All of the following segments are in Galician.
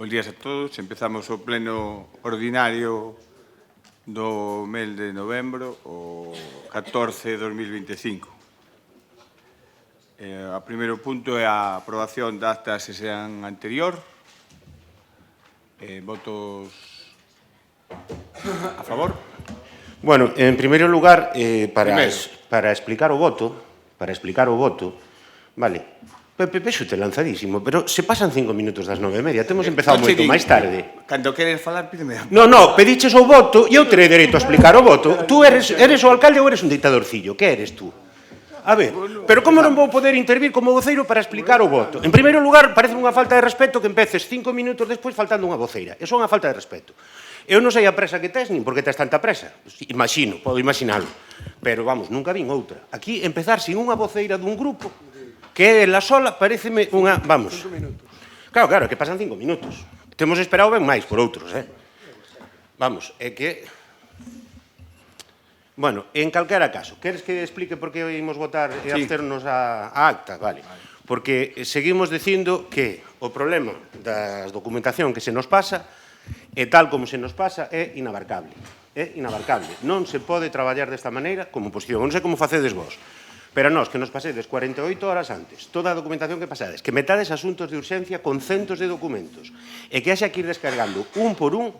Bos días a todos. Empezamos o pleno ordinario do mes de novembro, o 14 de 2025. O primeiro punto é a aprobación da acta da sesión anterior. Votos a favor? Bueno, en primeiro lugar, para explicar o voto, vale, Pepe, te lanzadísimo, pero se pasan 5 minutos das 9:30, temos empezado moito máis tarde. Cando queres falar, pídeme. No, pediches o voto e eu terei dereito a explicar o voto. Tú eres o alcalde ou eres un dictadorcillo? Que eres tú? A ver, pero como non vou poder intervir como voceiro para explicar o voto? En primeiro lugar, parece unha falta de respeto que empeces 5 minutos despois faltando unha voceira. Eso é unha falta de respeto. Eu non sei a presa que tes, nin por que tes tanta presa. Imagino, podo imaginalo. Pero, vamos, nunca vin outra. Aquí, empezar sin unha voceira dun grupo, que é la sola, pareceme unha... Vamos. Claro, que pasan 5 minutos. Temos esperado ben máis por outros, Vamos, é que... Bueno, en calquera caso, queres que explique por que imos votar e absternos a acta? Vale. Porque seguimos dicindo que o problema da documentación que se nos pasa e tal como se nos pasa é inabarcable. É inabarcable. Non se pode traballar desta maneira como oposición. Non sei como facedes vos. Pero nós, que nos pasedes 48 horas antes, toda a documentación que pasades, que metades asuntos de urxencia con centos de documentos, e que haxa que ir descargando un por un,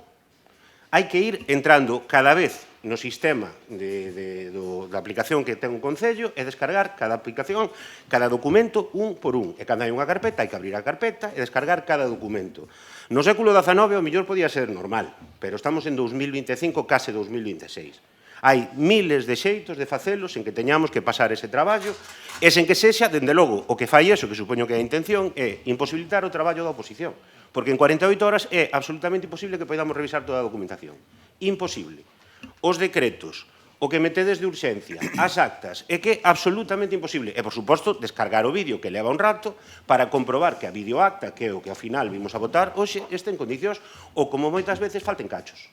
hai que ir entrando cada vez no sistema da aplicación que ten un concello e descargar cada aplicación, cada documento, un por un. E cando hai unha carpeta, hai que abrir a carpeta e descargar cada documento. No século XIX, o mellor podía ser normal, pero estamos en 2025, case 2026. Hai miles de xeitos de facelos en que teñamos que pasar ese traballo e sen que sexa, dende logo, o que fai eso, que supoño que é a intención, é imposibilitar o traballo da oposición. Porque en 48 horas é absolutamente imposible que podamos revisar toda a documentación. Imposible. Os decretos, o que metedes de urxencia, as actas, é que é absolutamente imposible. E, por suposto, descargar o vídeo que leva un rato para comprobar que a videoacta, que é o que ao final vimos a votar, hoxe este en condicións ou, como moitas veces, falten cachos.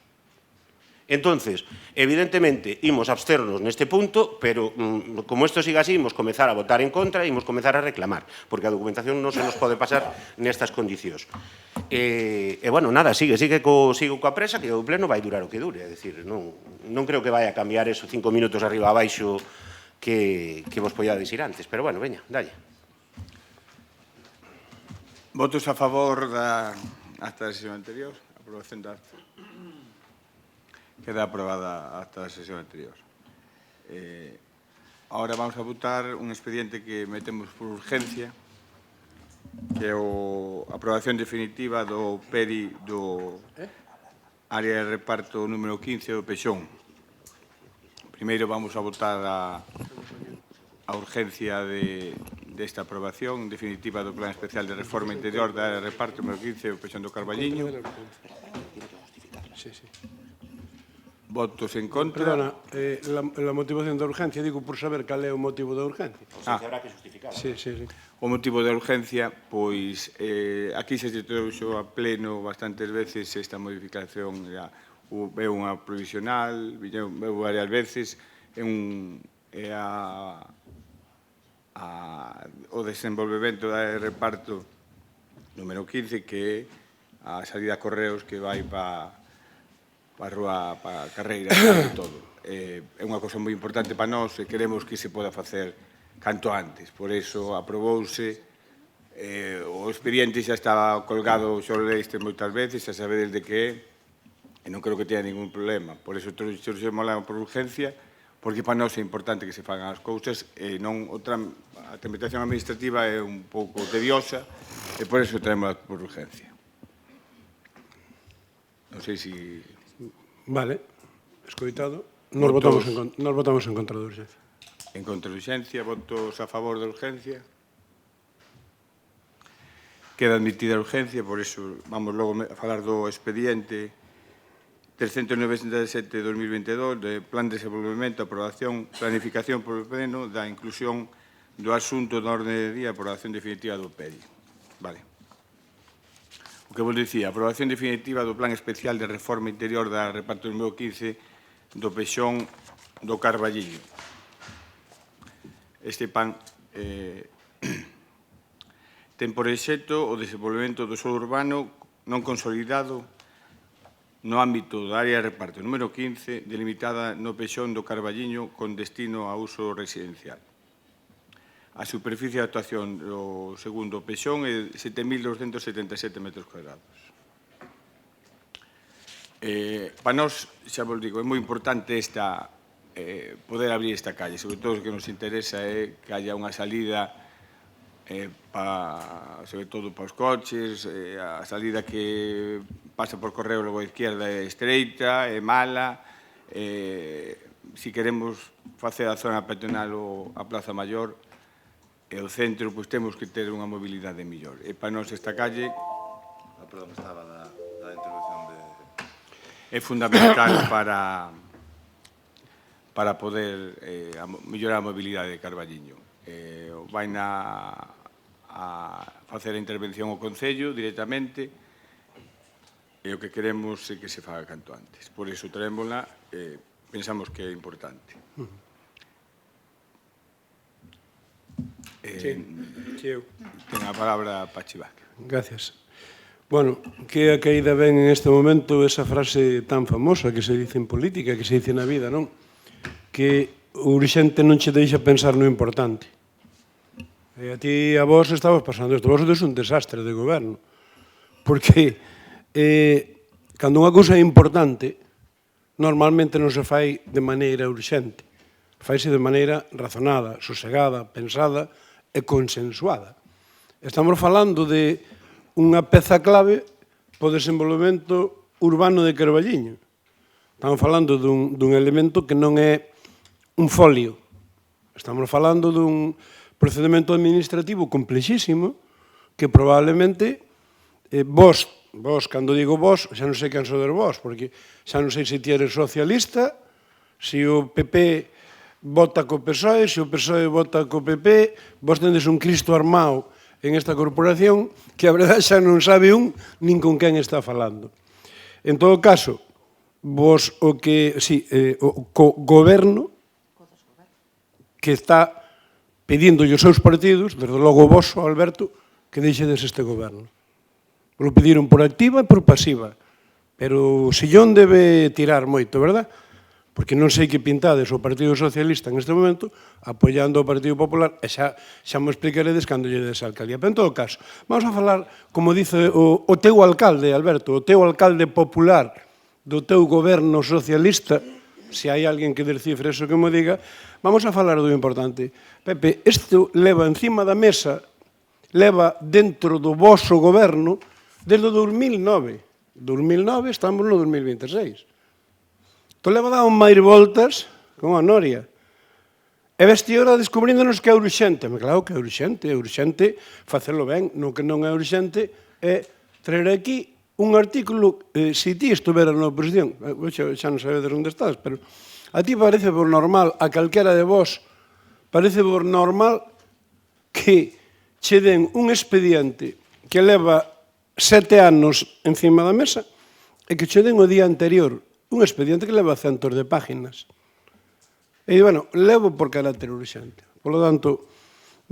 Entonces, evidentemente, imos absternos neste punto, pero como isto siga así, imos comezar a votar en contra e imos comezar a reclamar, porque a documentación non se nos pode pasar nestas condicións. E, bueno, nada, sigue coa presa, que o pleno vai durar o que dure, é dicir, non creo que vai a cambiar esos 5 minutos arriba abaixo que vos podíades ir antes, pero, bueno, veña, dalle. Votos a favor da acta da sesión anterior? Aprobación da acta. Queda aprobada a acta da sesión anterior. Ahora vamos a votar un expediente que metemos por urgencia, que é a aprobación definitiva do PERI do área de reparto número 15 do Pexón. Primeiro vamos a votar a urgencia desta aprobación definitiva do Plan Especial de Reforma Interior da área de reparto número 15 do Pexón do Carballiño. Votos en contra. Perdona, la motivación da urgencia, digo por saber cal é o motivo da urgencia. Habrá que justificar. Sí. O motivo da urgencia, pois, aquí se trouxo a pleno bastantes veces esta modificación, veu unha provisional, veu varias veces, o desenvolvemento da reparto número 15, que é a salida a Correos que vai para a rúa, para a carreira e todo. É unha cosa moi importante para nós e queremos que se poda facer canto antes. Por iso aprobouse, o expediente xa estaba colgado, xa o leíste moitas veces, xa sabedes de que é, e non creo que teña ningún problema. Por iso trouxémola por urgencia, porque para nós é importante que se fagan as cousas, e non a tramitación administrativa é un pouco tediosa, e por iso traemos por urgencia. Non sei se... Vale, escoitado. Nos votamos en contra da urgencia. En contra da urgencia, votos a favor da urgencia. Queda admitida a urgencia, por iso vamos logo a falar do expediente 397-2022 de Plan de Desenvolvemento, aprobación, planificación por o pleno da inclusión do asunto da orde de día, aprobación definitiva do PERI. Vale. O que vos dicía, aprobación definitiva do Plan Especial de Reforma Interior da reparto número 15 do Pexón do Carballiño. Este plan ten por exeto o desenvolvemento do solo urbano non consolidado no ámbito da área de reparto número 15, delimitada no pexón do Carballiño con destino a uso residencial. A superficie de actuación do segundo pexón é 7.277 metros cuadrados. Para nós, xa vos digo, é moi importante poder abrir esta calle. Sobre todo o que nos interesa é que haya unha salida sobre todo para os coches, a salida que pasa por Correo logo a izquierda é estreita, é mala. Se queremos facer a zona peatonal ou a Plaza Maior e o centro, pois temos que ter unha mobilidade mellor. E para nós esta calle Perdón, estaba da intervención de... é fundamental para poder mellorar a mobilidade de Carballiño. Vai a facer a intervención ao Concello directamente e o que queremos é que se faga canto antes. Por iso traémosla, pensamos que é importante. Ten a palabra Pachi Vázquez. Gracias. Bueno, que a caída ben en este momento esa frase tan famosa que se dice en política, que se dice na vida, non? Que o urxente non che deixa pensar no importante. E a ti, a vos, estabas pasando isto. Vos sois un desastre de goberno. Porque cando unha cousa é importante, normalmente non se fai de maneira urxente. Faise de maneira razonada, sosegada, pensada e consensuada. Estamos falando de unha peza clave para o desenvolvemento urbano de Carballiño. Estamos falando dun elemento que non é un folio. Estamos falando dun procedimento administrativo complexísimo que probablemente vos, cando digo vos, xa non sei quen sodes vos, porque xa non sei se ti eres socialista, se o PP vota co PSOE, se o PSOE vota co PP, vos tendes un Cristo armado en esta corporación que a verdade xa non sabe nin con quen está falando. En todo caso, vos o goberno que está pedindo os seus partidos, desde logo vos, Alberto, que deixedes este goberno. Lo pediron por activa e por pasiva, pero o sillón debe tirar moito, verdad? Porque non sei que pintades o Partido Socialista en este momento apoiando o Partido Popular, e xa me explicaredes cando lle des a alcaldía. Pero en todo caso, vamos a falar, como dice o teu alcalde, Alberto, o teu alcalde popular do teu goberno socialista, se hai alguén que descifre eso que me diga, vamos a falar do importante. Pepe, isto leva encima da mesa, leva dentro do voso goberno desde o 2009. 2009 estamos no 2026. Isto leva dado máis voltas como a noria. E veste ahora descubríndonos que é urxente. Claro que é urxente facelo ben. No que non é urxente é traer aquí un artículo, se ti estuvera na oposición, xa non sabedes onde estás, pero a ti parece por normal, a calquera de vos, parece por normal que che den un expediente que leva 7 anos encima da mesa e que che den o día anterior un expediente que leva centos de páginas. E, bueno, levo por carácter urxente. Por lo tanto,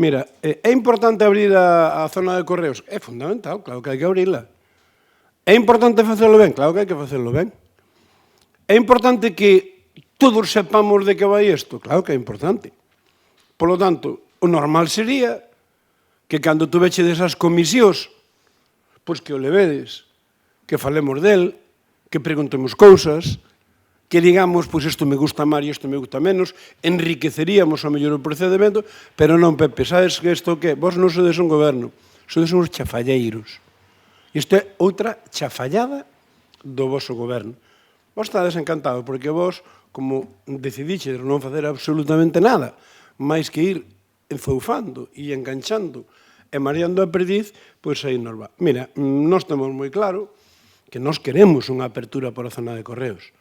mira, é importante abrir a zona de correos? É fundamental, claro que hai que abrirla. É importante facelo ben? Claro que hai que facelo ben. É importante que todos sepamos de que vai isto? Claro que é importante. Por lo tanto, o normal sería que cando tu vechedes as comisións, pois que o levedes, que falemos del, que preguntemos cousas, que digamos, pois isto me gusta máis e isto me gusta menos, enriqueceríamos ao mellor o procedimento, pero non, Pepe, sabes que isto que? Vos non sodes un goberno, sodes uns chafalleiros. Isto é outra chafallada do voso goberno. Vos estades encantados, porque vos, como decidiches non facer absolutamente nada, máis que ir enzoufando e enganchando e mareando a perdiz, pois aí nos va. Mira, nós temos moi claro que nós queremos unha apertura para a zona de correos.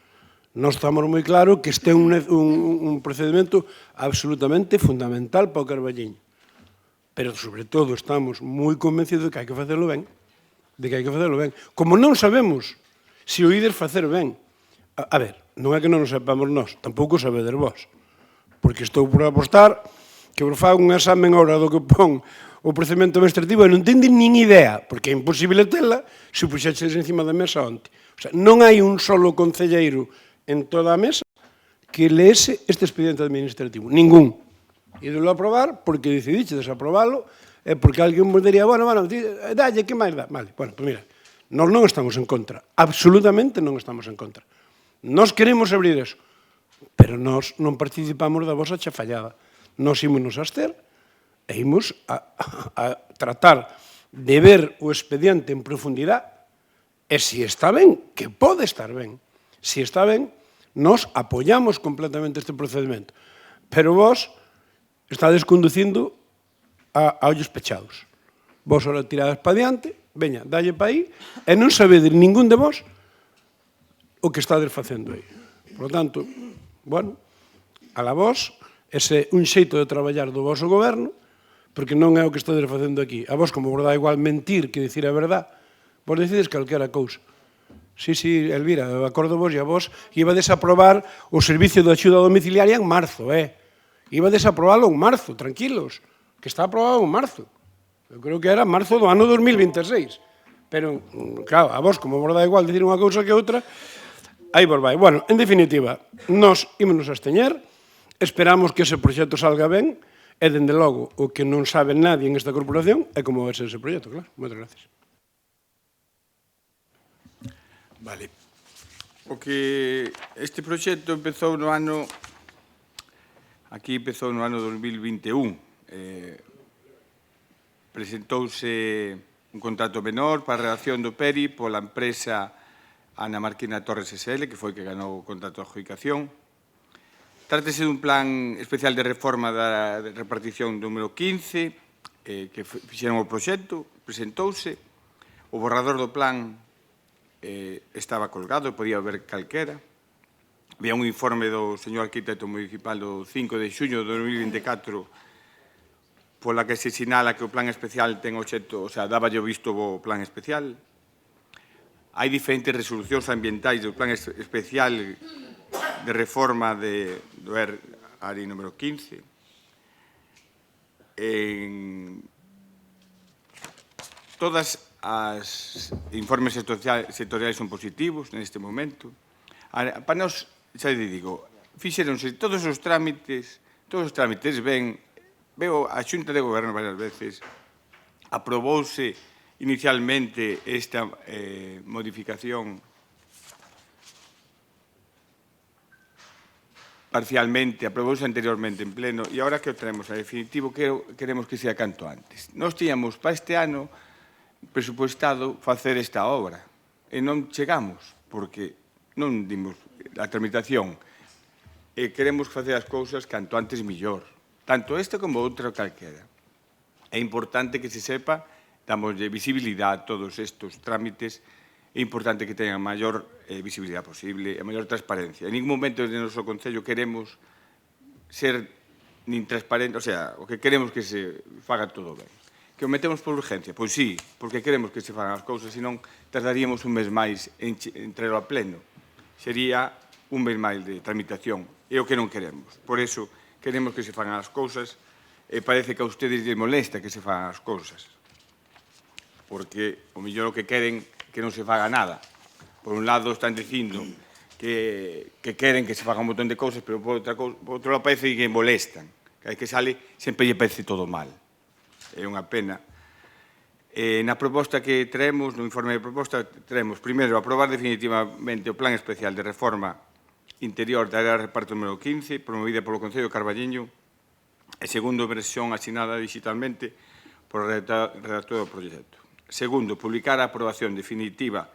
Nós estamos moi claro que este é un procedimento absolutamente fundamental para o Carballiño. Pero, sobre todo, estamos moi convencidos de que hai que facelo ben. Como non sabemos se o ides facer ben. A ver, non é que non o sepamos nós, tampouco sabedes vos. Porque estou por apostar que vos faga un examen ahora do que pon o procedimento administrativo e non tende nin idea, porque é imposible tela se o puxeches encima da mesa onte. O sea, non hai un solo concelleiro en toda a mesa que leese este expediente administrativo. Ningún. Ídolo a aprobar porque decidiche desaprobalo e porque alguén vos diría, bueno, dalle, que máis dá? Vale, bueno, pues mira, nós non estamos en contra. Absolutamente non estamos en contra. Nós queremos abrir eso, pero nós non participamos da vosa chafallada. Nós ímonos a abster e ímos a tratar de ver o expediente en profundidade e se está ben, que pode estar ben. Se está ben, nós apoiamos completamente este procedimento. Pero vos estades conducindo a ollos pechados. Vos ora tirades para diante, veña, dalle para aí, e non sabedes ningún de vos o que estades facendo aí. Por lo tanto, bueno, a la vos, ese un xeito de traballar do voso goberno, porque non é o que estades facendo aquí. A vos, como vos dá igual mentir que dicir a verdad, vos decides calquera cousa. Sí, Elvira, acordo vos e a vos iba a desaprobar o servicio de axuda domiciliaria en marzo, Iba a desaprobalo en marzo, tranquilos, que está aprobado en marzo. Eu creo que era marzo do ano 2026. Pero, claro, a vos, como vos dá igual dicir unha cousa que outra, aí vos vai. Bueno, en definitiva, nós ímonos a absteñer, esperamos que ese proxecto salga ben, e, dende logo, o que non sabe nadie en esta corporación é como vai ser ese proxecto, claro. Moitas gracias. Vale. O que este proxecto empezou no ano... Aquí empezou no ano 2021. Presentouse un contrato menor para a redacción do PERI pola empresa Ana Marquina Torres SL, que foi que ganou o contrato de adjudicación. Trátase dun plan especial de reforma da repartición número 15, que fixeron o proxecto, presentouse. O borrador do plan estaba colgado, podía ver calquera. Había un informe do señor arquitecto municipal do 5 de xuño de 2024 pola que se sinala que o plan especial ten obxecto, o sea, dáballe o visto ao plan especial. Hai diferentes resolucións ambientais do plan especial de reforma do área número 15. Todas as informes sectoriais son positivos neste momento. Para nós, xa lle digo, fixeronse todos os trámites ben, veo a Xunta de Goberno varias veces, aprobouse inicialmente esta modificación parcialmente, aprobouse anteriormente en pleno, e agora que o tenemos a definitivo, queremos que sea canto antes. Nós tíamos para este ano presupuestado facer esta obra, e non chegamos, porque non dimos a tramitación, e queremos facer as cousas canto antes millor, tanto esta como outra calquera. É importante que se sepa, damoslle visibilidade a todos estes trámites, é importante que teñan a maior visibilidade posible, a maior transparencia. En ningún momento no noso Concello queremos ser nin transparente, o sea, o que queremos que se faga todo ben. Que o metemos por urgencia? Pois sí, porque queremos que se fagan as cousas, senón tardaríamos un mes máis en traerlo a pleno. Sería un mes máis de tramitación, é o que non queremos. Por iso, queremos que se fagan as cousas, e parece que a ustedes les molesta que se fagan as cousas, porque o mellor o que queren que non se faga nada. Por un lado están dicindo que queren que se faga un montón de cousas, pero por outro lado parece que molestan. Cada vez que sale sempre lle parece todo mal. É unha pena. Na proposta que traemos, no informe de proposta, traemos, primeiro, aprobar definitivamente o Plan Especial de Reforma Interior da Área de Reparto número 15, promovida polo Concello de Carballiño, e segundo, versión asinada digitalmente por o redactor do proxecto. Segundo, publicar a aprobación definitiva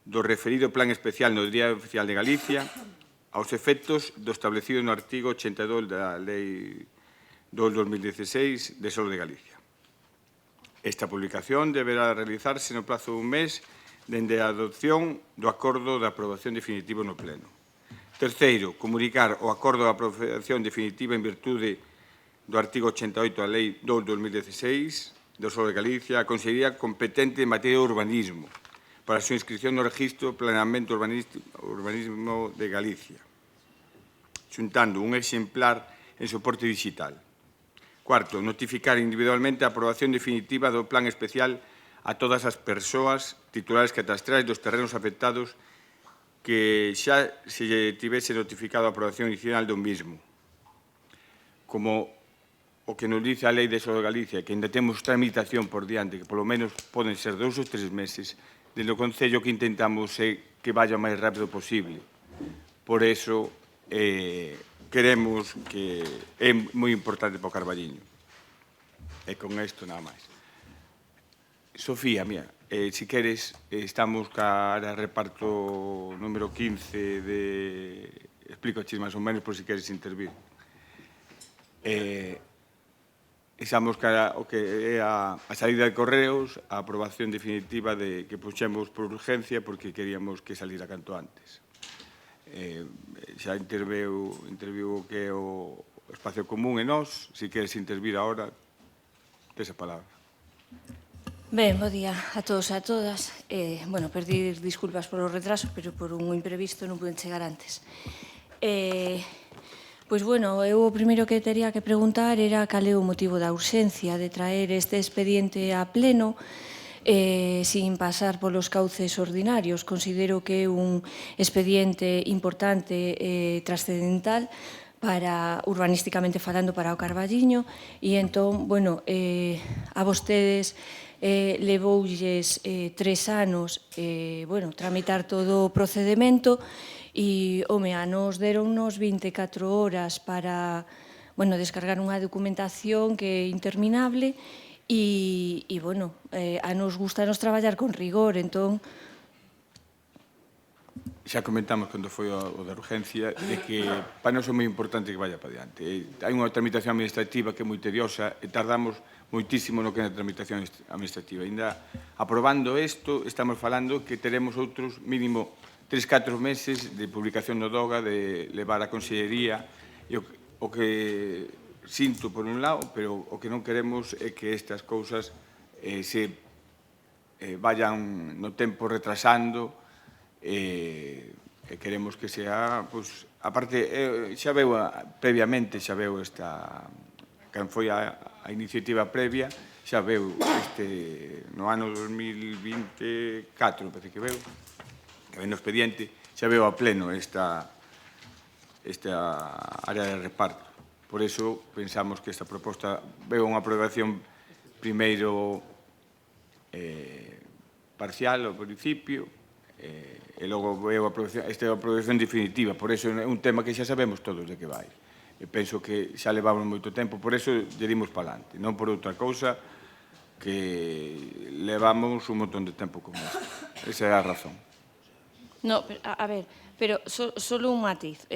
do referido Plan Especial no Diario Oficial de Galicia aos efectos do establecido no artigo 82 da Lei 2/2016 de Solo de Galicia. Esta publicación deberá realizarse no prazo dun mes dende a adopción do acordo de aprobación definitiva no Pleno. Terceiro, comunicar o acordo de aprobación definitiva en virtude do artigo 88 da Lei 2/2016 do Solo de Galicia a Consellería competente en materia de urbanismo para a súa inscripción no registro Planeamento Urbanismo de Galicia, xuntando un exemplar en soporte digital. Cuarto, notificar individualmente a aprobación definitiva do plan especial a todas as persoas titulares catastrais dos terrenos afectados que xa se tivese notificado a aprobación inicial do mismo. Como o que nos dice a Lei de Solo de Galicia, que ainda temos tramitación por diante, que polo menos poden ser 2 ou 3 meses, desde o Concello que intentamos que vaya o máis rápido posible. Por eso, queremos que é moi importante para o Carballiño. E con isto nada máis. Sofía, mira, si queres, estamos cara reparto número 15 de... Explico máis ou menos por si queres intervir. Estamos cara o que é a salida de correos, a aprobación definitiva de que puxemos por urgencia porque queríamos que salira canto antes. Xa interviu o que é o espacio común e nós, se queres intervir agora, tes a palabra. Ben, bo día a todos e a todas. Pedir disculpas polo retraso, pero por un imprevisto non puden chegar antes. Eu o primeiro que tería que preguntar era cal é o motivo da urxencia de traer este expediente a pleno sin pasar polos cauces ordinarios. Considero que é un expediente importante e trascendental para, urbanísticamente falando, para o Carballiño e entón, a vostedes levoulles 3 anos tramitar todo o procedemento e, a nos deronnos 24 horas para, descargar unha documentación que é interminable e, a nos gustanos traballar con rigor, entón... Xa comentamos cando foi o da urgencia de que para nós é moi importante que vaya para diante. Hai unha tramitación administrativa que é moi tediosa e tardamos moitísimo no que é a tramitación administrativa. Ainda aprobando isto, estamos falando que teremos outros mínimo 3-4 meses de publicación no DOGA, de levar a Consellería, e o que sinto por un lado, pero o que non queremos é que estas cousas se vayan no tempo retrasando e queremos que sea, aparte, xa veu previamente, xa veu esta, cando foi a iniciativa previa, xa veu no ano 2024, parece que veu, no expediente, xa veo a pleno esta área de reparto. Por iso pensamos que esta proposta veo unha aprobación primeiro parcial ao principio e logo veo esta aprobación definitiva. Por iso é un tema que xa sabemos todos de que vai. E penso que xa levamos moito tempo, por iso lle dimos para diante, non por outra cousa que levamos un montón de tempo con isto. Esa é a razón. No, a ver, pero solo un matiz.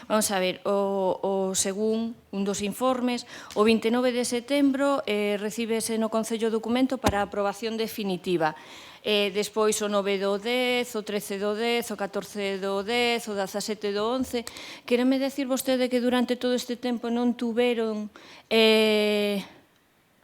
Vamos a ver, según un dos informes, o 29 de setembro recíbese no Concello documento para aprobación definitiva. Despois o 9 do 10, o 13 do 10, o 14 do 10, o 17 do 11. Quéreme decir vostede que durante todo este tempo non tuveron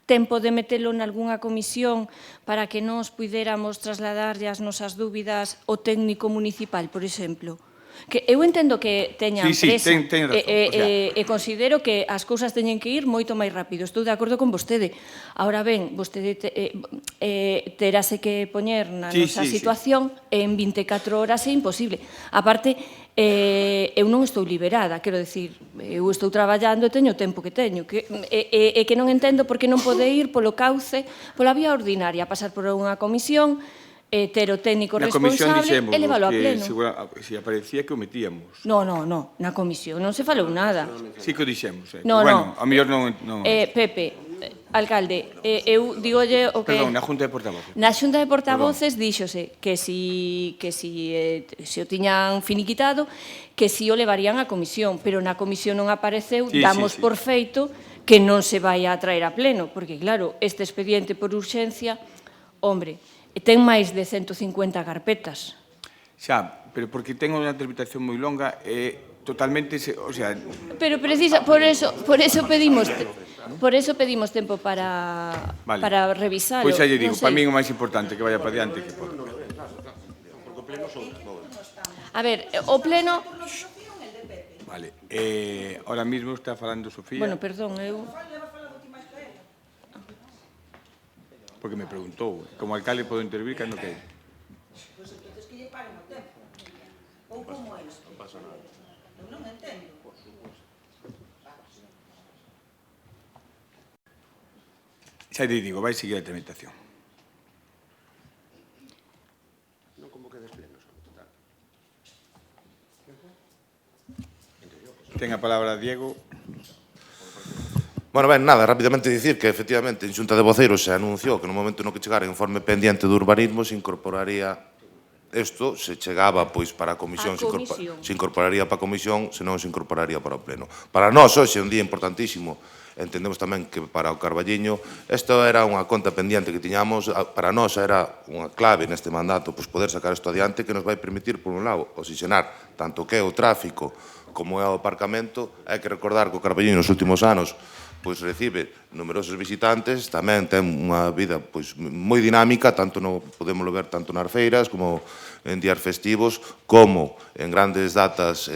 tempo de metelo nalgúnha comisión para que nos puidéramos trasladarlle as nosas dúbidas ao técnico municipal, por exemplo? Que eu entendo que teñan presa e considero que as cousas teñen que ir moito máis rápido. Estou de acordo con vostede. Ahora ben, vostede terase que poñer na nosa situación en 24 horas é imposible. Aparte, eu non estou liberada, quero dicir, eu estou traballando e teño o tempo que teño, e que non entendo por que non pode ir polo cauce, pola vía ordinaria, pasar por unha comisión, ter o técnico responsable e leválo a pleno. Se aparecía que o metíamos. No, na comisión non se falou nada. Sí que o dixemos. No. A mellor non... Pepe, alcalde, eu digolle o que... Perdón, na Xunta de Portavoces. Na Xunta de Portavoces díxose que se o tiñan finiquitado, que si o levarían á comisión, pero na comisión non apareceu, damos por feito que non se vai a traer a pleno, porque claro, este expediente por urxencia, hombre, ten máis de 150 carpetas. Xa, pero porque ten unha tramitación moi longa e totalmente, o sea... Pero precisa, por eso pedimos tempo para revisalo. Pois xa lle digo, para mí é o máis importante que vaya para diante que por... A ver, o pleno... Vale, ahora mismo está falando Sofía. Bueno, perdón, eu... porque me preguntou. Como alcalde podo intervir cando que. Pois entonces que lle paren o tempo. Ou como é isto? Non pasa nada. Eu non entendo. Xa te digo, vai seguir a tramitación. Non convoquedes plenos, total. Ten a palabra Diego. Bueno, ben, nada, rapidamente dicir que efectivamente en Xunta de Voceiros se anunciou que no momento no que chegara o informe pendiente do urbanismo se incorporaría isto, se chegaba pois para a comisión, se incorporaría para a comisión, se non se incorporaría para o pleno. Para nós hoxe é un día importantísimo, entendemos tamén que para o Carballiño isto era unha conta pendiente que tiñamos, para nós era unha clave neste mandato pois poder sacar isto adiante que nos vai permitir, por un lado, oxigenar tanto que é o tráfico como é o aparcamento. Hai que recordar que o Carballiño nos últimos anos pois recibe numerosos visitantes, tamén ten unha vida pois moi dinámica, tanto podemos ver tanto nas feiras como en días festivos, como en grandes datas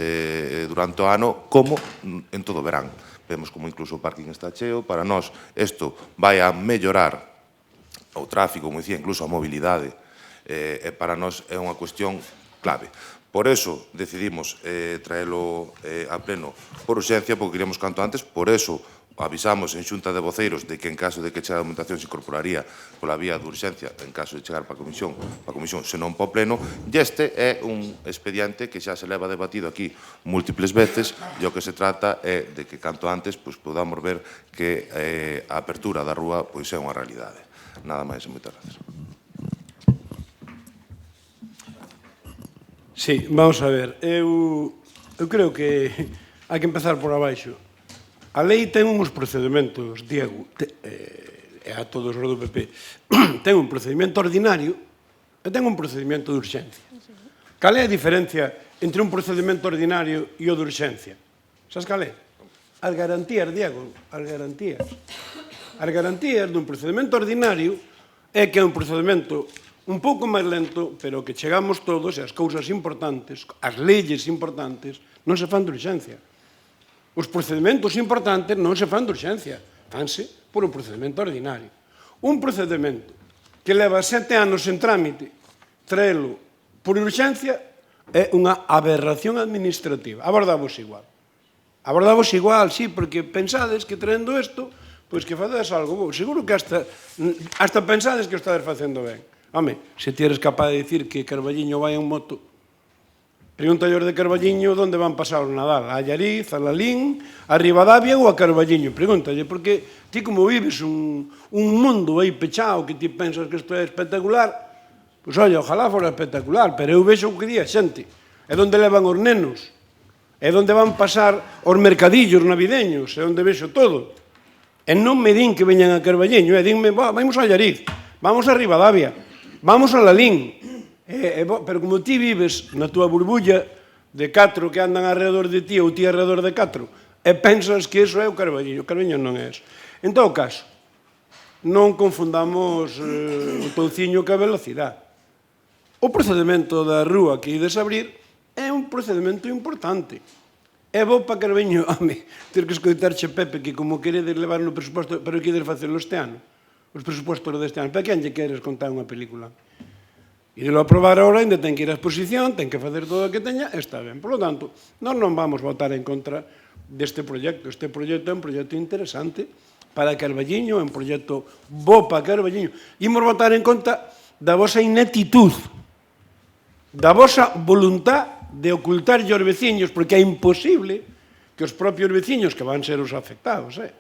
durante o ano, como en todo o verán. Vemos como incluso o parking está cheo. Para nós isto vai a mellorar o tráfico, como dicía, incluso a mobilidade, e para nós é unha cuestión clave. Por eso decidimos traelo a pleno por urxencia, porque queríamos canto antes, por eso avisamos en Xunta de Voceiros de que en caso de que chegue a documentación se incorporaría pola vía de urxencia en caso de chegar para a comisión, senón para o pleno, e este é un expediente que xa se leva debatido aquí múltiples veces e o que se trata é de que canto antes pois, podamos ver que a apertura da rúa pois, é unha realidade. Nada máis e moitas gracias. Sí, vamos a ver. Eu creo que hai que empezar por abaixo. A lei ten uns procedementos, Diego, e a todos os do PP, ten un procedimento ordinario e ten un procedimento de urxencia. Cal é a diferencia entre un procedimento ordinario e o de urxencia? Sabes cal é? As garantías, Diego, as garantías. As garantías dun procedimento ordinario é que é un procedimento un pouco máis lento, pero que chegamos todos e as cousas importantes, as leyes importantes, non se fan de urxencia. Os procedimentos importantes non se fan de urxencia, fanse por un procedimento ordinario. Un procedimento que leva 7 anos en trámite, traelo por urxencia, é unha aberración administrativa. Abordamos igual. Abordamos igual, sí, porque pensades que traendo isto, pois que facedes algo bo. Seguro que hasta pensades que o estades facendo ben. Home, se ti eres capaz de dicir que Carballiño vai en moto, pregunta de Carballiño onde van pasar o Nadal, a Allariz, a Lalín, a Ribadavia ou a Carballiño. Pregúntalle, porque ti como vives un mundo aí pechado que ti pensas que isto é espectacular, pois olla, ojalá fora espectacular, pero eu vexo o que di a xente. É onde levan os nenos, é onde van pasar os mercadillos navideños, é onde vexo todo. E non me din que veñan a Carballiño, dinme, vamos a Allariz, vamos a Ribadavia, vamos a Lalín. Pero como ti vives na túa burbulla de 4 que andan alrededor de ti ou ti alrededor de 4 e pensas que iso é o Carballiño non é eso. En todo caso, non confundamos o touciño ca velocidade. O procedimento da rúa que ides abrir é un procedimento importante. É bo para Carballiño, home, ter que escoitarche Pepe que como queredes levar no presuposto, pero que ides facelo este ano, os presupostos deste ano, para quen lle queres contar unha película? E de lo aprobar ahora, ainda ten que ir á exposición, ten que facer todo o que teña, está ben. Por lo tanto, nós non vamos votar en contra deste proxecto. Este proxecto é un proxecto interesante para Carballiño, é un proxecto bo para Carballiño. Imos votar en contra da vosa ineptitud, da vosa voluntad de ocultarlle aos veciños, porque é imposible que os propios veciños, que van ser os afectados, é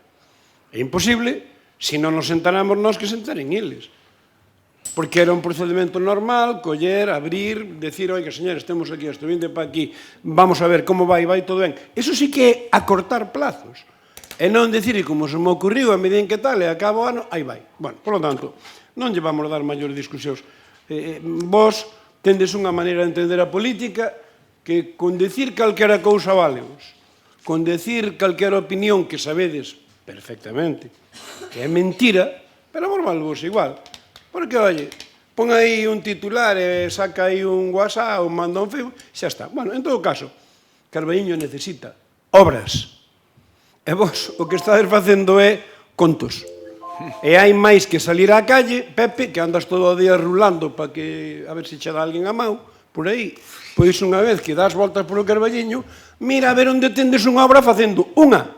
imposible, se non nos sentáramos nós que sentaren eles. Porque era un procedimento normal, coller, abrir, decir, oiga, señores, temos aquí isto, vinde para aquí, vamos a ver como vai todo ben. Eso sí que é acortar plazos. E non decir, como se me ocurriu, a medida en que tal, e acabo o ano, aí vai. Bueno, por lo tanto, non lle vamos dar maiores discusións. Vos tendes unha maneira de entender a política que con decir calquera cousa valemos, con decir calquera opinión que sabedes perfectamente que é mentira, pero vos valvos igual. Porque, oye, pon aí un titular e saca aí un WhatsApp ou manda un Facebook, xa está. Bueno, en todo caso, Carballiño necesita obras. E vos o que estades facendo é contos. E hai máis que salir á calle, Pepe, que andas todo o día rulando para que a ver se che dá alguén a mão, por aí. Pois unha vez que das voltas polo Carballiño, mira a ver onde tendes unha obra facendo unha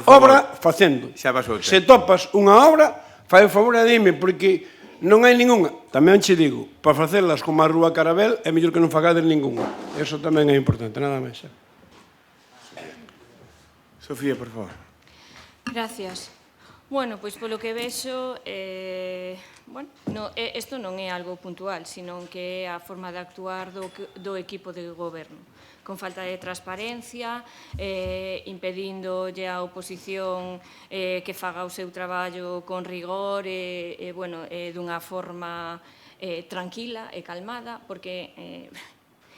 obra facendo. Xa pasou o tempo. Se topas unha obra, fai o favor e dime, porque non hai ningunha. Tamén che digo, para facelas como a Rúa Carabel, é mellor que non fagades ningunha. Eso tamén é importante, nada máis. Sofía, por favor. Gracias. Bueno, pois polo que vexo, isto non é algo puntual, senón que é a forma de actuar do equipo de goberno, con falta de transparencia, impedíndolle á oposición que faga o seu traballo con rigor e dunha forma tranquila e calmada, porque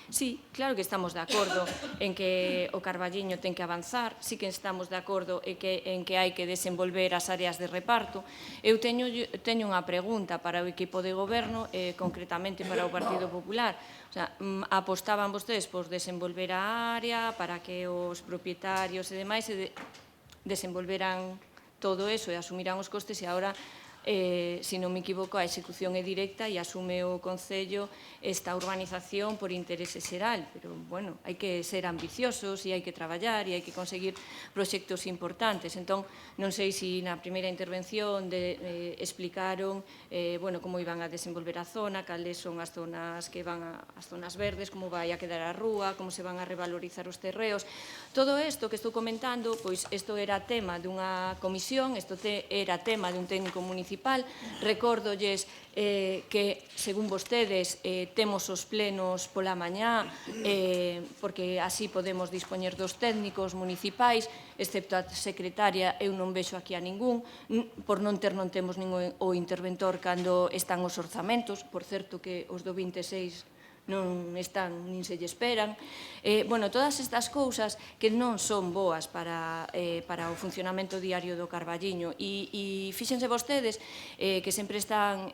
sí, claro que estamos de acordo en que o Carballiño ten que avanzar, sí que estamos de acordo en que hai que desenvolver as áreas de reparto. Eu teño unha pregunta para o equipo de goberno, concretamente para o Partido Popular. O sea, apostaban vostedes por desenvolver a área para que os propietarios e demais desenvolveran todo eso e asumirán os costes e agora se non me equivoco, a execución é directa e asume o Concello esta urbanización por interese xeral. Pero, bueno, hai que ser ambiciosos e hai que traballar e hai que conseguir proxectos importantes. Entón, non sei se na primeira intervención explicaron como iban a desenvolver a zona, cales son as zonas que van as zonas verdes, como vai a quedar a rúa, como se van a revalorizar os terreos. Todo isto que estou comentando, pois isto era tema dunha comisión, isto era tema dun técnico municipal. Recórdolles que, según vostedes, temos os plenos pola mañá, porque así podemos dispoñer dos técnicos municipais, excepto a secretaria, eu non vexo aquí a ningún, por non temos ningún o interventor cando están os orzamentos, por certo que os do 26 non están, nin se lle esperan. Todas estas cousas que non son boas para o funcionamento diario do Carballiño. E fíxense vostedes que sempre están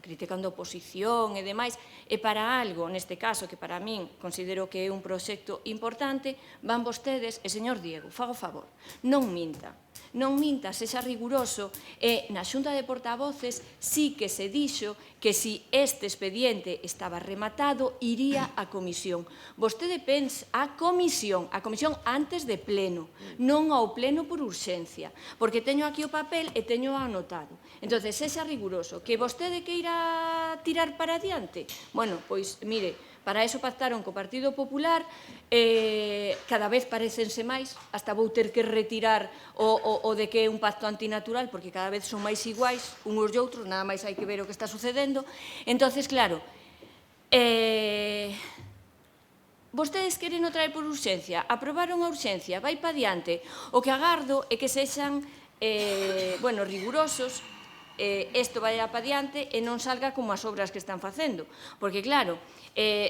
criticando a oposición e demais, e para algo, neste caso, que para min considero que é un proxecto importante, van vostedes, e señor Diego, fago favor, non minta. Non minta, sexa riguroso, e na Xunta de Portavoces sí que se dixo que si este expediente estaba rematado, iría á comisión. Vostede pensa a comisión antes de pleno, non ao pleno por urxencia, porque teño aquí o papel e teño anotado. Entón, sexa riguroso, que vostede queira tirar para adiante, pois, mire, para eso pactaron co Partido Popular, cada vez parecense máis, hasta vou ter que retirar o de que é un pacto antinatural, porque cada vez son máis iguais uns e outros, nada máis hai que ver o que está sucedendo. Entonces, claro, vostedes queren o traer por urxencia, aprobaron a urxencia, vai pa diante. O que agardo é que sexan rigurosos, isto vai pa diante e non salga como as obras que están facendo. Porque, claro,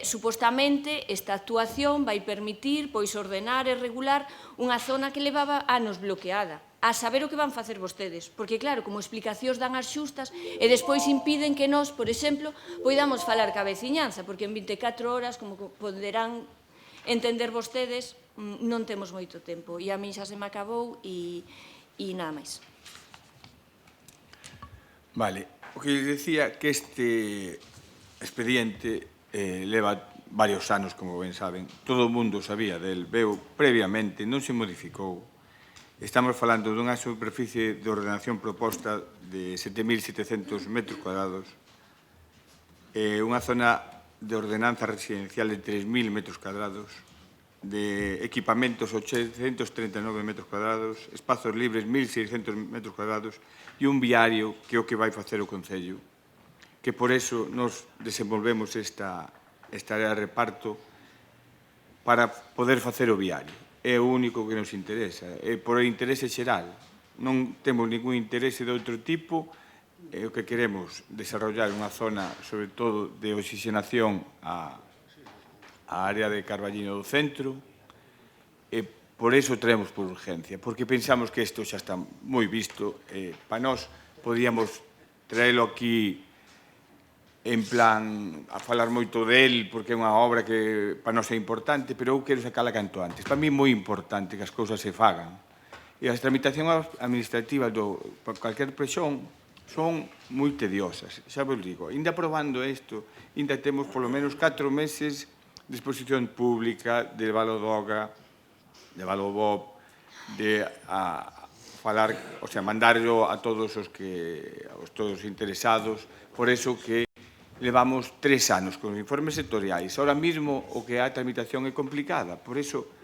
supostamente esta actuación vai permitir ordenar e regular unha zona que levaba anos bloqueada. A saber o que van facer vostedes. Porque, claro, como explicacións dan as xustas e despois impiden que nós, por exemplo, poidamos falar ca veciñanza, porque en 24 horas, como poderán entender vostedes, non temos moito tempo. E a min xa se me acabou e nada máis. Vale, o que decía que este expediente leva varios anos, como ben saben. Todo o mundo sabía del, veu previamente, non se modificou. Estamos falando dunha superficie de ordenación proposta de 7.700 metros cuadrados, unha zona de ordenanza residencial de 3.000 metros cuadrados, de equipamentos 839 metros cuadrados, espazos libres 1.600 metros cuadrados e un viario que é o que vai facer o Concello, que por eso nos desenvolvemos esta área de reparto para poder facer o viario. É o único que nos interesa, é por interese xeral. Non temos ningún interese de outro tipo, é o que queremos desarrollar unha zona, sobre todo, de oxigenación a área de Carballiño do centro, e por eso traemos por urgencia, porque pensamos que isto xa está moi visto. Para nós, podíamos traelo aquí en plan a falar moito del, porque é unha obra que para nós é importante, pero eu quero sacala canto antes. Para mí é moi importante que as cousas se fagan E as tramitacións administrativas por calquer presión son moi tediosas, xa vos digo. Ainda aprobando isto, ainda temos polo menos 4 meses de exposición pública, de Valodoga, de Valobob, de falar, o sea, mandarlo a todos os interesados. Por eso que levamos 3 anos con os informes sectoriais. Ahora mesmo o que a tramitación é complicada. Por eso,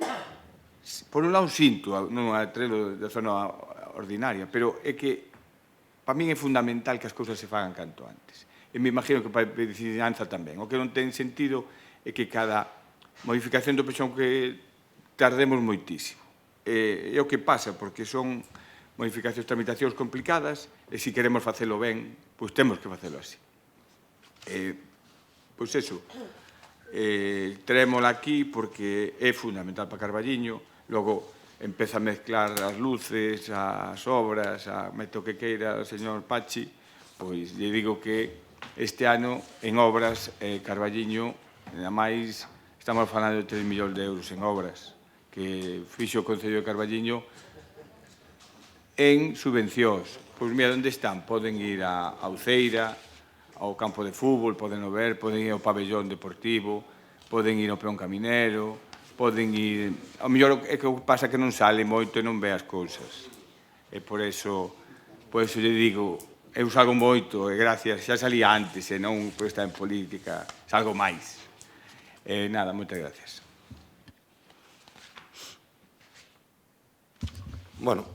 por un lado, sinto, non a trelo da zona ordinaria, pero é que para min é fundamental que as cousas se fagan canto antes. E me imagino que para a vicinanza tamén. O que non ten sentido é que cada modificación do presión que tardemos moitísimo. É o que pasa, porque son modificacións, tramitacións complicadas, e se queremos facelo ben, pois temos que facelo así. Pois eso, traémola aquí porque é fundamental para Carballiño, logo empeza a mezclar as luces, as obras, a meto que queira o señor Pachi, pois lle digo que este ano en obras Carballiño, nada máis, estamos falando de 3 millóns de euros en obras que fixo o Concello de Carballiño en subvencións. Pois mira, onde están? Poden ir a Uceira, ao campo de fútbol, poden ver, poden ir ao pabellón deportivo, poden ir ao peón caminero, poden ir... Ao mellor é que pasa que non sale moito e non ve as cousas. E por eso lle digo, eu salgo moito, e gracias, xa salía antes, e non por estar en política, salgo máis. Nada, moitas gracias. Bueno,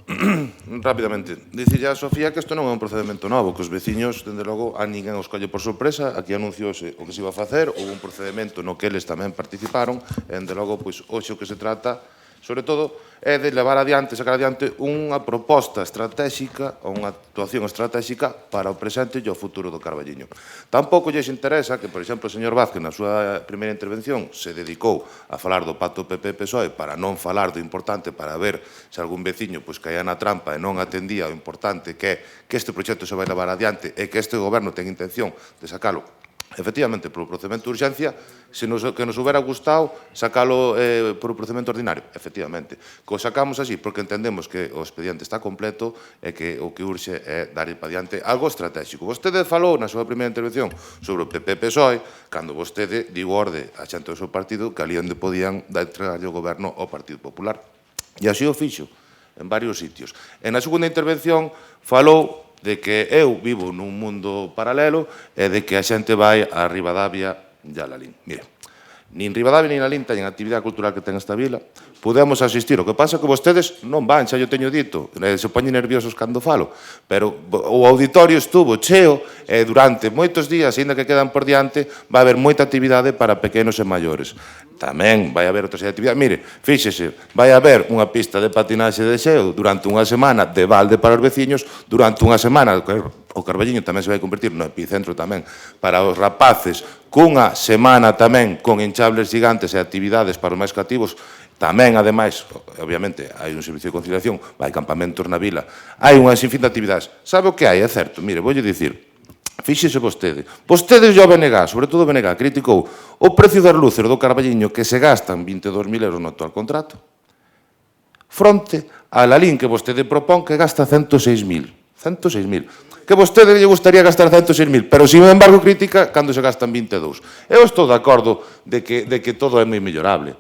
rápidamente. Dicille a Sofía que isto non é un procedimento novo, que os veciños, dende logo, a ninguén os colle por sorpresa. Aquí anunciouse o que se iba a facer, houve un procedimento no que eles tamén participaron, e, dende logo, pois, hoxe o que se trata, sobre todo, é de levar adiante, sacar adiante unha proposta estratégica ou unha actuación estratégica para o presente e o futuro do Carballiño. Tampouco lles interesa que, por exemplo, o señor Vázquez, na súa primeira intervención, se dedicou a falar do pacto PP-PSOE para non falar do importante, para ver se algún veciño pois, caía na trampa e non atendía o importante que é que este proxecto se vai levar adiante e que este goberno ten intención de sacalo efectivamente polo procedimento de urxencia, que nos hubiera gustado sacalo por o procedimento ordinario, efectivamente. Que o sacamos así porque entendemos que o expediente está completo e que o que urxe é dar para diante algo estratégico. Vostede falou na súa primeira intervención sobre o PP-PSOE, cando vostede digo orde a xente do seu partido que ali onde podían entregarlle o goberno ao Partido Popular. E así o fixo en varios sitios. E na segunda intervención falou de que eu vivo nun mundo paralelo e de que a xente vai a Ribadavia e a Lalín. Mire, nin Ribadavia nin Lalín teñen a actividade cultural que ten esta vila, podemos asistir. O que pasa é que vostedes non van, xa yo teño dito, se poñen nerviosos cando falo, pero o auditorio estuvo cheo e durante moitos días, ainda que quedan por diante, vai haber moita actividade para pequenos e maiores. Tamén vai haber outras actividades. Mire, fíxese, vai haber unha pista de patinaxe de xeo durante unha semana de balde para os veciños, durante unha semana o Carballiño tamén se vai convertir no epicentro tamén para os rapaces, cunha semana tamén con hinchables gigantes e actividades para os máis cativos. Tamén, ademais, obviamente, hai un servicio de conciliación, vai campamentos na vila, hai unha sinfín de actividades. Sabe o que hai? É certo, mire, voulle dicir, fíxese vostede. Vostede e o BNG, sobre todo o BNG, criticou o precio das luces do Carballiño que se gastan 22.000 euros no actual contrato fronte a Lalín que vostede propón que gasta 106.000. 106.000. Que vostede lle gustaría gastar 106.000, pero, sin embargo, critica cando se gastan 22. Eu estou de acordo de que todo é moi mellorable.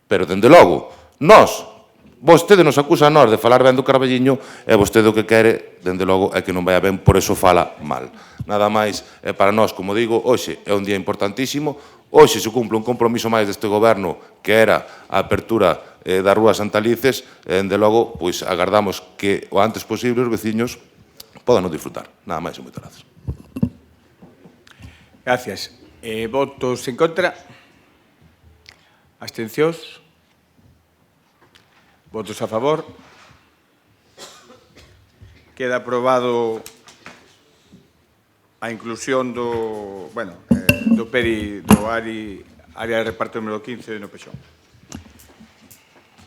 Pero, dende logo, vostede nos acusa a nós de falar ben do Carballiño e vostede o que quere, dende logo, é que non vai ben, por eso fala mal. Nada máis, para nós, como digo, hoxe é un día importantísimo, hoxe se cumple un compromiso máis deste goberno que era a apertura da Rúa Santalices, e, dende logo, pois agardamos que o antes posible os veciños podan disfrutar. Nada máis e moitas grazas. Gracias. Votos en contra? Abstencións? Votos a favor? Queda aprobado a inclusión do PERI, do área de reparto número 15 no Pexón.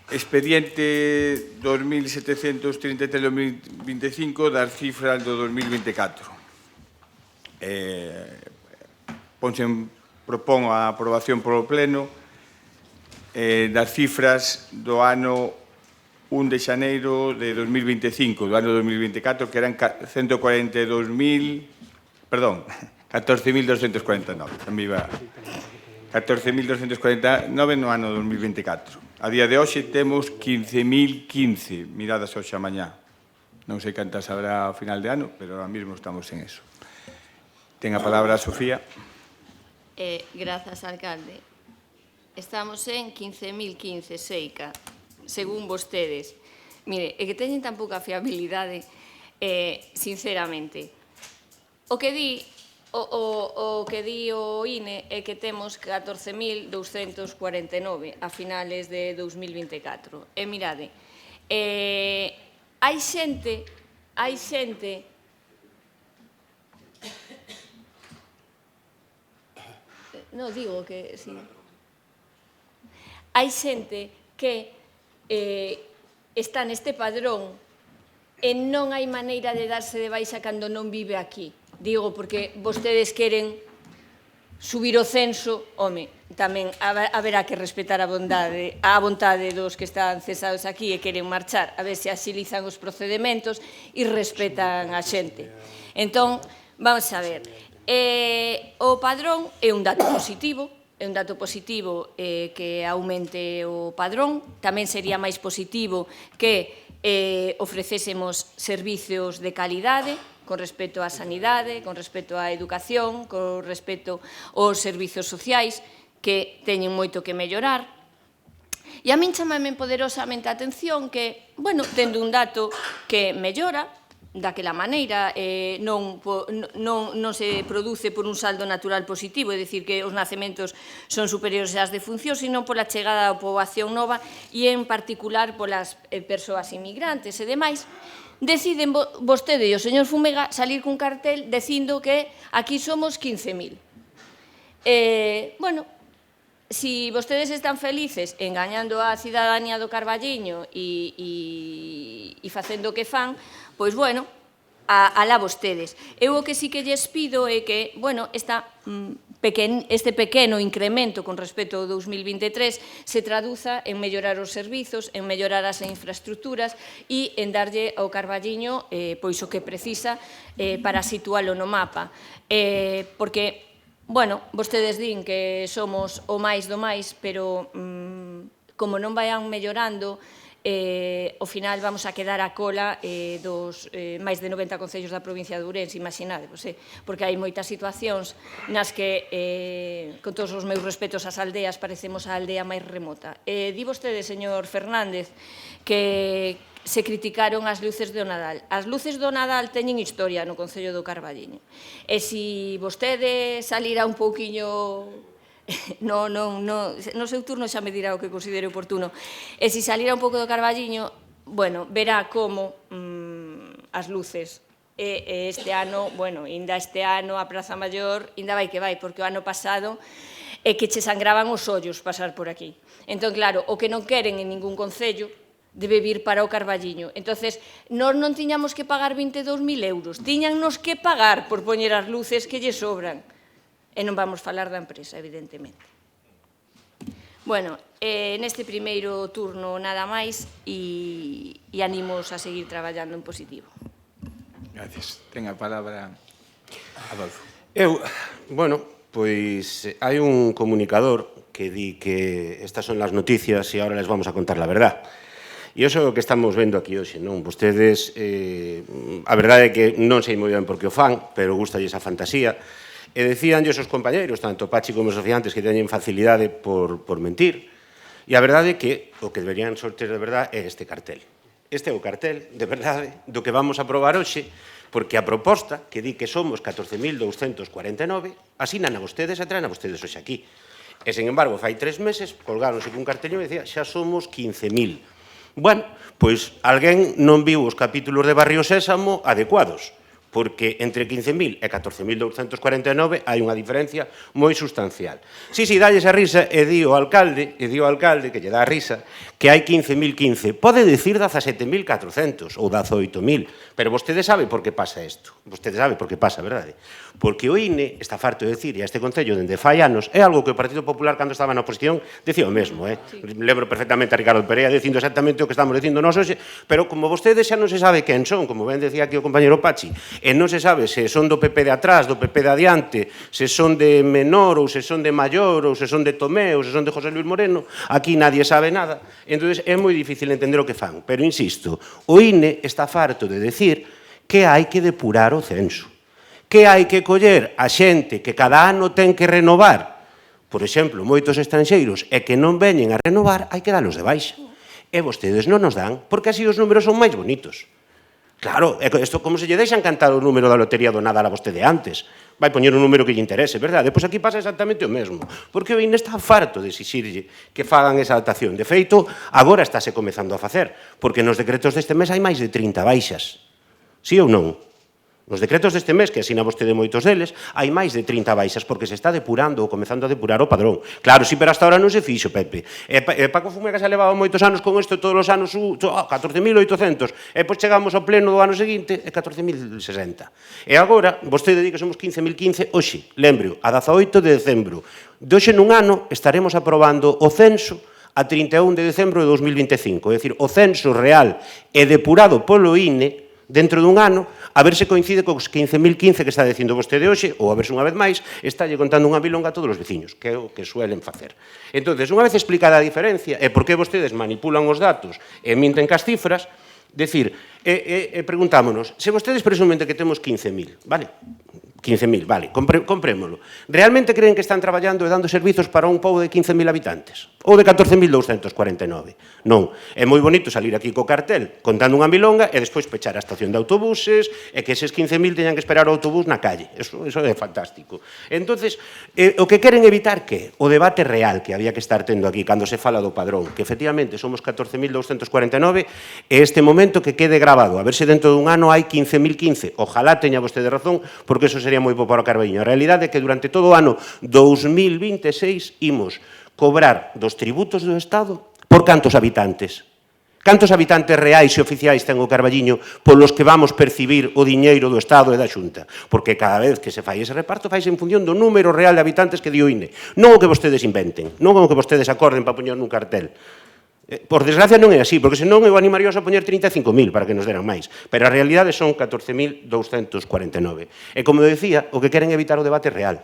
Expediente 2733-2025 das cifras do 2024. Propón a aprobación polo Pleno das cifras do ano 1 de xaneiro de 2025, do ano 2024, que eran 14.249. Tamén iba 14.249 no ano 2024. A día de hoxe temos 15.015 miradas hoxe a mañá. Non sei cantas habrá ao final de ano, pero ahora mismo estamos en eso. Ten a palabra a Sofía. Grazas, alcalde. Estamos en 15.015, Seica, según vostedes. Mire, é que teñen tan pouca fiabilidade, sinceramente. O que di o INE é que temos 14.249 a finales de 2024. E mirade, hai xente... Non, digo que sí. Hai xente que está neste padrón e non hai maneira de darse de baixa cando non vive aquí. Digo, porque vostedes queren subir o censo, home, tamén haberá que respetar a vontade dos que están cesados aquí e queren marchar, a ver se axilizan os procedementos e respetan a xente. Entón, vamos a ver, o padrón é un dato positivo, que aumente o padrón. Tamén sería máis positivo que ofrecésemos servicios de calidade con respecto á sanidade, con respecto á educación, con respecto aos servicios sociais, que teñen moito que mellorar. E a min chamame poderosamente a atención que, bueno, tendo un dato que mellora, daquela maneira, non se produce por un saldo natural positivo, é dicir, que os nacementos son superiores ás defuncións, sino pola chegada da poboación nova e, en particular, polas persoas inmigrantes e demais. Deciden vostede e o señor Fumega salir cun cartel dicindo que aquí somos 15.000. Bueno, si vostedes están felices engañando a cidadanía do Carballiño e facendo o que fan, pois, bueno, alá vostedes. Eu o que sí que lles pido é que, bueno, este pequeno incremento con respecto ao 2023 se traduza en mellorar os servizos, en mellorar as infraestructuras e en darlle ao Carballiño pois o que precisa para situalo no mapa. Porque, bueno, vostedes din que somos o máis do máis, pero como non vayan mellorando, ao final vamos a quedar a cola dos máis de 90 concellos da provincia de Ourense, imaginade, porque hai moitas situacións nas que, con todos os meus respetos ás aldeas, parecemos a aldea máis remota. Di vostede, señor Fernández, que se criticaron as luces do Nadal. As luces do Nadal teñen historia no Concello do Carballiño. E se vostede salirá un pouquiño... No seu turno xa me dirá o que considere oportuno. E se salira un pouco do Carballiño, bueno, verá como as luces este ano, bueno, ainda este ano a Praza Maior, ainda vai que vai, porque o ano pasado é que che sangraban os ollos pasar por aquí. Entón, claro, o que non queren en ningún concello debe vir para o Carballiño. Entonces, nós non tiñamos que pagar 22.000 euros, tiñannos que pagar por poñer as luces que lle sobran. E non vamos falar da empresa, evidentemente. Bueno, neste primeiro turno nada máis e animos a seguir traballando en positivo. Gracias. Ten a palabra Adolfo. Bueno, pois hai un comunicador que di que estas son las noticias e ahora les vamos a contar la verdad. E iso é o que estamos vendo aquí hoxe, non? Vostedes, a verdade é que non sei moi ben por que o fan, pero gusta esa fantasía. E decíanlle os seus compañeiros, tanto Pachi como os Sofiantes, que teñen facilidade por mentir. E a verdade é que o que deberían sorter de verdade é este cartel. Este é o cartel, de verdade, do que vamos a aprobar hoxe, porque a proposta, que di que somos 14.249, asinan a vostedes e traen a vostedes hoxe aquí. E, sen embargo, fai 3 meses, colgáronse cun cartello e decía xa somos 15.000. Bueno, pois alguén non viu os capítulos de Barrio Sésamo adecuados, porque entre 15.000 e 14.249 hai unha diferencia moi sustancial. Si, dalles a risa e di o alcalde, que lle dá a risa, que hai 15.015. Pode dicir 17.400 ou 18.000, pero vostede sabe por que pasa isto. Vostede sabe por que pasa, verdade? Porque o INE está farto de decir, e este Concello dende fai anos, é algo que o Partido Popular, cando estaba na oposición, decía o mesmo, Lembro perfectamente a Ricardo Perea dicindo exactamente o que estamos dicindo nós hoxe, pero como vostedes xa non se sabe quen son, como ben decía aquí o compañero Pachi, e non se sabe se son do PP de atrás, do PP de adiante, se son de menor, ou se son de maior, ou se son de Tomé, ou se son de José Luis Moreno, aquí nadie sabe nada, entón é moi difícil entender o que fan, pero insisto, o INE está farto de decir que hai que depurar o censo, que hai que coller a xente que cada ano ten que renovar, por exemplo, moitos estranxeiros, e que non veñen a renovar, hai que dalos de baixa. E vostedes non nos dan, porque así os números son máis bonitos. Claro, isto como se lle deixan cantar o número da lotería do Nadal a vostede antes. Vai poñer un número que lle interese, verdade? Pois aquí pasa exactamente o mesmo, porque o INE está farto de exixirlle que fagan esa adaptación. De feito, agora estáse comezando a facer, porque nos decretos deste mes hai máis de 30 baixas. Sí ou non? Nos decretos deste mes, que asina vostede moitos deles, hai máis de 30 baixas porque se está depurando ou comezando a depurar o padrón. Claro, sí, pero hasta ahora non se fixo, Pepe. Paco Fumegas xa levaba moitos anos con isto, todos os anos 14.800, e pois chegamos ao pleno do ano seguinte e 14.060. E agora, vostede di que somos 15.015, hoxe, lembreo, a 18 de decembro. De hoxe nun ano estaremos aprobando o censo a 31 de decembro de 2025, é dicir, o censo real e depurado polo INE dentro dun ano, a ver se coincide cos 15.015 que está dicindo vostede hoxe, ou a ver se unha vez máis, está lle contando unha milonga a todos os veciños, que é o que suelen facer. Entón, unha vez explicada a diferencia, e por que vostedes manipulan os datos e minten cas cifras, decir, preguntámonos, se vostedes presumen que temos 15.000, vale? 15.000, vale, comprémolo. Realmente creen que están traballando e dando servizos para un pobo de 15.000 habitantes? Ou de 14.249? Non. É moi bonito salir aquí co cartel contando unha milonga e despois pechar a estación de autobuses e que eses 15.000 teñan que esperar o autobús na calle. Eso é fantástico. Entonces, o que queren evitar que o debate real que había que estar tendo aquí cando se fala do padrón, que efectivamente somos 14.249, e este momento que quede grabado, a ver se dentro dun ano hai 15.015. Ojalá teña vostede razón, porque eso sería moi bo para o Carballiño. A realidade é que durante todo o ano 2026 imos cobrar dos tributos do Estado por cantos habitantes? Cantos habitantes reais e oficiais ten o Carballiño polos que vamos percibir o diñeiro do Estado e da Xunta? Porque cada vez que se fai ese reparto faise en función do número real de habitantes que di o INE. Non o que vostedes inventen, non o que vostedes acorden para poñer nun cartel. Por desgracia non é así, porque senón eu animaríos a poñer 35.000 para que nos deran máis. Pero a realidade son 14.249. E como decía, o que queren evitar o debate real.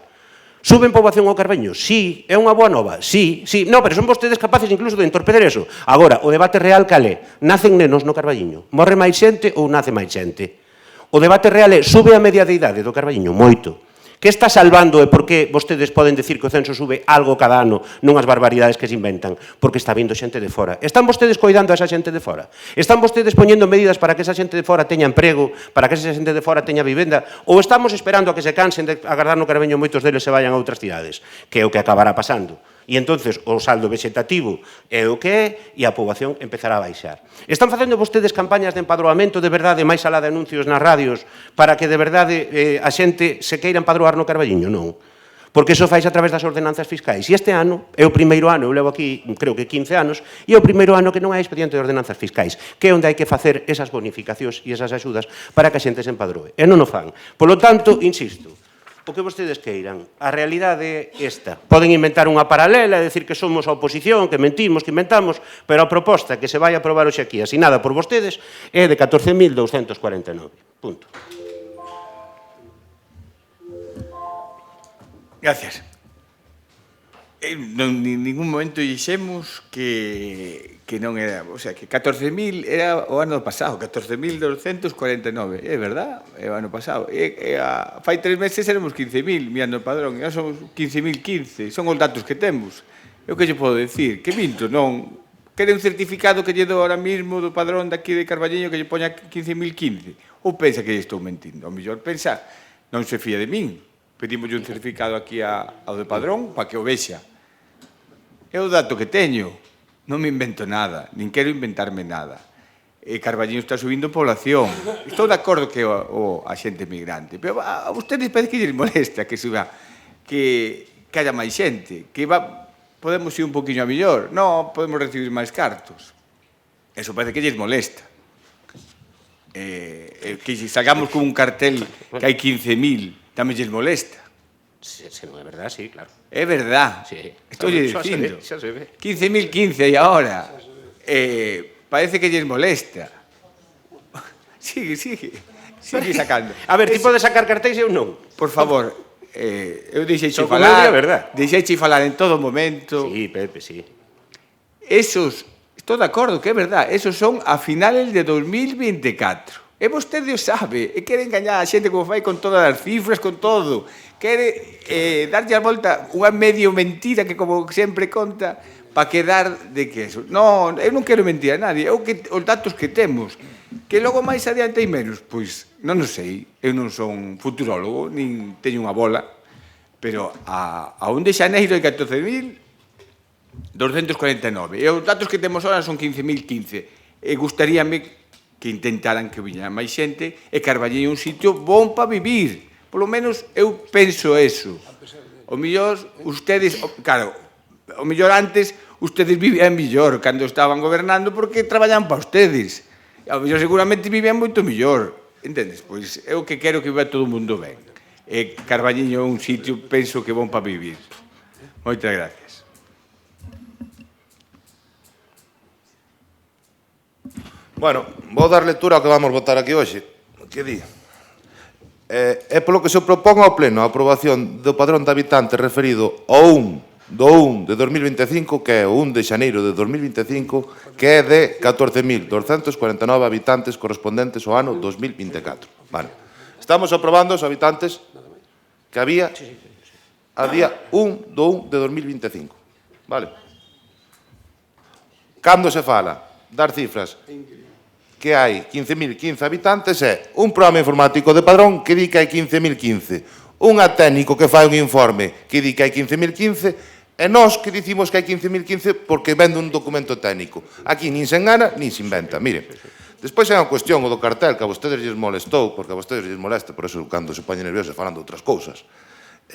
Suben poboación ao Carballiño? Sí. É unha boa nova? Sí. No, pero son vostedes capaces incluso de entorpecer eso. Agora, o debate real cal é? Nacen nenos no Carballiño? Morre máis xente ou nace máis xente? O debate real é, sube a media de idade do Carballiño? Moito. Que está salvando e por que vostedes poden decir que o censo sube algo cada ano nunhas barbaridades que se inventan? Porque está vindo xente de fora. Están vostedes coidando a esa xente de fora? Están vostedes poñendo medidas para que esa xente de fora teña emprego, para que esa xente de fora teña vivenda? Ou estamos esperando a que se cansen de agardar no Carballiño moitos deles se vayan a outras cidades? Que é o que acabará pasando. E entonces o saldo vegetativo é o que é e a poboación empezará a baixar. Están facendo vostedes campañas de empadroamento de verdade máis alá de anuncios nas radios para que de verdade a xente se queira empadroar no Carballiño? Non. Porque iso fais a través das ordenanzas fiscais. E este ano, é o primeiro ano, eu levo aquí creo que 15 anos, e é o primeiro ano que non hai expediente de ordenanzas fiscais, que é onde hai que facer esas bonificacións e esas axudas para que a xente se empadroe. E non o fan. Por lo tanto, insisto, o que vostedes queiran. A realidade é esta. Poden inventar unha paralela e decir que somos a oposición, que mentimos, que inventamos, pero a proposta que se vai a aprobar hoxe aquí, asinada por vostedes, é de 14.249. Punto. Gracias. En ningún momento dixemos que non era, o sea, que 14.000 era o ano pasado, 14.249, é verdad, é o ano pasado. Fai 3 meses éramos 15.000 mirando o padrón, e somos 15.015, son os datos que temos. É o que lle podo decir, que minto, non? Quere un certificado que lle dou ahora mismo do padrón daqui de Carballiño que lle poña 15.015? Ou pensa que lle estou mentindo? Ao mellor pensa, non se fía de min. Pedimos un certificado aquí ao de padrón para que o vexa. É o dato que teño. Non me invento nada, nin quero inventarme nada. Carballiño está subindo población. Estou de acordo que a xente migrante, pero a vostedes parece que lles molesta que suba, que haya máis xente, que podemos ir un poquinho a mellor, non podemos recibir máis cartos. Eso parece que lles molesta. Que si sacamos con un cartel que hai 15.000, tamén lles molesta. Se non é verdad, sí, claro. É verdad. Sí. Estou dicindo. Xa se ve. 15.015 aí ahora. Parece que lles molesta. Sigue sacando. A ver, ti podes sacar cartéis e eu non. Por favor, eu deixeiche Só como eu falar. di a verdad. Deixeiche falar en todo momento. Sí, Pepe, sí. Esos, estou de acordo que é verdad, esos son a finales de 2024. E vostede o sabe, e quere engañar a xente como fai con todas as cifras, con todo. Quere darlle a volta unha medio mentira que como sempre conta para quedar de que eso. Non, eu non quero mentir a nadie, os datos que temos. Que logo máis adiante hai menos, pois non o sei, eu non son futurólogo, nin teño unha bola, pero a 1 de xaneiro hai 14.249, e os datos que temos ahora son 15.015, e gustaríame que intentaran que viñera máis xente e Carballiño é un sitio bon para vivir, polo menos eu penso eso. O mellor, ustedes, claro, o mellor antes, ustedes vivían mellor cando estaban gobernando porque traballan para ustedes. E ao mellor seguramente vivían moito mellor, entendes? Pois eu que quero que viva todo o mundo ben. E Carballiño é un sitio, penso que bon para vivir. Moitas gracias. Bueno, vou dar lectura ao que vamos votar aquí hoxe. Que di? É polo que se propón ao Pleno a aprobación do padrón de habitantes referido ao 1 de 2025, que é o 1 de xaneiro de 2025, que é de 14.249 habitantes correspondentes ao ano 2024. Vale. Estamos aprobando os habitantes que había a día 1 do 1 de 2025. Vale. Cando se fala dar cifras que hai 15.015 habitantes é un programa informático de padrón que di que hai 15.015, unha técnico que fai un informe que di que hai 15.015 e nós que dicimos que hai 15.015 porque vende un documento técnico. Aquí nin se engana, nin se inventa. Mire, despois é unha cuestión o do cartel que a vostedes lles molestou, porque a vostedes lles molesta, por eso cando se poñen nerviosos falan de outras cousas,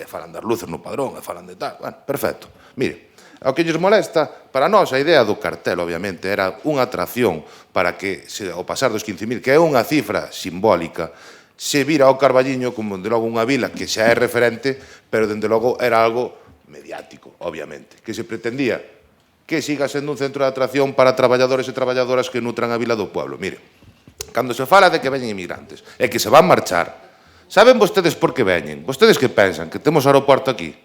falan das luces no padrón, falan de tal, bueno, perfecto. Mire, ao que lles molesta, para nós a idea do cartel, obviamente, era unha atracción para que, ao pasar dos 15.000, que é unha cifra simbólica, se vira ao Carballiño como, de logo, unha vila que xa é referente, pero, dende logo, era algo mediático, obviamente, que se pretendía que siga sendo un centro de atracción para traballadores e traballadoras que nutran a vila do pueblo. Mire, cando se fala de que veñen inmigrantes e que se van marchar, saben vostedes por que veñen? Vostedes que pensan? Que temos aeroporto aquí?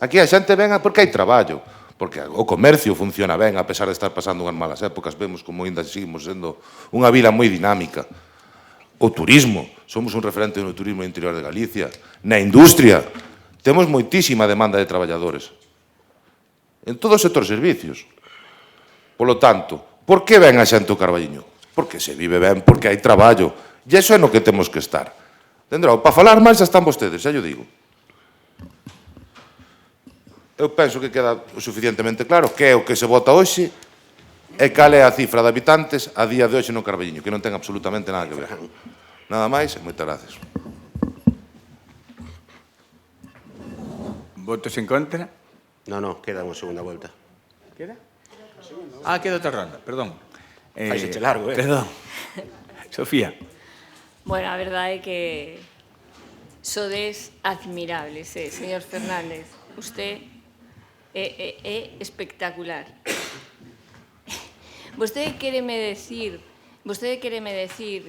Aquí a xente venga porque hai traballo, porque o comercio funciona ben, a pesar de estar pasando unhas malas épocas, vemos como ainda seguimos sendo unha vila moi dinámica. O turismo, somos un referente no turismo interior de Galicia. Na industria, temos moitísima demanda de traballadores. En todos os sectores servicios. Polo tanto, por que ven a xente o Carballiño? Porque se vive ben, porque hai traballo. E iso é no que temos que estar. Entendeu? Para falar máis xa están vostedes, xa yo digo. Eu penso que queda suficientemente claro que é o que se vota hoxe e cal é a cifra de habitantes a día de hoxe no Carballiño, que non ten absolutamente nada que ver. Nada máis e moitas gracias. Votos en contra? No, queda unha segunda volta. Queda? Ah, queda outra ronda, perdón. Faiseche largo, Perdón. Sofía. Bueno, a verdade é que sodes admirables, señor Fernández. Usted é espectacular. Vostede quéreme decir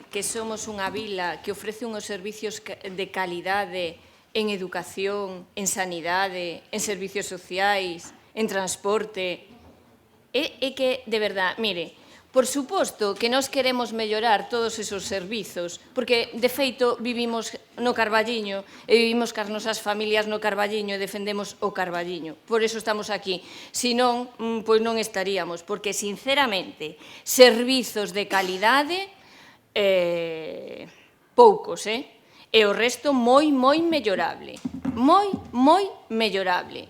que somos unha vila que ofrece unhos servicios de calidade en educación, en sanidade, en servicios sociais, en transporte. É que, de verdad, mire, por suposto que nós queremos mellorar todos esos servizos, porque, de feito, vivimos no Carballiño e vivimos cas nosas familias no Carballiño e defendemos o Carballiño. Por eso estamos aquí. Si non, pois non estaríamos, porque, sinceramente, servizos de calidade, poucos, e o resto moi mellorable. Moi mellorable.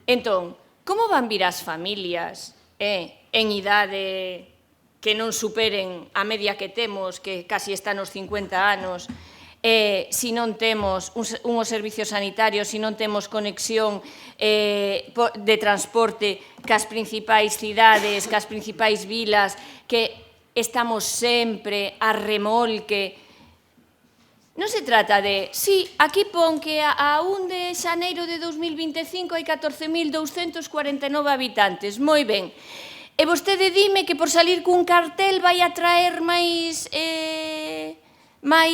Entón, como van vir as familias, en idade que non superen a media que temos, que casi está nos 50 anos, se non temos unhos servicios sanitarios, se non temos conexión de transporte cas principais cidades, cas principais vilas, que estamos sempre a remolque. Non se trata de, sí, aquí pon que a 1 de xaneiro de 2025 hai 14.249 habitantes, moi ben. E vostede dime que por salir cun cartel vai a traer máis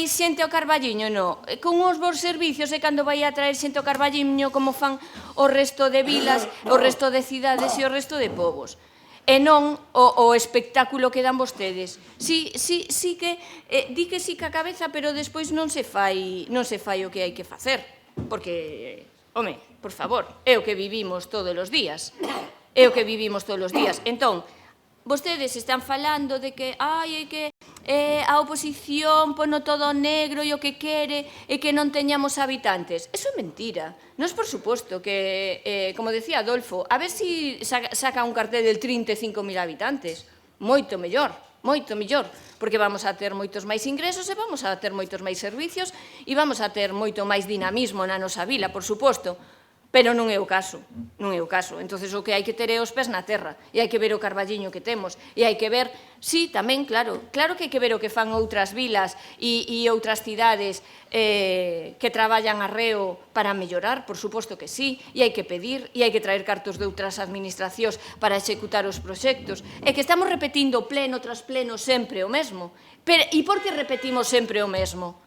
xente ao Carballiño, non. Con os vos servicios é cando vai a traer xente ao Carballiño como fan o resto de vilas, o resto de cidades e o resto de povos. E non o espectáculo que dan vostedes. Sí que di que sí que a cabeza, pero despois non se fai o que hai que facer. Porque, home, por favor, é o que vivimos todos os días. É o que vivimos todos os días. Entón, vostedes están falando de que a oposición pono todo negro e o que quere é que non teñamos habitantes. Eso é mentira. Nós, por suposto, que, como decía Adolfo, a ver si saca un cartel del 35.000 habitantes. Moito mellor, porque vamos a ter moitos máis ingresos e vamos a ter moitos máis servicios e vamos a ter moito máis dinamismo na nosa vila, por suposto. Pero non é o caso, non é o caso. Entonces o que hai que ter é os pés na terra e hai que ver o Carballiño que temos e hai que ver, sí, tamén, claro que hai que ver o que fan outras vilas e outras cidades que traballan arreo para mellorar, por suposto que sí, e hai que pedir e hai que traer cartos de outras administracións para executar os proxectos. É que estamos repetindo pleno tras pleno sempre o mesmo. E por que repetimos sempre o mesmo?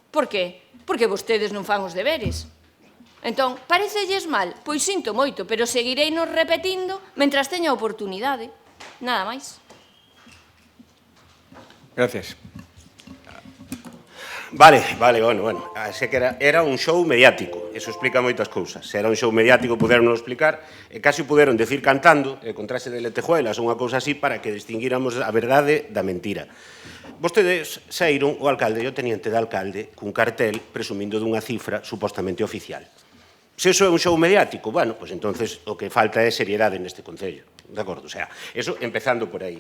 Por qué? Porque vostedes non fan os deberes. Entón, parecelles mal? Pois sinto moito, pero seguirei nos repetindo mentras teña oportunidade. Nada máis. Gracias. Vale, bueno. Sei que era un show mediático, eso explica moitas cousas. Se era un show mediático, puderon explicar, e casi puderon decir cantando, con traxe de lentejuelas, unha cousa así, para que distinguíramos a verdade da mentira. Vostedes saíron, o alcalde e o teniente de alcalde, cun cartel presumindo dunha cifra supostamente oficial. Se iso é un show mediático, bueno, pois entonces o que falta é seriedade neste Concello, de acordo? O sea, eso empezando por aí.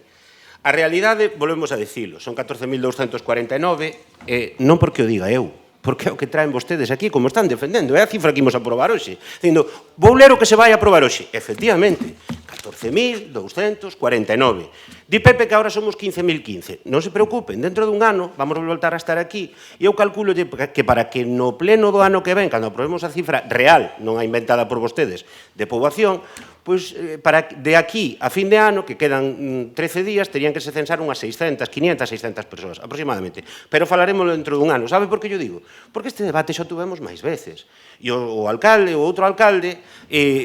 A realidade, volvemos a dicilo, son 14.249, non porque o diga eu, porque é o que traen vostedes aquí, como están defendendo, é a cifra que imos aprobar hoxe, dicindo, vou ler o que se vai aprobar hoxe. Efectivamente, 14.249. Di Pepe que agora somos 15.015. Non se preocupen, dentro dun ano vamos voltar a estar aquí e eu calculo que para que no pleno do ano que ven, cando aprobemos a cifra real, non a inventada por vostedes, de poboación, pois de aquí a fin de ano, que quedan 13 días, terían que se censar unhas 500, 600 persoas, aproximadamente. Pero falaremos dentro dun ano. Sabe por que yo digo? Porque este debate xa tuvemos máis veces. E o alcalde, o outro alcalde,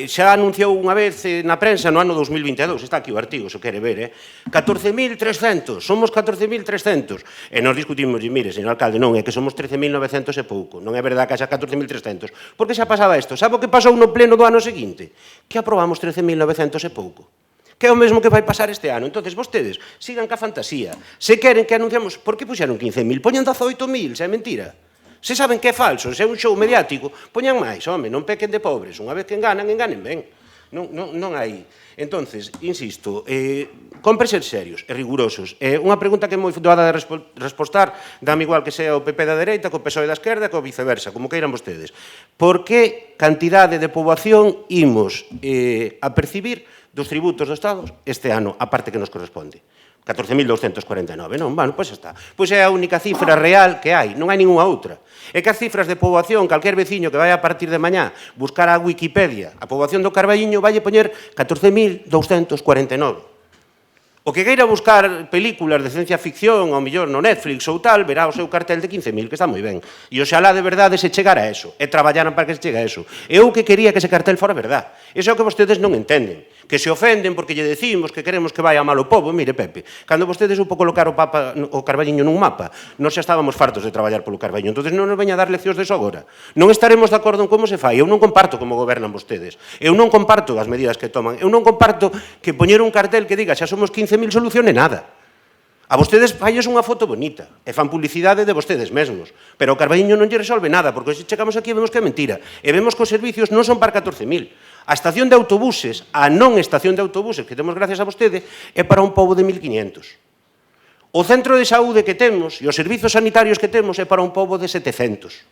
xa anunciou unha vez na prensa no ano 2022, está aquí o artigo, se quere ver, 14.300, somos 14.300. E nós discutimos, e mire, señor alcalde, non, é que somos 13.900 e pouco. Non é verdade que xa 14.300. Porque xa pasaba isto. Sabe o que pasou no pleno do ano seguinte? Que aprobamos 13.900 e pouco. Que é o mesmo que vai pasar este ano. Entonces, vostedes, sigan ca fantasía. Se queren que anunciamos, por que puxeron 15.000? Poñan 18.000, se é mentira. Se saben que é falso, se é un show mediático, poñan máis, home, non pequen de pobres. Unha vez que enganen ben. Non hai. Entonces, insisto, compre ser serios e rigurosos. Unha pregunta que é moi doada de respostar, dame igual que sea o PP da dereita, co PSOE da esquerda, co viceversa, como queiran vostedes. Por que cantidade de poboación imos a percibir dos tributos do Estado este ano, a parte que nos corresponde? 14.249, non? Bueno, pois está. Pois é a única cifra real que hai, non hai ninguna outra. É que as cifras de poboación, calquer veciño que vai a partir de mañá buscar a Wikipedia, a poboación do Carballiño, vai poñer 14.249. O que queira buscar películas de ciencia ficción, ao mellor no Netflix ou tal, verá o seu cartel de 15.000, que está moi ben. E oxalá de verdade se chegara a eso, e traballaran para que se chegue a eso. Eu que quería que ese cartel fora verdad. Iso é o que vostedes non entenden. Que se ofenden porque lle decimos que queremos que vaya a mal o povo. Mire, Pepe, cando vostedes supo colocar o Carballiño nun mapa, nós xa estábamos fartos de traballar polo Carballiño. Entón non nos veña a dar leccións de eso agora. Non estaremos de acordo en como se fai. Eu non comparto como gobernan vostedes. Eu non comparto as medidas que toman. Eu non comparto que poñer un cartel que diga xa somos 15.000 solucione nada. A vostedes falles unha foto bonita e fan publicidade de vostedes mesmos, pero o Carballiño non lle resolve nada, porque se chegamos aquí e vemos que é mentira, e vemos que os servicios non son para 14.000. A estación de autobuses, a non estación de autobuses que temos gracias a vostede, é para un pobo de 1.500. O centro de saúde que temos e os servizos sanitarios que temos é para un pobo de 700.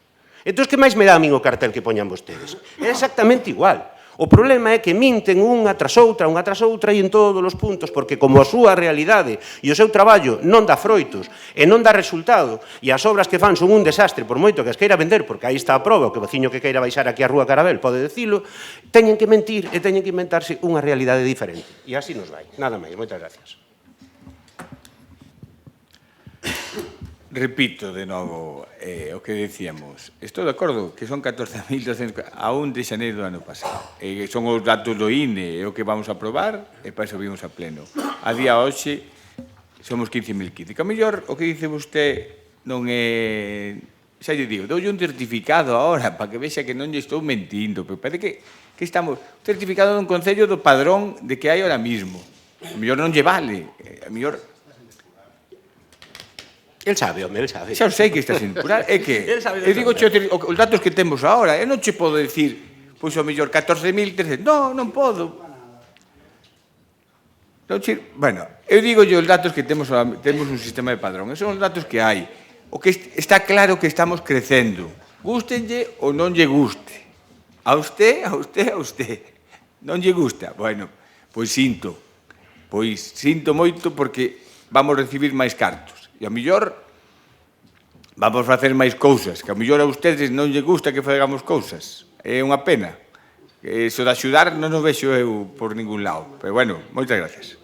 Entón, que máis me dá a min o cartel que poñan vostedes? É exactamente igual. O problema é que minten unha tras outra e en todos os puntos, porque como a súa realidade e o seu traballo non dá froitos e non dá resultado, e as obras que fan son un desastre, por moito que as queira vender, porque aí está a prova, o que o veciño que queira baixar aquí a Rúa Carabel pode decilo, teñen que mentir e teñen que inventarse unha realidade diferente. E así nos vai. Nada máis. Moitas gracias. Repito de novo o que decíamos. Estou de acordo que son 14.200 a 1 de xaneiro do ano pasado. Son os datos do INE, é o que vamos a aprobar, e para iso vimos a pleno. A día hoxe somos 15.015. Que a mellor o que dice vostede non é... Xa lle digo, doulle un certificado agora para que vexa que non lle estou mentindo, pero parece que estamos... Un certificado dun concello do padrón de que hai ahora mismo. A mellor non lle vale. A mellor... El sabe, home, el sabe. Xa sei que está sin curar. É que, eu digo os datos que temos agora, eu non che podo decir, pois o mellor 14.300. Non podo. Bueno, eu digo os datos que temos un sistema de padrón. Esos son os datos que hai. O que está claro que estamos crecendo. Gústenlle ou non lle guste. A usted. Non lle gusta. Bueno, pois sinto. Pois sinto moito porque vamos recibir máis cartos. E a mellor vamos facer máis cousas, que a mellor a ustedes non lle gusta que fagamos cousas. É unha pena. Iso de axudar non o vexo eu por ningún lado. Pero bueno, moitas gracias.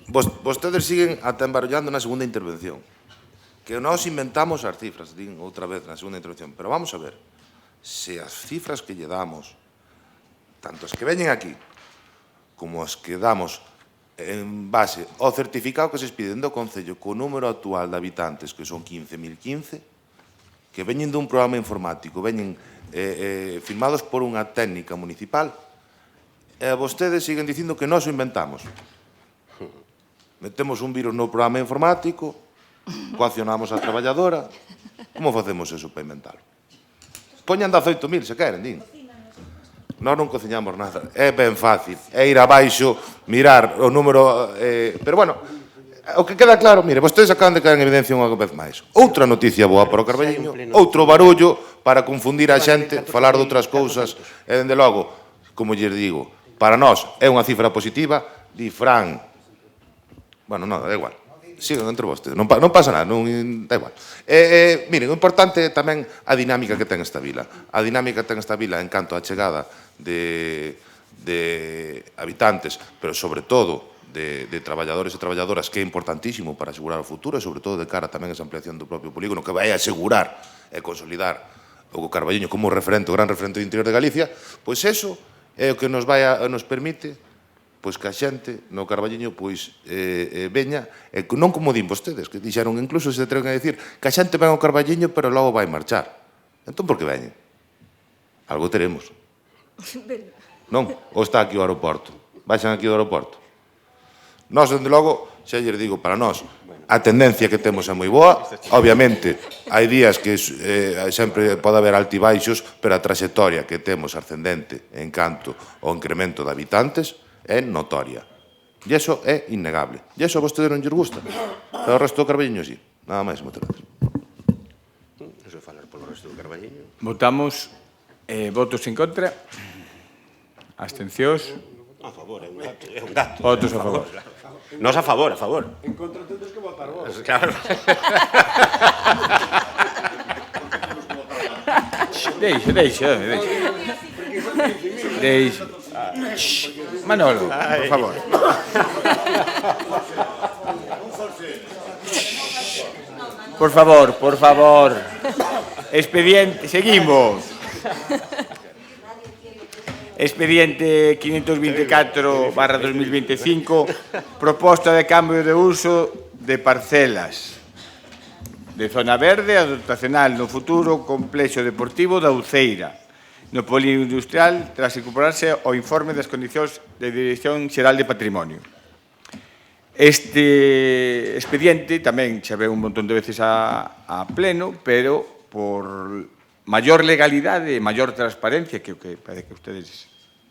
Vostedes siguen ata embarullando na segunda intervención. Que nós inventamos as cifras, din outra vez na segunda intervención. Pero vamos a ver, se as cifras que lle damos, tanto as que veñen aquí, como as que damos en base ao certificado que se expiden do Concello co número actual de habitantes, que son 15.015, que veñen dun programa informático, veñen firmados por unha técnica municipal, e vostedes siguen dicindo que nós o inventamos. Metemos un virus no programa informático, coaccionamos a traballadora, como facemos eso para inventalo? Poñan 18.000 se queren, din. Nós non cociñamos nada. É ben fácil. É ir abaixo, mirar o número... Pero, bueno, o que queda claro, mire, vostedes acaban de caer en evidencia unha vez máis. Outra noticia boa para o Carballiño, outro barullo para confundir a xente, falar de outras cousas. E, dende logo, como lles digo, para nós é unha cifra positiva, di Fran... Bueno, non, da igual. Sigan entre vostedes, non pasa nada, da igual. Miren, o importante é tamén a dinámica que ten esta vila. A dinámica que ten esta vila en canto á chegada de habitantes, pero sobre todo de traballadores e traballadoras, que é importantísimo para asegurar o futuro e sobre todo de cara tamén a esa ampliación do propio polígono, que vai a asegurar e consolidar o Carballiño como referente, o gran referente do interior de Galicia, pois eso é o que nos permite pois que a xente no Carballiño veña, non como din vostedes, que dixeron, incluso se atreven a dicir que a xente ven ao Carballiño pero logo vai marchar. Entón, por que veñen? Algo teremos. Non? Ou está aquí o aeroporto? Baixan aquí o aeroporto? Nós, dende logo, xa lles digo, para nós, a tendencia que temos é moi boa. Obviamente, hai días que sempre pode haber altibaixos, pero a trayectoria que temos ascendente en canto ao incremento de habitantes é notoria. E iso é innegable. E iso a vostedes non lles gusta. Pero o resto do Carballiño sí. Nada máis, moitas gracias. Eso é falar polo resto do Carballiño. Votamos votos en contra. Abstencións. A favor, é un gato. Votos a favor. Nos a favor, a favor. En contra tendes que votar vos. Claro. Deixa. Manolo, por favor. Por favor. Expediente, seguimos. Expediente 524/2025, proposta de cambio de uso de parcelas de zona verde a dotacional no futuro complexo deportivo da Uceira, no polígono industrial, tras incorporarse ao informe das condicións de Dirección Xeral de Patrimonio. Este expediente tamén xa veu un montón de veces a pleno, pero por maior legalidade e maior transparencia, que o que parece que ustedes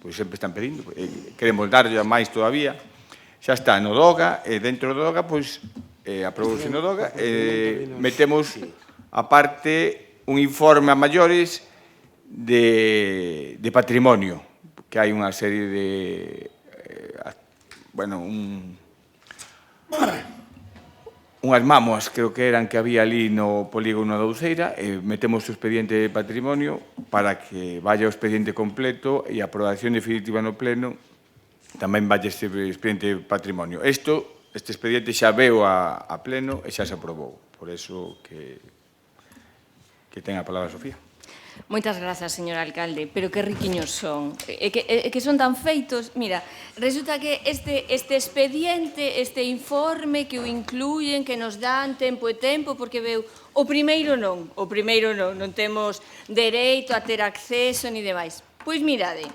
sempre están pedindo, queremos darlle máis todavía, xa está no DOGA, e dentro do DOGA aprobouse no DOGA, metemos aparte un informe a maiores de patrimonio, que hai unha serie de, bueno, unhas mámoas, creo que eran, que había ali no polígono da Uceira, e metemos o expediente de patrimonio para que vaya o expediente completo e a aprobación definitiva no pleno tamén vaya este expediente de patrimonio. Este expediente xa veo a pleno e xa se aprobou. Por eso que ten a palabra Sofía. Moitas grazas, señor alcalde, pero que riquiños son. É que son tan feitos. Mira, resulta que este expediente, este informe que o incluyen, que nos dan tempo e tempo, porque veu, o primeiro non temos dereito a ter acceso ni demais. Pois mirade,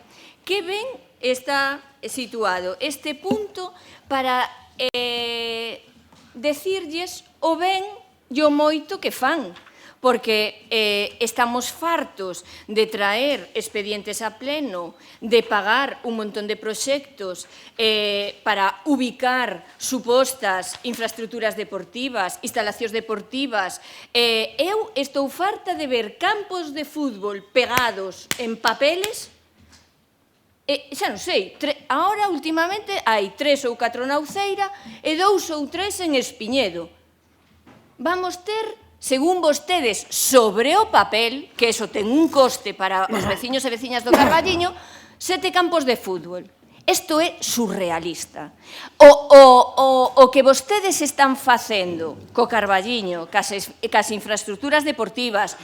que ben está situado este punto para decirlles o ben e o moito que fan, porque estamos fartos de traer expedientes a pleno, de pagar un montón de proxectos para ubicar supostas infraestructuras deportivas, instalacións deportivas. Eu estou farta de ver campos de fútbol pegados en papeles. Xa non sei, agora últimamente hai 3 ou 4 na Uceira e 2 ou 3 en Espiñedo. Vamos ter, según vostedes, sobre o papel, que eso ten un coste para os veciños e veciñas do Carballiño, 7 campos de fútbol. Isto é surrealista. O que vostedes están facendo co Carballiño, cas infraestructuras deportivas,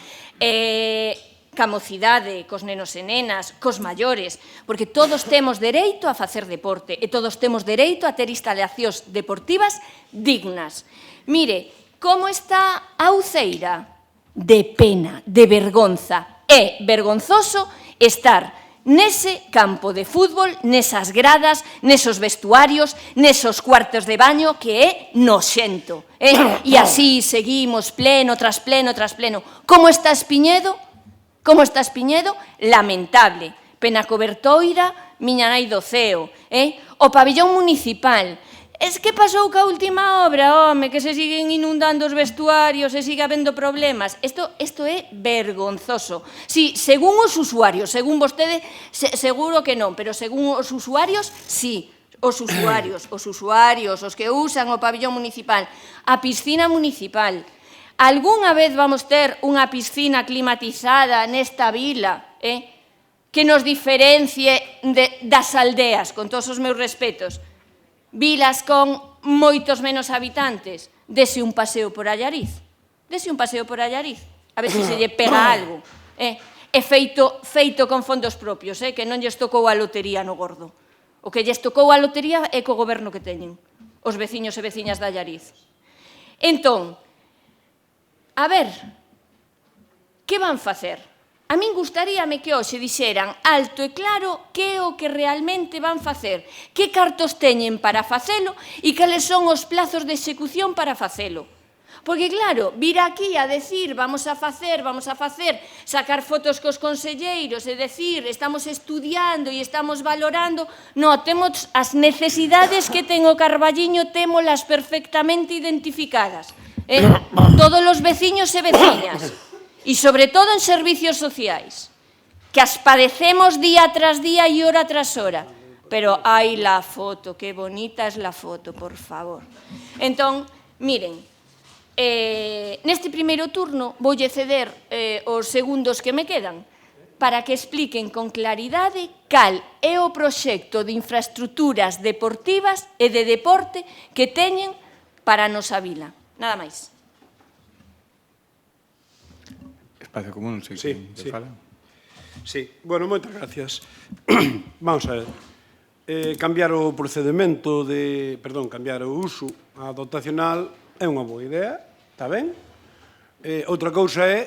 ca mocidade, cos nenos e nenas, cos maiores, porque todos temos dereito a facer deporte e todos temos dereito a ter instalacións deportivas dignas. Mire, como está a Uceira? De pena, de vergonza. É vergonzoso estar nese campo de fútbol, nesas gradas, nesos vestuarios, nesos cuartos de baño, que é noxento. E así seguimos pleno tras pleno tras pleno. Como está Espiñedo? Como está Espiñedo? Lamentable. Penacobertoira, miña nai do ceo. O pabillón municipal. Es que pasou ca última obra, home, que se siguen inundando os vestuarios e sigue habendo problemas. Isto é vergonzoso. Si, según os usuarios, según vostede, seguro que non, pero según os usuarios, sí. Os usuarios, os que usan o pabillón municipal, a piscina municipal. Algúnha vez vamos ter unha piscina climatizada nesta vila, que nos diferencie das aldeas, con todos os meus respetos. Vilas con moitos menos habitantes. Dese un paseo por Allariz. Dese un paseo por Allariz. A ver se lle pega algo. É feito con fondos propios, que non lles tocou a lotería no Gordo. O que lles tocou a lotería é co goberno que teñen, os veciños e veciñas de Allariz. Entón, a ver, que van facer? A min gustaríame que hoxe dixeran alto e claro que é o que realmente van facer, que cartos teñen para facelo e cales son os plazos de execución para facelo. Porque, claro, vir aquí a decir vamos a facer, sacar fotos cos conselleiros e decir estamos estudiando e estamos valorando, non, temos as necesidades que ten o Carballiño, témolas perfectamente identificadas. Todos os veciños e veciñas, e sobre todo en servicios sociais, que as padecemos día tras día e hora tras hora. Pero, ai, la foto, que bonita es la foto, por favor. Entón, miren, neste primeiro turno voulle ceder os segundos que me quedan para que expliquen con claridade cal é o proxecto de infraestructuras deportivas e de deporte que teñen para a nosa vila. Nada máis. Espacio común, non sei que fala. Sí, bueno, moitas gracias. Vamos a ver. Cambiar o procedimento cambiar o uso a dotacional é unha boa idea, está ben? Outra cousa é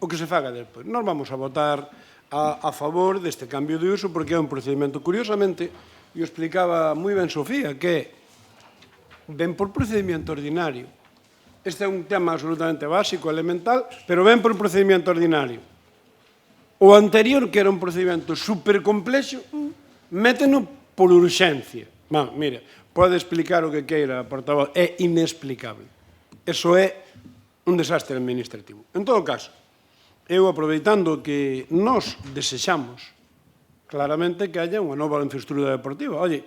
o que se faga despois. Nós vamos a votar a favor deste cambio de uso porque é un procedimento, curiosamente, e o explicaba moi ben Sofía, que ven por procedimento ordinario. Este é un tema absolutamente básico, elemental, pero ven por procedimento ordinario. O anterior, que era un procedimento supercomplexo, méteno por urxencia. Mira, pode explicar o que queira a portavoz, é inexplicable. Eso é un desastre administrativo. En todo caso, eu aproveitando que nós desexamos claramente que haya unha nova infraestructura deportiva. Oye,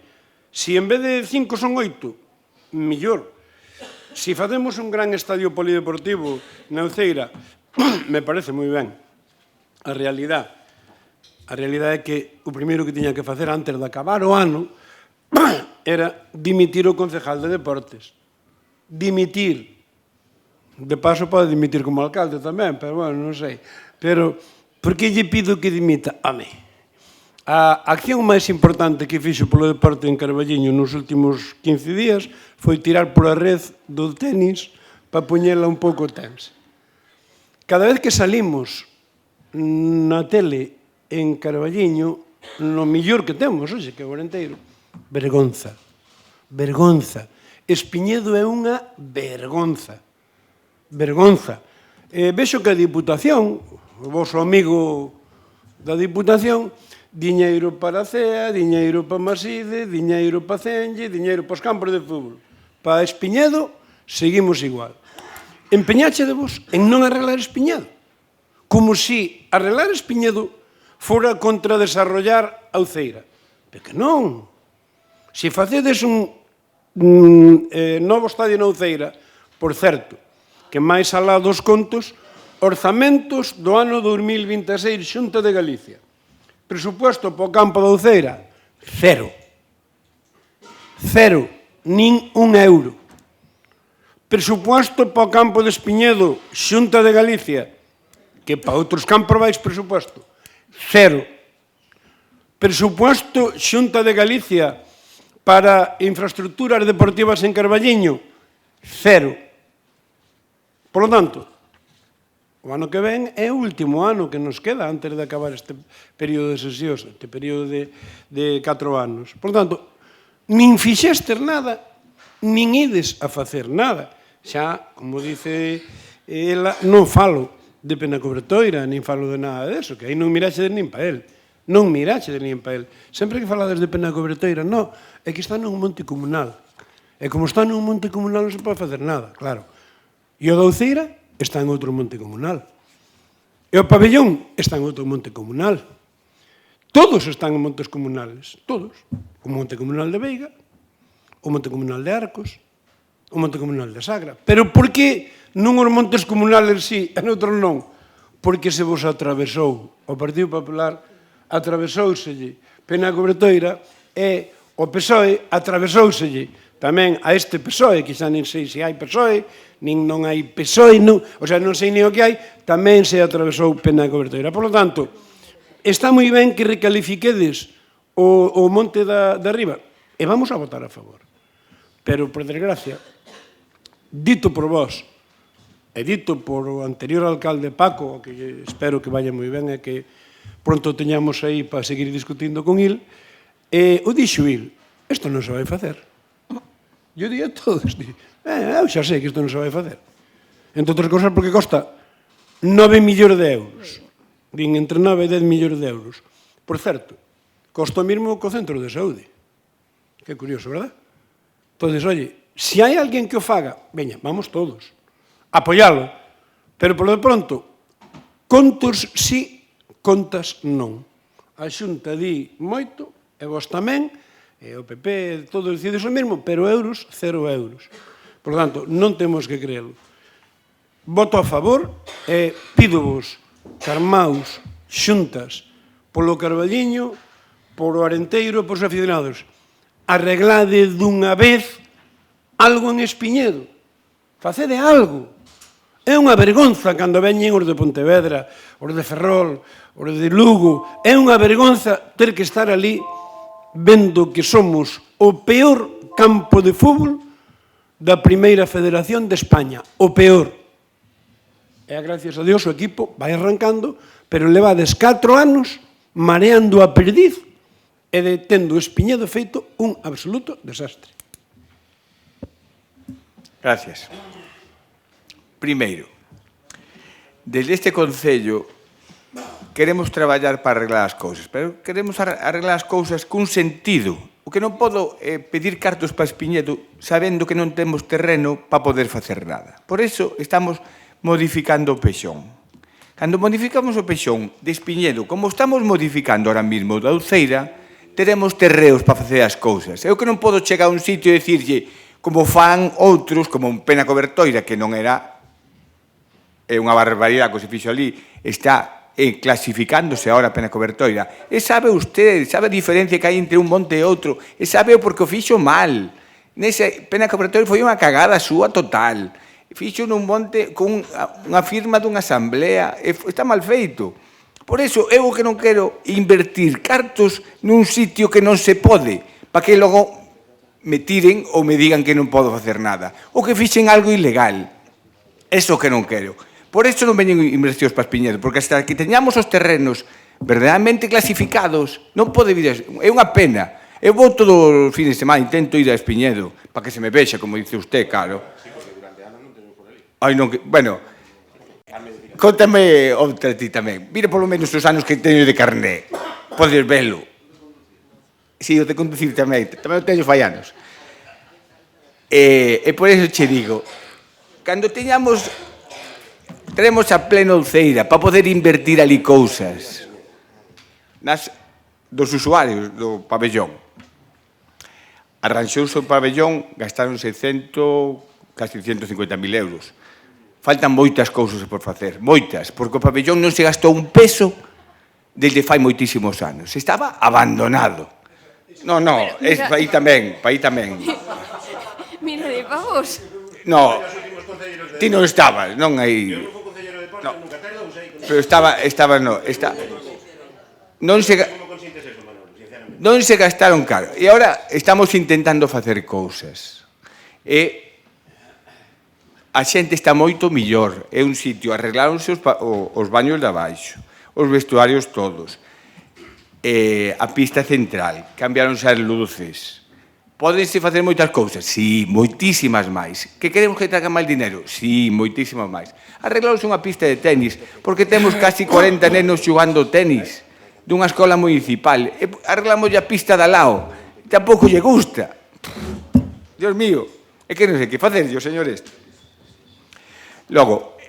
se en vez de 5 son 8, millor. Se facemos un gran estadio polideportivo na Uceira, me parece moi ben. A realidade é que o primeiro que tiña que facer antes de acabar o ano era dimitir o concejal de deportes. Dimitir. De paso pode dimitir como alcalde tamén, pero bueno, non sei. Pero, por que lle pido que dimita? Home, a acción máis importante que fixo polo deporte en Carballiño nos últimos 15 días foi tirar por a red do tenis para poñela un pouco tensa. Cada vez que salimos na tele en Carballiño, no millor que temos, hoxe, que é o Orenteiro, vergonza, vergonza. Espiñedo é unha vergonza, vergonza. Vexo que a Diputación, o vosso amigo da Diputación, diñeiro para a CEA, diñeiro para Maside, diñeiro para Cenge, diñeiro para os campos de fútbol. Para Espiñedo, seguimos igual. Empeñáchedevos en non arreglar Espiñedo. Como si arreglar Espiñedo fora contra desarrollar a Uceira. Pero que non. Se facedes un novo estadio na Uceira, por certo, que máis alá dos contos, orzamentos do ano 2026 Xunta de Galicia. Presupuesto para o campo da Uceira, cero. Cero, nin un euro. Presupuesto para o campo de Espiñedo, Xunta de Galicia, que para outros campos vais presupuesto, cero. Presupuesto Xunta de Galicia para infraestructuras deportivas en Carballiño, cero. Por lo tanto, o ano que ven é o último ano que nos queda antes de acabar este período de sesións, este período de 4 anos. Por lo tanto, nin fixestes nada, nin ides a facer nada. Xa, como dice ela, non falo de pena cobertoira, nin falo de nada deso, que aí non miraxedes nin pa el. Non miraxedes nin pa el. Sempre que falades de pena cobertoira, non, é que está nun monte comunal. E como está nun monte comunal non se pode facer nada, claro. E o da Uceira está en outro monte comunal. E o pabellón está en outro monte comunal. Todos están en montes comunales, todos. O monte comunal de Veiga, o monte comunal de Arcos, o monte comunal de Sagra. Pero por que non os montes comunales sí e noutros non? Porque se vos atravesou. O Partido Popular atravesóuselle pena cobertoira e o PSOE atravesóuselle tamén a este PSOE, que xa non sei se hai PSOE, nin non hai PSOE, o sea, non sei nin o que hai, tamén se atravesou pena cobertoira. Por lo tanto, está moi ben que recalifiquedes o monte de arriba, e vamos a votar a favor. Pero, por desgracia, dito por vós, e dito por o anterior alcalde Paco, que espero que vaya moi ben e que pronto teñamos aí para seguir discutindo con il, o dixo il, isto non se vai facer. Eu di a todos, eu xa sei que isto non se vai facer. Entre outras cosas porque costa 9 millóns de euros. Din entre 9 e 10 millóns de euros. Por certo, costa o mesmo co centro de saúde. Que curioso, verdad? Entonces, oye, se hai alguén que o faga, veña, vamos todos. Apoialo. Pero, por de pronto, contos sí, contas non. A Xunta di moito, e vos tamén, e o PP, todos decides o mesmo, pero euros, 0 euros. Por tanto, non temos que creerlo. Voto a favor e pídovos, carmaus, xuntas, polo Carballiño, polo Arenteiro, polos aficionados, arreglade dunha vez algo en Espiñedo. Facede algo. É unha vergonza cando veñen os de Pontevedra, os de Ferrol, os de Lugo. É unha vergonza ter que estar ali vendo que somos o peor campo de fútbol da Primeira Federación de España. O peor. E, gracias a Dios, o equipo vai arrancando, pero levades 4 anos mareando a perdiz e tendo o Espiñedo feito un absoluto desastre. Gracias. Primeiro, desde este Concello queremos traballar para arreglar as cousas, pero queremos arreglar as cousas cun sentido O que non podo é pedir cartos para Espiñedo sabendo que non temos terreno para poder facer nada. Por iso estamos modificando o peixón. Cando modificamos o peixón de Espiñedo, como estamos modificando ahora mismo da Uceira, teremos terreos para facer as cousas. Eu que non podo chegar a un sitio e dicirlle, como fan outros, como un Pena Cobertoira, que non era unha barbaridade que se fixo ali, está clasificándose ahora a Pena Cobertoira. E sabe usted, sabe a diferencia que hai entre un monte e outro, e sabe o porque o fixo mal. Nese Pena Cobertoira foi unha cagada súa total. Fixo nun monte con unha firma dunha asamblea, e está mal feito. Por iso, eu que non quero invertir cartos nun sitio que non se pode, para que logo me tiren ou me digan que non podo facer nada. Ou que fixen algo ilegal. Eso que non quero. Por iso non veñen inversións para Espiñedo, porque hasta que teñamos os terrenos verdadeiramente clasificados, non pode vir. É unha pena. Eu vou todo o fin de semana, intento ir a Espiñedo, para que se me vexa, como dice usted, claro. Ai, non, bueno, contame outra ti tamén. Mira polo menos os anos que teño de carné. Podes velo. Si, o de conducir tamén o teño fai anos. E por iso che digo, cando teremos a plena Uceira para poder invertir ali cousas dos usuarios do pabellón. Arranxouse o pabellón, gastáronse casi 150.000 euros. Faltan moitas cousas por facer, moitas, porque o pabellón non se gastou un peso desde fai moitísimos anos. Estaba abandonado. Non, aí tamén. Mira, de pavos. No, ti non estabas, non aí. No, pero non se gastaron caro. E agora estamos intentando facer cousas. E a xente está moito millor. É un sitio, arregláronse os baños de abaixo, os vestuarios todos, a pista central, cambiáronse as luces. Pódense facer moitas cousas? Sí, moitísimas máis. Que queremos que tragan máis dinero? Sí, moitísimas máis. Arreglaronse unha pista de tenis, porque temos casi 40 nenos xogando tenis dunha escola municipal. E arreglamos a pista de lao. Tampouco lle gusta. Dios mío, é que non sei que facer, señores. Logo,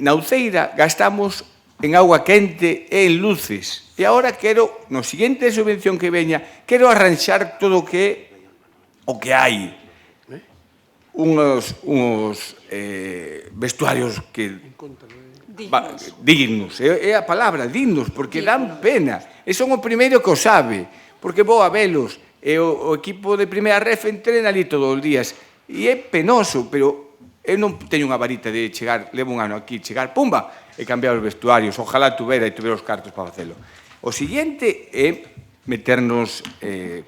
na Uceira gastamos en auga quente e en luces. E agora quero, no seguinte subvención que veña, quero arranxar todo o que hai. Uns vestuarios que dignos, é a palabra, dignos, porque dan pena. E son o primeiro que o sabe, porque vou a velos, e o equipo de primeira ref entrena ali todos os días. E é penoso, pero eu non teño unha varita de chegar, levo un ano aquí, chegar, pumba, e cambiar os vestuarios. Ojalá tuvera os cartos para facelo. O seguinte é meternos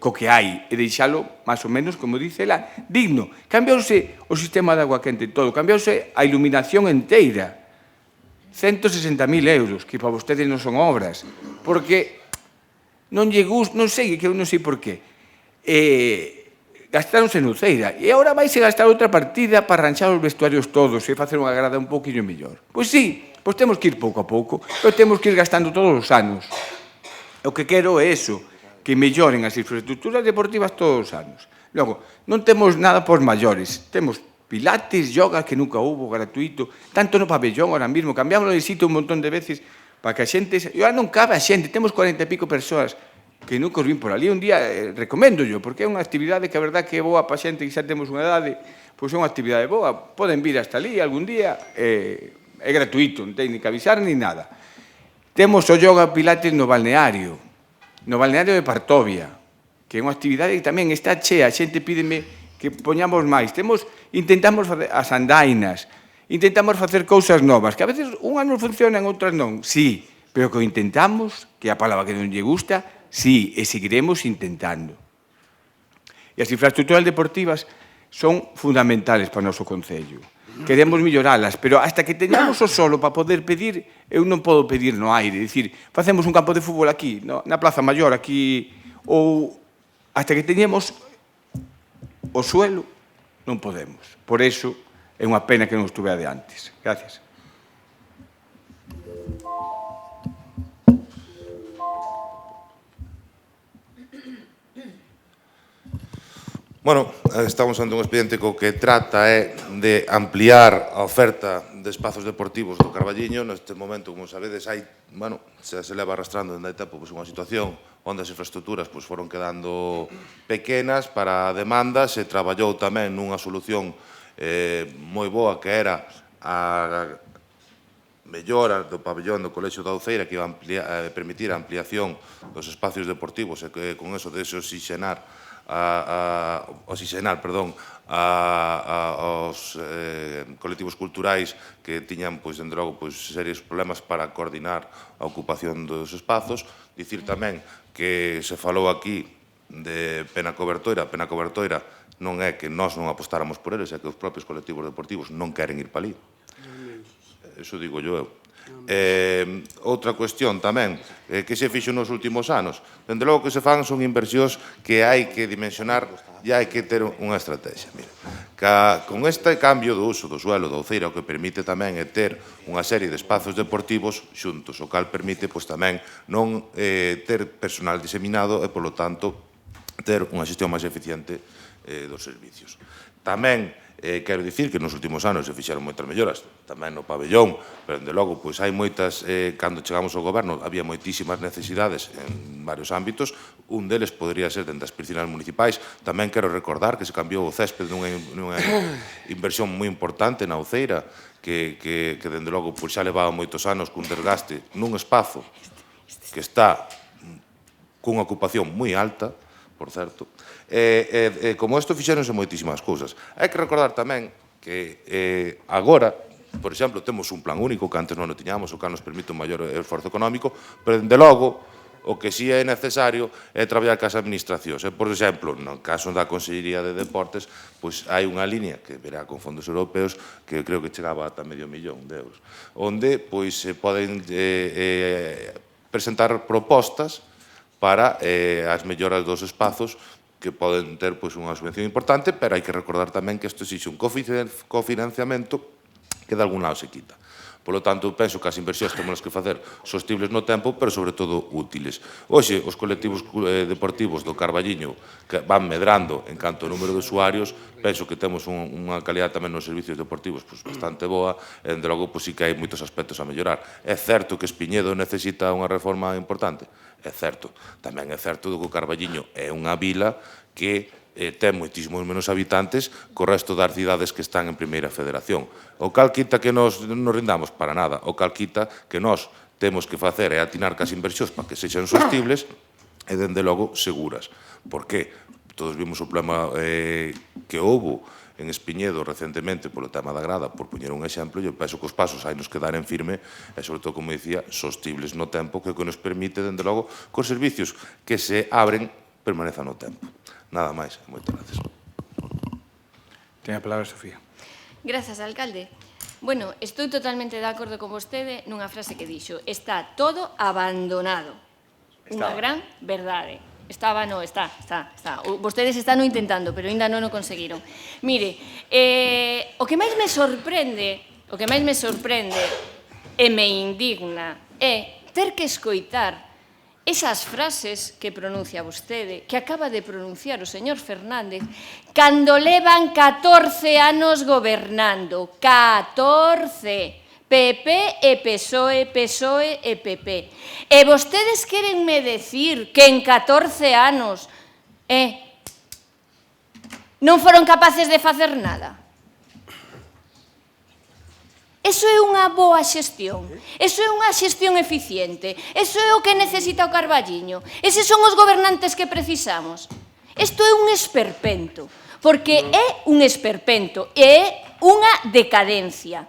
co que hai e deixalo, máis ou menos, como dice ela, digno. Cambiouse o sistema de agua quente todo, cambiouse a iluminación enteira. 160.000 euros, que para vostedes non son obras, porque non lle gusta, non sei, que eu non sei por qué. Gastaronse en Uceira, e agora vaise gastar outra partida para arranxar os vestuarios todos e facer unha grada un pouquinho mellor. Pois sí, pois temos que ir pouco a pouco, pero temos que ir gastando todos os anos. O que quero é eso, que melloren as infraestructuras deportivas todos os anos. Logo, non temos nada por maiores, temos pilates, yoga, que nunca hubo, gratuito, tanto no pabellón ahora mismo, cambiámoslo de sitio un montón de veces para que a xente... Ahora non cabe a xente, temos 40 e pico persoas que nunca os vin por ali. Un día recomendo yo, porque é unha actividade que a verdad que é boa para a xente que xa temos unha idade, pois é unha actividade boa, poden vir hasta ali algún día, é gratuito, non ten ni que avisar ni nada. Temos o yoga pilates no balneario de Partovia, que é unha actividade que tamén está chea, a xente pídeme que poñamos máis. Intentamos facer as andainas, intentamos facer cousas novas, que a veces unhas non funcionan, outras non. Sí, pero que o intentamos, que é a palabra que non lle gusta, sí, e seguiremos intentando. E as infraestructuras deportivas son fundamentales para o noso concello. Queremos melloralas, pero hasta que teñamos o solo para poder pedir, eu non podo pedir no aire. Dicir, facemos un campo de fútbol aquí, na Plaza Maior, aquí, ou hasta que teñemos o suelo, non podemos. Por iso, é unha pena que non estuve de antes. Gracias. Bueno, estamos ante un expediente co que trata de ampliar a oferta de espazos deportivos do Carballiño. Neste momento, como sabedes, se leva arrastrando dende hai tempo unha situación onde as infraestructuras foron quedando pequenas para a demanda. Se traballou tamén nunha solución moi boa que era a mellora do pabellón do Colexio da Ouceira, que iba a permitir a ampliación dos espacios deportivos e que con eso de oxigenar aos colectivos culturais que tiñan, dende logo, serios problemas para coordinar a ocupación dos espazos. Dicir tamén que se falou aquí de Pena Cobertoira. Pena Cobertoira non é que nós non apostáramos por eles, é que os propios colectivos deportivos non queren ir para ali. Eso digo eu. Outra cuestión tamén que se fixo nos últimos anos, dende logo que se fan son inversións que hai que dimensionar e hai que ter unha estrategia. Con este cambio do uso do suelo da Ouceira, o que permite tamén é ter unha serie de espazos deportivos xuntos, o cal permite tamén non ter personal diseminado e, polo tanto, ter unha xestión máis eficiente dos servicios. Tamén quero dicir que nos últimos anos se fixeron moitas melloras, tamén no pabellón, pero, de logo, hai moitas, cando chegamos ao goberno, había moitísimas necesidades en varios ámbitos. Un deles podría ser dentro das piscinas municipais. Tamén quero recordar que se cambiou o césped nunha inversión moi importante na Ouceira, que, dende logo, xa levaba moitos anos cun desgaste nun espazo que está cunha ocupación moi alta, por certo. Como isto fixeronse moitísimas cousas. Hai que recordar tamén que agora, por exemplo, temos un plan único que antes non o tiñamos, o que nos permite un maior esforzo económico, pero, dende logo, o que si é necesario é traballar cas administracións. Por exemplo, no caso da Consellería de Deportes, hai unha línea que verá con fondos europeos que creo que chegaba ata €500.000, onde se poden presentar propostas para as melloras dos espazos que poden ter unha subvención importante, pero hai que recordar tamén que isto exixe un cofinanciamento que de algún lado se quita. Polo tanto, penso que as inversións temos que facer sostibles no tempo, pero, sobre todo, útiles. Hoxe, os colectivos deportivos do Carballiño que van medrando en canto ao número de usuarios, penso que temos unha calidad tamén nos servicios deportivos bastante boa, e, dende logo, sí que hai moitos aspectos a mellorar. É certo que Espiñedo necesita unha reforma importante? É certo. Tamén é certo que o Carballiño é unha vila que ten moitísimos menos habitantes co resto das cidades que están en primeira federación. O cal quita que nos rindamos? Para nada. O cal quita que nós temos que facer é atinar cas inversións para que sexan sostibles e, dende logo, seguras. Por que? Todos vimos o problema que houbo en Espiñedo recentemente polo tema da grada, por poñer un exemplo. Eu penso que os pasos hai nos que dar en firme e, sobre todo, como dicía, sostibles no tempo, que nos permite, dende logo, que os servicios que se abren permanezan no tempo. Nada máis. Moitas gracias. Ten a palabra Sofía. Grazas, alcalde. Bueno, estou totalmente de acordo con vostede nunha frase que dixo: está todo abandonado. Unha gran verdade. Estaba, no, está. Vostedes están intentando, pero ainda non o conseguiron. Mire, o que máis me sorprende e me indigna é ter que escoitar esas frases que pronuncia vostede, que acaba de pronunciar o señor Fernández, cando levan 14 anos gobernando. 14. PP e PSOE, PSOE e PP. E vostedes querenme decir que en 14 anos non foron capaces de facer nada? Eso é unha boa xestión, eso é unha xestión eficiente, eso é o que necesita o Carballiño, eses son os gobernantes que precisamos. Isto é un esperpento, porque é un esperpento, é unha decadencia.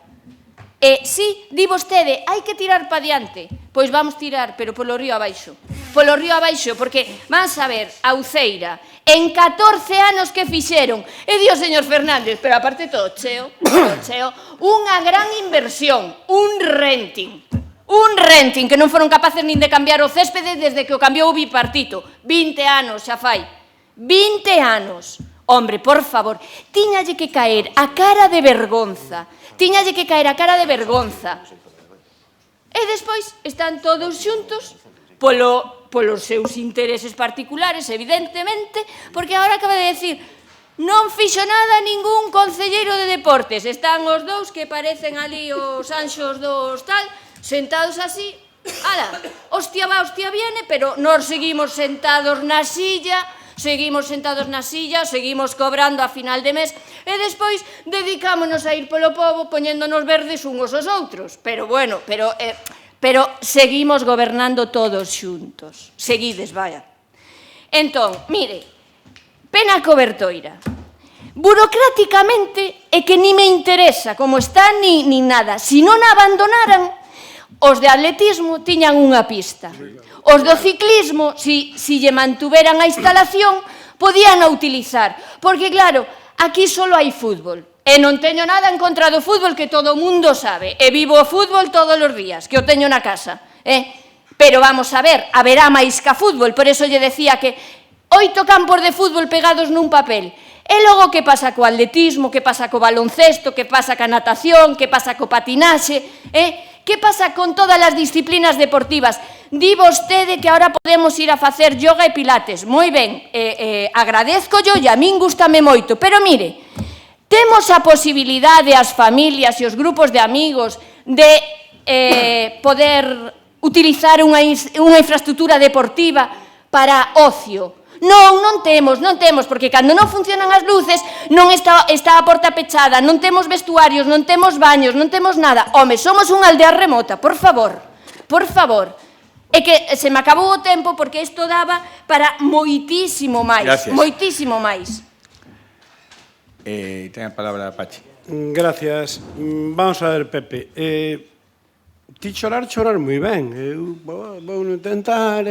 E, sí, di vostede, hai que tirar pa diante. Pois vamos tirar, pero polo río abaixo. Polo río abaixo, porque, vamos a ver, a Ouceira, en 14 anos que fixeron, e di o señor Fernández, pero aparte todo cheo, unha gran inversión, un renting que non foron capaces nin de cambiar o céspede desde que o cambiou o bipartito. 20 anos xa fai. 20 anos. Hombre, por favor, tiñalle que caer a cara de vergonza. Tiñalle que caer a cara de vergonza. E despois están todos xuntos polos seus intereses particulares, evidentemente, porque agora acaba de decir Non fixo nada ningún concelleiro de deportes. Están os dous que parecen ali os anxos dos tal, sentados así. Ala, hostia va, hostia viene, pero nós seguimos sentados na silla, seguimos cobrando a final de mes e despois dedicámonos a ir polo pobo poñéndonos verdes uns aos outros. Pero bueno, pero seguimos gobernando todos xuntos. Seguides, vaya. Entón, mire, pena cobertoira. Burocráticamente é que ni me interesa como está ni nada. Si non a abandonaran, os de atletismo tiñan unha pista. Os do ciclismo, si lle mantuveran a instalación, podían a utilizar. Porque, claro, aquí só hai fútbol. E non teño nada en contra do fútbol, que todo o mundo sabe. E vivo o fútbol todos os días, que o teño na casa. Pero vamos a ver, haberá máis que a fútbol. Por eso lle decía que 8 campos de fútbol pegados nun papel. E logo que pasa co atletismo, que pasa co baloncesto, que pasa ca natación, que pasa co patinaxe, que pasa con todas as disciplinas deportivas. Di vostede que ahora podemos ir a facer yoga e pilates. Moi ben, agradezco yo e a min gústame moito. Pero mire, temos a posibilidade as familias e os grupos de amigos de poder utilizar unha infraestructura deportiva para ocio. Non temos, porque cando non funcionan as luces, non está a porta pechada, non temos vestuarios, non temos baños, non temos nada. Home, somos unha aldea remota, por favor. É que se me acabou o tempo porque isto daba para moitísimo máis. Gracias. Moitísimo máis. Ten a palabra Pachi. Gracias. Vamos a ver, Pepe. Ti chorar moi ben. Vou intentar...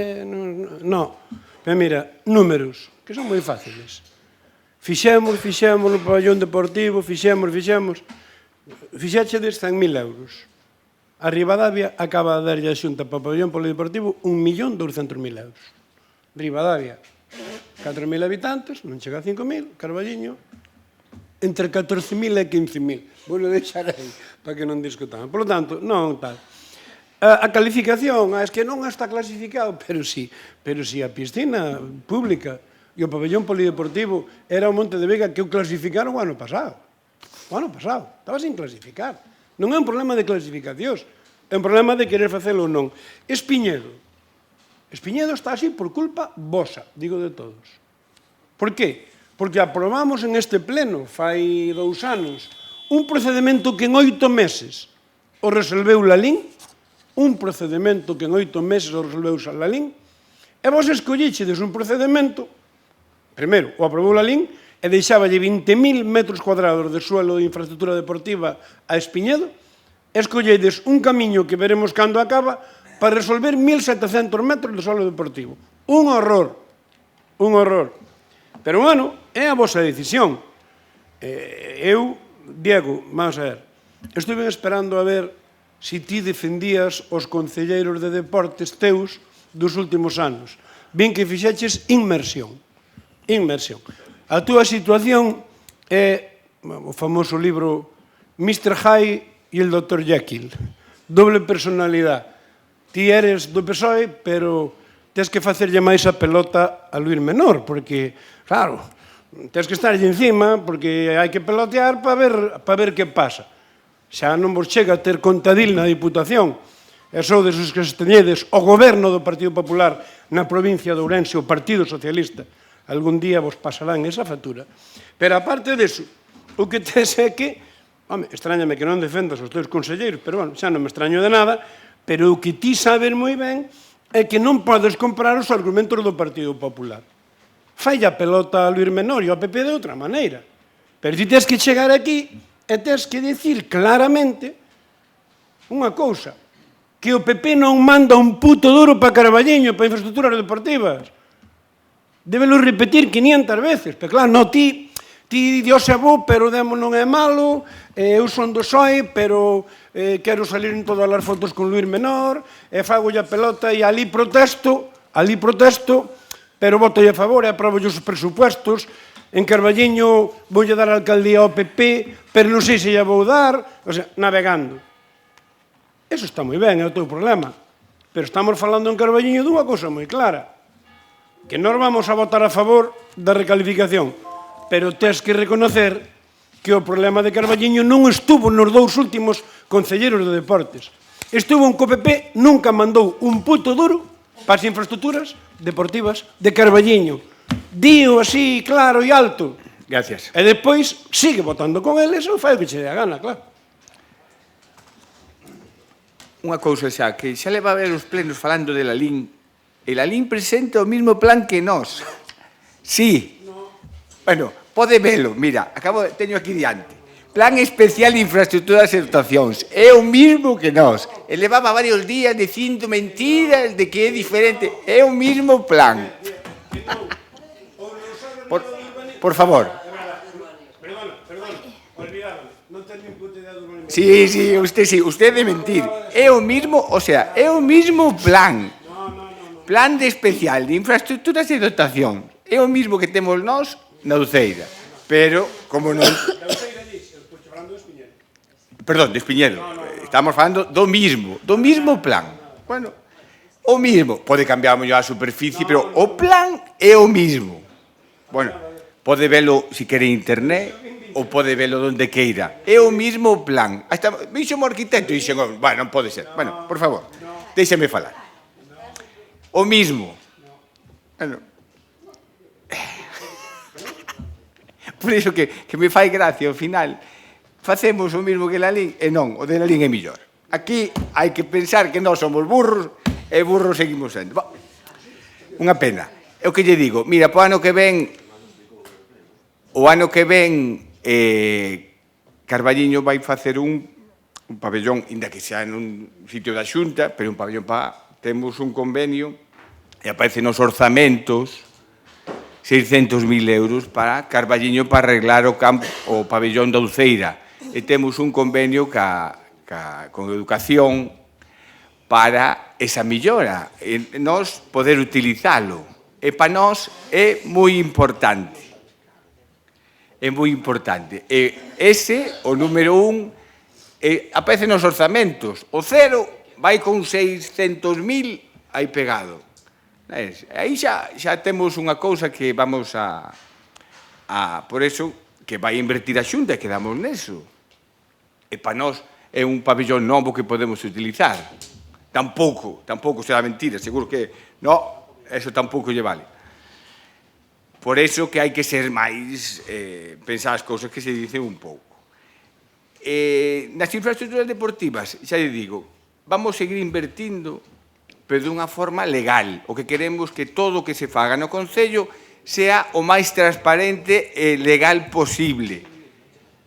No. Pero mira, números, que son moi fáciles. Fixemos no pabellón deportivo, fixemos. Fixéchedes 100.000 euros. A Ribadavia acaba de darlle a Xunta para o pabellón polideportivo 1.200.000 euros. Ribadavia, 4.000 habitantes, non chega a 5.000, Carballiño, entre 14.000 e 15.000. Vou deixar aí, para que non discutamos. Por lo tanto, non tal. A calificación, es que non está clasificado, pero sí a piscina pública e o pabellón polideportivo era o Monte de Vega que o clasificaron o ano pasado. Estaba sin clasificar. Non é un problema de clasificacións, é un problema de querer facelo ou non. Espiñedo está así por culpa vosa, digo de todos. Por qué? Porque aprobamos en este pleno, fai 2 anos, un procedimento que en 8 meses o resolveu Lalín, un procedimento que en 8 meses o resolveu Lalín, e vos escollichedes un procedimento, primeiro, o aprobou Lalín, e deixaballe 20.000 metros cuadrados de suelo de infraestructura deportiva a Espiñedo, e escolledes un camiño que veremos cando acaba para resolver 1.700 metros de suelo deportivo. Un horror. Pero, bueno, é a vosa decisión. Eu, Diego, vamos a ver, estuve esperando a ver se ti defendías os concelleiros de deportes teus dos últimos anos. Vin que fixeches inmersión. A túa situación é o famoso libro Mr. Hyde e el Dr. Jekyll. Doble personalidade. Ti eres do PSOE, pero tens que facerlle máis a pelota a Luís Menor, porque, claro, tens que estarlle encima, porque hai que pelotear para ver que pasa. Xa non vos chega a ter contadil na Diputación, e sodes os que sosteñedes o goberno do Partido Popular na provincia de Ourense, o Partido Socialista. Algún día vos pasarán esa factura. Pero, aparte deso, o que tes é que, home, extrañame que non defendas os teus conselleiros, pero, bueno, xa non me extraño de nada, pero o que ti sabes moi ben é que non podes comprar os argumentos do Partido Popular. Fai a pelota a Luís Menor e ao PP de outra maneira. Pero ti tens que chegar aquí e tens que dicir claramente unha cousa, que o PP non manda un puto duro para Carballiño, para infraestructuras deportivas. Débelo repetir 500 veces, pero claro, non, ti Dios é bo, pero Demo non é malo, eu son do PSOE, pero quero salir en todas as fotos con Luís Menor, e fago a pelota e ali protesto, pero voto a favor e aprobo os presupuestos. En Carballiño voulle dar a alcaldía ao PP, pero non sei se lle vou dar, o sea, navegando. Eso está moi ben, é o teu problema. Pero estamos falando en Carballiño dunha cousa moi clara, que nós vamos a votar a favor da recalificación. pero tes que reconocer que o problema de Carballiño non estuvo nos 2 últimos concelleros de deportes. Estuvo en COPP, nunca mandou un puto duro para as infraestructuras deportivas de Carballiño. Dío así, claro e alto. Gracias. E depois sigue votando con eles ou fai o que che dé a gana, claro. Unha cousa xa, que xa le va a ver os plenos falando de Lalín, e Lalín presenta o mismo plan que nós. Sí. Bueno, pode velo, mira, teño aquí diante. Plan especial de infraestructuras e dotacións. É o mismo que nós. E levaba varios días dicindo mentiras de que é diferente. É o mismo plan. Por favor. Perdona, olvidado, non ten nin puta idea do urbanismo. Sí, usted de mentir. É o mismo, o sea, é o mismo plan. Plan de especial de infraestructuras e dotación. É o mismo que temos nós na Uceira. Pero, como non... Perdón, de Espiñero. Estamos falando do mismo plan. Bueno, o mismo. Pode cambiar mellor a superficie, pero o plan é o mismo. Bueno, pode velo, se quere, internet, ou pode velo donde queira. É o mismo plan. Hasta vixo o arquitecto e dixen, bueno, non pode ser. Bueno, por favor, déxeme falar. O mismo. Bueno. Por iso que me fai gracia, ao final, facemos o mismo que Lalín, e non, o de Lalín é mellor. Aquí hai que pensar que nós somos burros, e burros seguimos sendo. Unha pena. É o que lle digo, mira, o ano que ven, Carballiño vai facer un pabellón, inda que xa nun sitio da Xunta, pero un pabellón temos un convenio, e aparece nos orzamentos 600.000 euros para Carballiño para arreglar o pabellón da Uceira. E temos un convenio con Educación para esa millora, e nós poder utilizalo. E para nós é moi importante. É moi importante. E ese, o número 1, aparece nos orzamentos. O 0 vai con 600.000 aí pegado. Aí xa temos unha cousa que vamos a... Por eso, que vai invertir a Xunta e quedamos neso. E para nós é un pabellón novo que podemos utilizar. Tampouco será mentira, seguro que... No, eso tampouco lle vale. Por eso que hai que ser máis... pensar as cousas que se dicen un pouco. Nas infraestructuras deportivas, xa lle digo, vamos seguir invertindo, pero dunha forma legal. O que queremos que todo o que se faga no Concello sea o máis transparente e legal posible.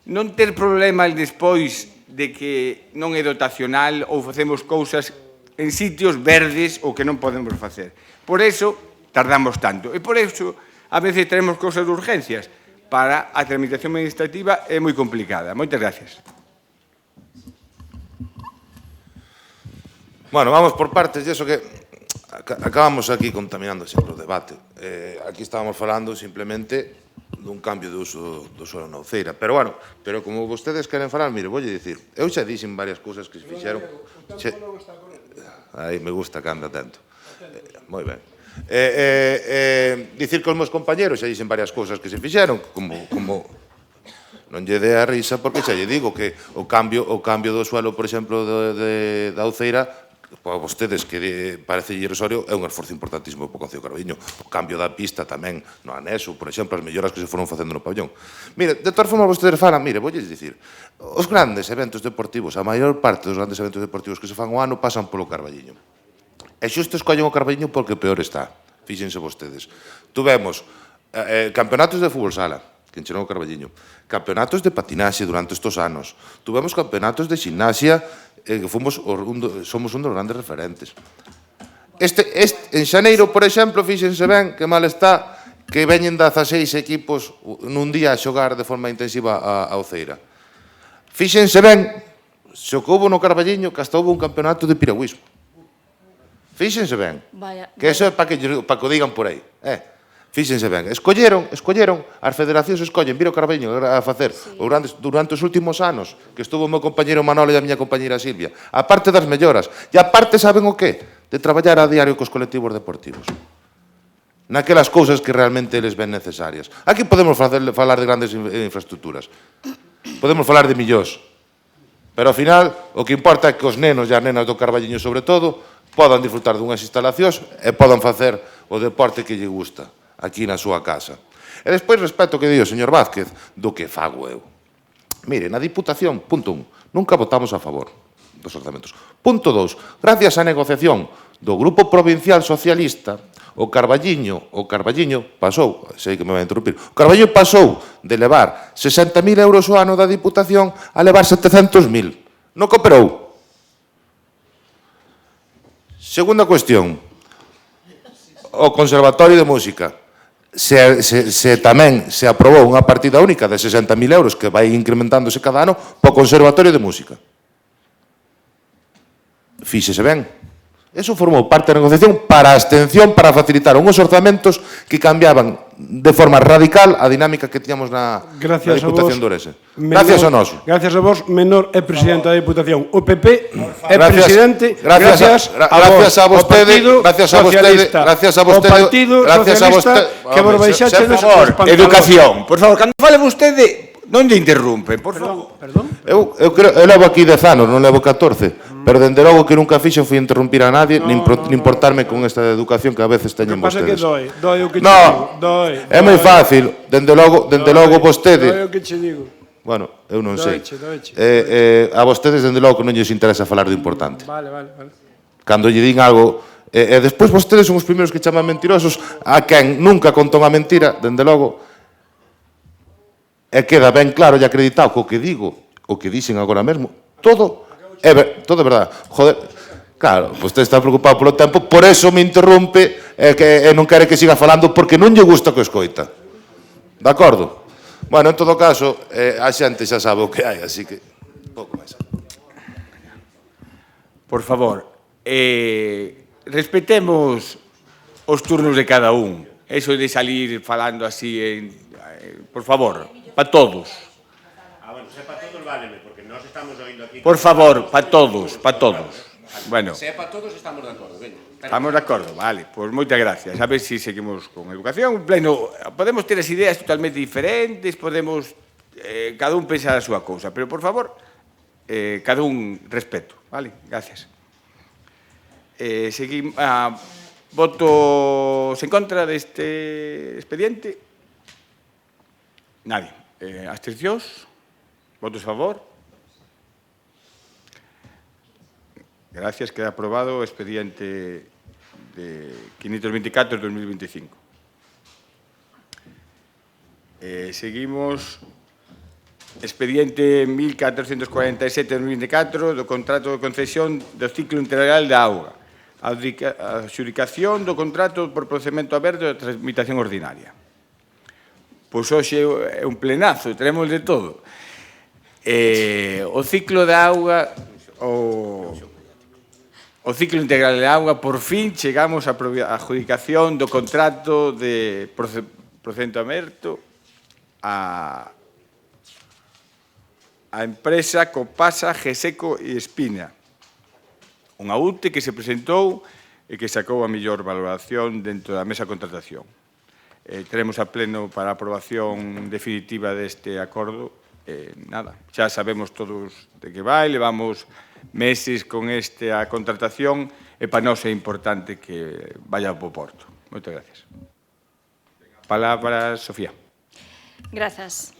Non ter problemas despois de que non é dotacional ou facemos cousas en sitios verdes ou que non podemos facer. Por eso tardamos tanto. E por eso a veces traemos cousas de urgencias. Para a tramitación administrativa é moi complicada. Moitas gracias. Bueno, vamos por partes, e iso que acabamos aquí contaminando sempre o debate. Aquí estábamos falando simplemente dun cambio de uso do suelo na Uceira. Pero, bueno, como vostedes queren falar, mire, voulle dicir, eu xa dixen varias cousas que se fixeron. Aí me gusta, cambia atento. Moi ben. Dicir que os meus compañeros xa dixen varias cousas que se fixeron, como non lle dé a risa, porque xa lle digo que o cambio do suelo, por exemplo, da Uceira, para vostedes que parece irrisorio, é un esforzo importantísimo para o Concello de Carballiño. O cambio da pista tamén no anexo, por exemplo, as melloras que se foron facendo no pabellón. Mire, de todas formas, vostedes falan, mire, voulles dicir, os grandes eventos deportivos, a maior parte dos grandes eventos deportivos que se fan o ano pasan polo Carballiño. E xusto escollen o Carballiño porque peor está. Fíxense vostedes. Tuvemos campeonatos de fútbol sala, que encheron o Carballiño, campeonatos de patinaxe durante estos anos, tuvemos campeonatos de ximnasia, que somos un dos grandes referentes. En xaneiro, por exemplo, fíxense ben que mal está que veñen 16 equipos nun día a xogar de forma intensiva a Uceira. Fíxense ben, se o que houve no Carballiño, que hasta houve un campeonato de piragüismo. Fíxense ben, que eso é para que o digan por aí. Fíxense ben, escolleron, as federacións escollen vir ao Carballiño a facer durante os últimos anos, que estuvo o meu compañeiro Manolo e a miña compañeira Silvia, a parte das melloras, e a parte saben o que? De traballar a diario cos colectivos deportivos. naquelas cousas que realmente eles ven necesarias. Aquí podemos falar de grandes infraestructuras, podemos falar de millóns, pero ao final o que importa é que os nenos e as nenas do Carballiño, sobre todo, podan disfrutar dunhas instalacións e podan facer o deporte que lle gusta aquí na súa casa. E despois, respecto ao que di o señor Vázquez, do que fago eu. Mire, na Diputación, punto 1, nunca votamos a favor dos orzamentos. Punto 2, gracias á negociación do Grupo Provincial Socialista, o Carballiño pasou, sei que me vai interrumpir, o Carballiño pasou de levar 60.000 euros ao ano da Diputación a levar 700.000. Non cooperou. Segunda cuestión, o Conservatorio de Música. Se tamén se aprobou unha partida única de 60.000 euros que vai incrementándose cada ano para o Conservatorio de Música. Fíxese ben. Eso formou parte da negociación para a abstención, para facilitar unhos orzamentos que cambiaban de forma radical a dinámica que tiñamos na Diputación de Ourense. Gracias a nós. Gracias a vos, Menor é presidente da Diputación. O PP é presidente gracias a vostede, gracias a vostede, que vos baixaxe neses pantalones. Educación, por favor, cando fale vostede, non lle interrumpen, por favor. Perdón? Eu levo aquí 10 anos, non levo 14, pero dende logo que nunca fixo fui interrumpir a nadie, nin importarme con esta educación que a veces teñen vostedes. O que pasa que doi o que che digo. Doi. É moi fácil, dende logo vostede. Doi o que che digo. Bueno, eu non sei. Doiche. A vostedes, dende logo, que non lles interesa falar do importante. Vale. Cando lle din algo, e despois vostedes son os primeiros que chaman mentirosos a quen nunca contou unha mentira, dende logo, e queda ben claro e acreditado que o que digo, o que dixen agora mesmo, todo é verdade. Joder, claro, vostede está preocupado polo tempo, por eso me interrumpe e non quere que siga falando porque non lle gusta que o escoita. De acordo? Bueno, en todo caso, a xente xa sabe o que hai, así que pouco máis. Por favor, respetemos os turnos de cada un. Eso de salir falando así, por favor, para todos. Bueno, se para todos váleme, porque nós estamos oindo aquí... Por favor, para todos. Bueno, Se é para todos, estamos de acordo, veña. estamos de acordo, vale, pois moitas gracias. A ver se seguimos con educación. Pleno, podemos ter as ideas totalmente diferentes, podemos cada un pensar a súa cousa, pero por favor, cada un respeto, vale? Gracias. Seguimos, votos en contra deste expediente? Nadie. Abstencións? Votos a favor? Gracias, queda aprobado o expediente de 524-2025. Seguimos. Expediente 1447-2024 do contrato de concesión do ciclo integral da auga. A adxudicación do contrato por procedimento aberto de tramitación ordinaria. Pois hoxe é un plenazo, tenemos de todo. O ciclo da auga, o ciclo integral da auga, por fin chegamos á adjudicación do contrato de procedimento aberto a empresa Copasa, Geseco e Espina. Unha UTE que se presentou e que sacou a mellor valoración dentro da mesa de contratación. Teremos a pleno para a aprobación definitiva deste acordo. Nada, xa sabemos todos de que vai, levamos meses con esta contratación e para nós é importante que vaya ao porto. Moitas gracias. Palabra, Sofía. Grazas.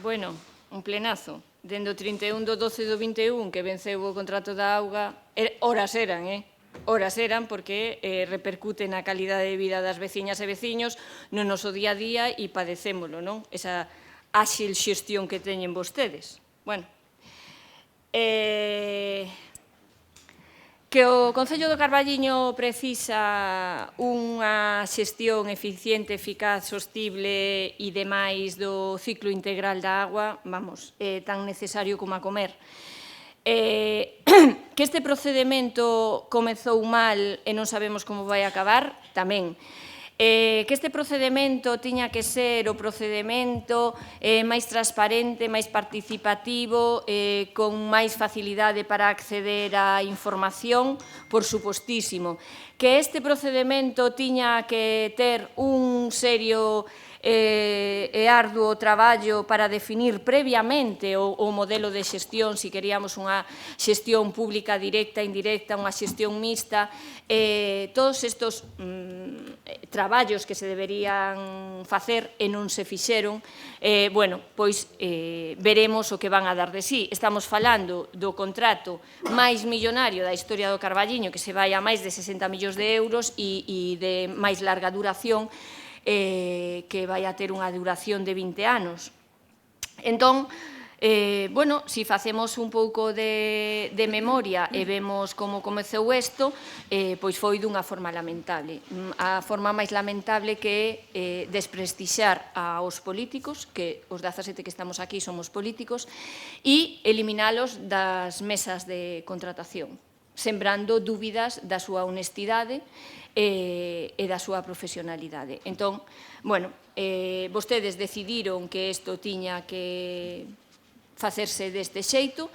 Bueno, un plenazo. Dende o 31 do 12 do 21 que venceu o contrato da auga, horas eran, horas eran porque repercute na calidade de vida das veciñas e veciños no noso día a día e padecémolo, non? Esa áxil xestión que teñen vostedes. Bueno, que o Concello do Carballiño precisa unha xestión eficiente, eficaz, sostible e demais do ciclo integral da agua, vamos, é tan necesario como a comer. Que este procedimento comezou mal e non sabemos como vai acabar, tamén. que este procedimento tiña que ser o procedimento máis transparente, máis participativo, con máis facilidade para acceder á información, por supostísimo. Que este procedimento tiña que ter un serio e arduo traballo para definir previamente o modelo de xestión, se queríamos unha xestión pública directa, indirecta, unha xestión mixta, todos estes traballos que se deberían facer e non se fixeron, pois veremos o que van a dar de sí. Estamos falando do contrato máis millonario da historia do Carballiño, que se vai a máis de 60 millóns de euros e de máis larga duración, que vai a ter unha duración de 20 anos. Entón, se facemos un pouco de memoria e vemos como comezou isto, pois foi dunha forma lamentable. A forma máis lamentable que é desprestixar aos políticos, que os 17 que estamos aquí somos políticos, e eliminalos das mesas de contratación, sembrando dúbidas da súa honestidade e da súa profesionalidade. Entón, vostedes decidiron que isto tiña que facerse deste xeito,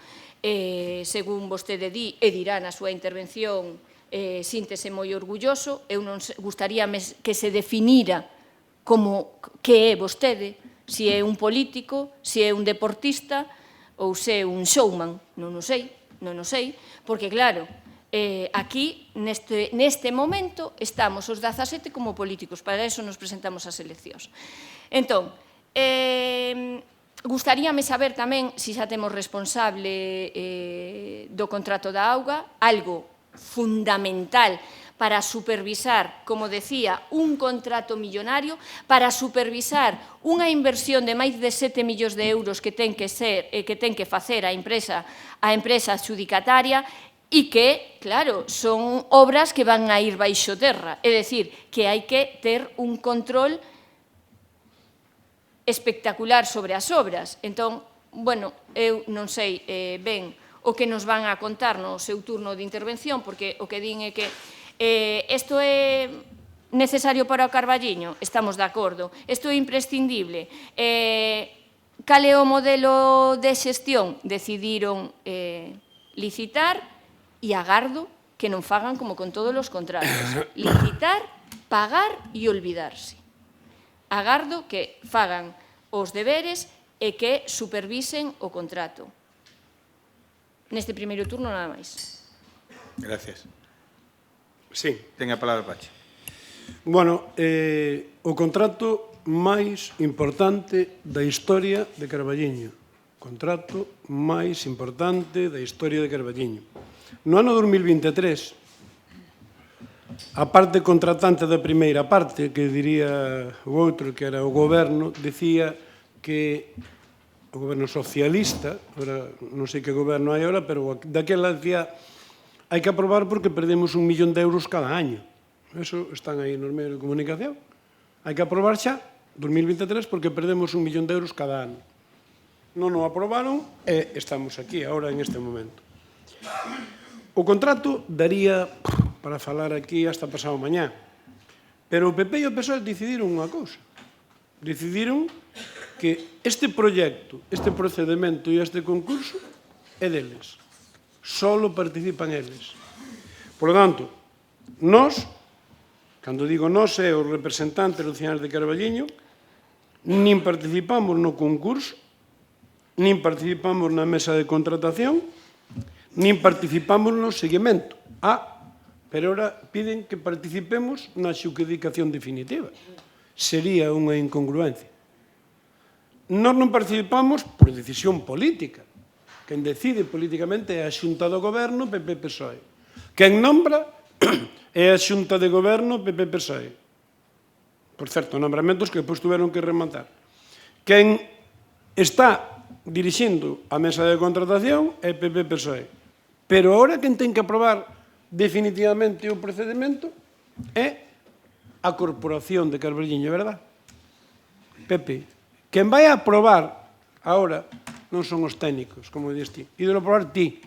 según vostede di e dirá na súa intervención, síntese moi orgulloso. Eu non gustaríame que se definira como que é vostede, se é un político, se é un deportista ou se é un showman, non o sei, porque claro, aquí, neste momento, estamos os 17 como políticos, para eso nos presentamos ás eleccións. Entón, gustaríame saber tamén se xa temos responsable do contrato da auga, algo fundamental para supervisar, como decía, un contrato millonario, para supervisar unha inversión de máis de 7 millóns de euros que ten que facer a empresa adxudicataria, e que, claro, son obras que van a ir baixo terra. É dicir, que hai que ter un control espectacular sobre as obras. Entón, eu non sei ben o que nos van a contar no seu turno de intervención, porque o que din é que isto é necesario para o Carballiño, estamos de acordo. Isto é imprescindible. Cal é o modelo de xestión? Decidiron licitar, e agardo que non fagan como con todos os contratos. Licitar, pagar e olvidarse. Agardo que fagan os deberes e que supervisen o contrato. Neste primeiro turno, nada máis. Gracias. Sí. Ten a palabra Pachi. O contrato máis importante da historia de Carballiño. Contrato máis importante da historia de Carballiño. No ano 2023, a parte contratante da primeira parte, que diría o outro, que era o goberno, decía que o goberno socialista, non sei que goberno hai agora, pero daquela decía hai que aprobar porque perdemos 1 millón de euros cada año. Eso están aí nos medios de comunicación. Hai que aprobar xa 2023 porque perdemos 1 millón de euros cada ano. Non o aprobaron e estamos aquí, agora en este momento. O contrato daría para falar aquí hasta pasado mañá, pero o PP e o PSOE decidiron unha cousa. Decidiron que este proxecto, este procedimento e este concurso é deles. Solo participan eles. Por lo tanto, nós, cando digo nós, é os representantes nacionais de Carballiño, nin participamos no concurso, nin participamos na mesa de contratación, nin participamos no seguimento. Pero ahora piden que participemos na adxudicación definitiva. Sería unha incongruencia. Nós non participamos por decisión política. Quen decide políticamente é a Xunta do Goberno PP-PSOE. Quen nombra é a Xunta de Goberno PP-PSOE. Por certo, nombramentos que depois tuveron que rematar. Quen está dirixindo a mesa de contratación é PP-PSOE. Pero agora quen ten que aprobar definitivamente o procedimento é a Corporación de Carballiño, verdad? Pepe, quen vai a aprobar agora non son os técnicos, como dis ti. Ídelo aprobar ti,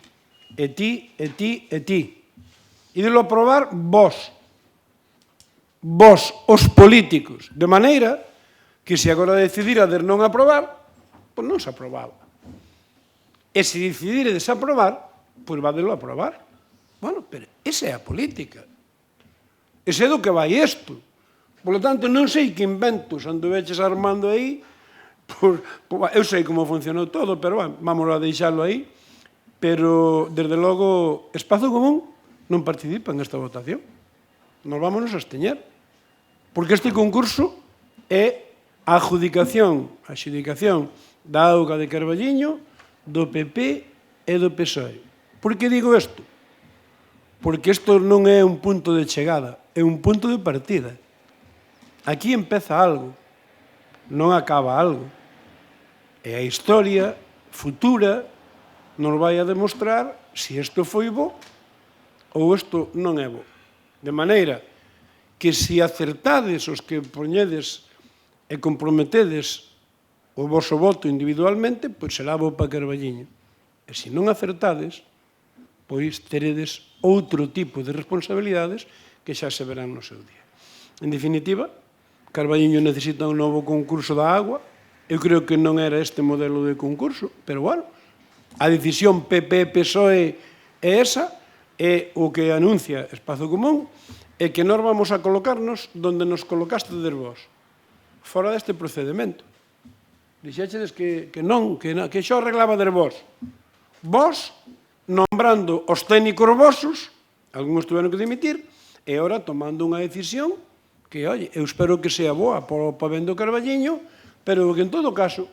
e ti. Ídelo aprobar vos. vos, os políticos, de maneira que se agora decidira de non aprobar, pois non se aprobaba. E se decidire desaprobar, pois vadelo aprobar. Bueno, pero esa é a política. Ese é do que vai isto. Por lo tanto, non sei que inventos anduveches armando aí, eu sei como funcionou todo, pero vamos a deixarlo aí, pero, desde logo, Espazo Común non participa nesta votación. Nos vámonos a absteñer. Porque este concurso é a adjudicación da auga de Carballiño, do PP e do PSOE. Por que digo isto? Porque isto non é un punto de chegada, é un punto de partida. Aquí empeza algo, non acaba algo. E a historia futura nos vai a demostrar se isto foi bo ou isto non é bo. De maneira que se acertades os que poñedes e comprometedes o voso voto individualmente, pois será bo para Carballiño. E se non acertades, pois teredes outro tipo de responsabilidades que xa se verán no seu día. En definitiva, Carballiño necesita un novo concurso da agua. Eu creo que non era este modelo de concurso, pero, bueno, a decisión PP-PSOE é esa, é o que anuncia Espazo Común, e que nós vamos a colocarnos donde nos colocaste de vos, fora deste procedimento. Dixéchedes que non, que xo arreglaba de vos. Vos, nombrando os técnicos vosos, algúns tuveron que dimitir, e ora tomando unha decisión que, oye, eu espero que sea boa para ben do Carballiño, pero que en todo caso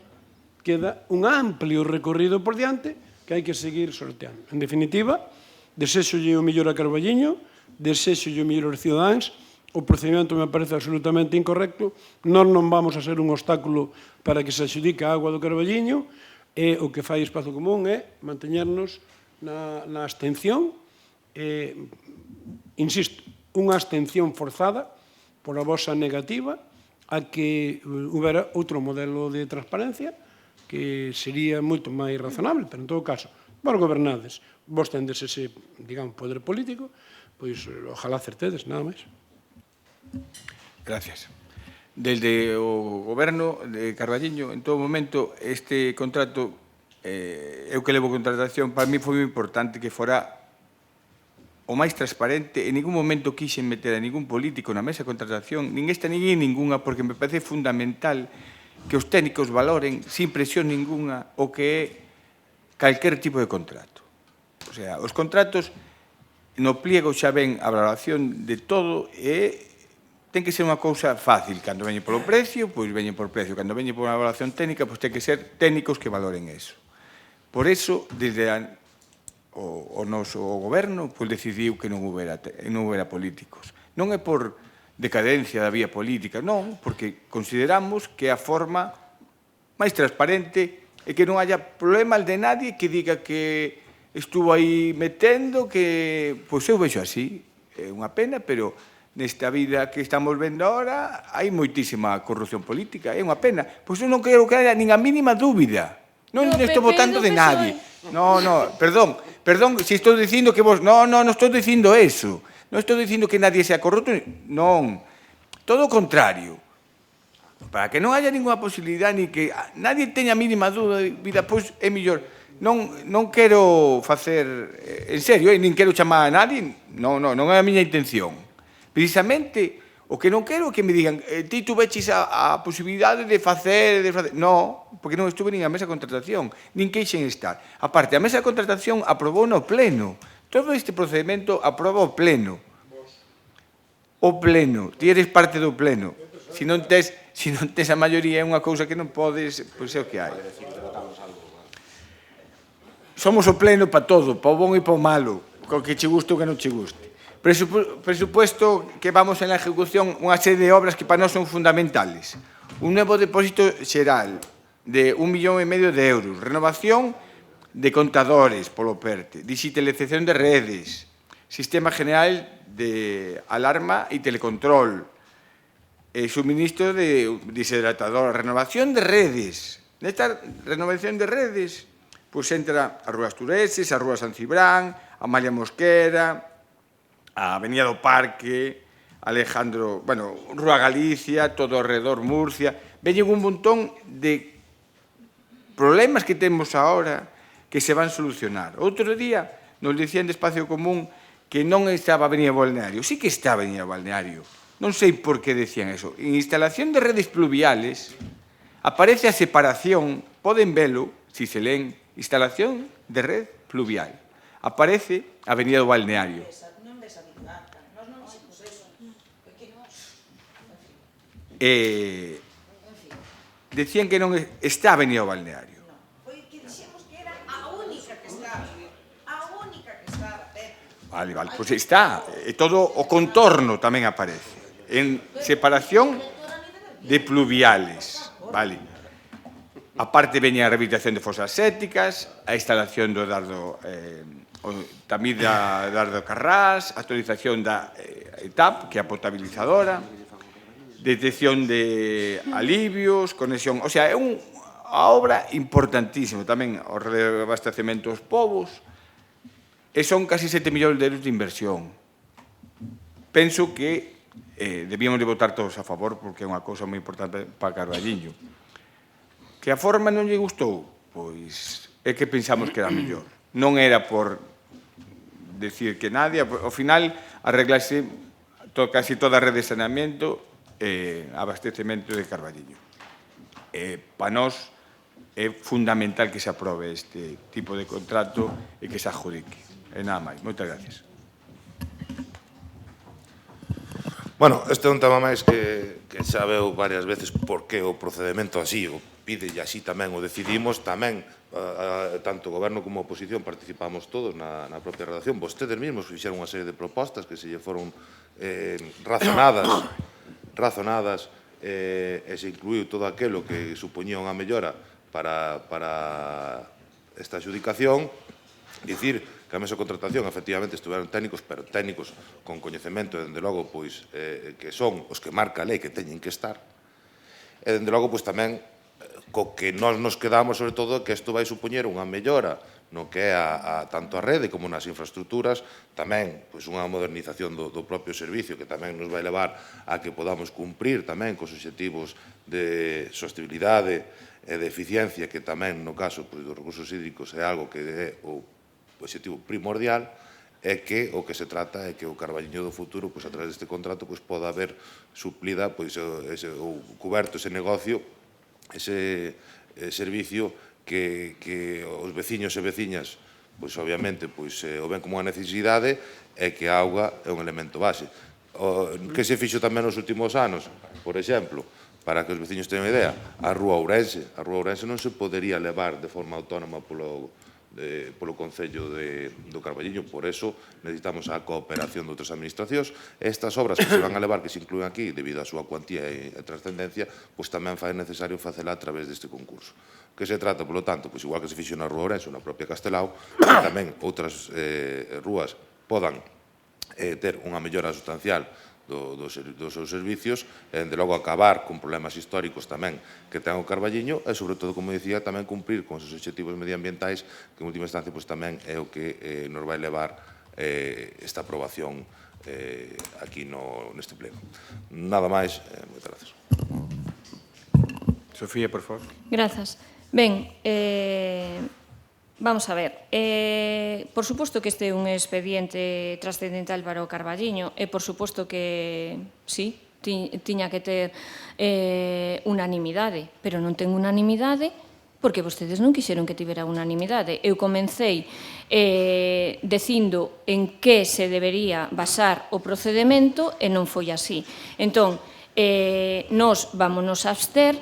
queda un amplio recorrido por diante que hai que seguir sorteando. En definitiva, desexolle o mellor a Carballiño, desexolle o mellor aos cidadáns, o procedimento me parece absolutamente incorrecto, nós non vamos a ser un obstáculo para que se adxudique a agua do Carballiño, e o que fai Espazo Común é manteñernos na abstención, insisto, unha abstención forzada por a vosa negativa a que houbera outro modelo de transparencia que sería moito máis razonable, pero en todo caso, vos gobernades, vos tendes ese, digamos, poder político, pois ojalá acertedes, nada máis. Gracias. Desde o goberno de Carballiño, en todo momento, este contrato, eu que levo contratación, para mí foi moi importante que fora o máis transparente. En ningún momento quixen meter a ningún político na mesa de contratación, nin esta nin ninguna, porque me parece fundamental que os técnicos valoren, sin presión ninguna, o que é calquer tipo de contrato. O sea, os contratos, no pliego xa ven a valoración de todo e ten que ser unha cousa fácil. Cando veñen polo precio, pois veñen por precio. Cando veñen por unha valoración técnica, pois ten que ser técnicos que valoren eso. Por eso, desde o noso goberno, pois decidiu que non houbera políticos. Non é por decadencia da vía política, non, porque consideramos que é a forma máis transparente e que non haya problemas de nadie que diga que estuvo aí metendo, que, pois eu vexo así, é unha pena, pero nesta vida que estamos vendo agora hai moitísima corrupción política, é unha pena. Pois eu non quero que haya nin a mínima dúbida. Non estou votando de nadie. No, perdón, si estou dicindo que vos... No estou dicindo eso. Non estou dicindo que nadie sea corrupto, non. Todo o contrario. Para que non haya ninguna posibilidad, ni que nadie teña a mínima dúbida, pois é mellor. Non quero facer... En serio, nin quero chamar a nadie. Non é a miña intención. Precisamente, o que non quero é que me digan ti tuveches a posibilidade de facer... Non, porque non estuve nin a mesa de contratación, nin queixen estar. A parte, a mesa de contratación aprobou no pleno. Todo este procedimento aproba o pleno. O pleno. Ti eres parte do pleno. Se non tes a maioría é unha cousa que non podes... Pois é o que hai. Somos o pleno para todo, para o bon e para o malo, co que che guste ou que non che guste. Presupuesto que vamos en la ejecución unha serie de obras que para nós son fundamentales. Un novo depósito xeral de 1,5 millón de euros, renovación de contadores polo PERTE, digitalización de redes, sistema general de alarma e telecontrol, suministro de deshidratador, renovación de redes. Nesta renovación de redes, pois entra a Rúa Astureses, a Rúa San Cibrán, a Malia Mosquera, a Avenida do Parque, Alejandro, bueno, Rúa Galicia, todo alrededor Murcia, veñen un montón de problemas que temos ahora que se van solucionar. Outro día nos dicían de Espacio Común que non estaba a Avenida Balneario. Sí que está a Avenida Balneario. Non sei por que decían eso. En instalación de redes pluviales aparece a separación, poden velo, si se leen, instalación de red pluvial. Aparece a Avenida do Balneario. Non ves a bicicleta, nós non vimos eso. Decían que non está a Avenida do Balneario. Foi que dixemos que era a única que estaba. A única que estaba, Vale, pois está. E todo o contorno tamén aparece. En separación de pluviales. Vale. A parte veña a rehabilitación de fosas sépticas, a instalación do dardo tamén da Dardo Carrás, a actualización da ETAP, que é a potabilizadora, detección de alivios, conexión... O sea, é unha obra importantísima tamén o reabastecemento dos povos, e son casi 7 millóns de euros de inversión. Penso que debíamos de votar todos a favor, porque é unha cousa moi importante para Carballiño. Que a forma non lle gustou? Pois é que pensamos que era mellor. Non era por decir que nadie, ao final arreglase casi toda a rede de saneamento e abastecemento de Carballiño. Para nós é fundamental que se aprobe este tipo de contrato e que se adjudique. E nada máis. Moitas gracias. Bueno, este é un tema máis que xa veu varias veces porque o procedimento así o pide e así tamén o decidimos, tamén tanto o goberno como a oposición participamos todos na propia redacción. Vostedes mesmos fixeron unha serie de propostas que se lle foron razonadas e se incluiu todo aquilo que supoñía unha mellora para esta adjudicación. Dicir que a mesa de contratación efectivamente estuveron técnicos, pero técnicos con coñecemento, e dende logo, pois, que son os que marca a lei que teñen que estar. E dende logo, pois, tamén, co que nós nos quedamos, sobre todo, que isto vai supoñer unha mellora no que é tanto a rede como nas infraestructuras, tamén, pois, unha modernización do propio servicio, que tamén nos vai levar a que podamos cumprir tamén cos obxectivos de sostenibilidade e de eficiencia, que tamén, no caso dos recursos hídricos, é algo que é o obxectivo primordial, é que o que se trata é que o Carballiño do futuro, pois, a través deste contrato, pois, poda haber suplida, pois, ou cuberto ese negocio, ese servicio que os veciños e veciñas, pois, obviamente, pois, o ven como unha necesidade, e que a auga é un elemento base. Que se fixo tamén nos últimos anos, por exemplo, para que os veciños teñan unha idea, a Rúa Ourense non se podería levar de forma autónoma polo Concello do Carballiño, por eso necesitamos a cooperación de outras administracións. Estas obras que se van a levar, que se incluen aquí, debido á súa cuantía e trascendencia, pois tamén fai necesario facela a través deste concurso. Que se trata, polo tanto, pois igual que se fixo na Rúa Ourense, na propia Castelao, que tamén outras rúas podan ter unha mellora sustancial dos seus servicios, e, de logo, acabar con problemas históricos tamén que ten o Carballiño e, sobre todo, como dicía, tamén cumprir con os obxectivos medioambientais, que, en última instancia, tamén é o que nos vai levar esta aprobación aquí neste pleno. Nada máis, moitas gracias. Sofía, por favor. Grazas. Ben, vamos a ver, por suposto que este é un expediente trascendental para o Carballiño e por suposto que, sí, tiña que ter unanimidade, pero non ten unanimidade porque vostedes non quixeron que tivera unanimidade. Eu comecei dicindo en que se debería basar o procedimento e non foi así. Entón, nós vámonos a abster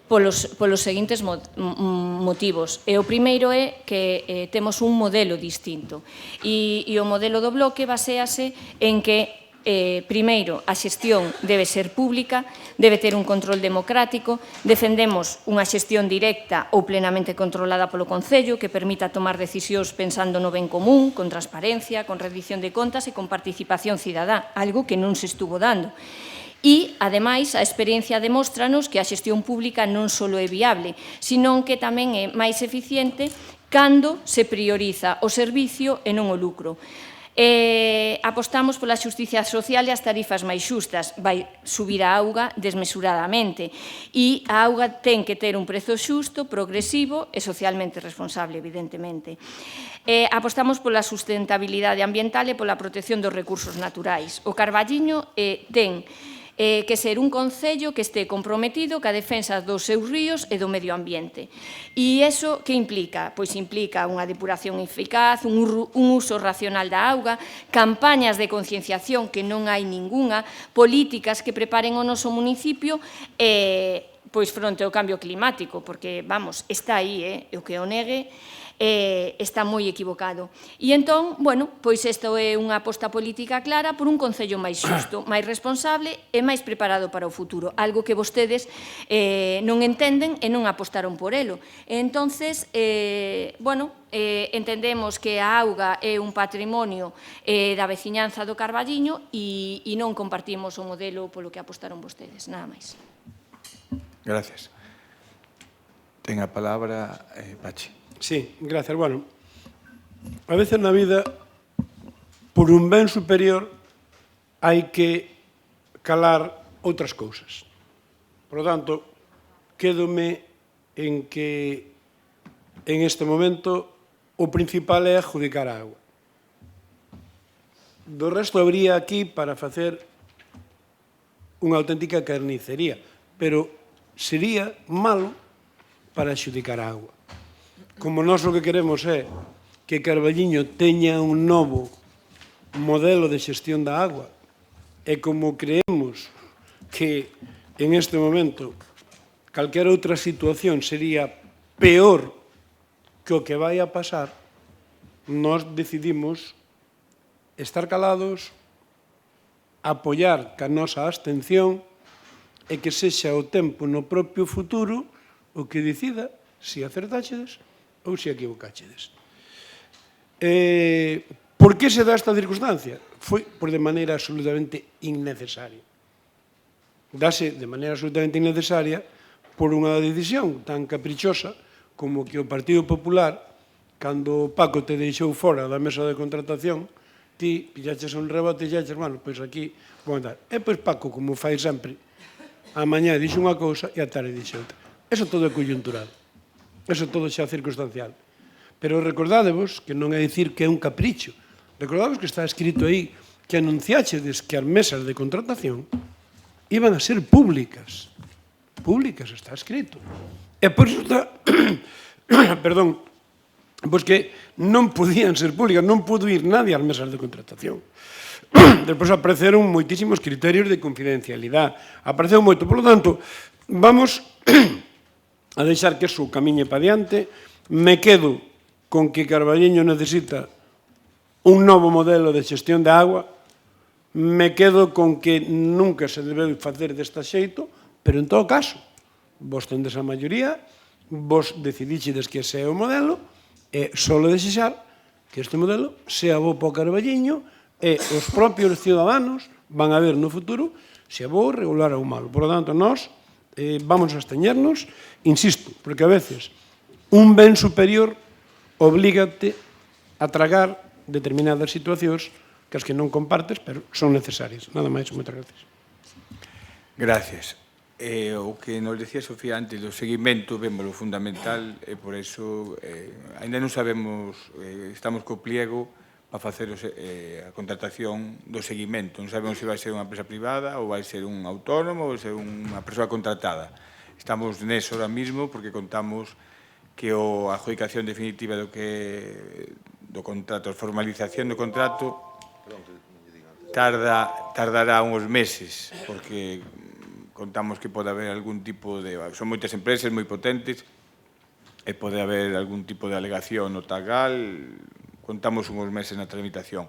polos seguintes motivos. E o primeiro é que temos un modelo distinto. E o modelo do bloque basease en que, primeiro, a xestión debe ser pública, debe ter un control democrático, defendemos unha xestión directa ou plenamente controlada polo Concello que permita tomar decisións pensando no ben común, con transparencia, con rendición de contas e con participación cidadá, algo que non se estuvo dando. E, ademais, a experiencia demóstranos que a xestión pública non só é viable, senón que tamén é máis eficiente cando se prioriza o servicio e non o lucro. Apostamos pola xustiza social e as tarifas máis xustas. Vai subir a auga desmesuradamente e a auga ten que ter un prezo xusto, progresivo e socialmente responsable, evidentemente. Apostamos pola sustentabilidade ambiental e pola protección dos recursos naturais. O Carballiño ten que ser un concello que este comprometido ca defensa dos seus ríos e do medio ambiente. E iso que implica? Pois implica unha depuración eficaz, un uso racional da auga, campañas de concienciación que non hai ningunha, políticas que preparen o noso municipio pois fronte ao cambio climático, porque, vamos, está aí, o que o negue está moi equivocado. E entón, bueno, pois isto é unha aposta política clara por un concello máis xusto, máis responsable e máis preparado para o futuro, algo que vostedes non entenden e non apostaron por elo. Entonces, bueno, entendemos que a auga é un patrimonio da veciñanza do Carballiño e non compartimos o modelo polo que apostaron vostedes, nada máis. Gracias. Ten a palabra Pachi. Sí, gracias. Bueno, a veces na vida, por un ben superior, hai que calar outras cousas. Por lo tanto, quédome en que en este momento o principal é adjudicar a agua. Do resto habría aquí para facer unha auténtica carnicería, pero sería malo para adjudicar a agua. Como nós o que queremos é que Carballiño teña un novo modelo de xestión da agua e como creemos que en este momento calquera outra situación sería peor que o que vai a pasar, nós decidimos estar calados, apoiar ca nosa abstención e que sexa o tempo no propio futuro o que decida se acertáchedes ou se equivocáchedes. Por que se dá esta circunstancia? Foi por de maneira absolutamente innecesaria. Dase de maneira absolutamente innecesaria por unha decisión tan caprichosa como que o Partido Popular, cando Paco te deixou fora da mesa de contratación, ti pillaches un rebote e dixeches, bueno, pois aquí vou andar. E pois Paco, como fai sempre, a mañá dixo unha cousa e a tarde dixo outra. Eso todo é coyuntural. Eso todo xa circunstancial. Pero recordádevos que non é dicir que é un capricho. Recordádevos que está escrito aí que anunciáchedes que as mesas de contratación iban a ser públicas. Públicas, está escrito. E por iso está... Perdón. Pois que non podían ser públicas, non pudo ir nadie ás mesas de contratación. Despois apareceron moitísimos criterios de confidencialidade. Apareceu moito. Por lo tanto, vamos... a deixar que eso camiñe para diante. Me quedo con que Carballiño necesita un novo modelo de xestión de agua. Me quedo con que nunca se debe facer desta xeito, pero en todo caso, vos tendes a maioría, vos decidixides que ese é o modelo, e só desexar que este modelo sea bo para o Carballiño e os propios ciudadanos van a ver no futuro se é bo, regular ou malo. Por lo tanto, nós vamos a absteñernos, insisto, porque a veces un ben superior oblígate a tragar determinadas situacións que as que non compartes, pero son necesarias. Nada máis, moitas gracias. Gracias. O que nos decía Sofía antes do seguimento, vémolo fundamental, e por iso ainda non sabemos, estamos co pliego para facer a contratación do seguimento. Non sabemos se vai ser unha empresa privada ou vai ser un autónomo ou vai ser unha persoa contratada. Estamos neso ahora mismo porque contamos que a adjudicación definitiva do contrato, a formalización do contrato, tardará uns meses, porque contamos que pode haber algún tipo de... Son moitas empresas moi potentes e pode haber algún tipo de alegación no tagal. Contamos uns meses na tramitación,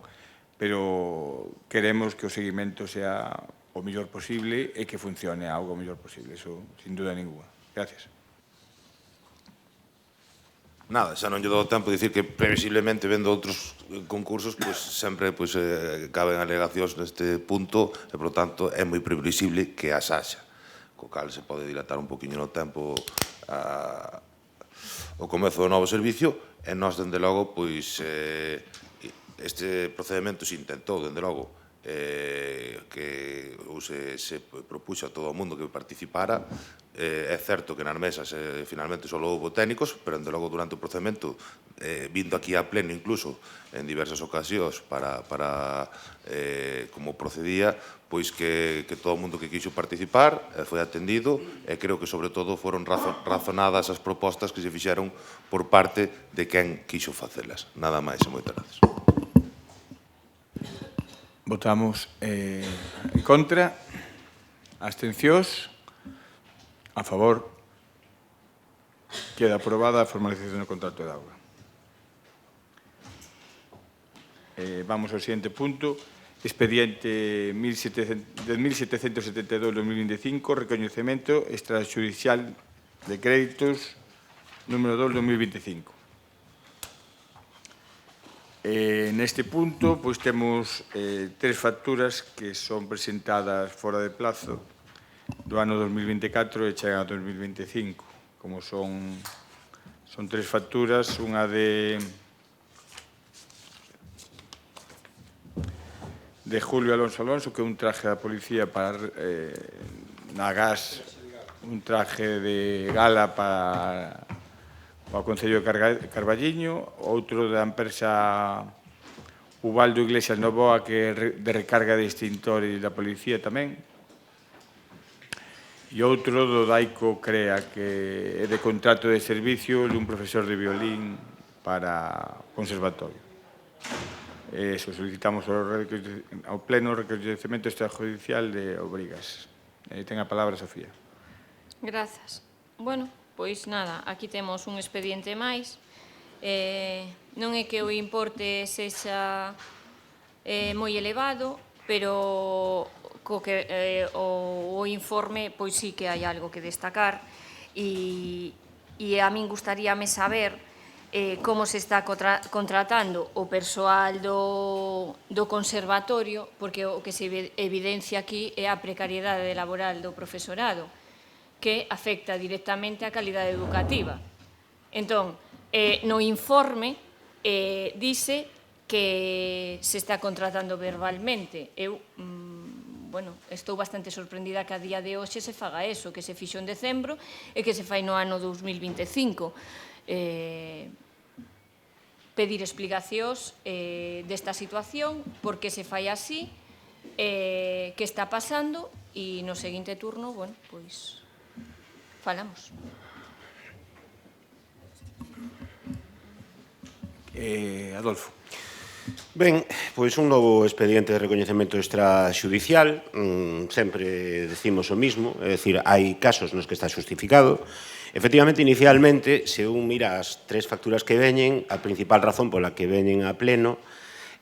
pero queremos que o seguimento sea o mellor posible e que funcione algo o mellor posible, eso sin duda ninguna. Gracias. Nada, xa non lle dou tempo de dicir que previsiblemente vendo outros concursos, pois sempre caben alegacións neste punto e, por lo tanto, é moi previsible que as haxa, co cal se pode dilatar un poquinho no tempo o comezo do novo servicio. E nós, dende logo, pois, este procedimento se intentou, dende logo, que se propuxo a todo o mundo que participara. É certo que nas mesas finalmente só houve técnicos, pero dende logo durante o procedimento, vindo aquí a pleno incluso en diversas ocasións para como procedía, pois que todo o mundo que quixo participar foi atendido, e creo que sobre todo foron razonadas as propostas que se fixeron por parte de quen quixo facelas. Nada máis e moitas gracias. Votamos en contra. Abstencións. A favor. Queda aprobada a formalización do contrato de auga. Vamos ao seguinte punto. Expediente 1772-2025, recoñecemento extrajudicial de créditos número 2-2025. Neste punto, pois temos tres facturas que son presentadas fora de plazo do ano 2024 e chegan ao 2025. Como son tres facturas, unha de Julio Alonso, que é un traje da policía para na gas, un traje de gala para o Concello de Carballiño, outro da empresa Ubaldo Iglesias Novoa, que é de recarga de extintores da policía tamén, e outro do Daico Crea, que é de contrato de servicio dun profesor de violín para conservatorio. Eso, solicitamos ao Pleno o recoñecemento extrajudicial de Obrigas. Ten a palabra Sofía. Grazas. Bueno, pois nada, aquí temos un expediente máis. Non é que o importe sexa moi elevado, pero o informe pois sí que hai algo que destacar, e a min gustaríame saber como se está contratando o persoal do conservatorio, porque o que se evidencia aquí é a precariedade laboral do profesorado, que afecta directamente á calidade educativa. Entón, no informe dice que se está contratando verbalmente. Eu, estou bastante sorprendida que a día de hoxe se faga eso, que se fixo en decembro e que se fai no ano 2025. Pedir explicacións desta situación, por que se fai así, que está pasando, e no seguinte turno, pois, falamos. Adolfo. Ben, pois un novo expediente de recoñecemento extrajudicial, sempre decimos o mismo, é dicir, hai casos nos que está xustificado. Efectivamente, inicialmente, se un mira as tres facturas que veñen, a principal razón pola que veñen a pleno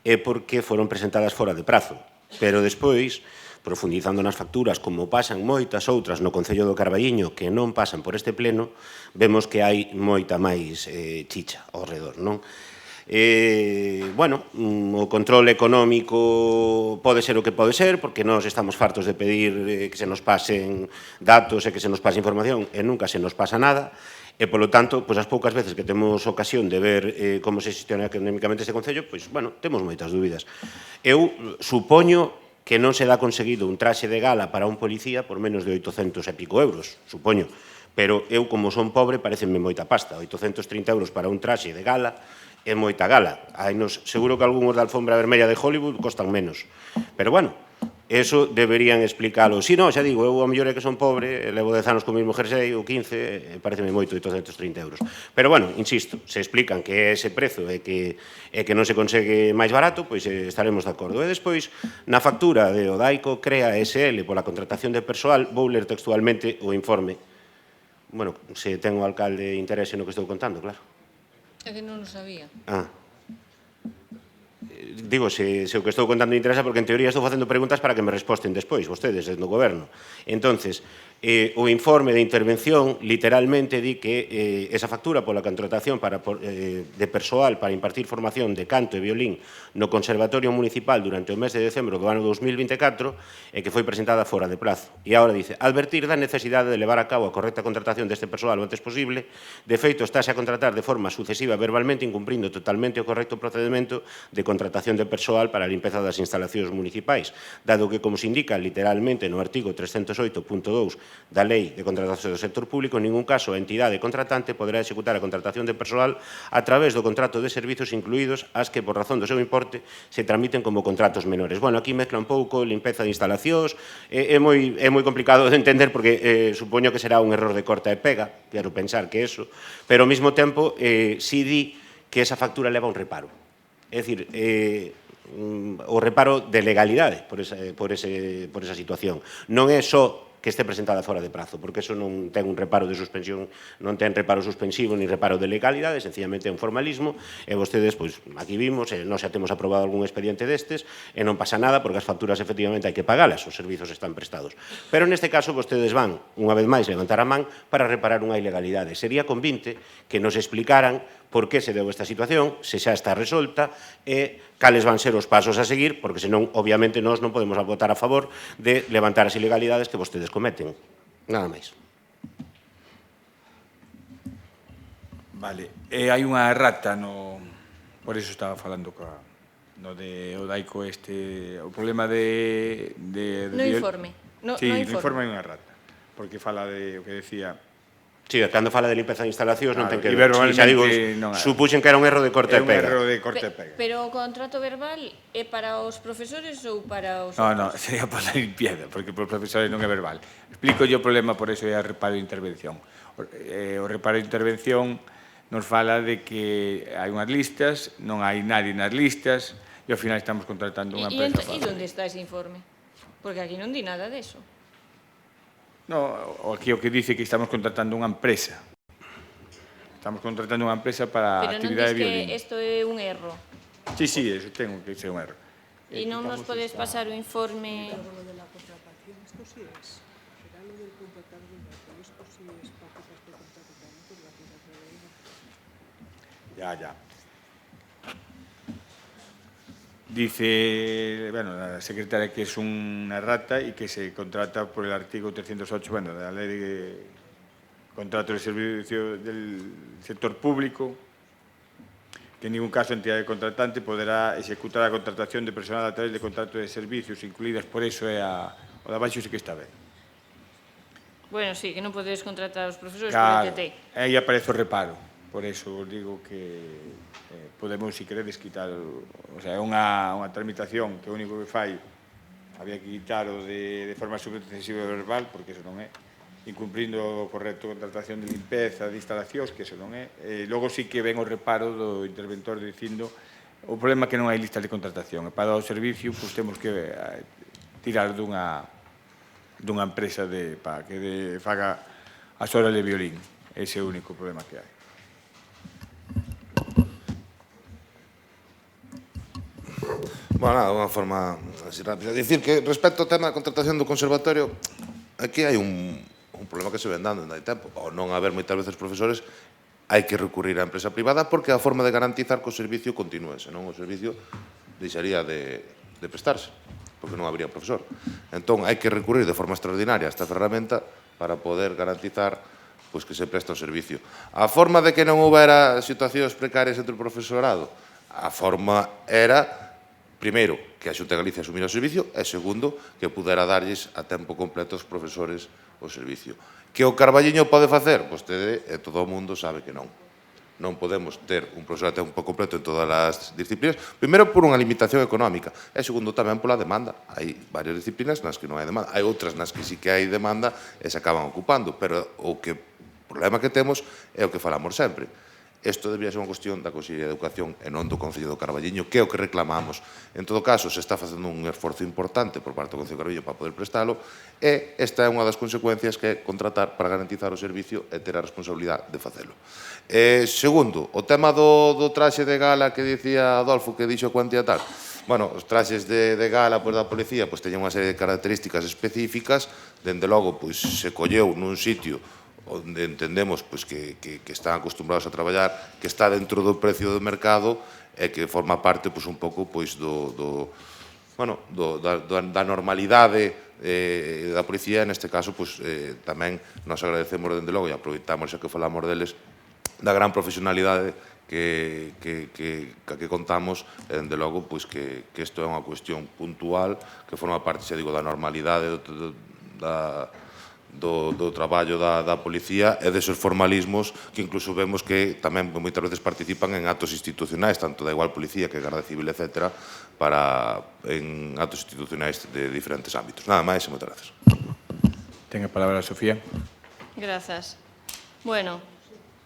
é porque foron presentadas fora de prazo, pero despois, profundizando nas facturas, como pasan moitas outras no Concello do Carballiño que non pasan por este pleno, vemos que hai moita máis chicha ao redor, non? O control económico pode ser o que pode ser, porque nós estamos fartos de pedir que se nos pasen datos e que se nos pase información e nunca se nos pasa nada, e, polo tanto, as poucas veces que temos ocasión de ver como se xestiona económicamente este Concello, temos moitas dúbidas. Eu supoño que non se dá conseguido un traxe de gala para un policía por menos de 800 e pico euros, supoño, pero eu, como son pobre, parecenme moita pasta. 830 euros para un traxe de gala é moita gala. Seguro que algúns da alfombra vermella de Hollywood costan menos. Pero, eso deberían explicarlo. Si non, xa digo, eu a mellor é que son pobre, levo 10 anos con o mismo jersey ou 15, pareceme moito 830 euros. Pero, insisto, se explican que ese prezo é que non se consegue máis barato, pois estaremos de acordo. E despois, na factura de Odaico Crea SL pola contratación de persoal, vou ler textualmente o informe. Se ten o alcalde interese no que estou contando, claro. É que non o sabía. Digo, se o que estou contando interesa, porque en teoría estou facendo preguntas para que me resposten despois, vostedes, desde o goberno. Entonces, o informe de intervención literalmente di que esa factura pola contratación de persoal para impartir formación de canto e violín no Conservatorio Municipal durante o mes de decembro do ano 2024 e que foi presentada fora de prazo. E agora dice, advertir da necesidade de levar a cabo a correcta contratación deste persoal o antes posible. De feito, estáse a contratar de forma sucesiva verbalmente, incumprindo totalmente o correcto procedimento de contratación contratación de persoal para a limpeza das instalacións municipais, dado que, como se indica literalmente no artigo 308.2 da Lei de Contratación do Sector Público, en ningún caso a entidade contratante poderá executar a contratación de persoal a través do contrato de servizos, incluídos as que, por razón do seu importe, se tramiten como contratos menores. Bueno, aquí mezcla un pouco limpeza de instalacións, é moi complicado de entender porque supoño que será un error de corta e pega, quero pensar que eso, pero ao mesmo tempo si di que esa factura leva un reparo. É dicir, o reparo de legalidade por esa situación. Non é só que este presentada fora de prazo, porque eso non ten un reparo de suspensión, non ten reparo suspensivo ni reparo de legalidade, sencillamente é un formalismo, e vostedes, pois, aquí vimos, nós xa temos aprobado algún expediente destes, e non pasa nada, porque as facturas efectivamente hai que pagalas, os servizos están prestados. Pero neste caso, vostedes van, unha vez máis, levantar a man para reparar unha ilegalidade. Sería convinte que nos explicaran por que se deu esta situación, se xa está resolta, e cales van ser os pasos a seguir, porque senón, obviamente, nós non podemos votar a favor de levantar as ilegalidades que vostedes cometen. Nada máis. Vale, hai unha rata no... Por iso estaba falando no de Odaico este... O problema de... No informe. Sí, no informe hai unha rata. Porque fala de o que decía... Sí, cando fala de limpeza de instalacións non ten que ver. Sí, xa digo, supuxen que era un erro de corte e pega. É un erro de corte e pega. Pero o contrato verbal é para os profesores ou para os... No, sería para a limpieza, porque para os profesores non é verbal. Explico yo o problema, por eso é o reparo de intervención. O reparo de intervención nos fala de que hai unhas listas, non hai nadie nas listas, e ao final estamos contratando unha empresa. E onde está ese informe? Porque aquí non di nada deso. No, aquí o que dice que estamos contratando unha empresa. Estamos contratando unha empresa para a actividade de violín. Pero non dis que isto é un erro. Sí, eso tengo que ser un erro. E non nos podes pasar o informe... Ya. Dice, la secretaria que es una rata y que se contrata por el artículo 308, de la ley de contrato de servicio del sector público, que en ningún caso entidad contratante podrá ejecutar la contratación de personal a través de contratos de servicios incluidas, por eso o de abaixo sí que está ben. Bueno, sí, que non podedes contratar os profesores Claro, por ETT. aí aparece o reparo, por eso os digo que podemos, si queredes, quitar, o sea, é unha tramitación que o único que fai había que quitar o de forma subextensiva verbal, porque eso non é, incumplindo o correcto contratación de limpeza, de instalacións, que eso non é. Logo sí que ven o reparo do interventor dicindo o problema é que non hai lista de contratación, e para o servicio pois temos que tirar dunha empresa para que faga as horas de violín. Ese é o único problema que hai. Bueno, nada, unha forma así rápida. Dicir que respecto ao tema da contratación do conservatorio, aquí hai un problema que se ven dando hai tempo. Ao non haber moitas veces profesores, hai que recurrir á empresa privada porque é a forma de garantizar que o servicio continúe, senón o servicio deixaría de prestarse, porque non habría profesor. Entón, hai que recurrir de forma extraordinaria a esta ferramenta para poder garantizar que se presta o servicio. A forma de que non houbera situacións precarias entre o profesorado, a forma era, primeiro, que a Xunta de Galicia asumira o servicio, e segundo, que pudera darlles a tempo completo aos profesores o servicio. Que o Carballiño pode facer? Vostede e todo o mundo sabe que non. Non podemos ter un profesor a tempo completo en todas as disciplinas, primeiro por unha limitación económica, e segundo tamén pola demanda. Hai varias disciplinas nas que non hai demanda, hai outras nas que sí que hai demanda e se acaban ocupando, pero o problema que temos é o que falamos sempre. Isto debería ser unha cuestión da Consellería de Educación e non do Concello do Carballiño, que é o que reclamamos. En todo caso, se está facendo un esforzo importante por parte do Concello do Carballiño para poder prestalo, e esta é unha das consecuencias que é contratar para garantizar o servicio e ter a responsabilidade de facelo. Segundo, o tema do traxe de gala que dicía Adolfo, que dixo cuantía tal. Bueno, os traxes de gala da policía teñen unha serie de características específicas, dende logo se colleu nun sitio onde entendemos que están acostumbrados a traballar, que está dentro do precio do mercado e que forma parte un pouco da normalidade da policía. Neste caso, tamén nos agradecemos dende logo e aproveitamos xa que falamos deles da gran profesionalidade que contamos, dende logo, pois que isto é unha cuestión puntual, que forma parte, xa digo, da normalidade do traballo da policía e desos formalismos que incluso vemos que tamén moitas veces participan en actos institucionais, tanto da igual policía que Garda Civil, etc., en actos institucionais de diferentes ámbitos. Nada máis e moitas gracias. Ten a palabra a Sofía. Grazas. Bueno,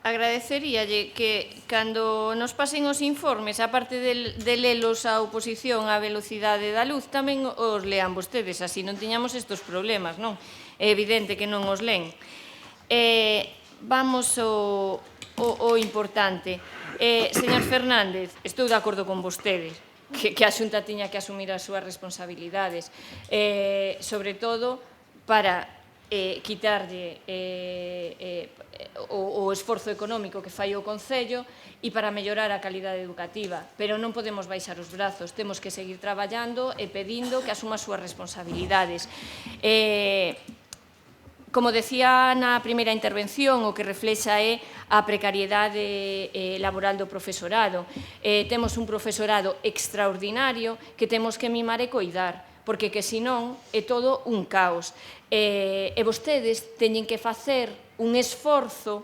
agradeceríalle que cando nos pasen os informes, aparte de lelos a oposición á velocidade da luz, tamén os lean vostedes, así non tiñamos estes problemas, non? É evidente que non os len. Vamos ao importante. Señor Fernández, estou de acordo con vostedes, que a Xunta tiña que asumir as súas responsabilidades, sobre todo para quitarlle o esforzo económico que fai o Concello e para mellorar a calidade educativa. Pero non podemos baixar os brazos, temos que seguir traballando e pedindo que asuma as súas responsabilidades. Como decía na primeira intervención, o que reflexa é a precariedade laboral do profesorado. Temos un profesorado extraordinario que temos que mimar e coidar, porque que senón é todo un caos. E vostedes teñen que facer un esforzo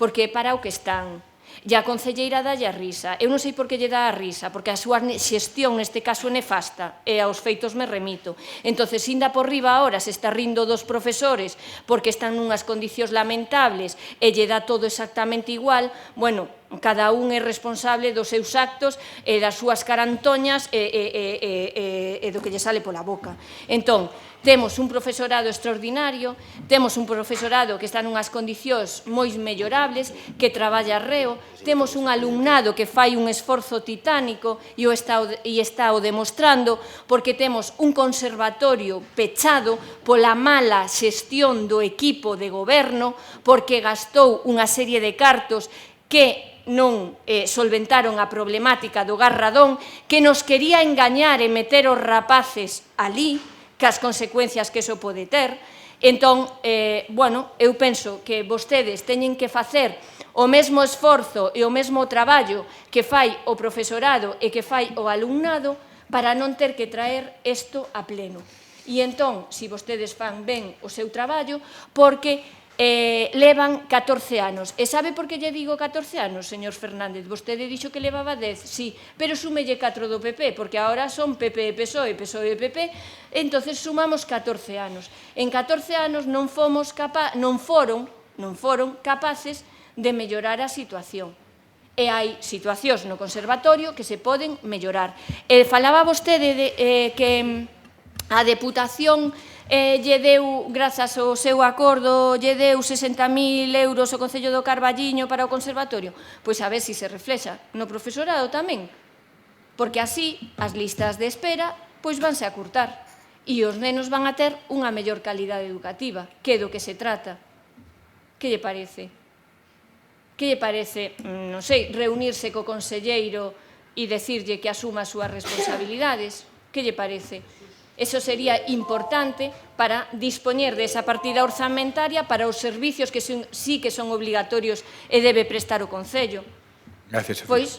porque é para o que están. E a concelleira dalle a risa. Eu non sei por que lle dá a risa, porque a súa xestión neste caso é nefasta, e aos feitos me remito. Entonces, inda por riba ahora se está rindo dos profesores porque están nunhas condicións lamentables e lle dá todo exactamente igual, bueno, cada un é responsable dos seus actos e das súas carantoñas e do que lle sale pola boca. Entón, temos un profesorado extraordinario, temos un profesorado que está nunhas condicións moi mellorables, que traballa reo, temos un alumnado que fai un esforzo titánico e está o demostrando, porque temos un conservatorio pechado pola mala xestión do equipo de goberno, porque gastou unha serie de cartos que non solventaron a problemática do Garradón, que nos quería engañar e meter os rapaces ali, que as consecuencias que iso pode ter. Entón, bueno, eu penso que vostedes teñen que facer o mesmo esforzo e o mesmo traballo que fai o profesorado e que fai o alumnado para non ter que traer isto a pleno. E entón, se vostedes fan ben o seu traballo, porque levan 14 anos. E sabe por que lle digo 14 anos, señor Fernández? Vostede dixo que levaba 10, sí, pero súmelle 4 do PP, porque agora son PP e PSOE, PSOE e PP, entonces sumamos 14 anos. En 14 anos non foron capaces de mellorar a situación. E hai situacións no conservatorio que se poden mellorar. Falaba vostede de que a Deputación lle deu, grazas ao seu acordo, lle deu 60.000 euros ao Concello do Carballiño para o conservatorio. Pois a ver se se reflexa no profesorado tamén, porque así as listas de espera pois vanse a curtar e os nenos van a ter unha mellor calidade educativa, que é do que se trata. Que lle parece? Que lle parece, non sei, reunirse co conselleiro e decirlle que asuma as súas responsabilidades? Que lle parece? Eso sería importante para dispoñer desa partida orzamentaria para os servicios que sí que son obligatorios e debe prestar o Concello. Gracias, Sofía. Pois,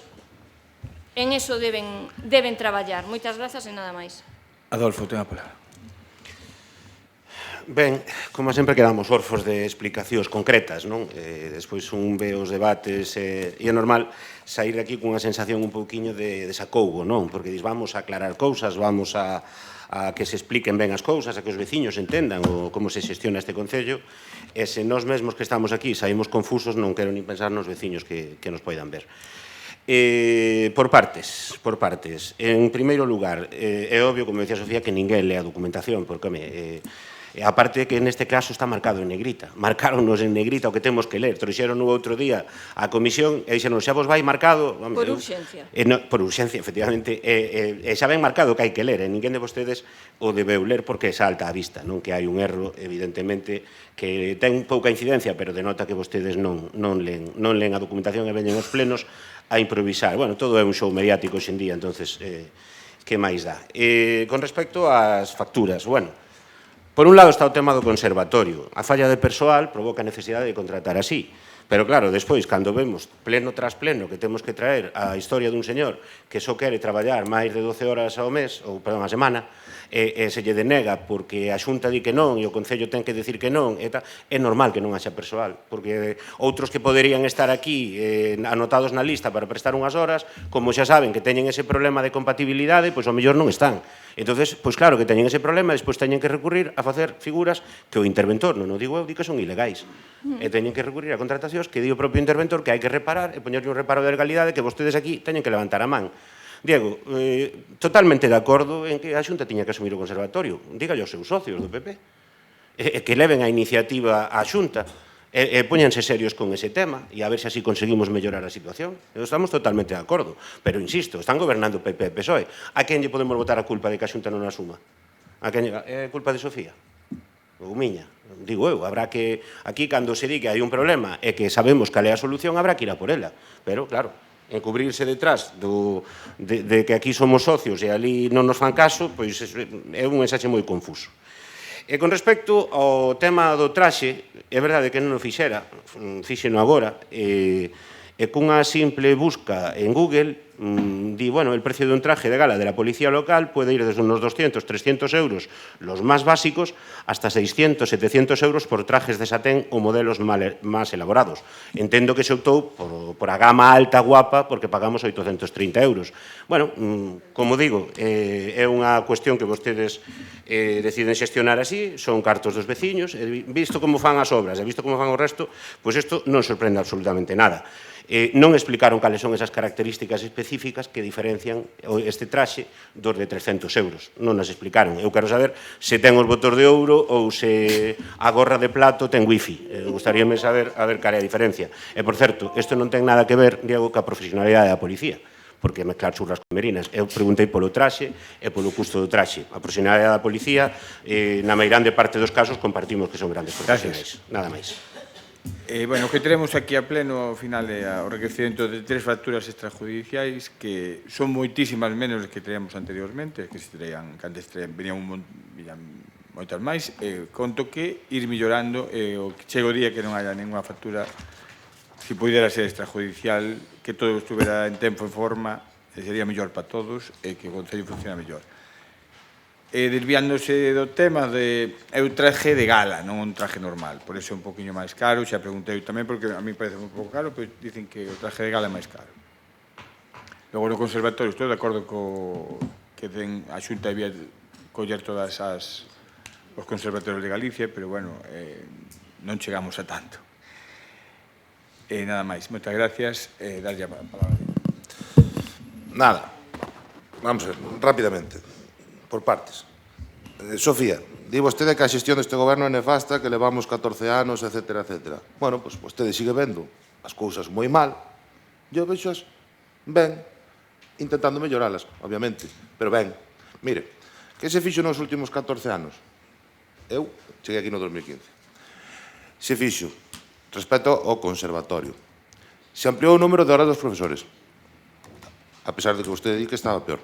en eso deben traballar. Moitas grazas e nada máis. Adolfo, ten a palabra. Ben, como sempre quedamos orfos de explicacións concretas, non? Despois un ve os debates e é normal sair de aquí cunha sensación un pouquiño de desacougo, non? Porque dis, vamos a aclarar cousas, vamos a que se expliquen ben as cousas, a que os veciños entendan como se xestiona este Concello, e se nós mesmos que estamos aquí saímos confusos, non quero nin pensar nos veciños que nos poidan ver. Por partes. En primeiro lugar, é obvio, como decía Sofía, que ninguén lea a documentación, porque, aparte que neste caso está marcado en negrita. Marcáronnos en negrita o que temos que ler. Trouxeron o outro día a comisión e dixeron, xa vos vai marcado... Por urxencia. Por urxencia, efectivamente. E xa ben marcado que hai que ler. E ninguén de vostedes o debeu ler porque salta á vista. Non que hai un erro, evidentemente, que ten pouca incidencia, pero denota que vostedes non len a documentación e veñen aos plenos a improvisar. Bueno, todo é un show mediático hoxendía, entonces, que máis dá? Con respecto ás facturas, bueno, por un lado está o tema do conservatorio. A falla de persoal provoca a necesidade de contratar así. Pero claro, despois, cando vemos pleno tras pleno que temos que traer a historia dun señor que só quere traballar máis de 12 horas ao mes, ou perdón, a semana, e se lle denega porque a Xunta di que non e o Concello ten que dicir que non, é normal que non haxa persoal, porque outros que poderían estar aquí anotados na lista para prestar unhas horas, como xa saben que teñen ese problema de compatibilidade, pois ao mellor non están. Entonces, pois claro que teñen ese problema, despois teñen que recurrir a facer figuras que o interventor, non o digo eu, di que son ilegais. E teñen que recurrir a contratacións que di o propio interventor que hai que reparar e poñerlle un reparo de legalidade que vostedes aquí teñen que levantar a man. Diego, totalmente de acordo en que a Xunta tiña que asumir o conservatorio. Dígallo aos seus socios do PP. Que leven a iniciativa á Xunta e póñanse serios con ese tema e a ver se así conseguimos mellorar a situación. Estamos totalmente de acordo. Pero, insisto, están gobernando PP e PSOE. A quen lle podemos botar a culpa de que a Xunta non asuma? A quen é culpa de Sofía? Ou miña? Digo eu, habrá que... Aquí, cando se di que hai un problema e que sabemos cal é a solución, habrá que ir a por ela. Pero, claro, encubrirse detrás de que aquí somos socios e ali non nos fan caso, pois é un mensaxe moi confuso. E con respecto ao tema do traxe, é verdade que non o fixeno agora, e cunha simple busca en Google, di, bueno, el precio de un traje de gala de la policía local puede ir desde unos 200, 300 euros, los más básicos, hasta 600, 700 euros por trajes de satén ou modelos máis elaborados. Entendo que se optou por a gama alta guapa porque pagamos 830 euros. Bueno, como digo, é unha cuestión que vostedes deciden xestionar así, son cartos dos veciños, visto como fan as obras e visto como fan o resto, pois isto non sorprende absolutamente nada. Non explicaron cales son esas características específicas que diferencian este traxe dos de 300 euros. Non as explicaron. Eu quero saber se ten os botos de ouro ou se a gorra de plato ten wifi. Gustaríame saber a ver cal é a diferencia. E, por certo, isto non ten nada que ver, Diego, ca profesionalidade da policía, porque mezclar churras con merinas. Eu preguntei polo traxe e polo custo do traxe. A profesionalidade da policía, na meirande parte dos casos, compartimos que son grandes profesionais. Nada máis. Bueno, o que tenemos aquí a pleno ao final é o requecimento de 3 facturas extrajudiciais que son moitísimas menos que traíamos anteriormente, que se traían, que antes venían moitas máis, conto que ir millorando o que chega o día que non haya ninguna factura, se pudera ser extrajudicial, que todo estuvera en tempo e forma, sería mellor para todos e que o Concello funciona mellor. Desviándose do tema é un traje de gala, non un traje normal, por eso é un poquinho máis caro, xa preguntei tamén, porque a mí parece un pouco caro, pois dicen que o traje de gala é máis caro. Logo no conservatorio, estou de acordo que a Xunta debía coller todas os conservatorios de Galicia, pero bueno, non chegamos a tanto. Nada máis, moitas gracias, darlle a palabra. Nada, vamos a ver, rápidamente. Por partes. Sofía, di vostede que a xestión deste goberno é nefasta, que levamos 14 anos, etcétera, etcétera. Bueno, pois vostede sigue vendo as cousas moi mal, e eu vexo ben, intentando melloralas, obviamente, pero ben. Mire, que se fixo nos últimos 14 anos? Eu cheguei aquí no 2015. Se fixo respecto ao conservatorio. Se ampliou o número de horas dos profesores, a pesar de que vostede di que estaba peor.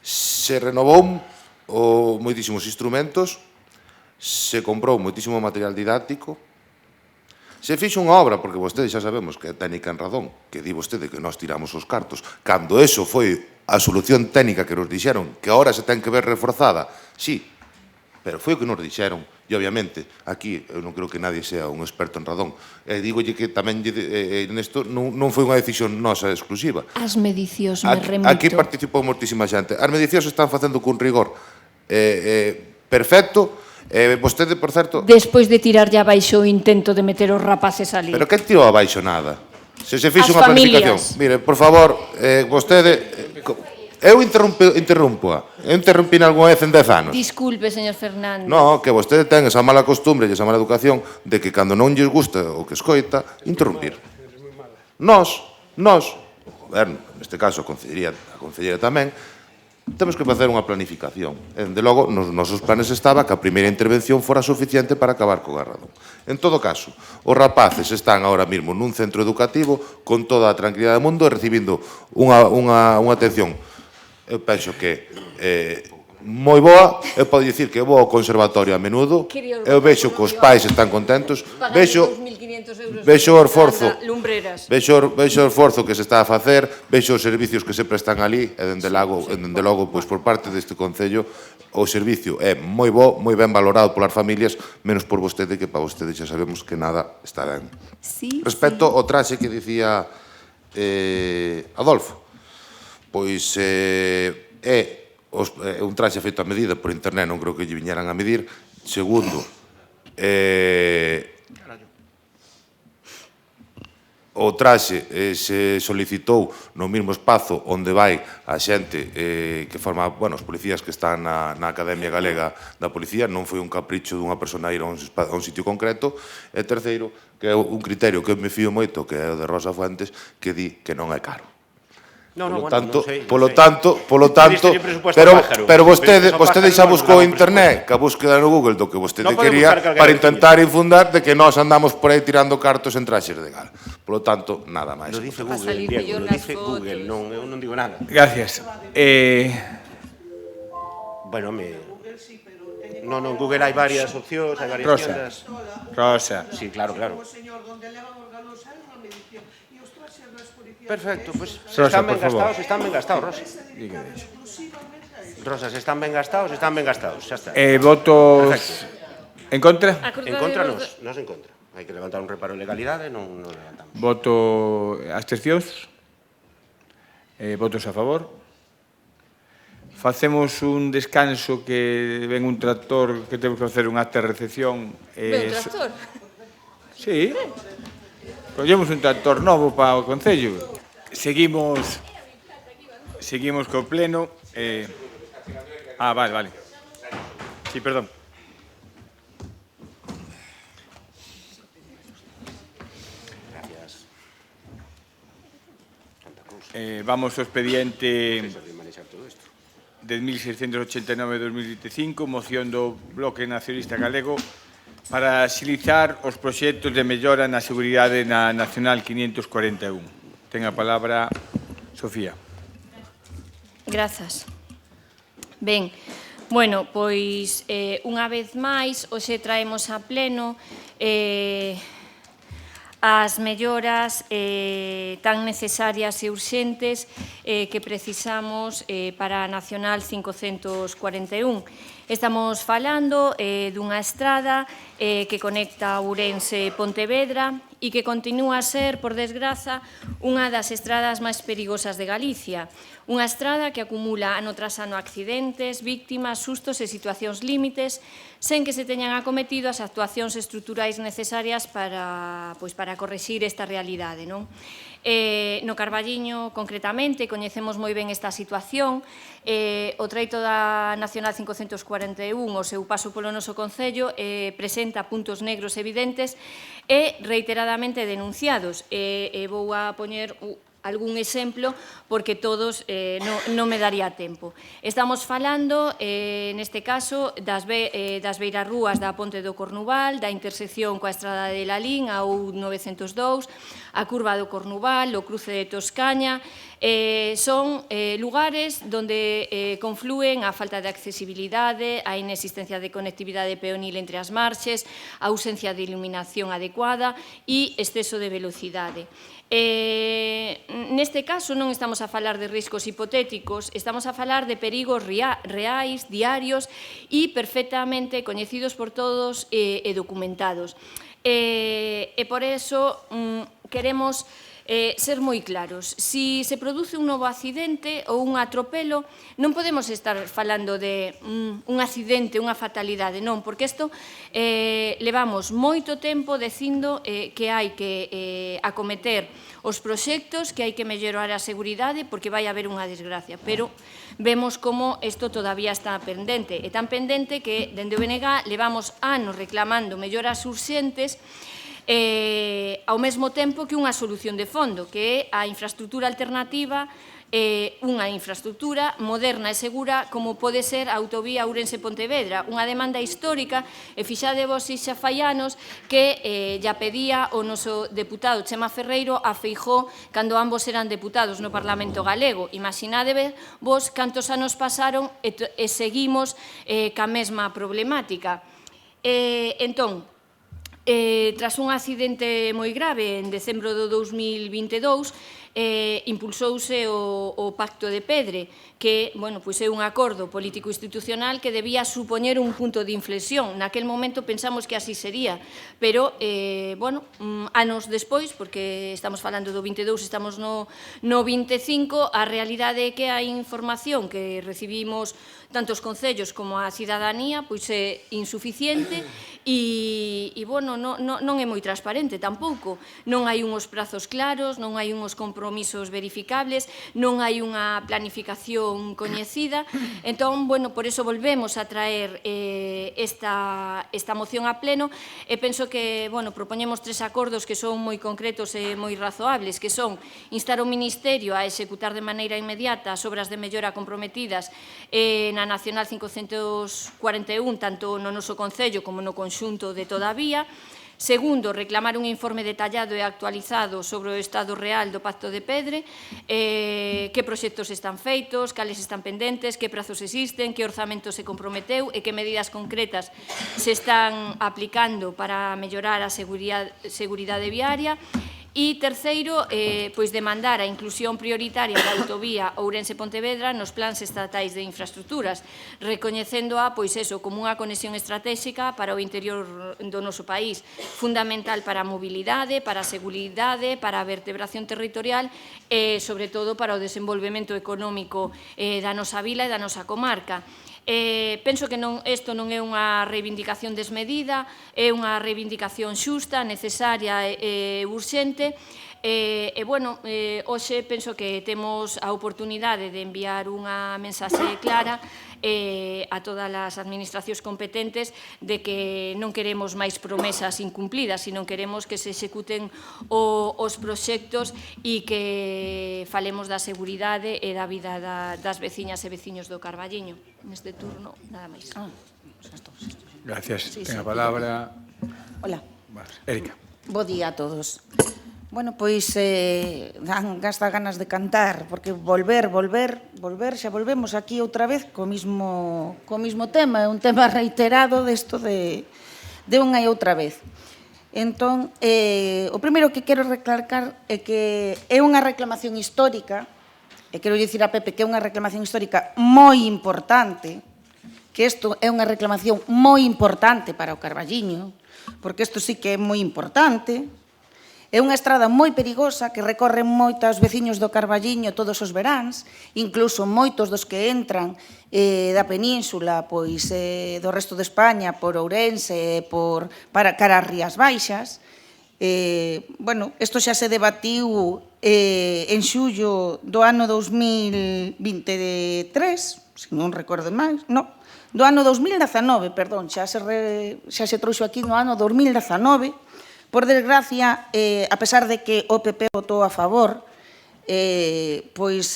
Se renovou moitísimos instrumentos, se comprou moitísimo material didáctico, se fixo unha obra, porque vostede xa sabemos que é técnica en razón, que di vostede que nós tiramos os cartos, cando eso foi a solución técnica que nos dixeron, que agora se ten que ver reforzada, sí, pero foi o que nos dixeron, e obviamente, aquí, eu non creo que nadie sea un experto en razón, e digolle que tamén nesto non foi unha decisión nosa exclusiva. As medicións me remito. Aquí participou moitísima xente. As medicións están facendo cun rigor perfecto. Vostede, por certo... Despois de tirar ya baixo o intento de meter os rapaces ali. Pero quen tirou abaixo nada? Se fixo unha planificación. Mire, por favor, vostede... Eu interrumpo-a. Eu interrumpi algunha vez en 10 anos. Disculpe, señor Fernández. No, que vostede ten esa mala costumbre e esa mala educación de que cando non lles gusta o que escoita, interrumpir. Nós, o goberno, neste caso a concelleira tamén, temos que facer unha planificación. De logo, nos nosos planes estaba que a primeira intervención fora suficiente para acabar co Garradón. En todo caso, os rapaces están ahora mesmo nun centro educativo con toda a tranquilidade do mundo e recibindo unha atención, eu penso que moi boa. Eu podo dicir que vou ao conservatorio a menudo, eu vexo que os pais están contentos, vexo 500 euros vexo o esforzo, lumbreras. vexo o esforzo que se está a facer, vexo os servicios que se prestan ali, e dende logo, pois, por parte deste Concello, o servicio é moi bo, moi ben valorado polas familias, menos por vostede, que para vostede xa sabemos que nada está ben. Sí, Respecto ao traxe que dicía Adolfo, pois é un traxe feito a medida por internet, non creo que lle viñeran a medir. Segundo, o traxe se solicitou no mesmo espazo onde vai a xente que forma, os policías que están na Academia Galega da Policía, non foi un capricho dunha persona ir a un sitio concreto. E terceiro, que é un criterio que me fío moito, que é o de Rosa Fuentes, que di que non é caro. Polo tanto, pero vostede xa buscou internet, que a búsqueda no Google do que vostede quería, para intentar infundar de que nós andamos por aí tirando cartos en traxes de gala. Polo tanto, nada máis. Lo dice Google, Diego, lo dice Google, eu non digo nada. Gracias. Bueno, non, Google hai varias opcións, hai varias tiendas. Rosa. Sí, claro. O señor donde levan os galos hai unha medición. E os traxes das policías... Perfecto, pois Rosa, están ben por favor. gastados, Rosa. Rosa, se están ben gastados, xa está. Votos Perfecto. en contra? En contra nos en contra. Hai que levantar un reparo de legalidade, non levantamos. Voto abstencións? Votos a favor? Facemos un descanso, que ven un tractor, que temos que facer un acta de recepción. Ven, tractor? Sí. Collemos un tractor novo para o Concello. Seguimos co pleno. Vale. Sí, perdón. Vamos ao expediente 10.689-2025, moción do Bloque Nacionalista Galego para axilizar os proxectos de mellora na seguridade na Nacional 541. Ten a palabra Sofía. Grazas. Ben, bueno, pois unha vez máis, hoxe traemos a pleno as melloras tan necesarias e urxentes que precisamos para a Nacional 541. Estamos falando dunha estrada que conecta Ourense e Pontevedra e que continúa a ser, por desgraza, unha das estradas máis perigosas de Galicia. Unha estrada que acumula ano tras ano accidentes, víctimas, sustos e situacións límites, sen que se teñan acometido as actuacións estruturais necesarias para correxir esta realidade, non? No Carballiño, concretamente, coñecemos moi ben esta situación. O treito da Nacional 541, o seu paso polo noso Concello, presenta puntos negros evidentes e reiteradamente denunciados. Vou a poñer algún exemplo, porque todos non me daría tempo. Estamos falando, neste caso, das beirarrúas da Ponte do Cornuval, da intersección coa Estrada de Lalín, a U902, a curva do Cornuval, o cruce de Toscaña. Son lugares onde conflúen a falta de accesibilidade, a inexistencia de conectividade peonil entre as marches, a ausencia de iluminación adecuada e exceso de velocidade. Neste caso non estamos a falar de riscos hipotéticos, estamos a falar de perigos reais, diarios e perfectamente coñecidos por todos e documentados. E por eso queremos ser moi claros. Si se produce un novo accidente ou un atropelo, non podemos estar falando de un accidente, unha fatalidade, non, porque isto levamos moito tempo dicindo que hai que acometer os proxectos, que hai que mellorar a seguridade, porque vai haber unha desgracia, pero vemos como isto todavía está pendente, e tan pendente que dende o BNG levamos anos reclamando melloras urxentes ao mesmo tempo que unha solución de fondo, que é a infraestructura alternativa, unha infraestructura moderna e segura como pode ser a autovía Ourense-Pontevedra, unha demanda histórica, e fixadevos xa fai anos que ya pedía o noso deputado Chema Ferreiro a Feijóo cando ambos eran deputados no Parlamento Galego. Imaginadevos cantos anos pasaron e seguimos ca mesma problemática. Entón, tras un accidente moi grave en decembro do 2022, impulsouse o Pacto de Pedre, que, bueno, pois é un acordo político-institucional que debía supoñer un punto de inflexión. Naquel momento pensamos que así sería, pero, bueno, anos despois, porque estamos falando do 22, estamos no 25, a realidade é que a información que recibimos tanto os concellos como a cidadanía pois é insuficiente e bueno, non é moi transparente tampouco. Non hai uns prazos claros, non hai uns compromisos verificables, non hai unha planificación coñecida. Entón, bueno, por eso volvemos a traer esta moción a pleno e penso que, bueno, propoñemos 3 acordos que son moi concretos e moi razoables, que son instar o Ministerio a executar de maneira inmediata as obras de mellora comprometidas na Nacional 541, tanto no noso Concello como no conxunto de toda a vía. Segundo, reclamar un informe detallado e actualizado sobre o estado real do Pacto de Pedre, que proxectos están feitos, cales están pendentes, que prazos existen, que orzamento se comprometeu e que medidas concretas se están aplicando para mellorar a seguridade viaria. E terceiro, pois demandar a inclusión prioritaria da autovía Ourense-Pontevedra nos plans estatais de infraestructuras, recoñecéndoa, pois eso, como unha conexión estratégica para o interior do noso país, fundamental para a mobilidade, para a seguridade, para a vertebración territorial e, sobre todo, para o desenvolvemento económico da nosa vila e da nosa comarca. Penso que isto non é unha reivindicación desmedida, é unha reivindicación xusta, necesaria e urxente. Bueno, hoxe penso que temos a oportunidade de enviar unha mensaxe clara a todas as administracións competentes de que non queremos máis promesas incumplidas, sino queremos que se executen os proxectos e que falemos da seguridade e da vida das veciñas e veciños do Carballiño. Neste turno, nada máis. Gracias. Ten a palabra... Hola. Erika. Bo día a todos. Bueno, pois dan gasta ganas de cantar, porque volver, xa volvemos aquí outra vez co mismo tema, é un tema reiterado desto de unha e outra vez. Entón, o primeiro que quero recalcar é que é unha reclamación histórica, e quero dicir a Pepe que é unha reclamación histórica moi importante, que isto é unha reclamación moi importante para o Carballiño, porque isto sí que é moi importante. É unha estrada moi perigosa que recorren moitos veciños do Carballiño todos os veráns, incluso moitos dos que entran da península, pois do resto de España, por Ourense, para cara ás Rías Baixas. Bueno, isto xa se debatiu en xullo do ano 2023, se non recordo máis, non, do ano 2019, perdón, xa se trouxo aquí no ano 2019. Por desgracia, a pesar de que o PP votou a favor, pois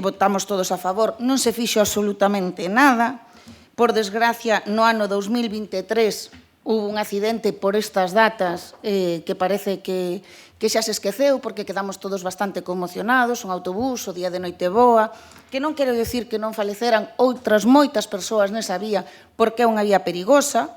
votamos todos a favor, non se fixo absolutamente nada. Por desgracia, no ano 2023 hubo un accidente por estas datas que parece que xa se esqueceu porque quedamos todos bastante conmocionados, un autobús, o día de Noiteboa, que non quero dicir que non faleceran outras moitas persoas nesa vía porque é unha vía perigosa,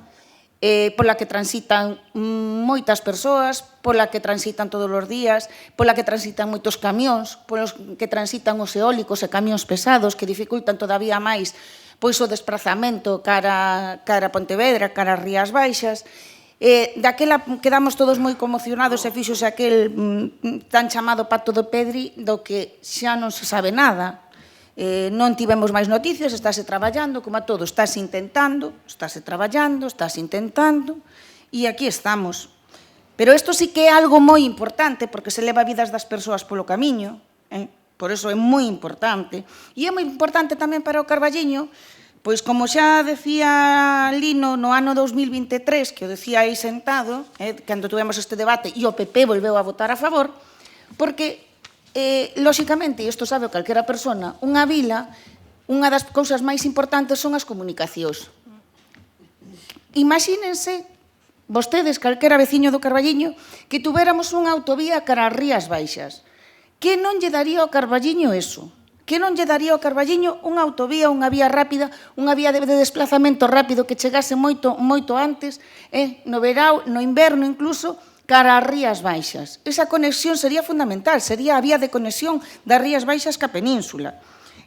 pola que transitan moitas persoas, pola que transitan todos os días, pola que transitan moitos camións, polos que transitan os eólicos e camións pesados que dificultan todavía máis pois o desprazamento cara a Pontevedra, cara as Rías Baixas. Daquela quedamos todos moi conmocionados e fixose aquel tan chamado Pacto de Pedre do que xa non se sabe nada. Non tivemos máis noticias, estáse traballando, como a todo, estáse traballando, e aquí estamos. Pero isto sí que é algo moi importante, porque se leva vidas das persoas polo camiño, por iso é moi importante. E é moi importante tamén para o Carballiño, pois como xa decía Lino no ano 2023, que o decía aí sentado, cando tuvemos este debate, e o PP volveu a votar a favor, porque lóxicamente, e isto sabe calquera persona, unha vila, unha das cousas máis importantes son as comunicacións. Imagínense, vostedes, calquera veciño do Carballiño, que tuveramos unha autovía cara ás Rías Baixas. Que non lle daría ao Carballiño eso? que non lle daría ao Carballiño unha autovía, unha vía rápida, unha vía de desplazamento rápido que chegase moito antes, no verão, no inverno incluso, cara ás Rías Baixas. Esa conexión sería fundamental, sería a vía de conexión das Rías Baixas ca península.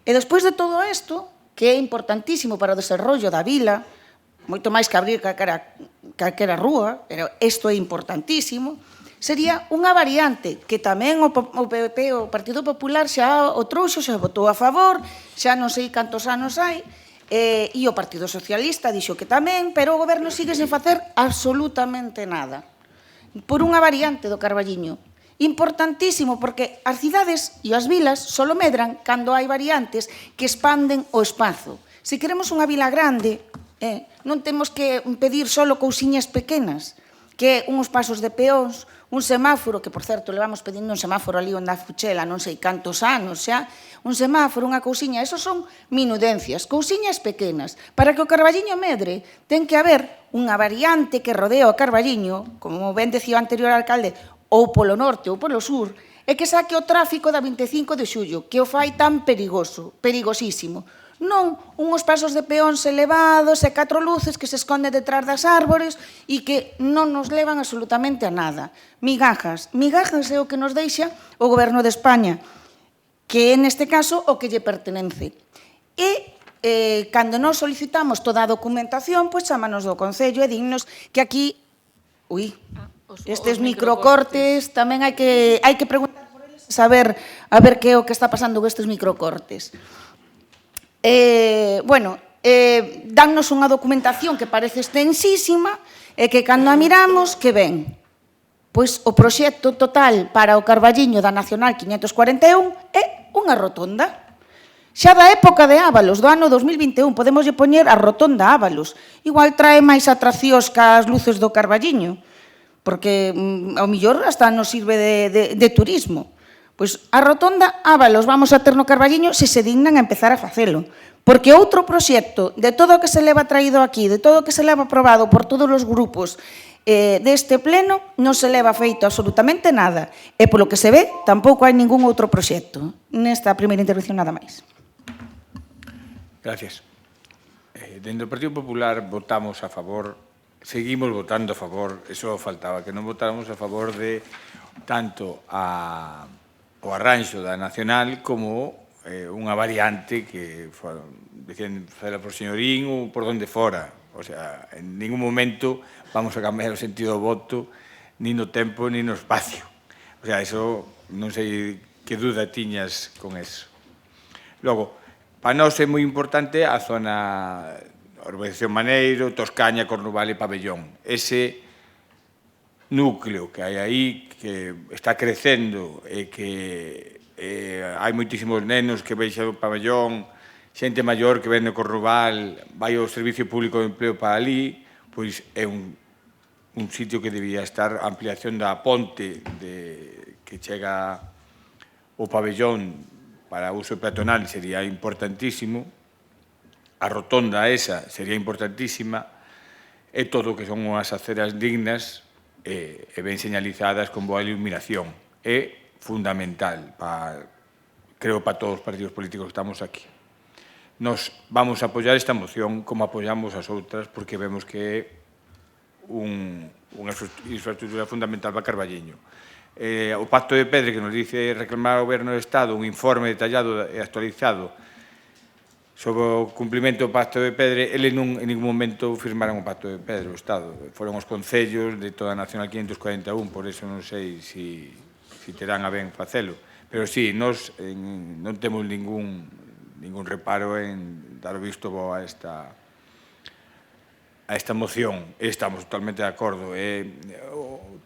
E despois de todo isto, que é importantísimo para o desarrollo da vila, moito máis que abrir calquera rúa, pero isto é importantísimo, sería unha variante que tamén o PP, o Partido Popular, xa o trouxo, xa votou a favor, xa non sei cantos anos hai, e o Partido Socialista dixo que tamén, pero o goberno sigue sen facer absolutamente nada. Por unha variante do Carballiño. Importantísimo, porque as cidades e as vilas solo medran cando hai variantes que expanden o espazo. Se queremos unha vila grande, non temos que pedir solo cousiñas pequenas, que uns pasos de peóns, un semáforo, que, por certo, levamos pedindo un semáforo ali onde a Fuchela, non sei cantos anos xa, un semáforo, unha cousiña, esos son minudencias, cousiñas pequenas. Para que o Carballiño medre, ten que haber unha variante que rodea o Carballiño, como ben decía o anterior alcalde, ou polo norte ou polo sur, e que saque o tráfico da 25 de xullo, que o fai tan perigoso, perigosísimo. Non unhos pasos de peóns elevados e 4 luces que se esconden detrás das árbores e que non nos levan absolutamente a nada. Migajas. Migajas é o que nos deixa o goberno de España, que é neste caso o que lle pertenece. E cando nos solicitamos toda a documentación, pois chámanos do Concello e dignos que aquí... Estes microcortes tamén hai que preguntar por eles, saber a ver que é o que está pasando con estes microcortes. Dannos unha documentación que parece extensísima e que cando a miramos, que ven? Pois o proxecto total para o Carballiño da Nacional 541 é unha rotonda. Xa da época de Ábalos, do ano 2021, podemos lle poñer a rotonda Ábalos. Igual trae máis atraccións que as luces do Carballiño, porque ao millor hasta nos sirve de turismo. Pois a rotonda Ábalos vamos a ter no Carballiño se se dignan a empezar a facelo. Porque outro proxecto de todo o que se leva traído aquí, de todo o que se leva aprobado por todos os grupos deste pleno, non se leva feito absolutamente nada. E polo que se ve, tampouco hai ningún outro proxecto. Nesta primeira intervención nada máis. Gracias. Dende o Partido Popular votamos a favor, seguimos votando a favor, eso faltaba, que non votáramos a favor de tanto o arranxo da Nacional como unha variante que decían facela por señorín ou por donde fora. O sea, en ningún momento vamos a cambiar o sentido do voto, ni no tempo, ni no espacio. O sea, eso non sei que duda tiñas con eso. Logo, para nós é moi importante a zona Urbanización Maneiro, Toscaña, Cornuval e Pabellón. Ese núcleo que hai aí, que está crecendo e que hai moitísimos nenos que veixan o Pabellón, xente maior que ven no Cornuval, vai ao Servicio Público de Empleo para ali, pois é un sitio que debía estar a ampliación da ponte que chega ao Pabellón para uso peatonal sería importantísimo, a rotonda esa sería importantísima, e todo o que son unhas aceras dignas e ben señalizadas con boa iluminación. É fundamental, creo, para todos os partidos políticos que estamos aquí. Nos vamos a apoiar esta moción como apoiamos as outras, porque vemos que é unha infraestructura fundamental para Carballiño. O Pacto de Pedre, que nos dice reclamar ao Goberno do Estado un informe detallado e actualizado sobre o cumprimento do Pacto de Pedre, ele en ningún momento firmaron o Pacto de Pedre, o Estado. Foron os concellos de toda a Nacional 541, por eso non sei se terán a ben facelo. Pero sí, nós non temos ningún reparo en dar o visto bo a esta moción. Estamos totalmente de acordo.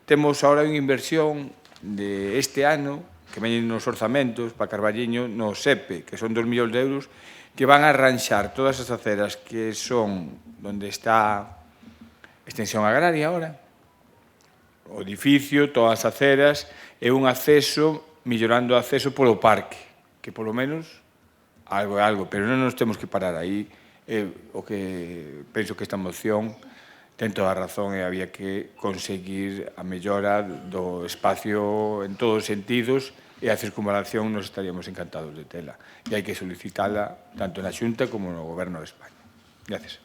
Temos agora unha inversión de este ano, que veñen nos orzamentos para Carballiño, no SEPE, que son 2 millóns de euros, que van a arranxar todas as aceras que son onde está extensión agraria agora, o edificio, todas as aceras, e un acceso, mellorando o acceso polo parque, que polo menos algo é algo, pero non nos temos que parar aí. O que penso que esta moción ten toda a razón e había que conseguir a mellora do espacio en todos os sentidos e a circunvalación nos estaríamos encantados de tela. E hai que solicitala tanto na Xunta como no Goberno de España. Gracias.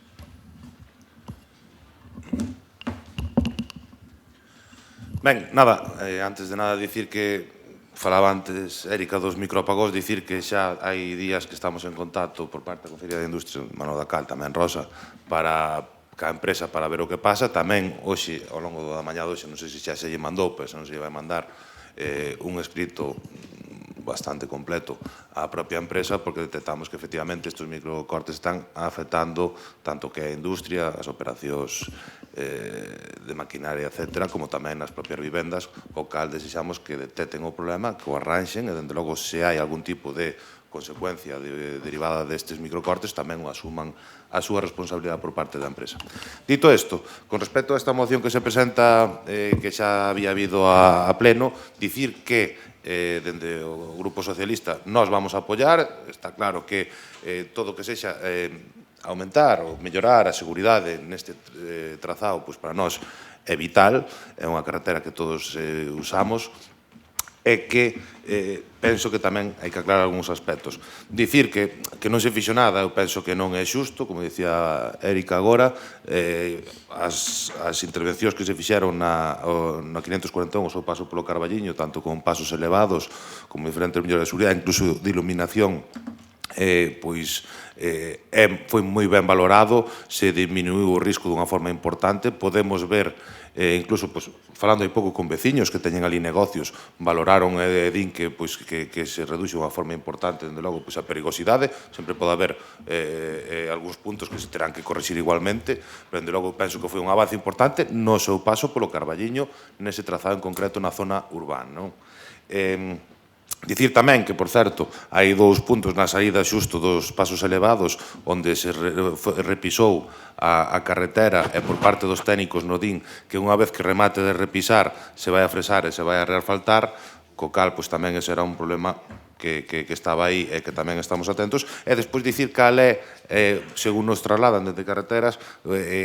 Ben, nada, antes de nada dicir que falaba antes, Érica, dos microapagós, dicir que xa hai días que estamos en contacto por parte da Consellería de Industria, Manuel da Cal, tamén Rosa, para a empresa para ver o que pasa. Tamén, hoxe, ao longo da mañá de hoxe, non sei se xa se lle mandou, pero se non se lle vai mandar un escrito bastante completo á propia empresa, porque detectamos que efectivamente estes microcortes están afectando tanto que a industria, as operacións de maquinaria, etc., como tamén nas propias vivendas, o cal desexamos que detecten o problema, que o arranxen, e, dende logo, se hai algún tipo de consecuencia derivada destes microcortes, tamén o asuman a súa responsabilidade por parte da empresa. Dito isto, con respecto a esta moción que se presenta, que xa había habido a pleno, dicir que dende o Grupo Socialista nós vamos a apoiar. Está claro que todo o que sexa aumentar ou mellorar a seguridade neste trazado, pois para nós é vital, é unha carretera que todos usamos, e que penso que tamén hai que aclarar algúns aspectos. Dicir que non se fixo nada, eu penso que non é xusto, como dicía Érica agora, as intervencións que se fixeron na 541, o seu paso polo Carballiño, tanto con pasos elevados como diferentes melloras de seguridade, incluso de iluminación, pois foi moi ben valorado, se diminuiu o risco dunha forma importante. Podemos ver, incluso falando hai pouco con veciños que teñen ali negocios, valoraron e din que se reduxe unha forma importante, dende logo, a perigosidade. Sempre pode haber algúns puntos que se terán que corrixir igualmente, pero dende logo penso que foi un avance importante no seu paso polo Carballiño, nese trazado en concreto na zona urbana. Dicir tamén que, por certo, hai dous puntos na saída xusto dos pasos elevados onde se repisou a carretera, e por parte dos técnicos no din que unha vez que remate de repisar se vai a fresar e se vai a reasfaltar, co cal tamén ese era un problema que estaba aí e que tamén estamos atentos. E despois dicir cal é, según nos trasladan desde carreteras,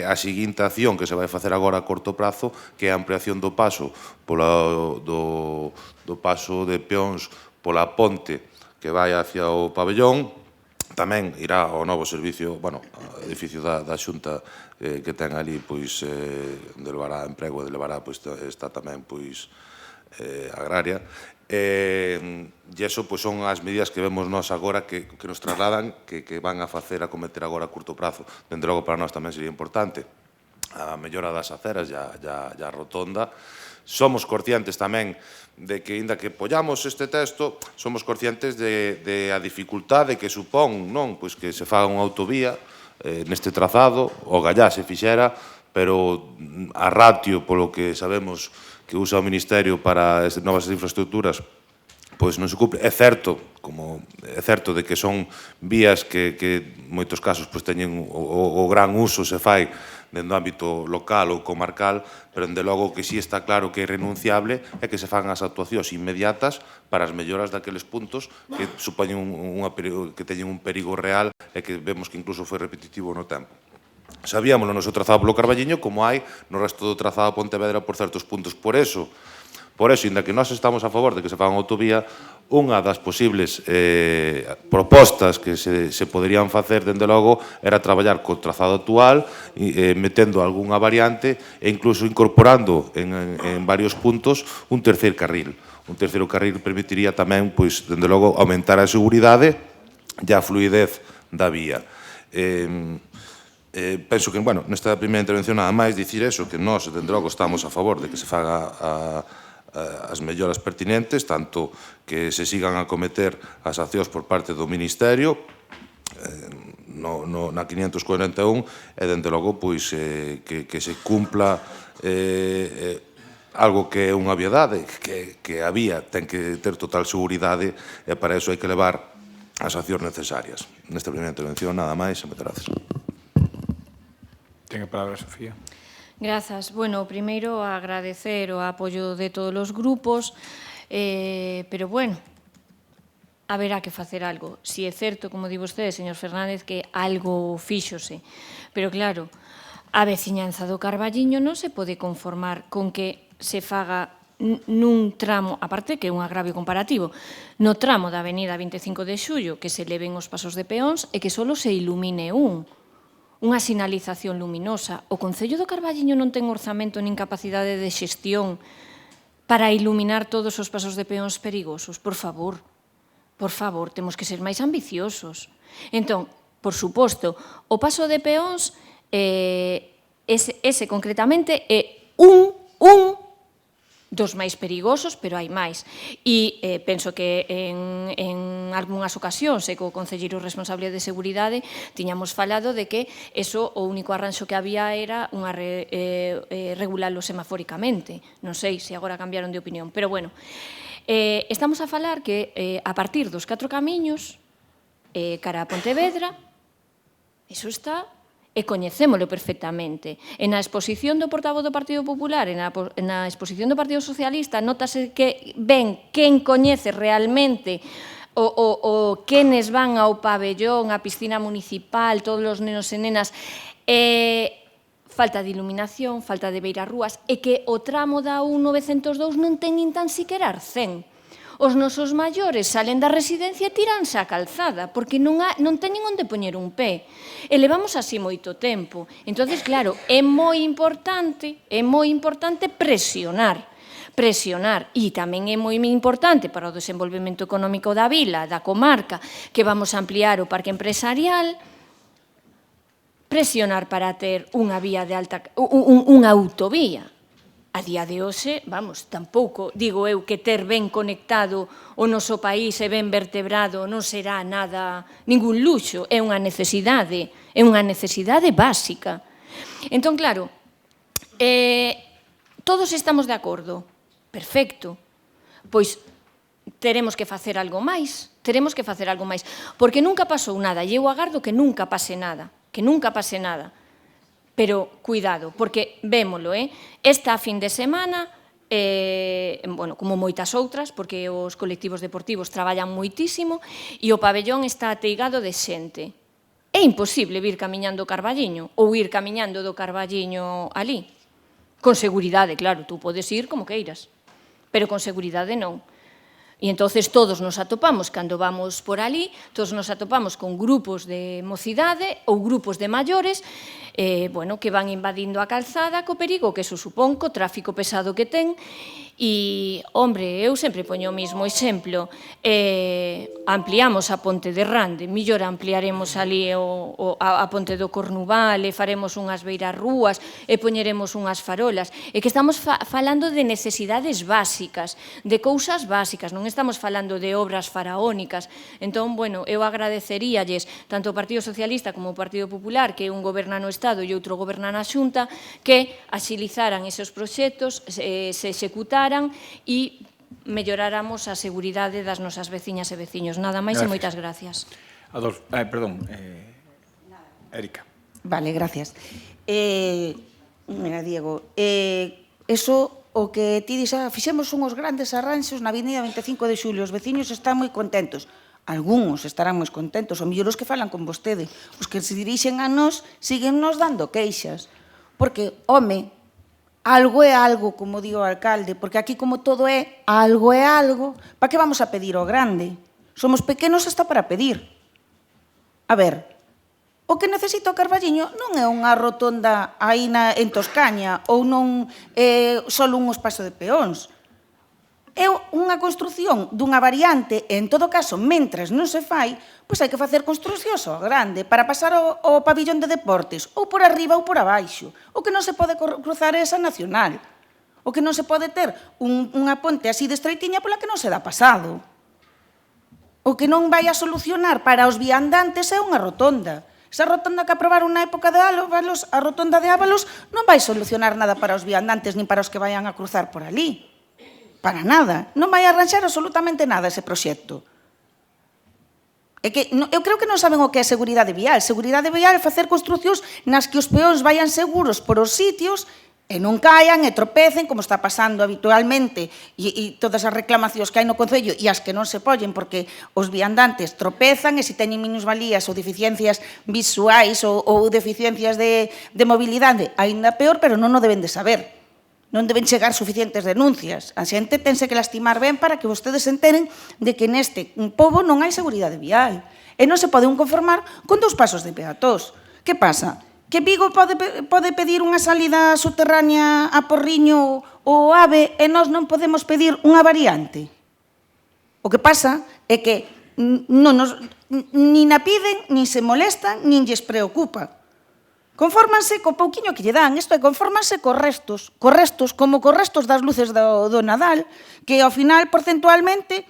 a seguinte acción que se vai facer agora a corto prazo, que é a ampliación do paso do paso de peóns pola ponte que vai hacia o pabellón. Tamén irá ao novo servicio, edificio da Xunta que ten ali, onde levará emprego e levará, está tamén agraria. E iso son as medidas que vemos nós agora que nos trasladan, que van a facer a cometer agora a curto prazo. Dende logo, para nós tamén sería importante a mellora das aceras e a rotonda. Somos conscientes tamén de que, inda que apoiamos este texto, somos conscientes de a dificultade que supón que se faga unha autovía neste trazado. O Gallá se fixera, pero a ratio, polo que sabemos que usa o Ministerio para as novas infraestructuras, non se cumpre. É certo de que son vías que en moitos casos teñen o gran uso se fai dentro do ámbito local ou comarcal, pero dende logo que sí está claro que é irrenunciable é que se fan as actuacións inmediatas para as melloras daqueles puntos que supoñen que teñen un perigo real e que vemos que incluso foi repetitivo no tempo. Sabíamos no noso trazado polo Carballiño, como hai no resto do trazado a Pontevedra por certos puntos. Por eso, inda que nós estamos a favor de que se faga unha autovía, unha das posibles propostas que se poderían facer, dende logo, era traballar co trazado actual, metendo algunha variante e incluso incorporando en varios puntos un terceiro carril. Un terceiro carril permitiría tamén, dende logo, aumentar a seguridade e a fluidez da vía. Penso que, nesta primeira intervención, nada máis dicir eso, que nós, dende logo, estamos a favor de que se faga as melloras pertinentes, tanto que se sigan a cometer as accións por parte do Ministerio na 541, e dende logo que se cumpla algo que é unha obviedade, que a vía ten que ter total seguridade, e para iso hai que levar as accións necesarias. Nesta primeira intervención, nada máis, e moitas gracias. Ten a palabra, Sofía. Grazas. Bueno, primeiro agradecer o apoio de todos os grupos, pero haberá que facer algo. Si é certo, como di vostede, señor Fernández, que algo fíxose, pero claro, a veciñanza do Carballiño non se pode conformar con que se faga nun tramo, aparte que é un agravio comparativo, no tramo da avenida 25 de Xullo que se leven os pasos de peóns e que só se ilumine unha sinalización luminosa. O Concello do Carballiño non ten orzamento nin capacidade de xestión para iluminar todos os pasos de peóns perigosos. Por favor, temos que ser máis ambiciosos. Entón, por suposto, o paso de peóns, ese concretamente é un dos máis perigosos, pero hai máis. E penso que en algunhas ocasións, e co concelleiro responsable de seguridade, tiñamos falado de que eso, o único arranxo que había era regulalo semafóricamente. Non sei se agora cambiaron de opinión, pero bueno. Estamos a falar que a partir dos 4 camiños cara a Pontevedra, iso está e coñecémolo perfectamente. En a exposición do portavoz do Partido Popular, en a exposición do Partido Socialista, notase que ven quen coñece realmente o quenes van ao pabellón, á piscina municipal, todos os nenos e nenas, falta de iluminación, falta de beirarrúas, e que o tramo da U902 non ten nin tan siquiera arcén. Os nosos maiores salen da residencia e tiranse a calzada, porque non teñen onde poñer un pé. E levamos así moito tempo. Entonces, claro, é moi importante presionar. E tamén é moi importante para o desenvolvemento económico da vila, da comarca, que vamos a ampliar o parque empresarial, presionar para ter unha vía de unha autovía. A día de hoxe, vamos, tampouco digo eu que ter ben conectado o noso país e ben vertebrado non será nada, ningún luxo, é unha necesidade básica. Entón, claro, todos estamos de acordo, perfecto, pois teremos que facer algo máis, porque nunca pasou nada, e eu agardo que nunca pase nada, Pero, cuidado, porque vémolo, esta fin de semana, como moitas outras, porque os colectivos deportivos traballan moitísimo, e o pabellón está ateigado de xente. É imposible vir camiñando o Carballiño, ou ir camiñando do Carballiño ali. Con seguridade, claro, tú podes ir como queiras, pero con seguridade non. E entonces todos nos atopamos, cando vamos por ali, todos nos atopamos con grupos de mocidade ou grupos de maiores que van invadindo a calzada co perigo que eso supón, co tráfico pesado que ten. E, hombre, eu sempre poño o mismo exemplo. Ampliamos a ponte de Rande, millor ampliaremos ali a ponte do Cornuval, e faremos unhas beirarrúas, e poñeremos unhas farolas. É que estamos falando de necesidades básicas, de cousas básicas, non estamos falando de obras faraónicas. Entón, eu agradeceríalles tanto ao Partido Socialista como ao Partido Popular, que un goberna no Estado e outro goberna na Xunta, que axilizaran esos proxectos, se executaran e melloráramos a seguridade das nosas veciñas e veciños. Nada máis e moitas gracias. Érica. Vale, gracias. Mira, Diego, eso o que ti dixas, fixemos unhos grandes arranxos na avenida 25 de Xulio, os veciños están moi contentos. Algúns estarán moi contentos, o mellor os que falan con vostede. Os que se dirixen a nós siguen nos dando queixas. Porque, home, algo é algo, como di o alcalde, porque aquí como todo é algo, para que vamos a pedir o grande? Somos pequenos hasta para pedir. A ver, o que necesita o Carballiño non é unha rotonda aí en Toscaña ou non é só un espazo de peóns. É unha construción dunha variante, e en todo caso, mentras non se fai, pois hai que facer construcións ao grande para pasar ao pabillón de deportes, ou por arriba ou por abaixo. O que non se pode cruzar é esa nacional. O que non se pode ter unha ponte así de estreitiña pola que non se dá pasado. O que non vai a solucionar para os viandantes é unha rotonda. Esa rotonda que aprobaron na época de Ábalos, a rotonda de Ábalos, non vai solucionar nada para os viandantes nin para os que vayan a cruzar por ali. Para nada. Non vai arranxar absolutamente nada ese proxecto. É que eu creo que non saben o que é seguridade vial. Seguridade vial é facer construcións nas que os peóns vayan seguros por os sitios e non caian e tropecen, como está pasando habitualmente, e todas as reclamacións que hai no Concello e as que non se pollen porque os viandantes tropezan e se teñen minusvalías ou deficiencias visuais ou deficiencias de mobilidade, aínda peor, pero non o deben de saber. non deben chegar suficientes denuncias. A xente tense que lastimar ben para que vostedes se enteren de que neste pobo non hai seguridade vial. E non se pode conformar con 2 pasos de peatós. Que pasa? Que Vigo pode pedir unha salida subterránea a Porriño ou AVE e nós non podemos pedir unha variante? O que pasa é que nin a piden, nin se molestan, nin lles preocupa. Confórmanse co pouquiño que lle dan, isto é, confórmanse cos restos, como cos restos das luces do Nadal, que ao final, porcentualmente,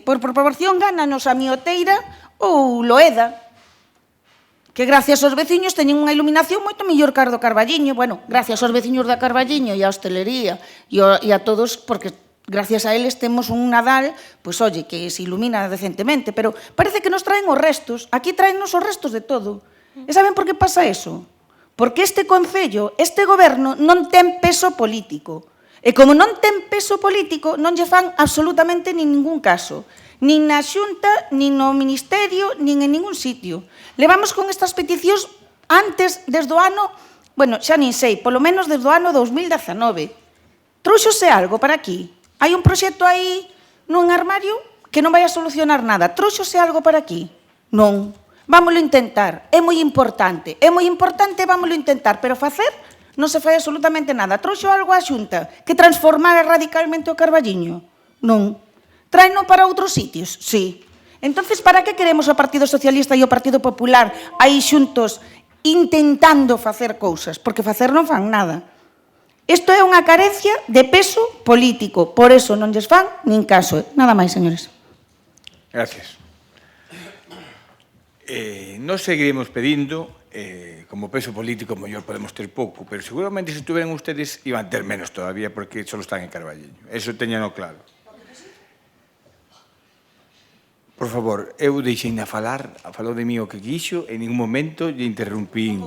por proporción, gánanos a Mioteira ou Loeda, que gracias aos veciños teñen unha iluminación moito mellor que a do Carballiño. Bueno, gracias aos veciños da Carballiño e á hostelería e a todos, porque gracias a eles temos un Nadal, pois, oye, que se ilumina decentemente, pero parece que nos traen os restos, aquí traennos os restos de todo. E saben por que pasa eso? Porque este Concello, este Goberno, non ten peso político. E como non ten peso político, non lle fan absolutamente nin ningún caso. Nin na Xunta, nin no Ministerio, nin en ningún sitio. Levamos con estas peticións antes, desde o ano, bueno, xa nin sei, polo menos desde o ano 2019. Trouxose algo para aquí? Hai un proxecto aí nun armario que non vai a solucionar nada. Trouxose algo para aquí? Non. Vámoslo intentar, é moi importante, vámoslo intentar, pero facer non se fai absolutamente nada. Trouxo algo a Xunta que transformara radicalmente o Carballiño? Non. Traeno para outros sitios? Sí. Entonces, para que queremos o Partido Socialista e o Partido Popular aí xuntos intentando facer cousas? Porque facer non fan nada. Isto é unha carencia de peso político, por eso non lles fan nin caso. Nada máis, señores. Gracias. Nos seguiremos pedindo, como peso político, mellor podemos ter pouco, pero seguramente se tuveran ustedes iban ter menos todavía, porque só están en Carballiño. Eso teñano claro. Por favor, eu deixei-na falar, falou de mí o que quixo, en ningún momento lle interrumpín.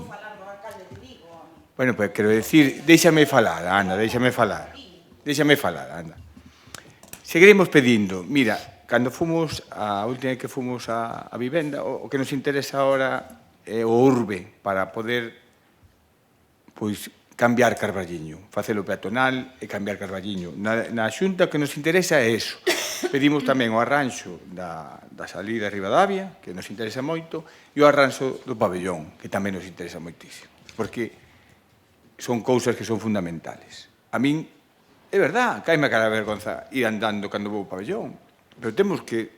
Bueno, pues quero decir, déxame falar, anda, déxame falar, anda. Seguiremos pedindo, mira, cando fomos, a última vez que fomos a vivenda, o que nos interesa ahora é o urbe para poder pois cambiar Carballiño, facelo peatonal e cambiar Carballiño. Na Xunta o que nos interesa é eso. Pedimos tamén o arranxo da salida de Ribadavia, que nos interesa moito, e o arranxo do pabellón, que tamén nos interesa moitísimo, porque son cousas que son fundamentales. A min, é verdad, caime a cara vergonza ir andando cando vou ao pabellón, pero temos que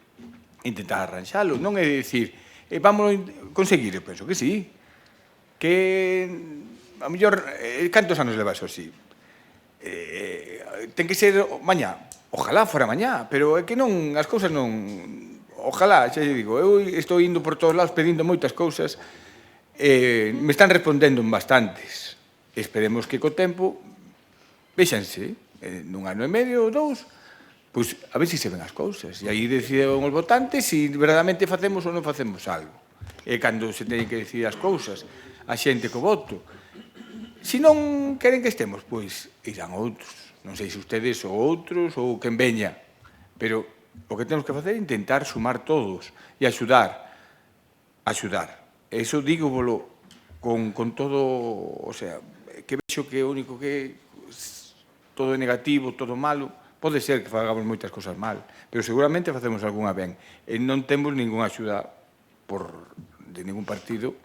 intentar arranxalo, non é dicir, vamos conseguir, eu penso que sí, que a mellor, cantos anos leva eso así? Ten que ser mañá, ojalá fora mañá, pero é que non, as cousas non, ojalá, xa lle digo, eu estou indo por todos lados pedindo moitas cousas, me están respondendo en bastantes, esperemos que co tempo, véxanse, nun ano e medio ou 2, pois a ver se se ven as cousas. E aí deciden os votantes se verdadeiramente facemos ou non facemos algo. E cando se teñen que decidir as cousas, a xente co voto. Se non queren que estemos, pois irán outros. Non sei se ustedes ou outros ou quen veña. Pero o que temos que facer é intentar sumar todos e axudar. Eso digo con todo, o sea, que vexo que o único que todo é negativo, todo malo. Pode ser que fagamos moitas cosas mal, pero seguramente facemos algunha ben. E non temos ninguna axuda de ningún partido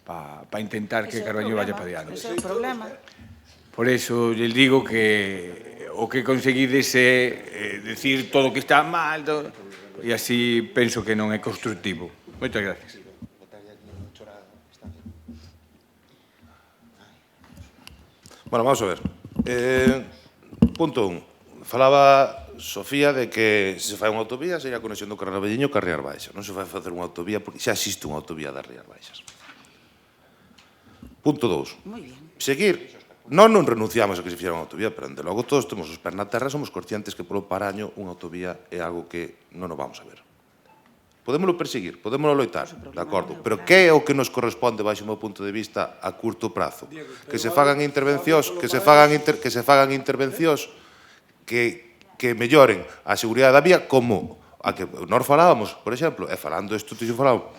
para intentar que Carballiño vaya para diante. Ese é o problema. Por eso, lles digo que o que conseguides é decir todo o que está mal, e así penso que non é constructivo. Moitas gracias. Bueno, vamos a ver. Punto 1. Falaba Sofía de que se fai unha autovía sería a conexión do Carballiño ca Rías Baixas. Non se vai facer unha autovía porque xa existe unha autovía das Rías Baixas. Punto 2. Seguir. Non renunciamos a que se fixera unha autovía, pero de logo todos temos os pés na terra, somos conscientes que polo paraño unha autovía é algo que non nos vamos a ver. Podémoslo perseguir, podémoslo loitar, de acordo, pero que é o que nos corresponde baixo o meu punto de vista a curto prazo? Que se fagan intervencións, que melloren a seguridade da vía como a que nós falábamos, por exemplo, e falando isto, falamos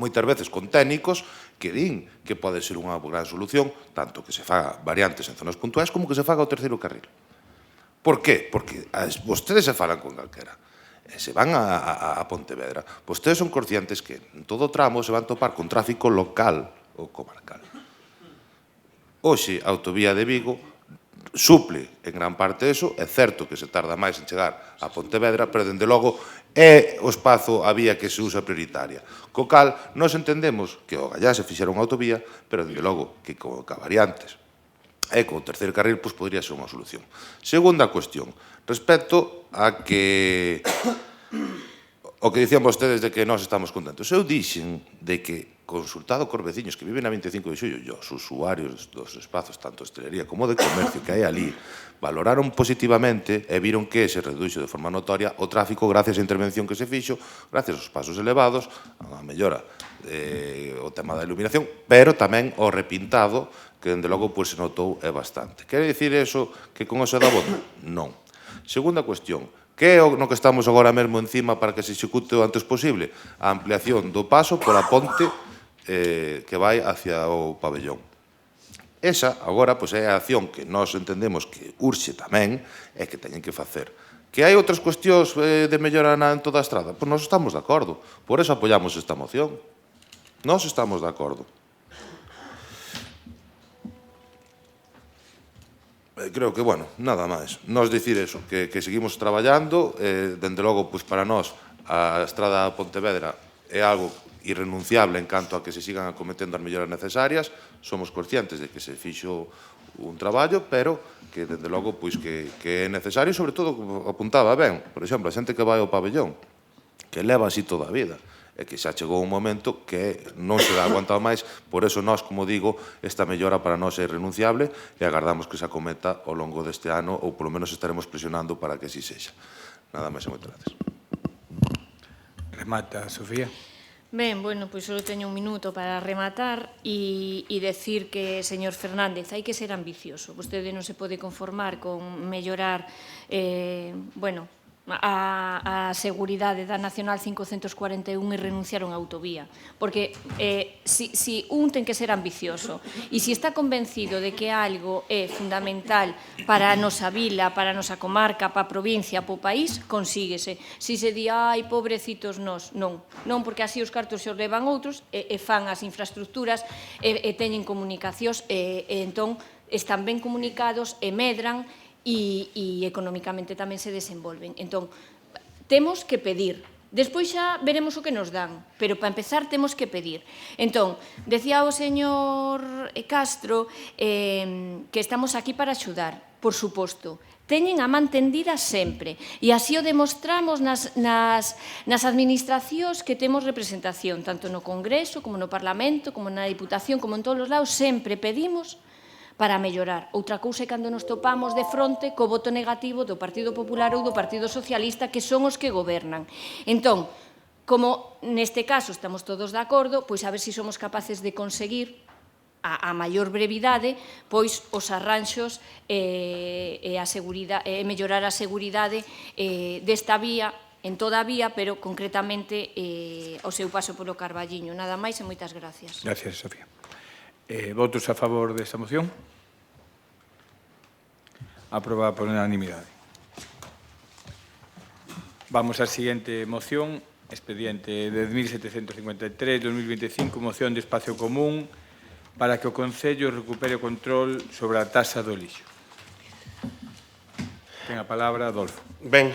moitas veces con técnicos, que din que pode ser unha gran solución, tanto que se faga variantes en zonas puntuais como que se faga o terceiro carril. Por qué? Porque vostedes se falan con calquera. Se van a Pontevedra. Vostedes son conscientes que en todo tramo se van topar con tráfico local ou comarcal. Hoxe, a autovía de Vigo suple en gran parte eso, é certo que se tarda máis en chegar a Pontevedra, pero, dende logo, é o espazo, a vía que se usa prioritaria. Co cal, nós entendemos que o Gallá se fixera unha autovía, pero, dende logo, que co variantes e co terceiro carril, pois podría ser unha solución. Segunda cuestión, respecto a que o que dicían vostedes de que nós estamos contentos. Eu dixen de que, consultado cos veciños que viven a 25 de xullo e os usuarios dos espazos, tanto de hostelería como de comercio que hai ali, valoraron positivamente e viron que se reduixo de forma notoria o tráfico gracias á intervención que se fixo, gracias aos pasos elevados, a mellora o tema da iluminación, pero tamén o repintado, que, dende logo, se notou bastante. Quere dicir eso que con eso dá voto? Non. Segunda cuestión, que é no que estamos agora mesmo encima para que se execute o antes posible? A ampliación do paso pola ponte que vai hacia o pabellón. Esa, agora, é a acción que nós entendemos que urxe tamén e que teñen que facer. Que hai outras cuestións de mellora en toda a estrada? Pois nós estamos de acordo. Por eso apoiamos esta moción. Nós estamos de acordo. Creo que, bueno, nada máis. Nos dicir eso, que seguimos traballando. Dende logo, para nós, a estrada a Pontevedra é algo irrenunciable en canto a que se sigan acometendo as melloras necesarias. Somos conscientes de que se fixo un traballo, pero que, dende logo, que é necesario, e, sobre todo, apuntaba ben, por exemplo, a xente que vai ao pabellón, que leva así toda a vida, e que xa chegou un momento que non se dá aguantado máis. Por eso nós, como digo, esta mellora para nós é irrenunciable e agardamos que se acometa ao longo deste ano, ou polo menos estaremos presionando para que así sexa. Nada máis e moitas gracias. Remata, Sofía. Ben, bueno, pois só teño un minuto para rematar e decir que, señor Fernández, hai que ser ambicioso. Vostede non se pode conformar con mellorar, bueno, a seguridade da Nacional 541 e renunciar a unha autovía. Porque si un ten que ser ambicioso e si está convencido de que algo é fundamental para a nosa vila, para a nosa comarca, para a provincia, para o país, consíguese. Si se di, ai, pobrecitos nós, non. Non, porque así os cartos se os levan outros e fan as infraestructuras e teñen comunicacións e entón están ben comunicados e medran e económicamente tamén se desenvolven. Entón, temos que pedir. Despois xa veremos o que nos dan, pero para empezar temos que pedir. Entón, decía o señor Castro que estamos aquí para axudar, por suposto. Teñen a man tendida sempre, e así o demostramos nas administracións que temos representación, tanto no Congreso, como no Parlamento, como na Diputación, como en todos os lados, sempre pedimos para mellorar. Outra cousa é cando nos topamos de fronte co voto negativo do Partido Popular ou do Partido Socialista, que son os que gobernan. Entón, como neste caso estamos todos de acordo, pois a ver se somos capaces de conseguir a maior brevidade pois os arranxos e mellorar a seguridade desta vía, en toda a vía, pero concretamente o seu paso polo Carballiño. Nada máis e moitas gracias. Gracias, Sofía. Votos a favor desta moción? Aprobada por unanimidade. Vamos á seguinte moción, expediente 10.753-2025, moción de espacio común para que o Concello recupere o control sobre a taxa do lixo. Ten a palabra Adolfo. Ben,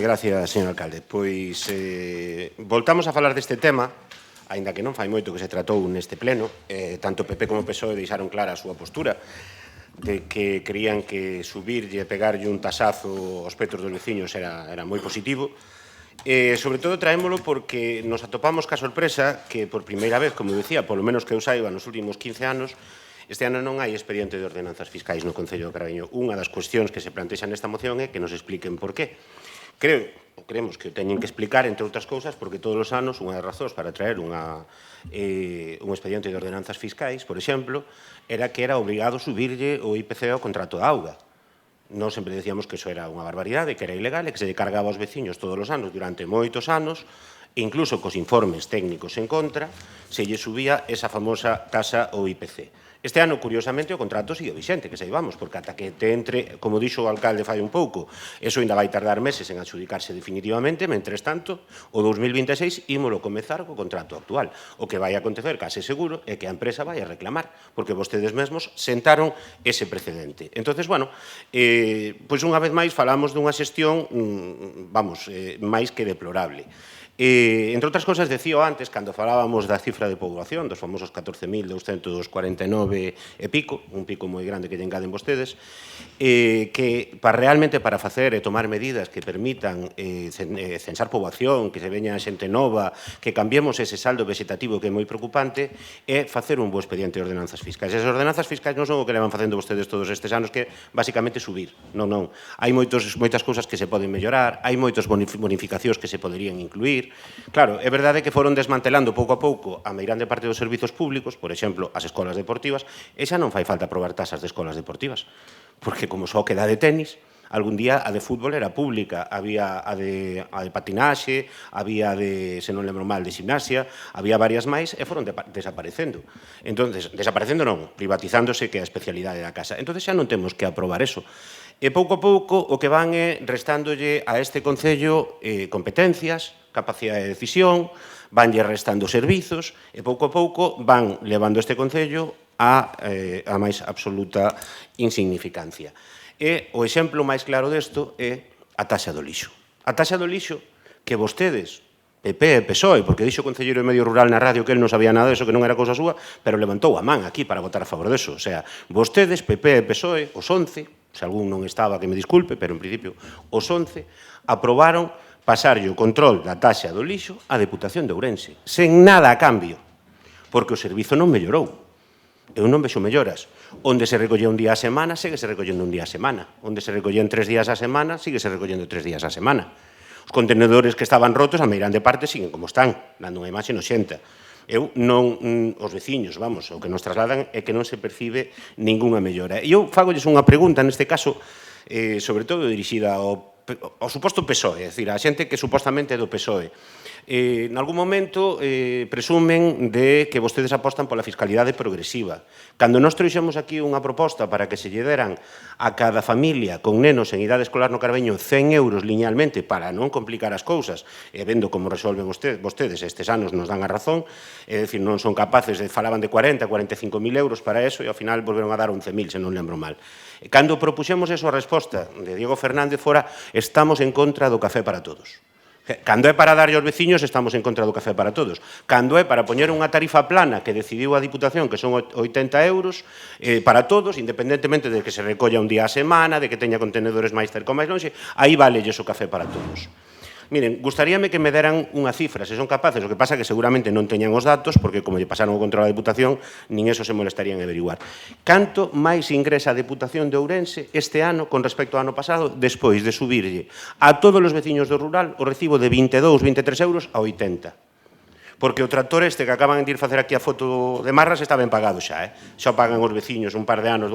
gracias, señor alcalde. Pois voltamos a falar deste tema, aínda que non fai moito que se tratou neste pleno. Tanto PP como PSOE deixaron clara a súa postura de que creían que subirlle e pegarlle un tasazo aos petros dos veciños era moi positivo. Sobre todo traémolo porque nos atopamos ca sorpresa que por primeira vez, como decía, polo menos que eu saiba nos últimos 15 anos, este ano non hai expediente de ordenanzas fiscais no Concello de Carballiño. Unha das cuestións que se plantexan nesta moción é que nos expliquen por qué. Creemos que o teñen que explicar, entre outras cousas, porque todos os anos unha das razóns para traer un expediente de ordenanzas fiscais, por exemplo, era que era obrigado subirlle o IPC ao contrato da auga. Nós sempre decíamos que iso era unha barbaridade, que era ilegal e que se cargaba aos veciños todos os anos durante moitos anos e incluso cos informes técnicos en contra, se lle subía esa famosa tasa ou IPC. Este ano, curiosamente, o contrato sigue vixente, que saibamos, porque ata que te entre, como dixo o alcalde fai un pouco, eso ainda vai tardar meses en adjudicarse definitivamente, mentres tanto, o 2026 ímolo comezar co contrato actual. O que vai acontecer, case seguro, é que a empresa vai a reclamar, porque vostedes mesmos sentaron ese precedente. Entonces, bueno, pois unha vez máis falamos dunha xestión, vamos, máis que deplorable. Entre outras cosas, decío antes, cando falábamos da cifra de poboación, dos famosos 14.249 e pico, un pico moi grande que lle engaden vostedes, que realmente para facer e tomar medidas que permitan censar poboación, que se veña xente nova, que cambiemos ese saldo vegetativo que é moi preocupante, é facer un bo expediente de ordenanzas fiscais. As ordenanzas fiscais non son o que levan facendo vostedes todos estes anos, que é basicamente subir. Non. Hai moitas cousas que se poden mellorar, hai moitas bonificacións que se poderían incluir. Claro, é verdade que foron desmantelando pouco a pouco a meirande parte dos servizos públicos, por exemplo, as escolas deportivas, e xa non fai falta aprobar tasas de escolas deportivas, porque como só queda de tenis, algún día a de fútbol era pública, había a de patinaxe, había de, se non lembro mal, de gimnasia, había varias máis e foron desaparecendo. Entonces, desaparecendo non, privatizándose, que é a especialidade da casa. Entonces xa non temos que aprobar eso. E pouco a pouco o que van é restándolle a este Concello competencias, capacidade de decisión, vanlle restando servizos e pouco a pouco van levando este Concello a máis absoluta insignificancia. E o exemplo máis claro desto é a taxa do lixo. A taxa do lixo que vostedes, PP e PSOE, porque dixo o concelleiro de Medio Rural na radio que ele non sabía nada deso, que non era cousa súa, pero levantou a man aquí para votar a favor deso. O sea, vostedes, PP e PSOE, os 11, se algún non estaba que me disculpe, pero en principio os 11, aprobaron pasarlle o control da taxa do lixo á Deputación de Ourense, sen nada a cambio, porque o servizo non mellorou. Eu non vexo melloras. Onde se recollía un día a semana, segue se recollendo un día a semana. Onde se recollían 3 días a semana, sigue se recollendo 3 días a semana. Os contenedores que estaban rotos, a meirande parte, siguen como están, dando unha imaxe noxenta. Eu non, os veciños, vamos, o que nos trasladan é que non se percibe ninguna mellora. E eu fagolles unha pregunta, neste caso, sobre todo dirixida ao suposto PSOE, é dicir, a xente que supostamente é do PSOE. En algún momento presumen de que vostedes apostan pola fiscalidade progresiva. Cando nós trouxemos aquí unha proposta para que se lle deran a cada familia con nenos en idade escolar no Carballiño 100 euros linealmente para non complicar as cousas, e vendo como resolven vostedes estes anos nos dan a razón, é dicir, non son capaces, falaban de 40, 45.000 euros para eso e ao final volveron a dar 11.000, se non lembro mal. Cando propuxemos eso, a resposta de Diego Fernández fora: estamos en contra do café para todos. Cando é para darlle aos veciños, estamos en contra do café para todos. Cando é para poñer unha tarifa plana que decidiu a Diputación, que son 80 euros, para todos, independentemente de que se recolla un día a semana, de que teña contenedores máis cerca ou máis lonxe, aí valelles o café para todos. Miren, gustaríame que me deran unha cifra, se son capaces, o que pasa que seguramente non teñan os datos, porque como lle pasaron o control á Deputación, nin eso se molestarían en averiguar. Canto máis ingresa a Deputación de Ourense este ano con respecto ao ano pasado, despois de subirlle a todos os veciños do rural o recibo de 22, 23 euros a 80? Porque o tractor este que acaban de ir facer aquí a foto de Marras está ben pagado xa, xa pagan os veciños un par de anos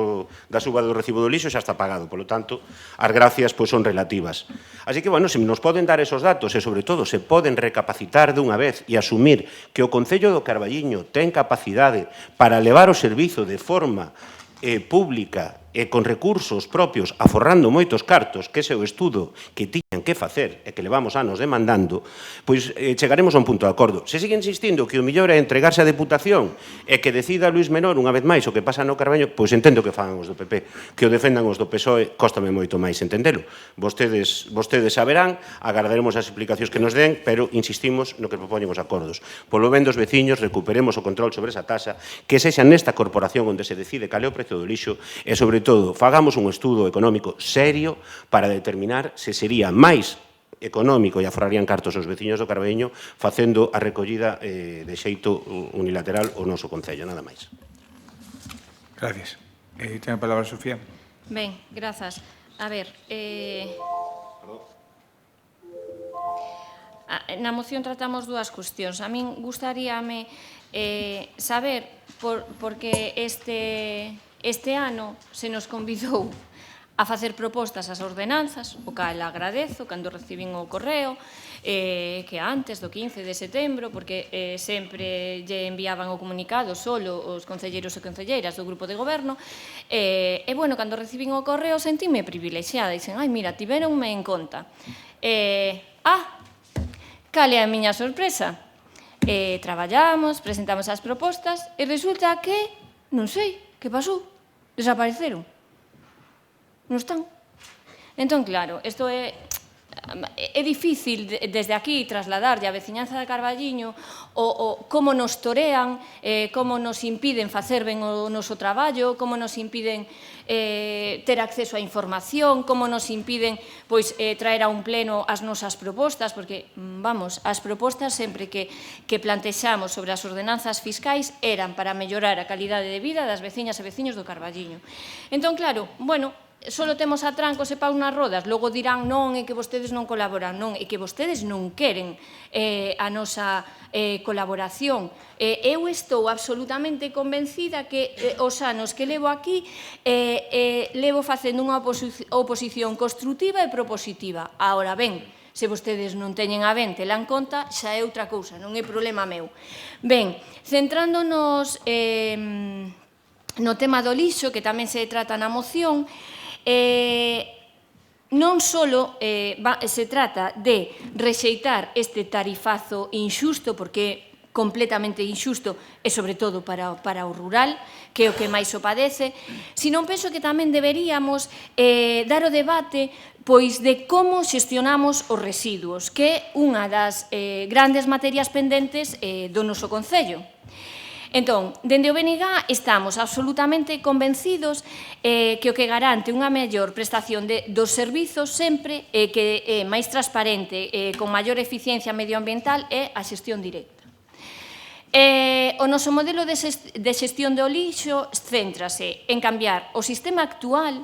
da suba do recibo do lixo, xa está pagado, polo tanto, as gracias pois son relativas. Así que, bueno, se nos poden dar esos datos e, sobre todo, se poden recapacitar dunha vez e asumir que o Concello do Carballiño ten capacidade para levar o servizo de forma pública e con recursos propios, aforrando moitos cartos, que ese é o estudo que tiñan que facer e que levamos anos demandando, pois chegaremos a un punto de acordo. Se sigue insistindo que o mellor é entregarse á Deputación e que decida Luís Menor unha vez máis o que pasa no Carballo, pois entendo que fagan os do PP, que o defendan os do PSOE, cóstame moito máis entendelo. Vostedes saberán, agardaremos as explicacións que nos den, pero insistimos no que propoñen os acordos. Polo ben dos veciños, recuperemos o control sobre esa taxa, que sexa nesta corporación onde se decide cal é o precio do lixo e, sobre todo, fagamos un estudo económico serio para determinar se sería máis económico e aforrarían cartos os veciños do Carballiño facendo a recollida de xeito unilateral o noso Concello, nada máis. Gracias. Ten a palabra Sofía. Ben, grazas. A ver, na moción tratamos dúas cuestións. A min gustaríame saber, porque este ano se nos convidou a facer propostas ás ordenanzas, o cal agradezo cando recibín o correo, que antes do 15 de setembro, porque sempre lle enviaban o comunicado solo os concelleiros e concelleiras do grupo de goberno, e, bueno, cando recibín o correo sentíme privilexiada, dicen, ai, mira, tiveronme en conta. Cal é a miña sorpresa? Traballamos, presentamos as propostas, e resulta que, non sei, que pasou? Desapareceron. Non están. Entón, claro, isto é difícil desde aquí trasladarlle a veciñanza de Carballiño como nos torean, como nos impiden facer ben o noso traballo, como nos impiden ter acceso á información, como nos impiden traer a un pleno as nosas propostas, porque, vamos, as propostas sempre que plantexamos sobre as ordenanzas fiscais eran para mellorar a calidade de vida das veciñas e veciños do Carballiño. Entón, claro, bueno, solo temos atrancos e paus nas rodas, logo dirán non, é que vostedes non colaboran, non, é que vostedes non queren a nosa colaboración. Eu estou absolutamente convencida que os anos que levo aquí levo facendo unha oposición construtiva e propositiva. Ahora ben, se vostedes non teñen a ben tela en conta, xa é outra cousa, non é problema meu. Ben, centrándonos no tema do lixo, que tamén se trata na moción, non só se trata de rexeitar este tarifazo inxusto, porque é completamente inxusto e, sobre todo, para o rural, que é o que máis o padece, sino penso que tamén deberíamos dar o debate de como xestionamos os residuos, que é unha das grandes materias pendentes do noso concello. Entón, dende o BNG estamos absolutamente convencidos que o que garante unha mellor prestación dos servizos sempre que é máis transparente, con maior eficiencia medioambiental, é a xestión directa. O noso modelo de xestión do lixo céntrase en cambiar o sistema actual,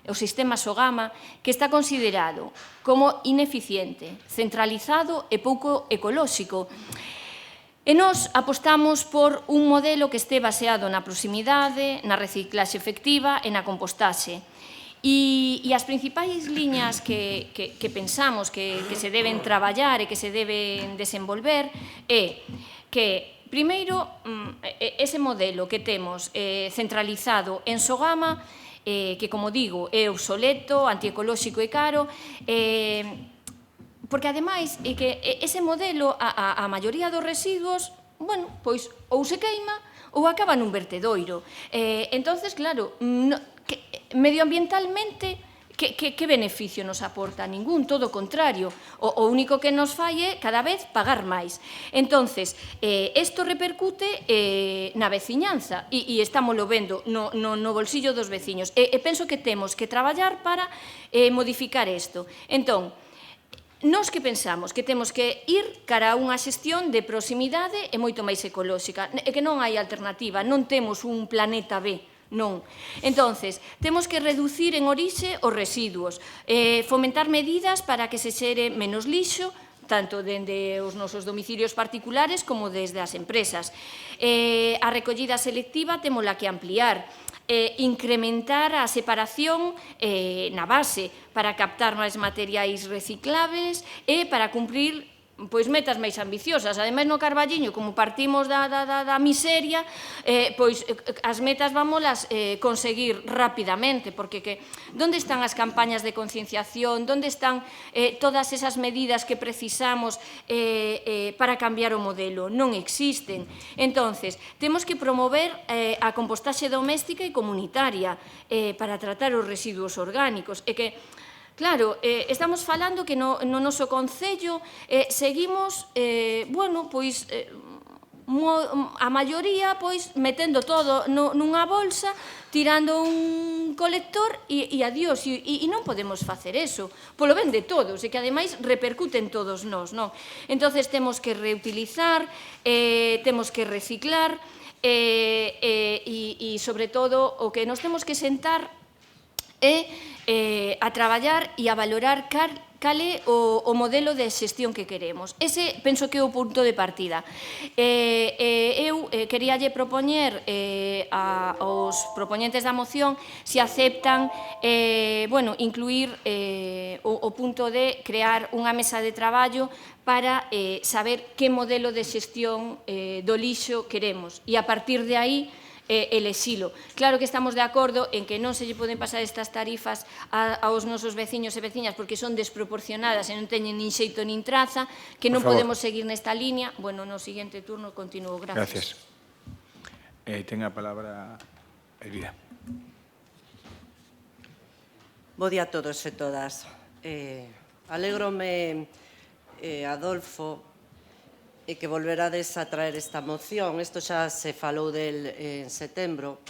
o sistema Sogama, que está considerado como ineficiente, centralizado e pouco ecolóxico. E nós apostamos por un modelo que este baseado na proximidade, na reciclaxe efectiva e na compostaxe. E as principais liñas que pensamos que se deben traballar e que se deben desenvolver é que, primeiro, ese modelo que temos centralizado en Sogama, que, como digo, é obsoleto, antiecolóxico e caro, porque, ademais, é que ese modelo, a maioría dos residuos, bueno, pois, ou se queima ou acaba nun vertedoiro. Entonces, claro, medioambientalmente, que beneficio nos aporta? Ningún, todo o contrario. O único que nos fai é, cada vez, pagar máis. Entonces, isto repercute na veciñanza, e estámoslo vendo no bolsillo dos veciños. E penso que temos que traballar para modificar isto. Entón, nós que pensamos que temos que ir cara a unha xestión de proximidade e moito máis ecolóxica, e que non hai alternativa, non temos un planeta B, non. Entonces, temos que reducir en orixe os residuos, fomentar medidas para que se xere menos lixo, tanto dende os nosos domicilios particulares como desde as empresas. A recollida selectiva temola que ampliar, incrementar a separación na base para captar máis materiais reciclables e para cumprir metas máis ambiciosas. Ademais, no Carballiño, como partimos da miseria, as metas vámolas conseguir rapidamente, porque onde están as campañas de concienciación, onde están todas esas medidas que precisamos para cambiar o modelo? Non existen. Entonces, temos que promover a compostaxe doméstica e comunitaria para tratar os residuos orgánicos, e que, claro, estamos falando que no noso concello seguimos, a maioría, metendo todo nunha bolsa, tirando un colector e adiós. E non podemos facer eso, polo ben de todos, e que, ademais, repercute en todos nós, non? Entonces, temos que reutilizar, temos que reciclar, e, sobre todo, o que nos temos que sentar é a traballar e a valorar cal é o modelo de xestión que queremos. Ese penso que é o punto de partida. Eu queríalle propoñer aos propoñentes da moción se aceptan incluir o punto de crear unha mesa de traballo para saber que modelo de xestión do lixo queremos e a partir de aí elexilo. Claro que estamos de acordo en que non se lle poden pasar estas tarifas aos nosos veciños e veciñas porque son desproporcionadas e non teñen nin xeito nin traza, que non podemos seguir nesta línea. Bueno, no seguinte turno continuo. Gracias. Ten a palabra Elvira. Bo día a todos e todas. Alégrome, Adolfo, e que volverades a traer esta moción. Isto xa se falou del en setembro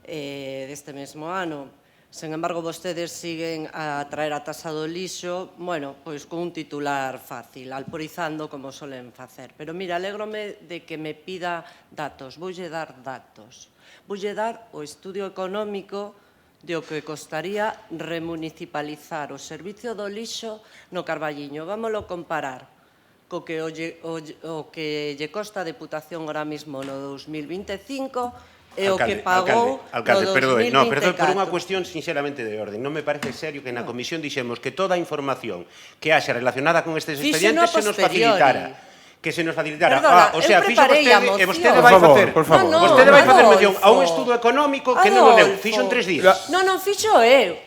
deste mesmo ano. Sen embargo, vostedes siguen a traer a taxa do lixo, bueno, pois con un titular fácil, alporizando como solen facer. Pero mira, alégrome de que me pida datos. Voulle dar datos. Voulle dar o estudio económico de o que costaría remunicipalizar o servicio do lixo no Carballiño. Vámolo comparar co que lle costa a Deputación ahora mismo no 2025 e o que pagou no 2024. No, pero por unha cuestión sinceramente de orden. Non me parece serio que na comisión dixemos que toda a información que haxa relacionada con estes expedientes se nos facilitara. Que se nos facilitara. Perdona, O sea, fixo vostede, e vostede vai facer, por favor. Vostede vai facer mención a un estudo económico que non o deu, fixo en 3 días. Non fixo eu.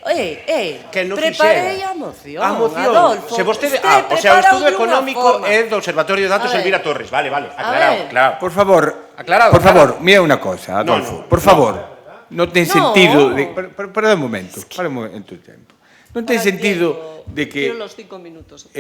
Que non Preparei fixera. a moción, A moción. Adolfo. Se vostede, Usted o sea, o estudo preparou económico dunha forma. é do Observatorio de Datos A ver. Elvira Torres. Vale, aclarado, ver. claro. Por favor, Aclarado, por favor, aclarado. mira unha cosa, Adolfo, No, por favor. Non ten No. sentido de... Para un momento, para un momento de tempo. Non ten sentido de que Quiero los 5 minutos.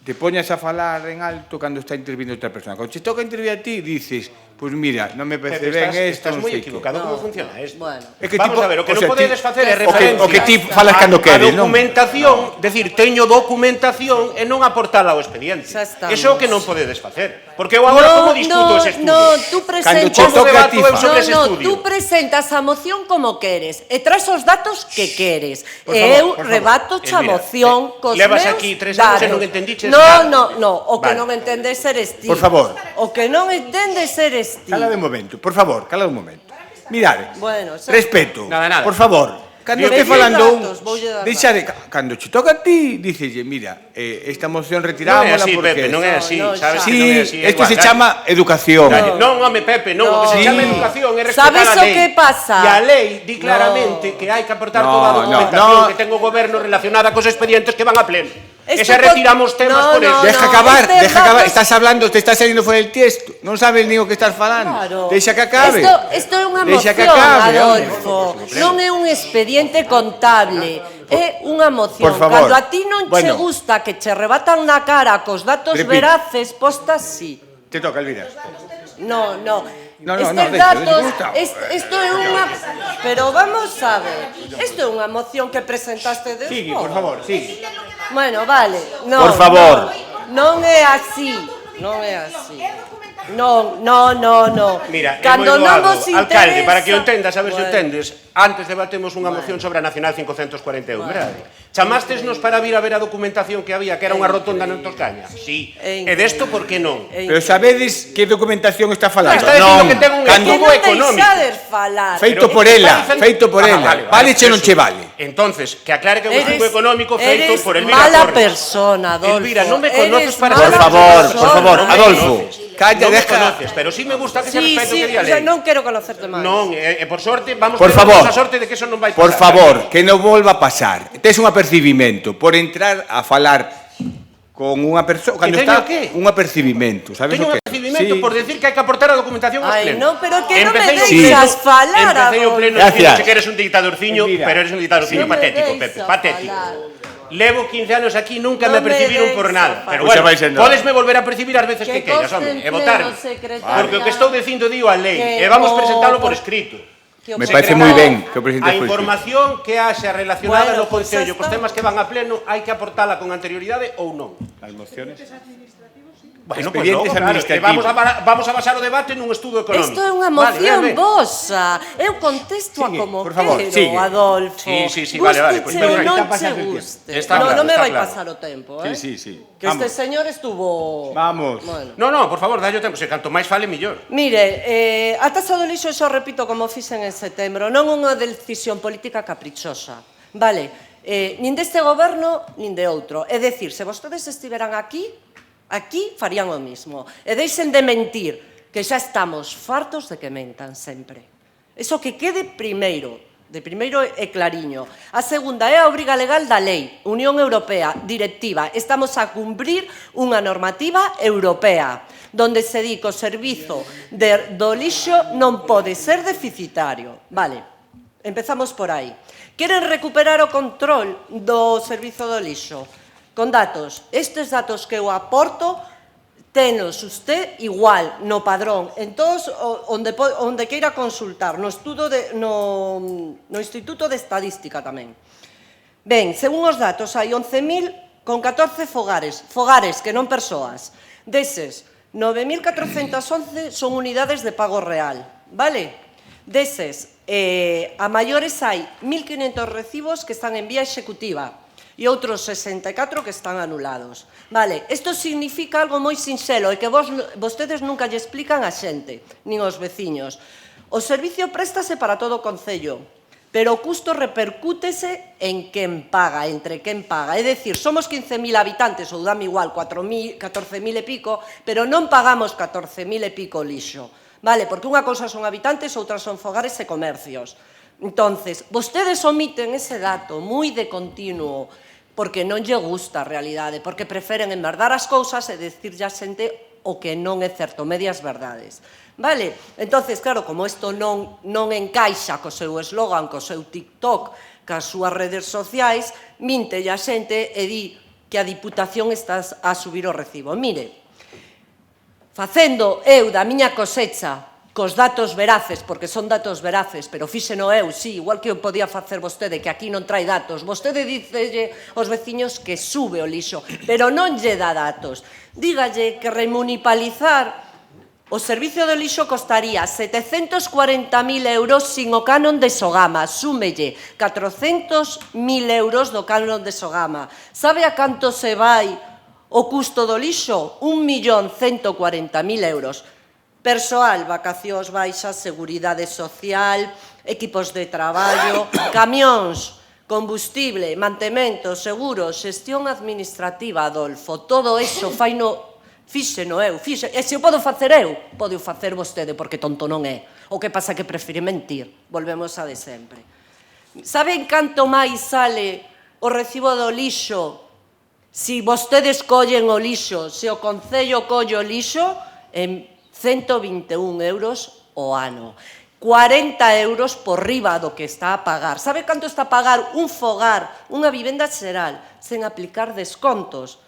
te poñas a falar en alto cando está intervindo outra persona. Cando te toca intervir a ti, dices, pois mira, non me parece ben isto, Estás non moi sei que. equivocado. Como funciona isto? Bueno. É que Vamos tipo- a ver, o que o non sea, podedes facer é o que- referencia o que ti falas cando queres, a non? documentación, decir, teño documentación e non aportala ao expediente. Xa estamos. Eso é o que non podedes facer. Porque eu agora como discuto ese estudio? No, tú Cando presentas... che toca a ti, Debato eu sobre ese No, estudio. tú presentas a moción como queres e traes os datos que queres. Por E favor, eu por favor. rebato a Elvira, moción cos levas meus aquí 3 anos e datos. non entendiches No, nada. o que Vale. non entendes eres ti. Por favor. O que non entendes eres ti. Cala de momento, por favor, cala un momento. Mirade, Bueno, xa- respeto, Nada. por favor. Cando Dime este falando un... datos, voulle dar Deixade, cando che toca a ti, dicelle, mira, esta moción Non é retirámola así, porque... Pepe, non é así. No, Sabes xa. que non é Sí, así. isto se igual, chama educación. Dalle. Non, home, Pepe, non, o que se Sí. chama educación é respetar Sabes a o lei. que pasa? E a lei di claramente que hai que aportar No, toda a no, documentación no. que ten o goberno relacionada cos expedientes que van a pleno. E Esto se retiramos temas no, por no, eso. Deja acabar, estes deja acabar. datos- Estás hablando, te estás saliendo fuera del texto. Non sabes ni o que estás falando. Claro. Deixa que acabe. Isto é unha Deixa moción, que acabe, Adolfo. Non é un expediente contable. É unha moción. Por favor. Cando a ti non che Bueno. gusta que che rebatan na cara cos datos Repite. veraces, postas sí. Te toca, Elvira. No. No, Estes deixa, datos, Gustavo. isto é unha... Pero vamos a ver. Isto é unha moción que presentaste despois. Sigue, por favor, sigue. Bueno, vale. No, Por favor. Non é así. Non é así. No. Mira, Cando é moi non doado. vos Alcalde, interesa... para que o entendas, a ver se o Bueno. entendes, antes debatemos unha moción sobre a Nacional 541, verdade? Chamastesnos para vir a ver a documentación que había, que era unha rotonda en Toscaña. Sí. É E desto, por que non? Pero sabedes que documentación está falando? Está dicindo Non. que ten un Cando- Que non económico. deixades falar. Feito Pero por está ela, dicendo- feito por ela. Vale che non eso. che vale. Entonces, que aclare que é un Eres- estudo económico feito eres por Elvira mala Torres. persona, Adolfo. Elvira, non me conoces Eres para mala ser- Por favor, persona. Adolfo. Calla, Non me deja. conoces, pero sí me gusta que se Sí, respete o que di a o sea, lei. non quero conocerte máis. Non, por sorte, vamos Por ter favor. a sorte de que eso non vai pasar. Por favor, que non volva a pasar. Tes un apercibimento por entrar a falar con unha persoa cando teño está que? un apercibimento, sabes Teño o un que? recibimento Sí. por decir que hai que aportar a documentación aos Ai, plenos. no, pero que non me Empecé o deixas pleno- falar, Empecé o Adolfo. pleno Gracias. dicindo que eres un dictadorciño, Elvira. pero eres un dictadorciño Non me patético, deixa Pepe, patético. falar. Levo 15 anos aquí, nunca Non me percibiron me por deixa nada. falar. Pero Pois xa bueno, vai sendo. podesme volver a percibir as veces Que que queiras, conste home, en e votarme. pleno, secretaria. Porque o que estou dicindo digo a lei, Que e vamos o- presentalo por escrito. Que o Me secretario- parece moi ben que o presidente A foi información que haxa relacionada Bueno, no pues Concello xa cos está. temas que van a pleno hai que aportala con anterioridade ou non. As mociones. Bueno, pues expedientes logo, claro, administrativos. vamos a basar o debate nun estudo económico. Isto é unha moción Vale, vosa. Eu contesto a Sigue, como por favor, quero, sigue. Adolfo. Sí, vale, pues Gusteche ou está non pasando che el tiempo. guste. Está claro, Non me está vai claro. pasar o tempo, Sí. Que este Vamos. señor estuvo... Vamos. Bueno. No, por favor, dallo tempo, se canto máis fale, millor. Mire, a taxa do lixo, xo repito como fixen en setembro, non unha decisión política caprichosa, vale? Nin deste goberno, nin de outro. É dicir, se vostedes estiveran aquí farían o mismo. E deixen de mentir, que xa estamos fartos de que mentan sempre. Eso que quede primeiro, de primeiro é clariño. A segunda é a obriga legal da lei, Unión Europea, directiva. Estamos a cumprir unha normativa europea, donde se di que o servizo do lixo non pode ser deficitario. Vale, empezamos por aí. Queren recuperar o control do servizo do lixo? Con datos. Estes datos que eu aporto, tenos usted igual no padrón, en todos onde queira consultar, no Instituto de Estadística tamén. Ben, según os datos, hai 11.014 fogares que non persoas. Deses, 9.411 son unidades de pago real, vale? Deses, a maiores hai 1.500 recibos que están en vía executiva, e outros 64 que están anulados. Vale, isto significa algo moi sinxelo e que vostedes nunca lle explican a xente, nin aos veciños. O servicio préstase para todo o concello, pero o custo repercútese en quen paga, entre quen paga. É dicir, somos 15.000 habitantes, ou dame igual, 14.000 e pico, pero non pagamos 14.000 e pico lixo. Vale, porque unha cousa son habitantes, outras son fogares e comercios. Entonces, vostedes omiten ese dato moi de continuo, porque non lle gusta a realidade, porque preferen enmerdar as cousas e dicirlle a xente o que non é certo, medias verdades. Vale? Entonces, claro, como isto non encaixa co seu eslogan, co seu TikTok, cas súas redes sociais, minte a xente e di que a Diputación está a subir o recibo. Mire, facendo eu da miña cosecha cos datos veraces, porque son datos veraces, pero fíxeno eu, sí, igual que eu podía facer vostede, que aquí non trae datos. Vostede dicelle aos veciños que sube o lixo, pero non lle dá datos. Dígalle que remunicipalizar o servicio do lixo costaría 740.000 euros sin o canon de Sogama. Súmelle 400.000 euros do canon de Sogama. Sabe a canto se vai o custo do lixo? 1.140.000 euros. Persoal, vacacións baixas, seguridade social, equipos de traballo, camións, combustible, mantemento, seguros, xestión administrativa, Adolfo, todo iso fíxeno eu, e se o podo facer eu, pode o facer vostede, porque tonto non é. O que pasa que prefire mentir, volvemos a de sempre. Saben canto máis sale o recibo do lixo se vostedes collen o lixo, se o Concello colle o lixo, en 121 euros o ano. 40 euros por riba do que está a pagar. Sabe canto está a pagar un fogar, unha vivenda xeral, sen aplicar descontos?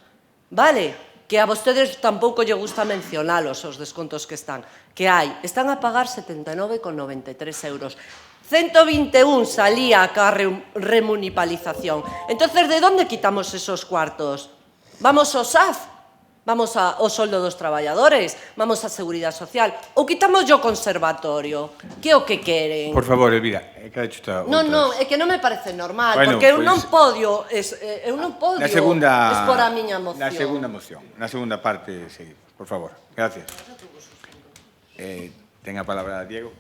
Vale? Que a vostedes tampouco lle gusta mencionalos, os descontos que están. Que hai? Están a pagar 79,93 euros. 121 salía a remunicipalización. Entonces, ¿de dónde quitamos esos cuartos? ¿Vamos ao SAF? Vamos ao soldo dos traballadores? Vamos á seguridade social? Ou quitamos o conservatorio? Que é o que queren? Por favor, Elvira, que ha hecho esta... Non, é que non me parece normal, Bueno, porque eu pues, non podo expor a miña moción. Na segunda moción, na segunda parte, seguimos, por favor. Gracias. Ten a palabra Diego.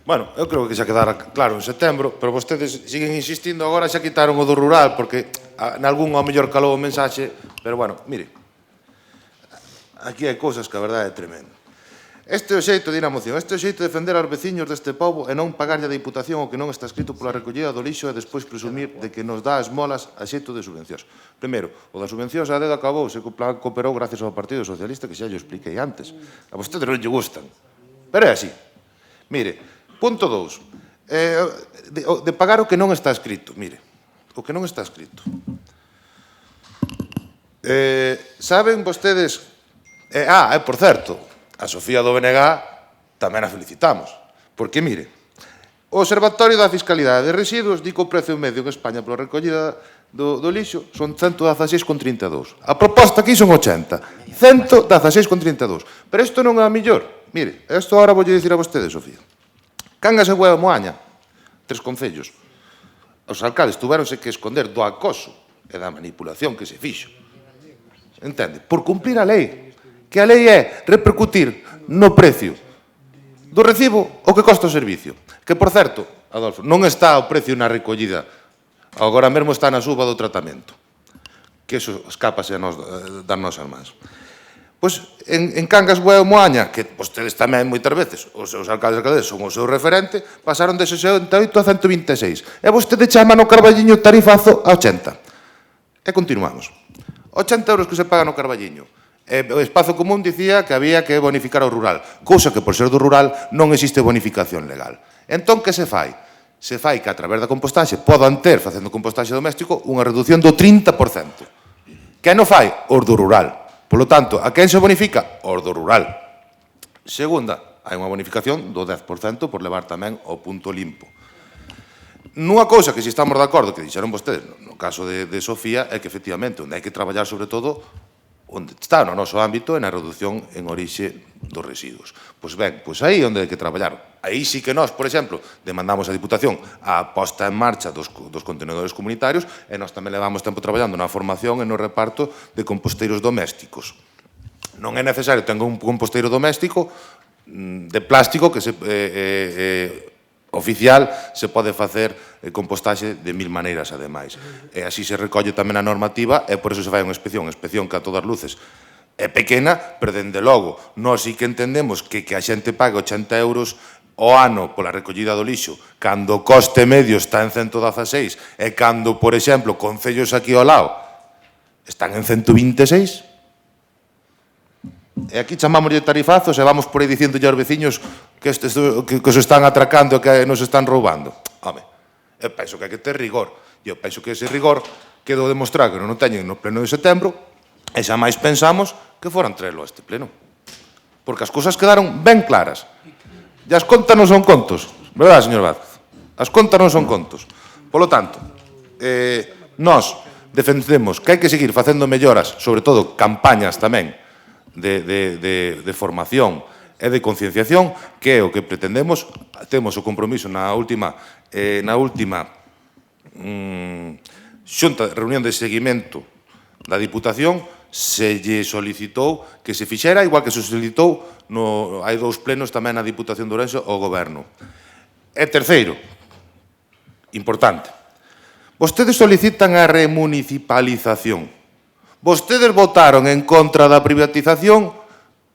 Bueno, eu creo que xa quedara claro en setembro, pero vostedes siguen insistindo agora, xa quitaron o do rural, porque nalgún ao mellor calou o mensaxe, pero bueno, mire, aquí hai cousas que a verdade é tremenda. Este é o xeito de ir á moción, este é o xeito de defender aos veciños deste pobo e non pagarlle a Diputación o que non está escrito pola recollida do lixo e despois presumir de que nos dá esmolas a xeito de subvencións. Primeiro, o das subvencións a dedo acabouse que o plan cooperou gracias ao Partido Socialista, que xa lle expliquei antes. A vostedes non lle gustan, pero é así. Mire, punto 2. De pagar o que non está escrito. Mire, o que non está escrito. Saben vostedes... por certo, a Sofía do BNG tamén a felicitamos. Porque, mire, O Observatorio da Fiscalidade de Residuos di que o precio medio en España pola recollida do lixo son 116,32. A proposta aquí son 80. 116,32. Pero isto non é a millor. Mire, isto agora vou dicir a vostedes, Sofía. Cangas e Bueu e Moaña, 3 concellos. Os alcaldes tuveronse que esconder do acoso e da manipulación que se fixo. Entende? Por cumplir a lei. Que a lei é repercutir no precio do recibo o que costa o servicio. Que, por certo, Adolfo, non está o precio na recollida. Agora mesmo está na suba do tratamento. Que eso escápase das nosas mans. Pois, en Cangas, Bueu e Moaña, que vostedes tamén moitas veces, os seus alcaldes e alcaldes son o seu referente, pasaron de 68 a 126. E vostede chama no Carballiño tarifazo a 80. E continuamos. 80 euros que se paga no Carballiño. O Espazo Común dicía que había que bonificar o rural, cousa que por ser do rural non existe bonificación legal. Entón, que se fai? Se fai que a través da compostaxe podan ter, facendo compostaxe doméstico, unha reducción do 30%. Que non fai? Os do rural. Por lo tanto, a quen se bonifica? Os do rural. Segunda, hai unha bonificación do 10% por levar tamén o punto limpo. Nunha cousa que si estamos de acordo, que dixeron vostedes, no caso de Sofía, é que efectivamente onde hai que traballar sobre todo onde está no noso ámbito e na reducción en orixe dos residuos. Pois ben, pois aí onde hai que traballar. Aí sí que nós, por exemplo, demandamos a Diputación a posta en marcha dos contenedores comunitarios e nós tamén levamos tempo traballando na formación e no reparto de composteiros domésticos. Non é necesario ter un composteiro doméstico de plástico que oficial se pode facer compostaxe de 1000 maneiras, ademais. E así se recolle tamén a normativa e por eso se fai unha inspección que a todas luces é pequena, pero dende logo, nós sí que entendemos que a xente pague 80 euros ao ano pola recollida do lixo, cando o coste medio está en 116 e cando, por exemplo, concellos aquí ao lado están en 126. E aquí chamámoslle tarifazos e vamos por aí dicindo aos veciños que os están atracando e que nos están roubando. Home, eu penso que hai que ter rigor. E eu penso que ese rigor quedou demostrar que non o teñen no pleno de setembro e xa máis pensamos que foran traerlo a este pleno. Porque as cousas quedaron ben claras. E as contas non son contos, verdad, señor Vázquez? As contas non son contos. Por lo tanto, nós defendemos que hai que seguir facendo melloras, sobre todo campañas tamén, de formación e de concienciación, que é o que pretendemos. Temos o compromiso na última reunión de seguimento da Diputación, se lle solicitou que se fixera, igual que se solicitou hai 2 plenos tamén na Diputación de Ourense ao Goberno. E terceiro, importante, vostedes solicitan a remunicipalización. Vostedes votaron en contra da privatización,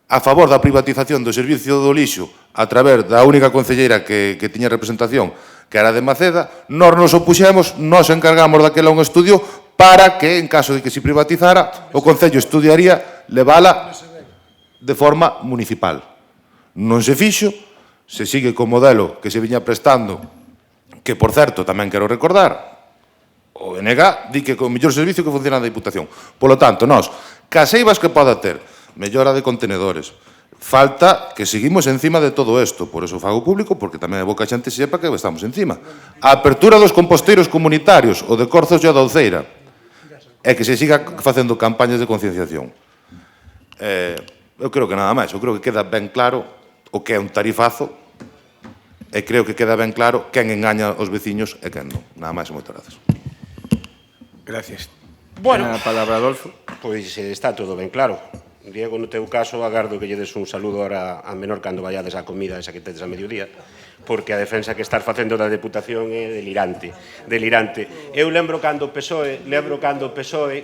a favor da privatización do servicio do lixo a través da única concelleira que tiña representación, que era de Maceda. Nós nos opuxemos, nós encargamos daquela un estudio para que, en caso de que se privatizara, o Concello estudiaría levala de forma municipal. Non se fixo, se sigue co modelo que se viña prestando, que, por certo, tamén quero recordar, o BNG di que con o mellor servicio que funciona na Diputación. Por lo tanto, nós, caseivas que poda ter, mellora de contenedores, falta que seguimos encima de todo isto, por eso fago público, porque tamén é boca a xente sepa que estamos encima. A apertura dos composteiros comunitarios, o de Corzos e a Douceira, é que se siga facendo campañas de concienciación. Eu creo que nada máis, eu creo que queda ben claro o que é un tarifazo, e creo que queda ben claro quen engaña os veciños e quen non. Nada máis e moitas gracias. Gracias. Bueno, a palabra, Adolfo. Pois está todo ben claro. Diego, no teu caso, agardo que lle des un saludo ahora a menor cando vayades á comida esa que tedes a mediodía, porque a defensa que estás facendo da Deputación é delirante. Eu lembro cando o PSOE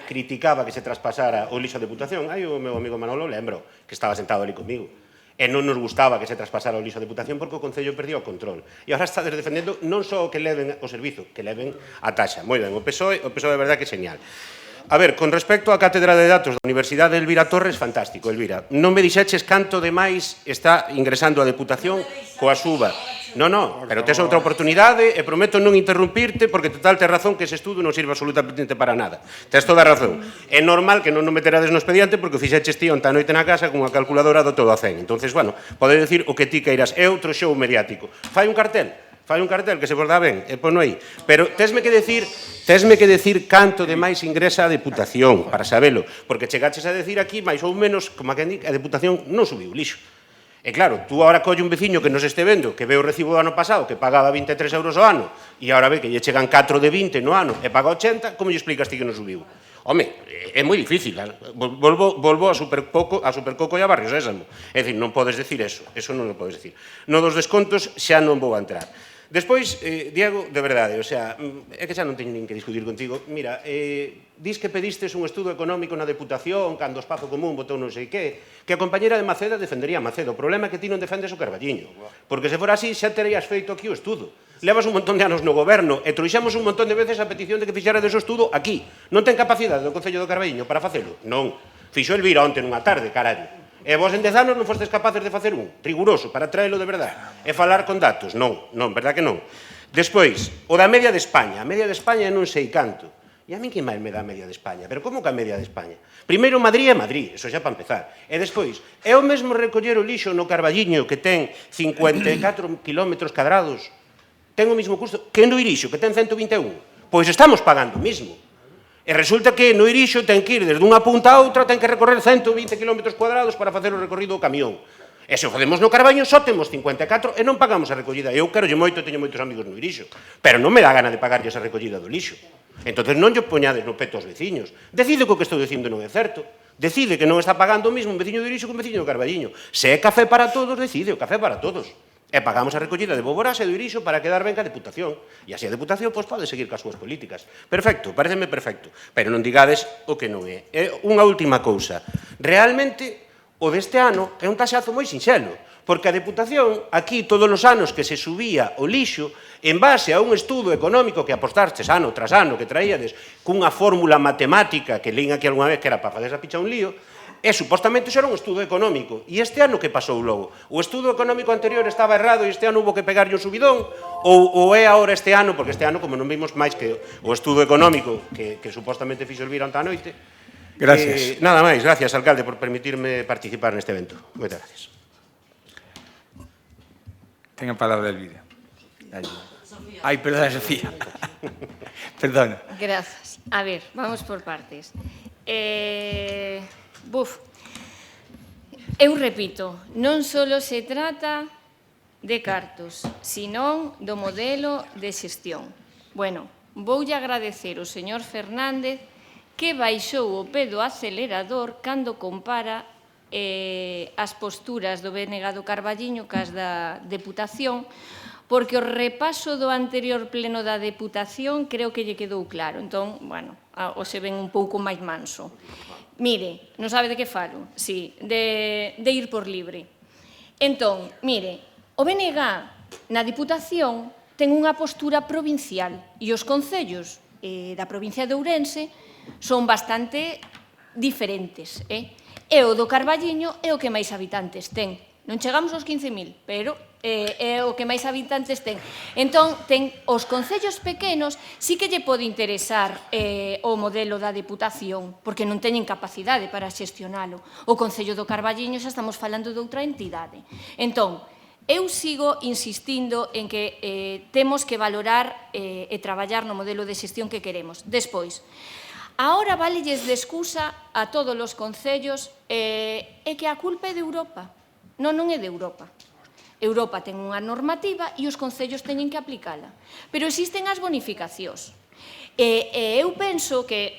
criticaba que se traspasara o lixo a Deputación. Aí o meu amigo Manolo lembro que estaba sentado ali comigo. E non nos gustaba que se traspasara o lixo a Deputación porque o Concello perdía o control. E agora está defendendo non só que leven o servizo, que leven a taxa. Moi ben, o PSOE é verdade que é genial. A ver, con respecto á cátedra de datos da Universidade de Elvira Torres, fantástico, Elvira. Non me dixeches canto de máis está ingresando a Deputación coa suba. Non, pero tes outra oportunidade e prometo non interrumpirte porque total tes razón que ese estudo non sirve absolutamente para nada. Tes toda a razón. É normal que non meterades no expediente porque o fixeches ti onta a noite na casa con a calculadora do todo a 100. Entonces, bueno, pode decir o que ti queiras. É outro show mediático. Fai un cartel fai un cartel que se vos dá ben, e pono aí. Pero tesme que decir canto de máis ingresa a Deputación, para sabelo, porque chegaches a decir aquí, máis ou menos, como a quen di, a Deputación non subiu lixo. E claro, tú agora colle un veciño que nos este vendo, que ve o recibo do ano pasado, que pagaba 23 euros ao ano, e agora ve que lle chegan 4 de 20 no ano e paga 80, como lle explicas ti que non subiu? Home, é moi difícil. Volvo a Supercoco e a Barrio Sésamo. É dicir, non podes decir eso non o podes decir. No dos descontos xa non vou a entrar. Despois, Diego, de verdade, o sea, é que xa non teño nin que discutir contigo. Mira, dis que pedistes un estudo económico na Deputación, cando o Espazo Común botou non sei que a compañera de Maceda defendería a Macedo. O problema é que ti non defendes o Carballiño, porque se fora así xa terías feito aquí o estudo. Levas un montón de anos no goberno e trouxemos un montón de veces a petición de que fixerades o estudo aquí. Non ten capacidade do Concello do Carballiño para facelo? Non. Fixo Elvira onte nunha tarde, carallo. E vos en 10 anos non fostes capaces de facer un riguroso para traelo de verdade e falar con datos? Non, verdad que non. Despois, o da media de España. A media de España non sei canto. E a mí que máis me dá a media de España? Pero como que a media de España? Primeiro Madrid é Madrid, eso xa para empezar. E despois, é o mesmo recoller o lixo no Carballiño que ten 54 km cadrados? Ten o mesmo custo que no Irixo, que ten 121? Pois estamos pagando o mesmo. E resulta que no Irixo ten que ir desde unha punta a outra, ten que recorrer 120 km cuadrados para facer o recorrido do camión. E se o facemos no Carballo só temos 54 e non pagamos a recollida. Eu quero moito, teño moitos amigos no Irixo, pero non me dá gana de pagarlle esa recollida do lixo. Entón non lle poñades no peto aos veciños. Decide que o que estou dicindo non é certo. Decide que non está pagando o mesmo un veciño do Irixo que un veciño do Carballiño. Se é café para todos, decide o café para todos. E pagamos a recollida de Boborás e do Irixo para quedar ben ca Deputación. E así a Deputación pode seguir cas súas políticas. Perfecto, pareceme perfecto. Pero non digades o que non é. E unha última cousa. Realmente, o deste ano é un taxazo moi sinxelo. Porque a Deputación, aquí, todos os anos que se subía o lixo, en base a un estudo económico que apostastes ano tras ano, que traíades cunha fórmula matemática que leín aquí algunha vez que era para facer esa picha un lío, e supostamente iso era un estudo económico. E este ano que pasou logo? O estudo económico anterior estaba errado e este ano hubo que pegarlle un subidón? Ou é agora este ano, porque este ano, como non vimos máis que o estudo económico que supostamente fixo Elvira onte a noite. Gracias. Nada máis, gracias, alcalde, por permitirme participar neste evento. Moitas gracias. Ten a palabra Elvira. Ai, perdona, Sofía. Perdona. Grazas. A ver, vamos por partes. Eu repito, non só se trata de cartos, senón do modelo de xestión. Bueno, voulle agradecer ao señor Fernández que baixou o pé do acelerador cando compara as posturas do BNG do Carballiño cas da Deputación, porque o repaso do anterior pleno da Deputación creo que lle quedou claro. Entón, bueno, hoxe ven un pouco máis manso. Mire, non sabe de que falo? Sí, de ir por libre. Entón, mire, o BNG na Deputación ten unha postura provincial e os concellos da provincia de Ourense son bastante diferentes. E o do Carballiño é o que máis habitantes ten. Non chegamos aos 15.000, pero é o que máis habitantes ten. Entón, os concellos pequenos sí que lle pode interesar o modelo da Deputación, porque non teñen capacidade para xestionalo. O Concello do Carballiño xa estamos falando de outra entidade. Entón, eu sigo insistindo en que temos que valorar e traballar no modelo de xestión que queremos. Despois, agora valelles de excusa a todos os concellos é que a culpa é de Europa. Non é de Europa. Europa ten unha normativa e os concellos teñen que aplicala. Pero existen as bonificacións. E eu penso que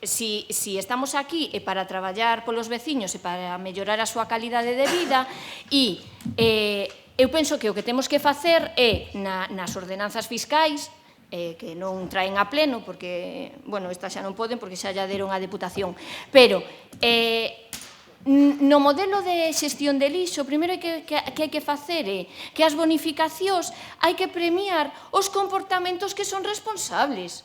si estamos aquí é para traballar polos veciños e para mellorar a súa calidade de vida e eu penso que o que temos que facer é nas ordenanzas fiscais que non traen a pleno porque, bueno, estas xa non poden porque xa lla deron a Deputación, pero no modelo de xestión de lixo, o primeiro que hai que facer é que as bonificacións hai que premiar os comportamentos que son responsables.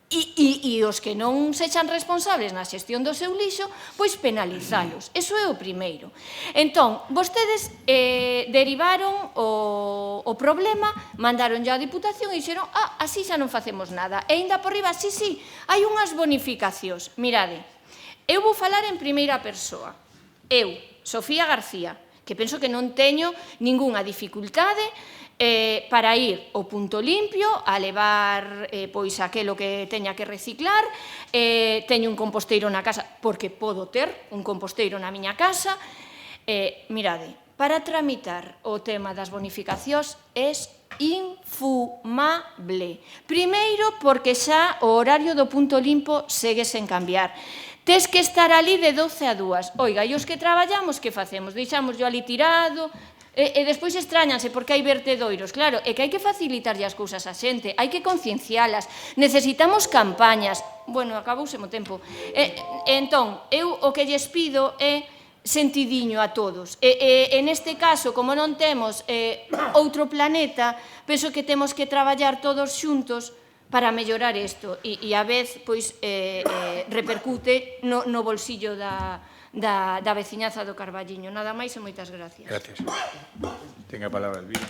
E os que non sexan responsables na xestión do seu lixo, pois penalizalos. Eso é o primeiro. Entón, vostedes derivaron o problema, mandaron ya a Deputación e dixeron así xa non facemos nada. E ainda por riba, sí, hai unhas bonificacións. Mirade, eu vou falar en primeira persoa. Eu, Sofía García, que penso que non teño ningunha dificultade para ir ao punto limpio, a levar pois aquelo que teña que reciclar, teño un composteiro na casa, porque podo ter un composteiro na miña casa. Mirade, para tramitar o tema das bonificacións é infumable. Primeiro, porque xa o horario do punto limpo segue sen cambiar. Tes que estar ali de 12 a 2. Oiga, e os que traballamos, que facemos? Deixamos yo ali tirado, e despois extrañanse porque hai vertedoiros. Claro, é que hai que facilitarlle as cousas a xente, hai que conciencialas, necesitamos campañas. Bueno, acabouse o tempo. Entón, eu o que lles pido é sentidiño a todos. E neste caso, como non temos outro planeta, penso que temos que traballar todos xuntos para mellorar isto. E a vez, pois, repercute no bolsillo da veciñaza do Carballiño. Nada máis e moitas gracias. Gracias. Ten a palabra Elvira.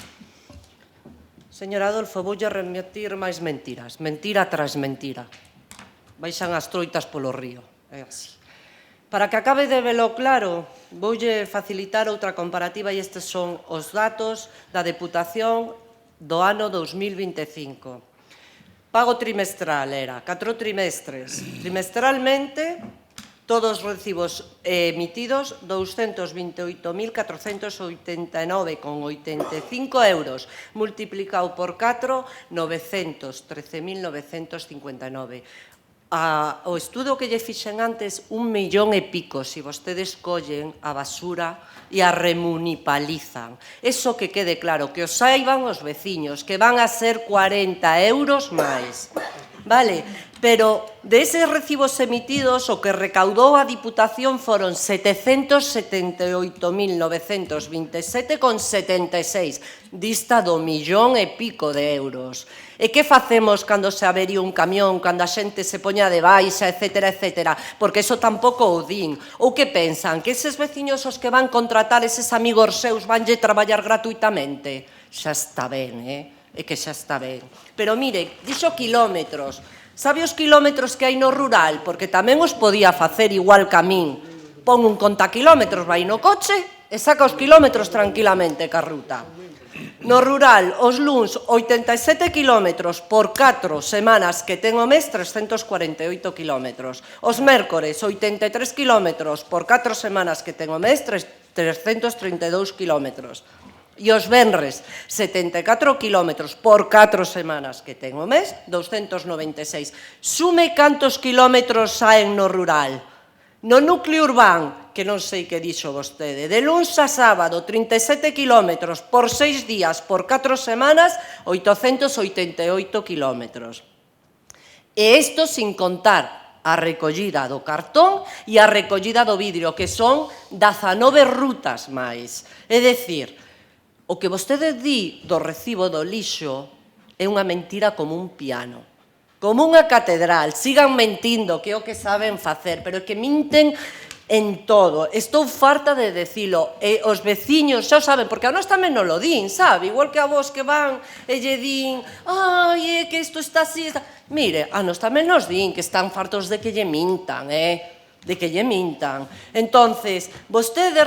Señor Adolfo, voulle remitir máis mentiras. Mentira tras mentira. Baixan as troitas polo río. É así. Para que acabe de velo claro, voulle facilitar outra comparativa e estes son os datos da Deputación do ano 2025. Pago trimestral era 4 trimestres. Trimestralmente, todos os recibos emitidos, 228.489,85 euros, multiplicado por 4, 913.959. O estudo que lle fixen antes, 1 millón e pico, se vostedes collen a basura e a remunicipalizan. Eso que quede claro, que os saiban os veciños, que van a ser 40 euros máis. Vale, pero de eses recibos emitidos o que recaudou a Diputación foron 778.927,76, dista do millón e pico de euros. E que facemos cando se avería un camión, cando a xente se poña de baixa, etcétera, etcétera? Porque eso tampouco o din. Ou que pensan? Que eses veciños os que van contratar eses amigos seus vanlle traballar gratuitamente? Xa está ben, é que xa está ben. Pero mire, dixo quilómetros. Sabe os quilómetros que hai no rural? Porque tamén os podía facer igual que a min. Pon un contaquilómetros, vai no coche e saca os quilómetros tranquilamente ca ruta. No rural, os luns, 87 kilómetros por 4 semanas que ten o mes, 348 kilómetros. Os mércores, 83 kilómetros por 4 semanas que ten o mes, 332 kilómetros. E os venres, 74 kilómetros por 4 semanas que ten o mes, 296. Sume cantos kilómetros saen no rural. No núcleo urbano, que non sei que dixo vostede, de luns a sábado, 37 kilómetros por 6 días por 4 semanas, 888 kilómetros. E isto sin contar a recollida do cartón e a recollida do vidrio, que son 19 rutas máis. É dicir, o que vostede di do recibo do lixo é unha mentira como un piano, como unha catedral. Sigan mentindo, que é o que saben facer, pero que minten en todo. Estou farta de decilo. E os veciños xa o saben, porque a nós tamén non lo din, sabe? Igual que a vos que van e lle din ai, é que isto está así, está... Mire, a nós tamén nos din que están fartos de que lle mintan, de que lle mintan. Entonces, vostedes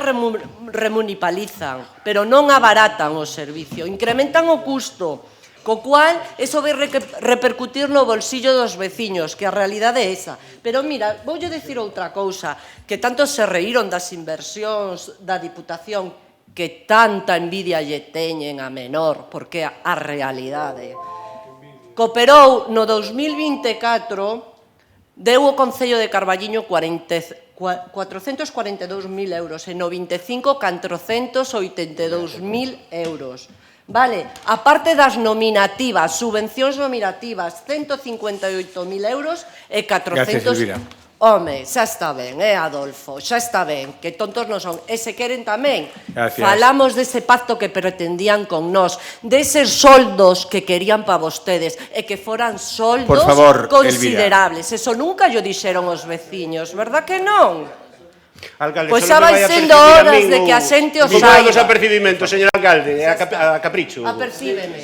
remunicipalizan, pero non abaratan o servicio, incrementan o custo, co cual, eso vai repercutir no bolsillo dos veciños, que a realidade é esa. Pero mira, voulle dicir outra cousa, que tanto se reíron das inversións da Diputación, que tanta envidia lle teñen a menor, porque a realidade. Cooperou no 2024, deu o Concello de Carballiño 442.000 euros e no 25, 482.000 euros. Vale, a parte das nominativas, subvencións nominativas, 158.000 euros e 400... Gracias, Elvira. Home, xa está ben, Adolfo, xa está ben, que tontos non son. E se queren tamén, gracias. Falamos dese pacto que pretendían con nós, deses soldos que querían para vostedes, e que foran soldos por favor, considerables. Elvira. Eso nunca llo dixeron os veciños, verdad que non? Alcalde, pois xa vai sendo horas de que a xente o saiba. Dos apercibimientos, señor alcalde, a capricho. Apercíbeme.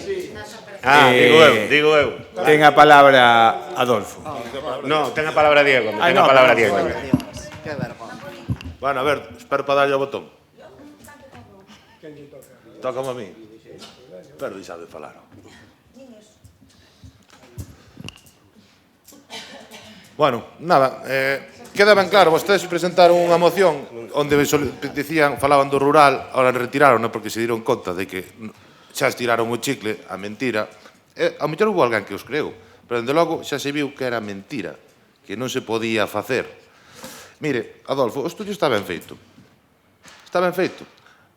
Digo eu. Ten a palabra Adolfo. No, ten a palabra Diego. Ten a palabra Diego. Que vergonha. Bueno, a ver, espero para darlle o botón. Tócame a mí. Pero deixade falar. Bueno, nada, queda ben claro, vostedes presentaron unha moción onde dicían, falaban do rural, ahora retiraron porque se dieron conta de que xa estiraron o chicle, a mentira. A mellor hubo alguén que os creou, pero dende logo xa se viu que era mentira, que non se podía facer. Mire, Adolfo, o estudio está ben feito. Está ben feito.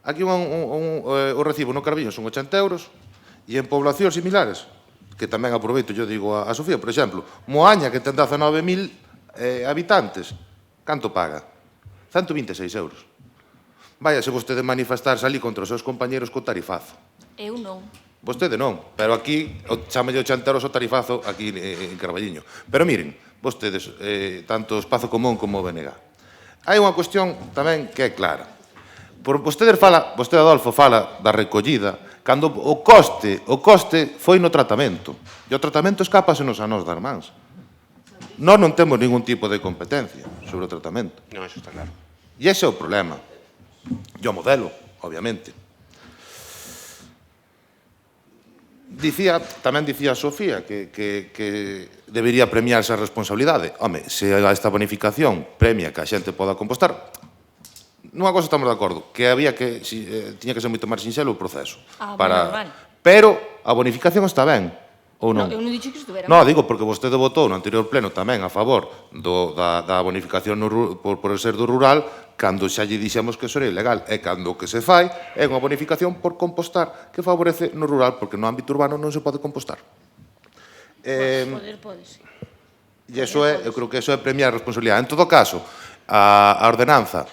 Aquí o recibo no Carballiño son 80 euros e en poblacións similares, que tamén aproveito, yo digo a Sofía, por exemplo, Moaña, que ten 19.000 habitantes, canto paga? 126 euros. Váyase vostede manifestarse ali contra os seus compañeros co tarifazo. Eu non. Vostede non, pero aquí chamalle 80 euros o tarifazo aquí en Carballiño. Pero miren, vostedes, tanto Espazo Común como o BNG. Hai unha cuestión tamén que é clara. Vostede Adolfo fala da recollida, cando o coste foi no tratamento. E o tratamento escápasenos a nós das mans. Nós non temos ningún tipo de competencia sobre o tratamento. Non, eso está claro. E ese é o problema. E o modelo, obviamente. Tamén dicía Sofía que debería premiarse a responsabilidade. Home, se esta bonificación premia que a xente poda compostar, nunha cosa estamos de acordo, que tiña que ser moito máis sinxelo o proceso. Normal. Pero a bonificación está ben, ou non? Eu non dixo que estuvera Non, digo porque vostede votou no anterior pleno tamén a favor da bonificación por ser do rural, cando xa lle dixemos que eso era ilegal. E cando o que se fai é unha bonificación por compostar que favorece no rural, porque no ámbito urbano non se pode compostar. Poder, sí. E eu creo que eso é premiar a responsabilidade. En todo caso, a ordenanza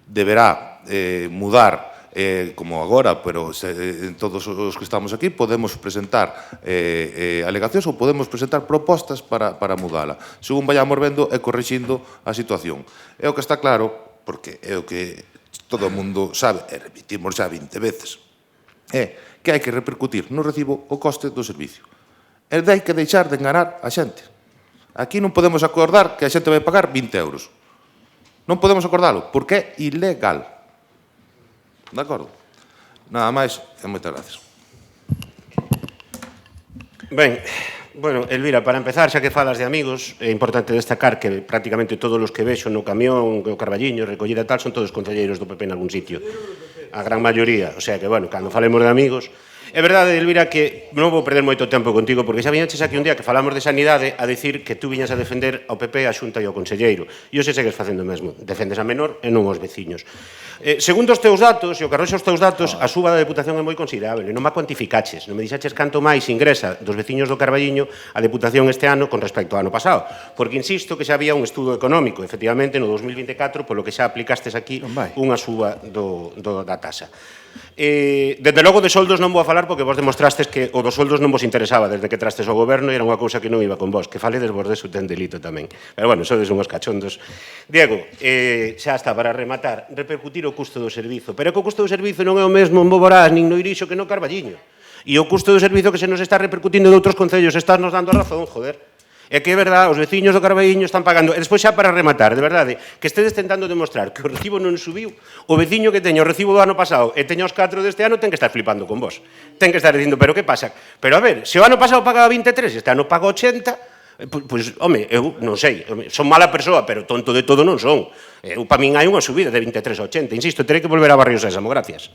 deberá mudar como agora, pero en todos os que estamos aquí podemos presentar alegacións ou podemos presentar propostas para mudala. Según vayamos vendo e corrixindo a situación. É o que está claro, porque é o que todo o mundo sabe, e repetimos xa 20 veces, é que hai que repercutir no recibo o coste do servicio. E hai que deixar de enganar a xente. Aquí non podemos acordar que a xente vai pagar 20 euros. Non podemos acordalo, porque é ilegal. De acordo? Nada máis, e moitas gracias. Ben, bueno, Elvira, para empezar, xa que falas de amigos, é importante destacar que prácticamente todos os que vexo no camión, o Carballiño, recollida tal, son todos concelleiros do PP en algún sitio. A gran maioría, o sea que, bueno, cando falemos de amigos... É verdade, Elvira, que non vou perder moito tempo contigo, porque xa viñaches aquí un día que falamos de sanidade a decir que tú viñas a defender ao PP, a Xunta e ao Conselleiro. E hoxe segues facendo o mesmo. Defendes a menor e non aos veciños. Segundo os teus datos, e o que arroxa os teus datos, a suba da Deputación é moi considerable. Non me cuantificaches, non me dixaches canto máis ingresa dos veciños do Carballiño a Deputación este ano con respecto ao ano pasado. Porque insisto que xa había un estudo económico, efectivamente, no 2024, polo que xa aplicastes aquí unha suba da tasa. Desde logo de soldos non vou a falar porque vos demostrastes que o dos soldos non vos interesaba desde que trastes ao goberno e era unha cousa que non iba con vos, que faledes vos de ten delito tamén. Pero bueno, sodes unhos cachondos. Diego, xa está para rematar, repercutir o custo do servizo. Pero é que o custo do servizo non é o mesmo en Boborás nin no Irixo que no Carballiño. E o custo do servizo que se nos está repercutindo de outros concellos está nos dando a razón, joder. É que é verdade, os veciños do Carballiño están pagando. E despois xa para rematar, de verdade, que estedes tentando demostrar que o recibo non subiu, o veciño que teña o recibo do ano pasado e teña os 4 deste ano ten que estar flipando con vos. Ten que estar dicindo, pero que pasa? Pero a ver, se o ano pasado pagaba 23 e este ano paga 80, pois, home, eu non sei, son mala persoa, pero tonto de todo non son. Para min hai unha subida de 23 a 80. Insisto, terei que volver a Barrio Sésamo, gracias.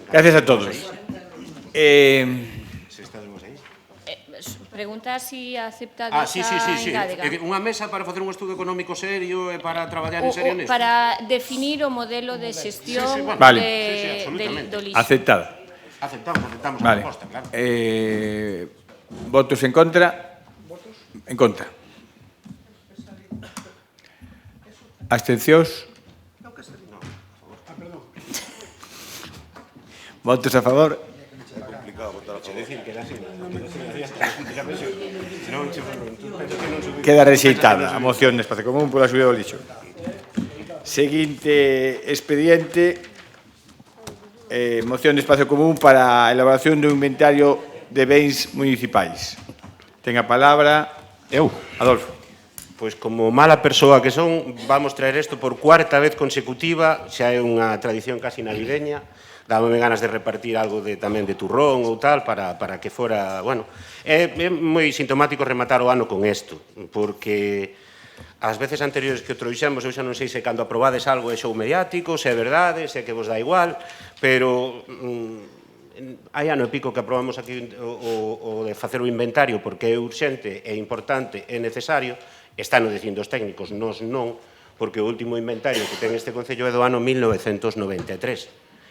Gracias a todos. Pregunta si aceptades sí. engádega. Unha mesa para facer un estudo económico serio e para traballar en serio nesto. Para definir o modelo de xestión do lixo. Aceptada. Aceptamos Vale. a proposta, claro. Votos en contra? En contra. Abstencións? Votos a favor? Queda rexeitada a moción de Espacio Común pola subida do lixo. Seguinte expediente, moción de Espacio Común para a elaboración do inventario de bens municipais. Ten a palabra Adolfo. Pois como mala persoa que son, vamos traer isto por cuarta vez consecutiva, xa é unha tradición casi navideña, dábame ganas de repartir algo tamén de turrón ou tal, para que fora, bueno, é moi sintomático rematar o ano con isto, porque as veces anteriores que o trouxemos, eu xa non sei se cando aprobades algo é show mediático, se é verdade, se é que vos dá igual, pero hai ano e pico que aprobamos aquí o de facer o inventario porque é urxente, é importante, é necesario, están o dicindo os técnicos, nos non, porque o último inventario que ten este Concello é do ano 1993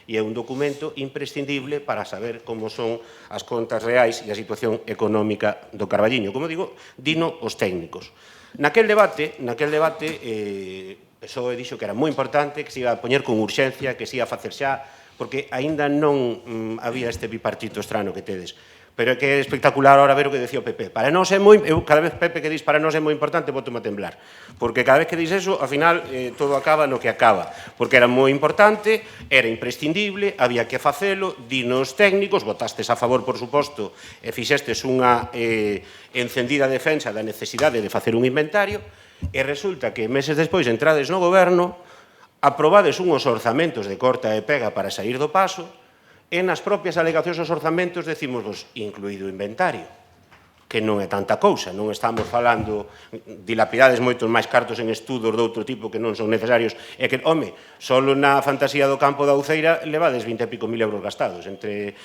e é un documento imprescindible para saber como son as contas reais e a situación económica do Carballiño. Como digo, dino os técnicos. Naquel debate, PSOE dixo que era moi importante, que se iba a poñer con urxencia, que se iba a facer xa, porque aínda non había este bipartito estrano que tedes. Pero é que é espectacular ahora ver o que decía o PP. Para nós é moi... Cada vez, Pepe, que dis para nós é moi importante, bótome a temblar. Porque cada vez que dis eso, ao final, todo acaba no que acaba. Porque era moi importante, era imprescindible, había que facelo, dinos técnicos, votastes a favor, por suposto, e fixestes unha encendida defensa da necesidade de facer un inventario, e resulta que meses despois entrades no goberno, aprobades unhos orzamentos de corta e pega para sair do paso, e nas propias alegacións aos orzamentos decimos, incluído o inventario, que non é tanta cousa, non estamos falando dilapidades moitos máis cartos en estudos de outro tipo que non son necesarios, e que, home, solo na fantasía do campo da Uceira levades 20 e pico mil euros gastados entre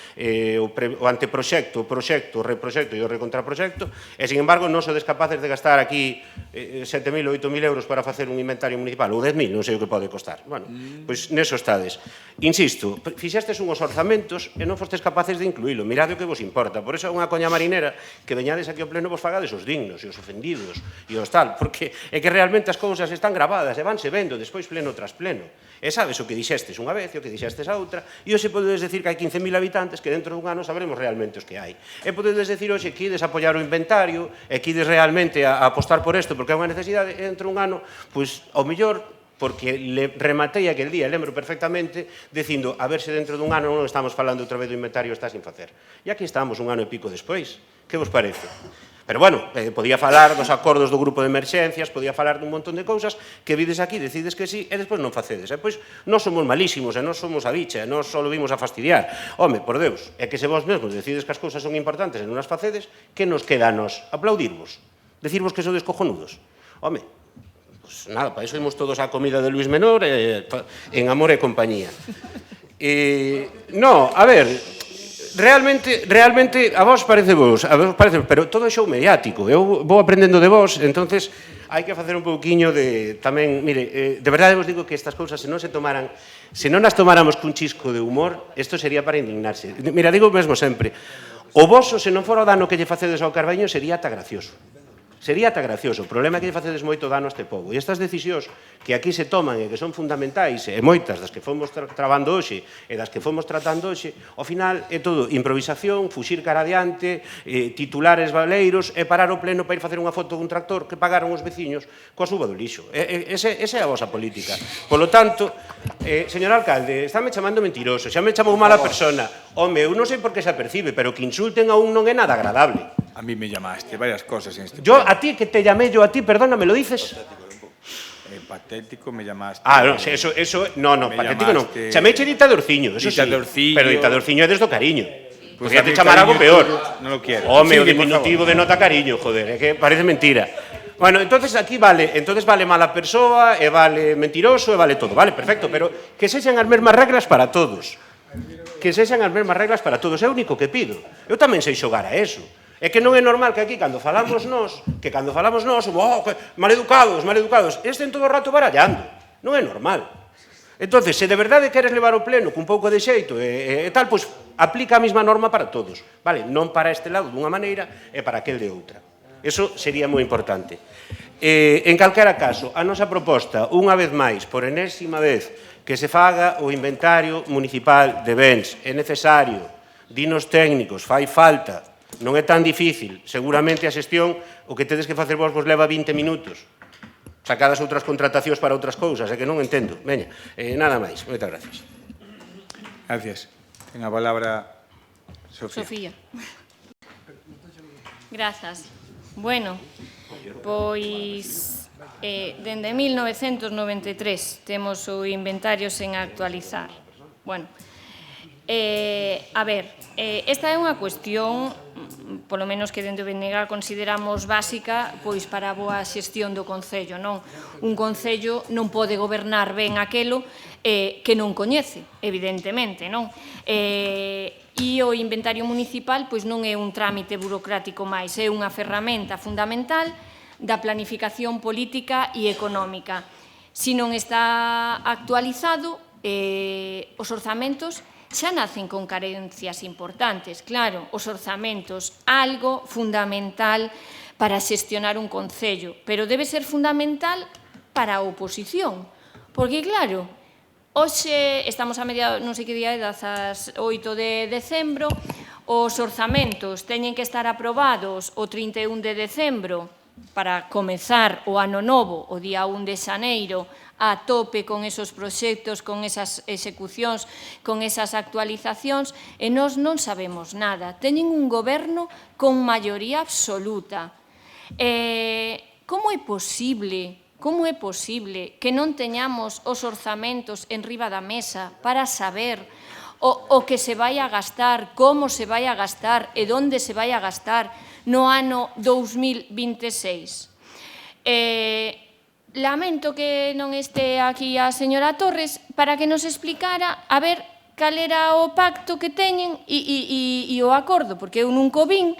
o anteproxecto, o proxecto, o reproxecto e o recontraproxecto, e, sin embargo, non sodes capaces de gastar aquí 7.000 ou 8.000 euros para facer un inventario municipal, ou 10.000, non sei o que pode costar. Bueno, pois neso estades. Insisto, fixestes unhos orzamentos e non fostes capaces de incluílo. Mirade o que vos importa. Por eso é unha coña marinera que veñades aquí ao pleno vos fagades os dignos e os ofendidos e os tal, porque é que realmente as cousas están gravadas e vanse vendo despois pleno tras pleno. E sabes o que dixestes unha vez e o que dixestes a outra, e hoxe podedes decir que hai 15.000 habitantes que dentro dun ano sabremos realmente os que hai. E podedes decir hoxe que ides apoiar o inventario e que ides realmente a apostar por isto porque é unha necesidade, e dentro dun ano, pois, ao mellor, porque rematei aquel día, lembro perfectamente, dicindo, a ver se dentro dun ano non estamos falando outra vez do inventario está sin facer. E aquí estamos un ano e pico despois. Que vos parece? Pero, bueno, podía falar dos acordos do grupo de emerxencias, podía falar dun montón de cousas que vides aquí, decides que sí, e despois non facedes. E pois, nós somos malísimos, e nós somos a bicha, e nós só vimos a fastidiar. Home, por Deus, é que se vos mesmos decides que as cousas son importantes e non as facedes, que nos queda a nós? Aplaudirvos? Decirvos que sodes cojonudos? Home, pois nada, para iso imos todos á comida de Luis Menor, en amor e compañía. No, a ver... Realmente, a vos parece, pero todo é show mediático. Eu vou aprendendo de vos, entonces hai que facer un pouquiño de tamén, mire, de verdade vos digo que estas cousas se non as tomáramos cun chisco de humor, isto sería para indignarse. Mira, digo mesmo sempre, o voso, se non fora o dano que lle facedes ao Carballiño, sería ata gracioso. Sería ata gracioso. O problema é que lle facedes moito dano a este pobo. E estas decisións que aquí se toman e que son fundamentais, e moitas das que fomos trabando hoxe e das que fomos tratando hoxe, ao final é todo improvisación, fuxir cara adiante, titulares valeiros e parar o pleno para ir facer unha foto dun tractor que pagaron os veciños coa suba do lixo. Esa é a vosa política. Por lo tanto, señor alcalde, estáme chamando mentiroso, xa me chamou mala persona. Home, eu non sei por que se apercibe, pero que insulten a un non é nada agradable. A mí me llamaste varias cosas en este Yo a ti, que te llamé yo a ti, perdona, ¿me lo dices? Patético me llamaste. No, patético non. Chameche ditadorciño, eso sí. Pero ditadorciño é desde o cariño. Podría te chamar algo peor. Non lo quiero. Home, o diminutivo denota cariño, joder, é que parece mentira. Bueno, entonces aquí vale mala persoa, e vale mentiroso, e vale todo, vale, perfecto, pero que sexan as mesmas reglas para todos. Que sexan as mesmas reglas para todos, é o único que pido. Eu tamén sei xogar a eso. É que non é normal que aquí, cando falamos nós, maleducados, estén todo o rato barallando. Non é normal. Entón, se de verdade queres levar o pleno cun pouco de xeito e tal, pois aplica a mesma norma para todos. Vale, non para este lado dunha maneira e para aquel de outra. Eso sería moi importante. En calquera caso, a nosa proposta, unha vez máis, por enésima vez, que se faga o inventario municipal de bens. É necesario, dinos técnicos, fai falta. Non é tan difícil. Seguramente a xestión, o que tedes que facer vos leva 20 minutos. Sacadas outras contratacións para outras cousas, é que non entendo. Veña, nada máis. Moitas gracias. Gracias. Ten a palabra Sofía. Grazas. Bueno, pois dende 1993 temos o inventario sen actualizar. Bueno, A ver, esta é unha cuestión, polo menos que dentro de BNG consideramos básica, pois para a boa xestión do Concello, non? Un Concello non pode gobernar ben aquelo que non coñece, evidentemente, non? E o inventario municipal pois non é un trámite burocrático máis, é unha ferramenta fundamental da planificación política e económica. Se non está actualizado, os orzamentos xa nacen con carencias importantes. Claro, os orzamentos, algo fundamental para xestionar un concello, pero debe ser fundamental para a oposición. Porque, claro, hoxe estamos a mediados, non sei que día é, 18 de decembro, os orzamentos teñen que estar aprobados o 31 de decembro para comezar o ano novo, o día 1 de xaneiro, a tope con esos proxectos, con esas execucións, con esas actualizacións, e nós non sabemos nada. Teñen un goberno con maioría absoluta. Como é posible que non teñamos os orzamentos en riba da mesa para saber o que se vai a gastar, como se vai a gastar e onde se vai a gastar no ano 2026? Lamento que non este aquí a señora Torres para que nos explicara a ver cal era o pacto que teñen e o acordo, porque eu nunca o vin,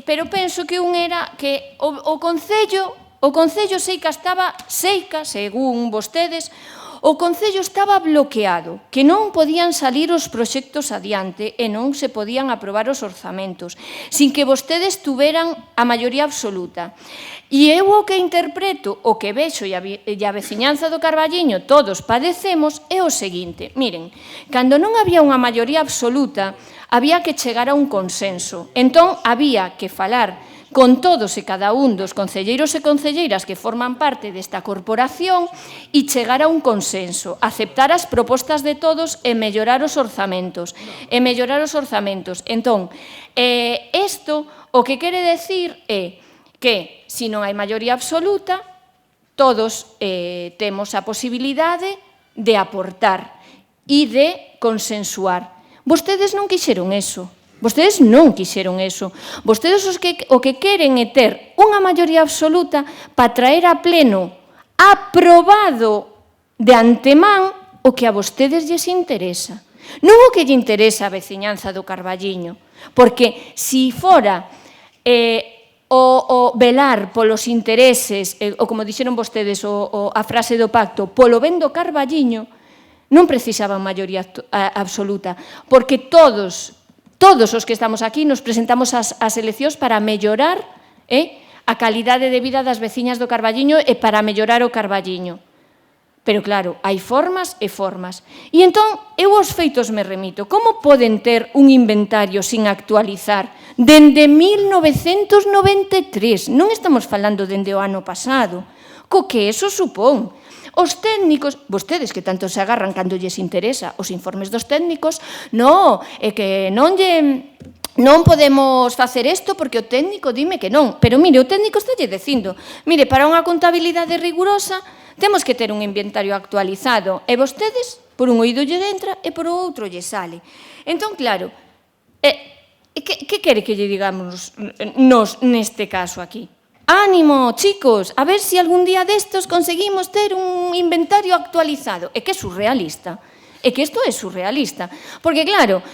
pero penso que un era que o Concello seica estaba, según vostedes, o Concello estaba bloqueado, que non podían salir os proxectos adiante e non se podían aprobar os orzamentos, sin que vostedes tuveran a maioría absoluta. E eu o que interpreto, o que vexo e a veciñanza do Carballiño todos padecemos é o seguinte. Miren, cando non había unha maioría absoluta, había que chegar a un consenso. Entón, había que falar con todos e cada un dos concelleiros e concelleiras que forman parte desta corporación e chegar a un consenso, aceptar as propostas de todos e mellorar os orzamentos. Entón, isto o que quere decir é que, se non hai maioría absoluta, todos temos a posibilidade de aportar e de consensuar. Vostedes non quixeron eso. Vostedes o que queren é ter unha maioría absoluta para traer a pleno aprobado de antemán o que a vostedes lles interesa. Non o que lle interesa a veciñanza do Carballiño, porque se fora o velar polos intereses, ou como dixeron vostedes a frase do pacto, polo ben do Carballiño, non precisaban maioría absoluta, porque todos os que estamos aquí nos presentamos ás eleccións para mellorar a calidade de vida das veciñas do Carballiño e para mellorar o Carballiño. Pero claro, hai formas e formas. E entón, eu aos feitos me remito. Como poden ter un inventario sin actualizar dende 1993? Non estamos falando dende o ano pasado. Co que eso supón. Os técnicos, vostedes que tanto se agarran cando lles interesa os informes dos técnicos, non, é que non podemos facer isto porque o técnico dime que non. Pero mire, o técnico está lle dicindo, mire, para unha contabilidade rigurosa temos que ter un inventario actualizado e vostedes, por un oído lle entra e por outro lle sale. Entón, claro, que quere que lle digamos nos neste caso aquí? Ánimo, chicos, a ver se algún día destos conseguimos ter un inventario actualizado. É que é surrealista. É que isto é surrealista. Porque, claro,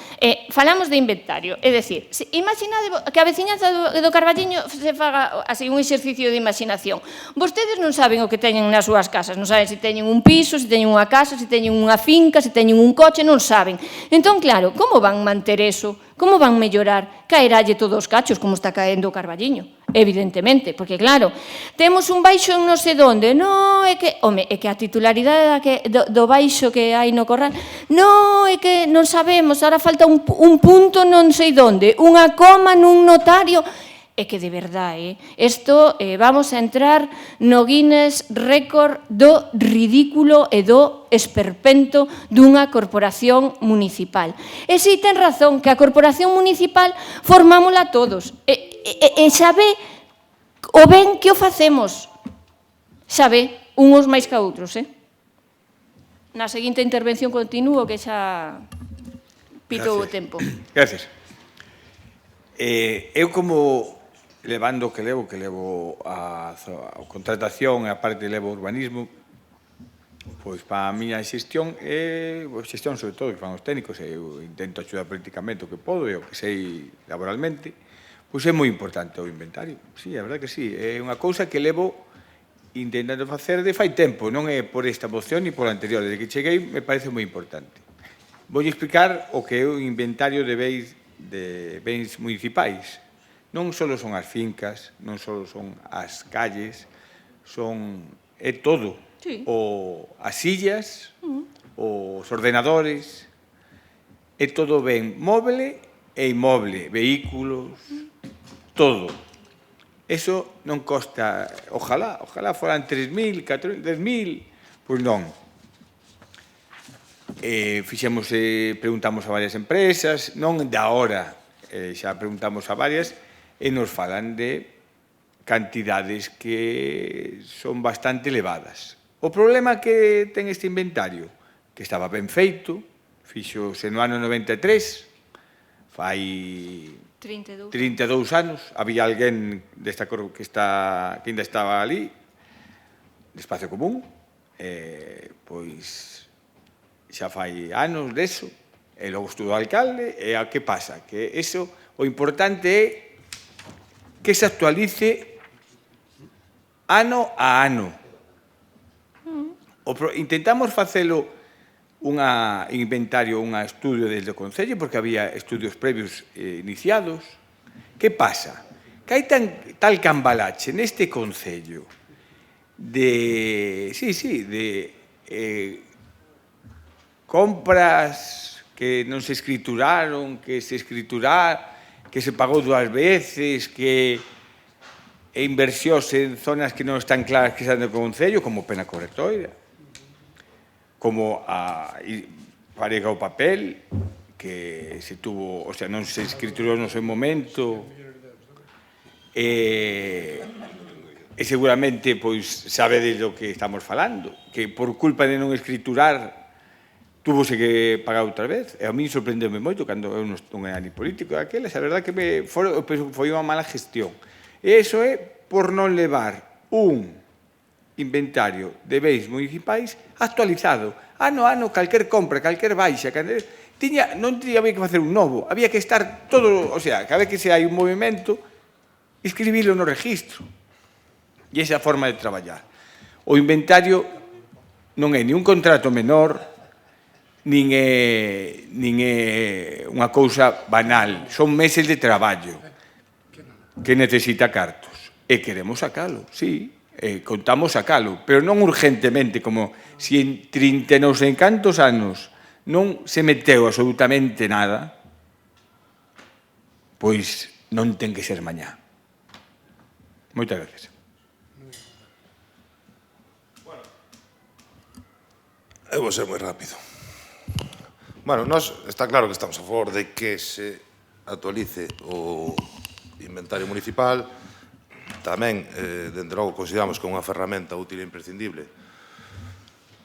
falamos de inventario. É dicir, imaginade que a veciñanza do Carballiño se faga así un exercicio de imaginación. Vostedes non saben o que teñen nas súas casas. Non saben se teñen un piso, se teñen unha casa, se teñen unha finca, se teñen un coche, non saben. Entón, claro, como van manter eso? Como van mellorar? Caeralle todos os cachos como está caendo o Carballiño. Evidentemente, porque claro, temos un baixo en non sei onde, non, é que a titularidade do baixo que hai no Corral, non, é que non sabemos, ahora falta un punto non sei onde, unha coma nun notario, é que de verdade, isto vamos a entrar no Guinness Récord do ridículo e do esperpento dunha corporación municipal. E si ten razón, que a corporación municipal formámola todos, e xa ve o ben que o facemos, xa ve, uns máis que outros, Na seguinte intervención continuo que xa pitou o tempo. Gracias. Eu como levando o que levo a contratación e a parte levo urbanismo, pois para a miña xestión xestión sobre todo que fan os técnicos, eu intento axudar políticamente o que podo e o que sei laboralmente, pois é moi importante o inventario. Sí, a verdade que sí, é unha cousa que levo intentando facer de fai tempo, non é por esta moción ni por a anterior, desde que cheguei me parece moi importante. Vou explicar o que é o inventario de bens municipais. Non só son as fincas, non só son as calles, é todo. Sí. As sillas, os ordenadores, é todo ben móvil e inmoble, vehículos, todo. Eso non costa, ojalá foran 3.000, 4.000, 10.000, pois non. Preguntamos a varias empresas, non de ahora, xa preguntamos a varias, e nos falan de cantidades que son bastante elevadas. O problema que ten este inventario, que estaba ben feito, fixose no ano 93, fai 32 anos, había alguén desta cor que ainda estaba ali, de Espacio Común, pois xa fai anos deso, e logo estudo alcalde, e a que pasa? Que eso, o importante é que se actualice ano a ano. Intentamos facelo un inventario, un estudio desde o Concello, porque había estudios previos iniciados. Que pasa? Que hai tal cambalache neste Concello de compras que non se escrituraron, que se pagou 2 veces, que inversións en zonas que non están claras que están no Concello, como Pena Correctoira, como a Parega o Papel, que se tuvo, o sea, non se escriturou no seu momento, e seguramente, pois, sabedes do que estamos falando, que por culpa de non escriturar túvose que pagar outra vez, e a mí sorprendeu-me moito cando eu non era ni político daqueles, a verdade que foi unha mala gestión. E iso é por non levar un inventario de bens municipais actualizado. Ano a ano, calquer compra, calquer baixa, non había que facer un novo, había que estar todo, o sea, cada vez que se hai un movimento, escribilo no registro. E esa forma de traballar. O inventario non é ni un contrato menor, nin é unha cousa banal. Son meses de traballo que necesita cartos. E queremos sacalo, sí, contamos sacalo, pero non urgentemente, como se en 30 non sei cantos anos non se meteu absolutamente nada, pois non ten que ser mañá. Moitas gracias. Eu vou ser moi rápido. Bueno, nós está claro que estamos a favor de que se actualice o inventario municipal. Tamén, dende logo, consideramos que é unha ferramenta útil e imprescindible.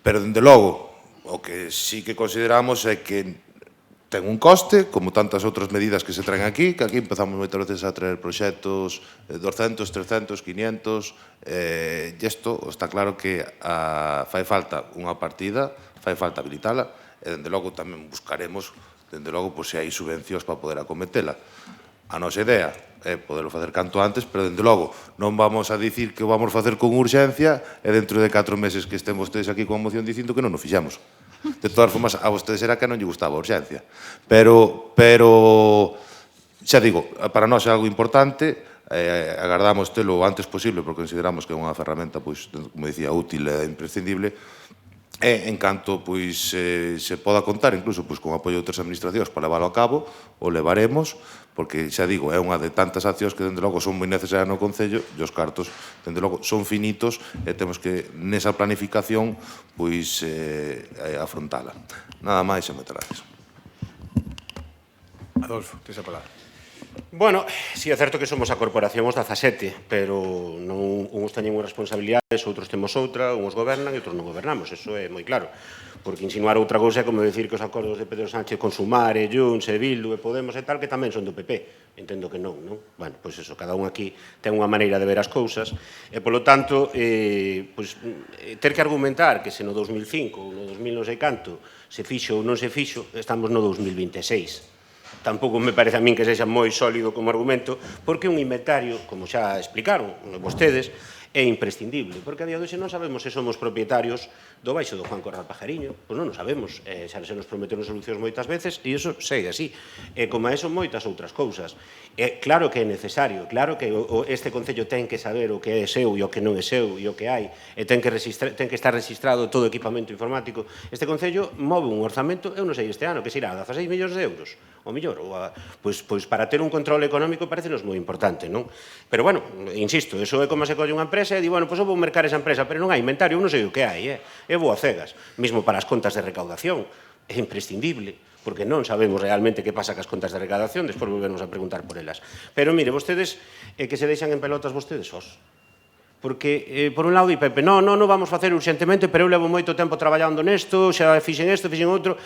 Pero, dende logo, o que sí que consideramos é que ten un coste, como tantas outras medidas que se traen aquí, que aquí empezamos moitas veces a traer proxectos 200, 300, 500, e isto está claro que fai falta unha partida, fai falta habilitala, e dende logo tamén buscaremos, dende logo, se hai subvencións para poder acometela. A nosa idea é poderlo facer canto antes, pero dende logo non vamos a dicir que o vamos facer con urxencia e dentro de 4 meses que estén vostedes aquí con a moción dicindo que non o fixemos. De todas formas, a vostedes era que non lle gustaba a urxencia. Pero xa digo, para nós é algo importante, agardamos telo o antes posible, porque consideramos que é unha ferramenta, como dicía, útil e imprescindible, e en canto se poda contar incluso con o apoio de outras administracións para leválo a cabo, o levaremos, porque, xa digo, é unha de tantas accións que, dende logo, son moi necesarias no Concello e os cartos, dende logo, son finitos e temos que, nesa planificación, afrontala. Nada máis e moitas gracias. Adolfo, tes a palabra. Bueno, si é certo que somos a corporación os 17, pero uns teñen unhas responsabilidades, outros temos outra, uns gobernan e outros non gobernamos, eso é moi claro. Porque insinuar outra cousa é como decir que os acordos de Pedro Sánchez con Sumare, Junts, e Bildu e Podemos e tal, que tamén son do PP. Entendo que non, non? Bueno, pois eso, cada un aquí ten unha maneira de ver as cousas, e polo tanto, ter que argumentar que se no 2005 ou no 2000 non sei canto se fixo ou non se fixo, estamos no 2026. Tampouco me parece a min que sexa moi sólido como argumento, porque un inventario, como xa explicaron vostedes, é imprescindible, porque a día de hoxe non sabemos se somos propietarios do baixo do Juan Corral Pajariño, pois non o sabemos, xa se nos prometeron solucións moitas veces, e iso segue así, e como a eso moitas outras cousas. Claro que é necesario, claro que este Concello ten que saber o que é seu e o que non é seu e o que hai, e ten que estar registrado todo o equipamento informático. Este Concello move un orzamento, eu non sei este ano, que será 16 millóns de euros, ou mellor, pois para ter un control económico parecenos moi importante, non? Pero, bueno, insisto, eso é como se colle unha empresa e di, bueno, pois eu vou mercar esa empresa, pero non hai inventario, eu non sei o que hai, eu vou a cegas. Mismo para as contas de recaudación, é imprescindible, porque non sabemos realmente que pasa cas contas de recaudación, despois volvemos a preguntar por elas. Pero, mire, vostedes, que se deixan en pelotas vostedes sós. Porque, por un lado, di Pepe, non vamos facer urxentemente, pero eu levo moito tempo traballando nesto, xa fixen isto, fixen outro,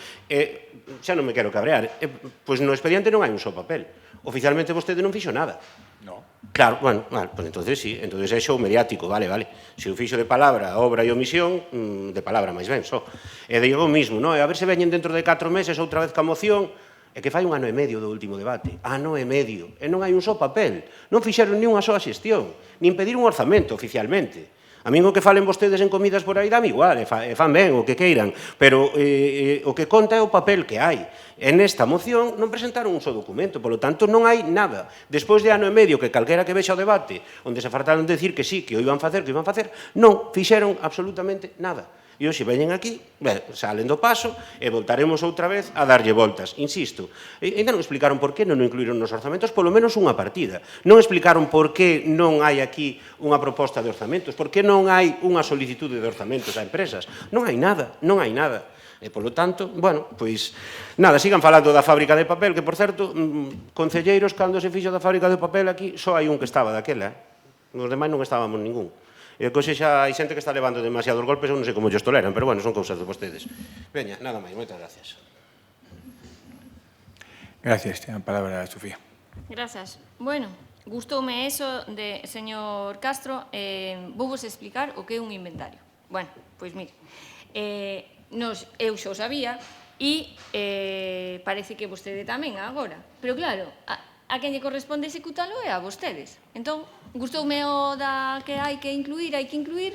xa non me quero cabrear. Pois no expediente non hai un só papel. Oficialmente vostede non fixo nada. No. Claro, bueno, pues entonces sí, entonces é show mediático, vale. Se o fixo de palabra, obra e omisión, de palabra máis ben, só. E digo o mismo, non? E a ver se veñen dentro de 4 meses outra vez ca moción, e que fai un ano e medio do último debate. Ano e medio. E non hai un só papel. Non fixeron ni unha soa xestión, nin pedir un orzamento oficialmente. A min o que falen vostedes en comidas por aí dame igual, e fan ben o que queiran, pero o que conta é o papel que hai. E nesta moción non presentaron un só documento, polo tanto non hai nada. Despois de ano e medio que calquera que vexa o debate, onde se fartaron de decir que sí, que o iban facer, non fixeron absolutamente nada. E hoxe veñen aquí, salen do paso e voltaremos outra vez a darlle voltas. Insisto, ainda non explicaron por que non o incluíron nos orzamentos, polo menos unha partida. Non explicaron por que non hai aquí unha proposta de orzamentos, por que non hai unha solicitude de orzamentos a empresas. Non hai nada. E, polo tanto, bueno, pois, nada, sigan falando da fábrica de papel, que, por certo, concelleiros, cando se fixo da fábrica de papel aquí, só hai un que estaba daquela, nos demais non estábamos ningún. E coxe xa hai xente que está levando demasiados golpes, eu non sei como ellos toleran, pero bueno, son cousas de vostedes. Veña, nada máis, moitas gracias. Gracias, ten a palabra Sofía. Grazas. Bueno, gustoume eso de señor Castro. Vou vos explicar o que é un inventario. Bueno, pois mire, eu xa o sabía e parece que vostede tamén agora. Pero claro, a quen lle corresponde executalo é a vostedes. Entón, gustoume o da que hai que incluir,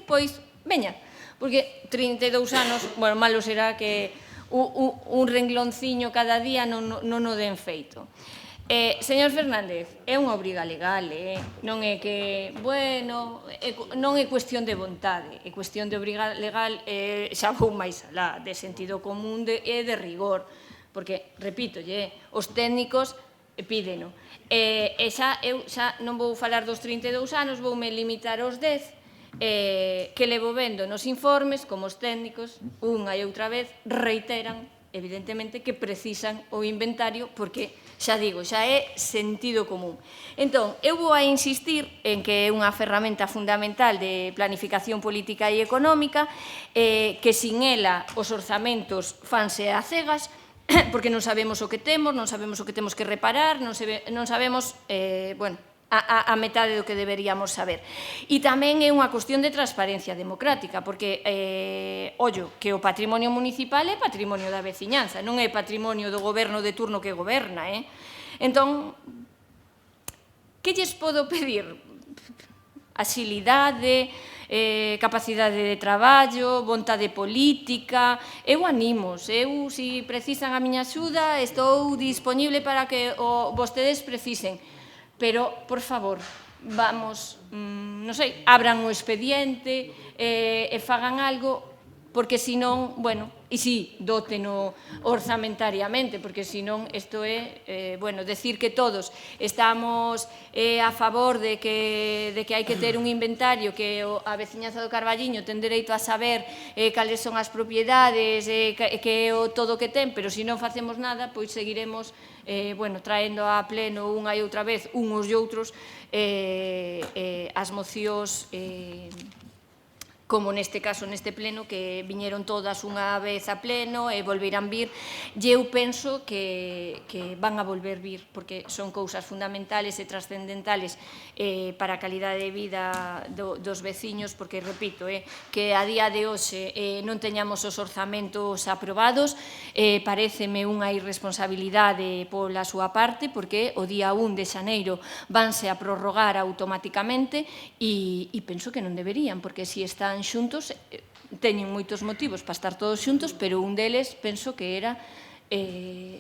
pois, veña, porque 32 anos, bueno, malo será que un renglonciño cada día non o den feito. Señor Fernández, é unha obriga legal, non é que, bueno, non é cuestión de vontade, é cuestión de obriga legal, xa vou máis alá, de sentido común e de rigor, porque, repítolle, os técnicos pídeno. E eu xa non vou falar dos 32 anos, voume limitar aos 10, que levo vendo nos informes, como os técnicos, unha e outra vez, reiteran, evidentemente, que precisan o inventario, porque, xa digo, xa é sentido común. Entón, eu vou a insistir en que é unha ferramenta fundamental de planificación política e económica, que sin ela os orzamentos fanse a cegas, porque non sabemos o que temos, non sabemos o que temos que reparar, non sabemos, bueno, a metade do que deberíamos saber. E tamén é unha cuestión de transparencia democrática, porque, ollo, que o patrimonio municipal é patrimonio da veciñanza, non é patrimonio do goberno de turno que goberna, Entón, que lles podo pedir? Axilidade, capacidade de traballo, vontade política. Eu animos, se precisan a miña axuda, estou disponible para que vostedes precisen. Pero, por favor, vamos, non sei, abran o expediente e fagan algo porque senón, bueno, e sí, dóteno orzamentariamente, porque senón isto é, bueno, decir que todos estamos a favor de que hai que ter un inventario, que a veciñaza do Carballiño ten dereito a saber cales son as propiedades, que o todo que ten, pero se non facemos nada, pois seguiremos, bueno, traendo a pleno unha e outra vez, uns e outros, as mocións como neste caso, neste pleno, que viñeron todas unha vez a pleno e volverán vir, e eu penso que van a volver vir, porque son cousas fundamentales e trascendentales para a calidade de vida dos veciños, porque, repito, que a día de hoxe non teñamos os orzamentos aprobados, pareceme unha irresponsabilidade pola súa parte, porque o día 1 de xaneiro vanse a prorrogar automáticamente e penso que non deberían, porque se están xuntos, teñen moitos motivos para estar todos xuntos, pero un deles penso que era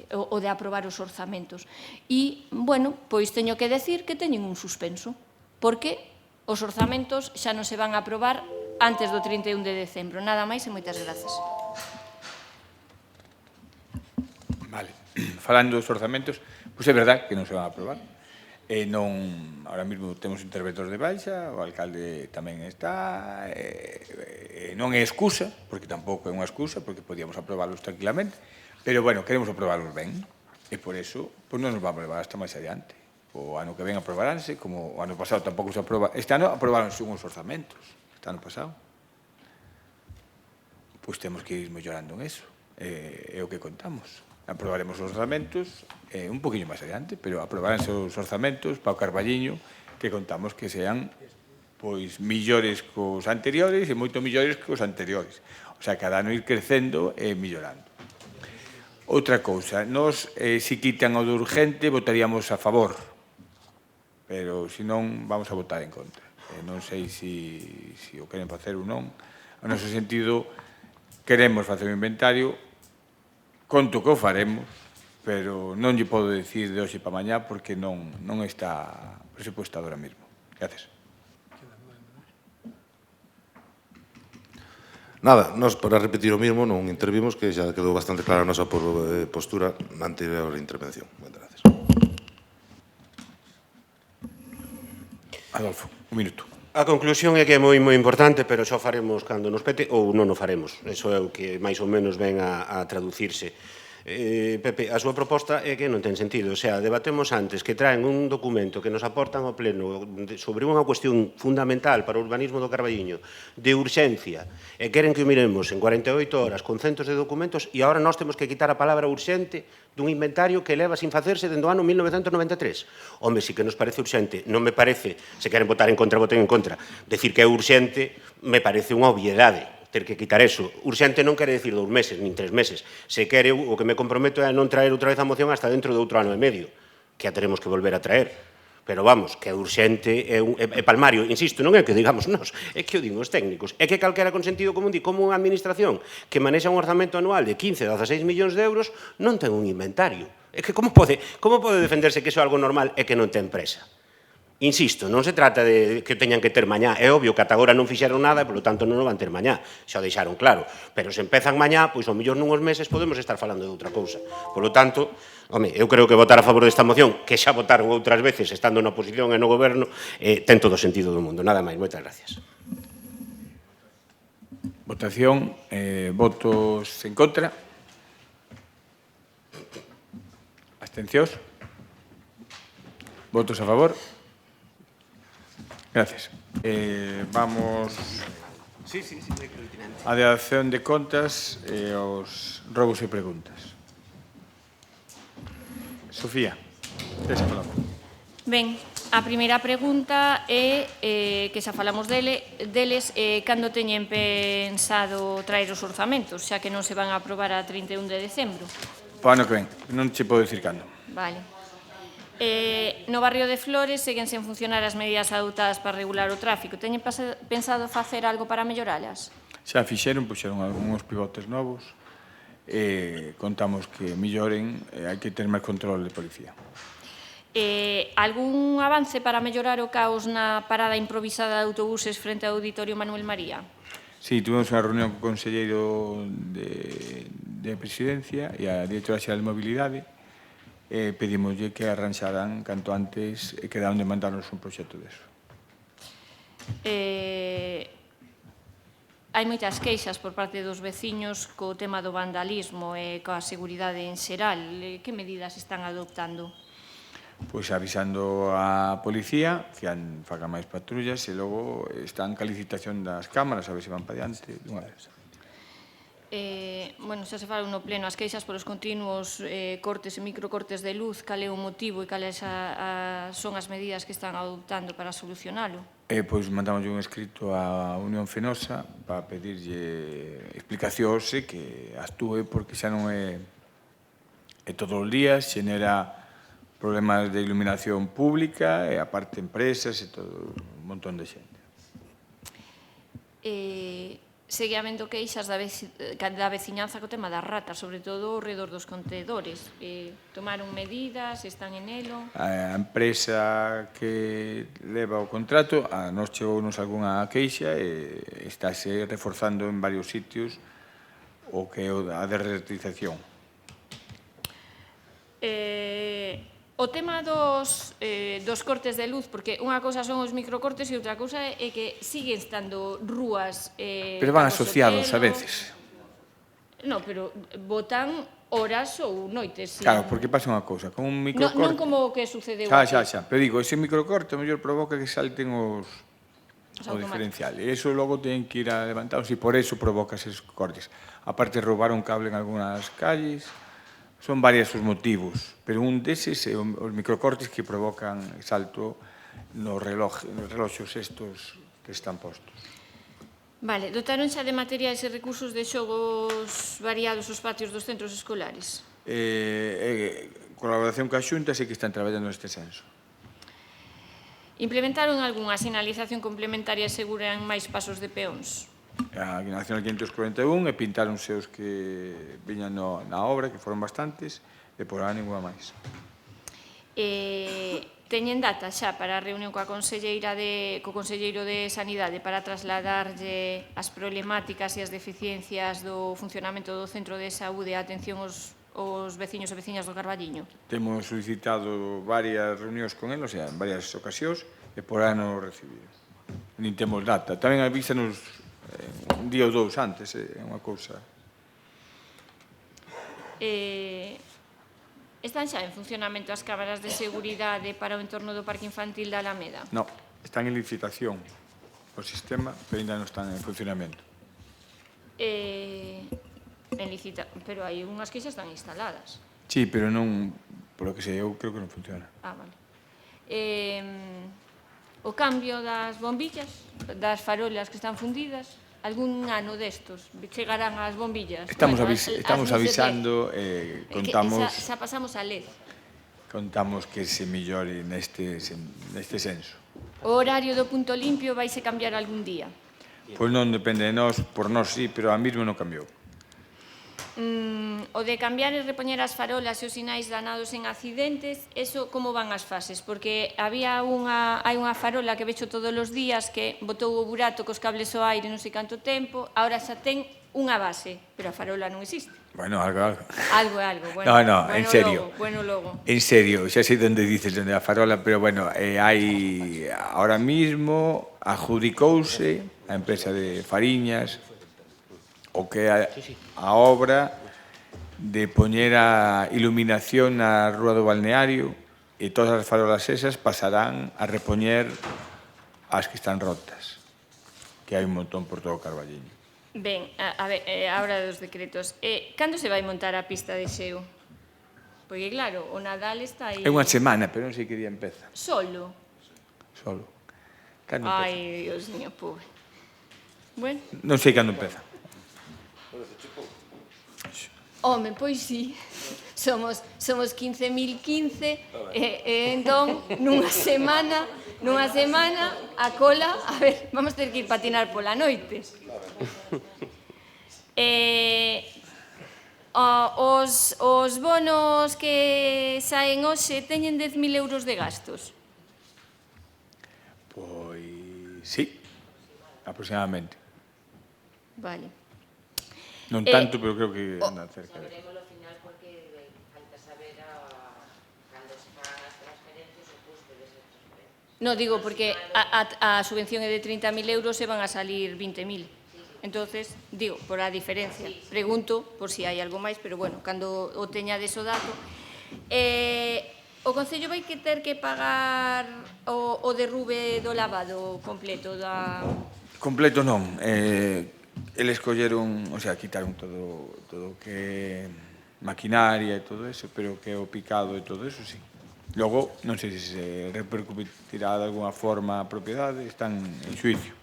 o de aprobar os orzamentos. E, bueno, pois teño que decir que teñen un suspenso, porque os orzamentos xa non se van a aprobar antes do 31 de decembro. Nada máis e moitas grazas. Vale. Falando dos orzamentos, pois é verdad que non se van a aprobar. Ahora mesmo temos interventor de baixa, o alcalde tamén está, non é excusa, porque tampouco é unha excusa, porque podíamos aprobalos tranquilamente, pero, bueno, queremos aprobalos ben, e por eso, pois non nos vamos a levar hasta máis adiante. O ano que ven aprobaránse, como o ano pasado tampouco se aproba, este ano aprobaronse uns orzamentos, este ano pasado. Pois temos que ir mellorando en eso, é o que contamos. Aprobaremos os orzamentos un poquinho máis adiante, pero aprobaránse os orzamentos para o Carballiño, que contamos que sean pois millores cos anteriores e moito millores cos anteriores. O sea, cada ano ir crecendo e millorando. Outra cousa, nós, se quitan o de urgente, votaríamos a favor, pero se non, vamos a votar en contra. Non sei se o queren facer ou non. No noso sentido, queremos facer un inventario, conto que o faremos, pero non lle podo decir de hoxe para mañá porque non está presupuestado ahora mesmo. Gracias. Nada, nós para repetir o mismo non intervimos, que xa quedou bastante clara a nosa postura na anterior intervención. Moitas gracias. Adolfo, un minuto. A conclusión é que é moi importante, pero só faremos cando nos pete ou non o faremos. Eso é o que máis ou menos ven a traducirse. Pepe, a súa proposta é que non ten sentido. O sea, debatemos antes que traen un documento que nos aportan ao pleno sobre unha cuestión fundamental para o urbanismo do Carballiño, de urxencia, e queren que o miremos en 48 horas con centos de documentos e agora nós temos que quitar a palabra urxente dun inventario que leva sin facerse dende o ano 1993. Home, si que nos parece urxente, non me parece, se queren votar en contra, voten en contra. Decir que é urxente me parece unha obviedade. Ter que quitar eso. Urxente non quere decir 2 meses, nin 3 meses. Se quere, o que me comprometo é a non traer outra vez a moción hasta dentro de outro ano e medio, que a teremos que volver a traer. Pero vamos, que é urxente, é palmario. Insisto, non é que digamos nós, é que o din os técnicos. É que calquera con sentido común di como unha administración que manexa un orzamento anual de 15 a 16 millóns de euros non ten un inventario. É que como pode defenderse que iso é algo normal e que non ten presa? Insisto, non se trata de que teñan que ter mañá. É obvio que ata agora non fixeron nada e, polo tanto, non o van ter mañá. Xa o deixaron claro. Pero se empezan mañá, pois, ao mellor nunhos meses podemos estar falando de outra cousa. Polo tanto, home, eu creo que votar a favor desta moción, que xa votaron outras veces estando na oposición e no goberno, ten todo o sentido do mundo. Nada máis. Moitas gracias. Votación. Votos en contra. Abstencións. Votos a favor. Gracias. Vamos a de acción de contas e aos robos e preguntas. Sofía, tes a palabra. Ben, a primeira pregunta é que xa falamos deles, cando teñen pensado traer os orzamentos, xa que non se van a aprobar a 31 de decembro. Para o ano que ven, non che podo dicir cando. Vale. No barrio de Flores seguen sen funcionar as medidas adoptadas para regular o tráfico. Teñen pensado facer algo para melloralas? Xa puxeron algúns pivotes novos. Contamos que melloren, hai que ter máis control de policía. Algún avance para mellorar o caos na parada improvisada de autobuses frente ao Auditorio Manuel María? Sí, tuvemos unha reunión co conselleiro de Presidencia e a directora xeral de Mobilidade e pedimoslle que arranxaran canto antes e quedaron de mandarnos un proxecto deso. Hai moitas queixas por parte dos veciños co tema do vandalismo e coa seguridade en xeral. Que medidas están adoptando? Pois avisando a policía que faga máis patrullas e logo están ca licitación das cámaras a ver se van para diante dunha vez. Bueno, xa se fala no pleno as queixas polos continuos cortes e microcortes de luz, cal é o motivo e cales son as medidas que están adoptando para solucionalo? Pois mandamos un escrito á Unión Fenosa para pedirlle explicacións e que actúe porque xa non é todos os días, xenera problemas de iluminación pública e aparte empresas e todo un montón de xente. Segue habendo queixas da veciñanza co tema das ratas, sobre todo ao redor dos contedores. Tomaron medidas, están en elo? A empresa que leva o contrato, a nos chegounos algunha queixa e estáse reforzando en varios sitios o que é a desertización. O tema dos cortes de luz, porque unha cousa son os microcortes e outra cousa é que siguen estando rúas... Pero van asociados a veces. Non, pero botan horas ou noites. Claro, porque pasa unha cousa, con un microcorte... Non como o que sucedeu aquí. Xa, pero digo, ese microcorte o mellor provoca que salten o diferencial. E iso logo ten que ir a levantados e por eso provoca esos cortes. Aparte, roubar un cable en algunhas calles... Son varios os motivos, pero un deses é os microcortes que provocan salto nos reloxos estos que están postos. Vale, dotaron xa de materiais e recursos de xogos variados os patios dos centros escolares? Colaboración coa Xunta sei que están traballando neste senso. Implementaron algunha sinalización complementaria e segura en máis pasos de peóns? A Nacional 541 e pintáronse os que viñan na obra, que foron bastantes, e por ahora ninguna máis. Teñen data xa para a reunión co Conselleiro de Sanidade para trasladarlle as problemáticas e as deficiencias do funcionamento do Centro de Saúde e a atención aos veciños e veciñas do Carballiño? Temos solicitado varias reunións con eles, en varias ocasións, e por ahora non o recibido. Nin temos data. Tamén avísanos un día ou dous antes, é unha cousa. Están xa en funcionamento as cámaras de seguridade para o entorno do Parque Infantil da Alameda? Non, están en licitación o sistema, pero ainda non están en funcionamento. Pero hai unhas que xa están instaladas. Sí, pero non, por lo que sei, eu creo que non funciona. Vale. O cambio das bombillas, das farolas que están fundidas, algún ano destos chegarán as bombillas? Estamos avisando, contamos... Xa pasamos a LED. Contamos que se millore neste senso. O horario do punto limpio vaise cambiar algún día? Pois non depende de nós, por nós sí, pero a mesmo non cambiou. O de cambiar e repoñer as farolas e os sinais danados en accidentes, eso como van as fases? Porque hai unha farola que vexo todos os días que botou o burato cos cables ao aire non sei canto tempo, agora xa ten unha base, pero a farola non existe. Bueno, algo. Algo é algo. No, en serio. Bueno, logo. En serio, xa sei onde dices, onde a farola, pero bueno, hai, ahora mismo, adjudicouse a empresa de Fariñas, o que é a obra de poñer a iluminación na Rúa do Balneario e todas as farolas esas pasarán a repoñer as que están rotas, que hai un montón por todo o Carballiño. Ben, a ver, a hora dos decretos. Cando se vai montar a pista de xeo? Porque claro, o Nadal está aí... É unha semana, pero non sei que día empeza. Solo? Solo. Cando empeza? Ai, Dios mío, pobre. Bueno. Non sei cando empeza. Home, pois sí, somos 15.015 e entón nunha semana a cola, a ver, vamos ter que ir patinar pola noite. Os bonos que saen hoxe teñen 10.000 euros de gastos? Pois sí, aproximadamente. Vale. Non tanto, pero creo que anda cerca. Saberemos ao final porque falta saber cando se pagan as transferencias o custo desas transferencias. No, digo, porque a subvención é de 30.000 euros e van a salir 20.000. Entonces, digo, por a diferencia. Pregunto por si hai algo máis, pero bueno, cando o teñades o dato. O Concello vai que ter que pagar o derrube do lavado completo da... Completo non. Eles colleron, o sea, quitaron todo o que maquinaria e todo eso, pero que o picado e todo eso, sí. Logo, non sei se se repercutirá de alguna forma a propiedade, están en xuicio.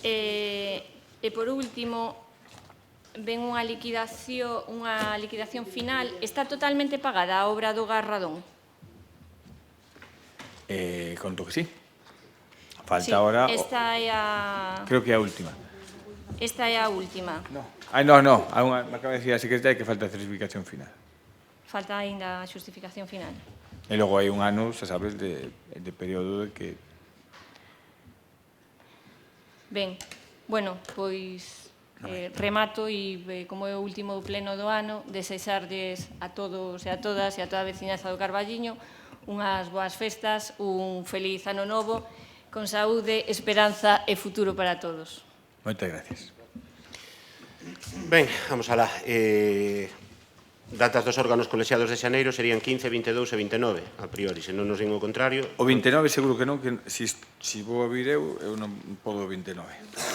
E por último, ven unha liquidación final. Está totalmente pagada a obra do Garradón? Conto que sí. Falta ahora... Esta é a... Creo que é a última. Esta é a última. No. Me acaba de decir a secretaria que falta a certificación final. Falta aínda a xustificación final. E logo hai un ano, xa sabes, de período de que... Ben, bueno, pois remato e como é o último pleno do ano, desexarlles a todos e a todas e a toda a veciñaza do Carballiño unhas boas festas, un feliz ano novo, con saúde, esperanza e futuro para todos. Moitas gracias. Ben, vamos alá. Datas dos órganos colexiados de xaneiro serían 15, 22 e 29, a priori, se non nos din o contrario. O 29 seguro que non, que si vou a vir eu non podo o 29.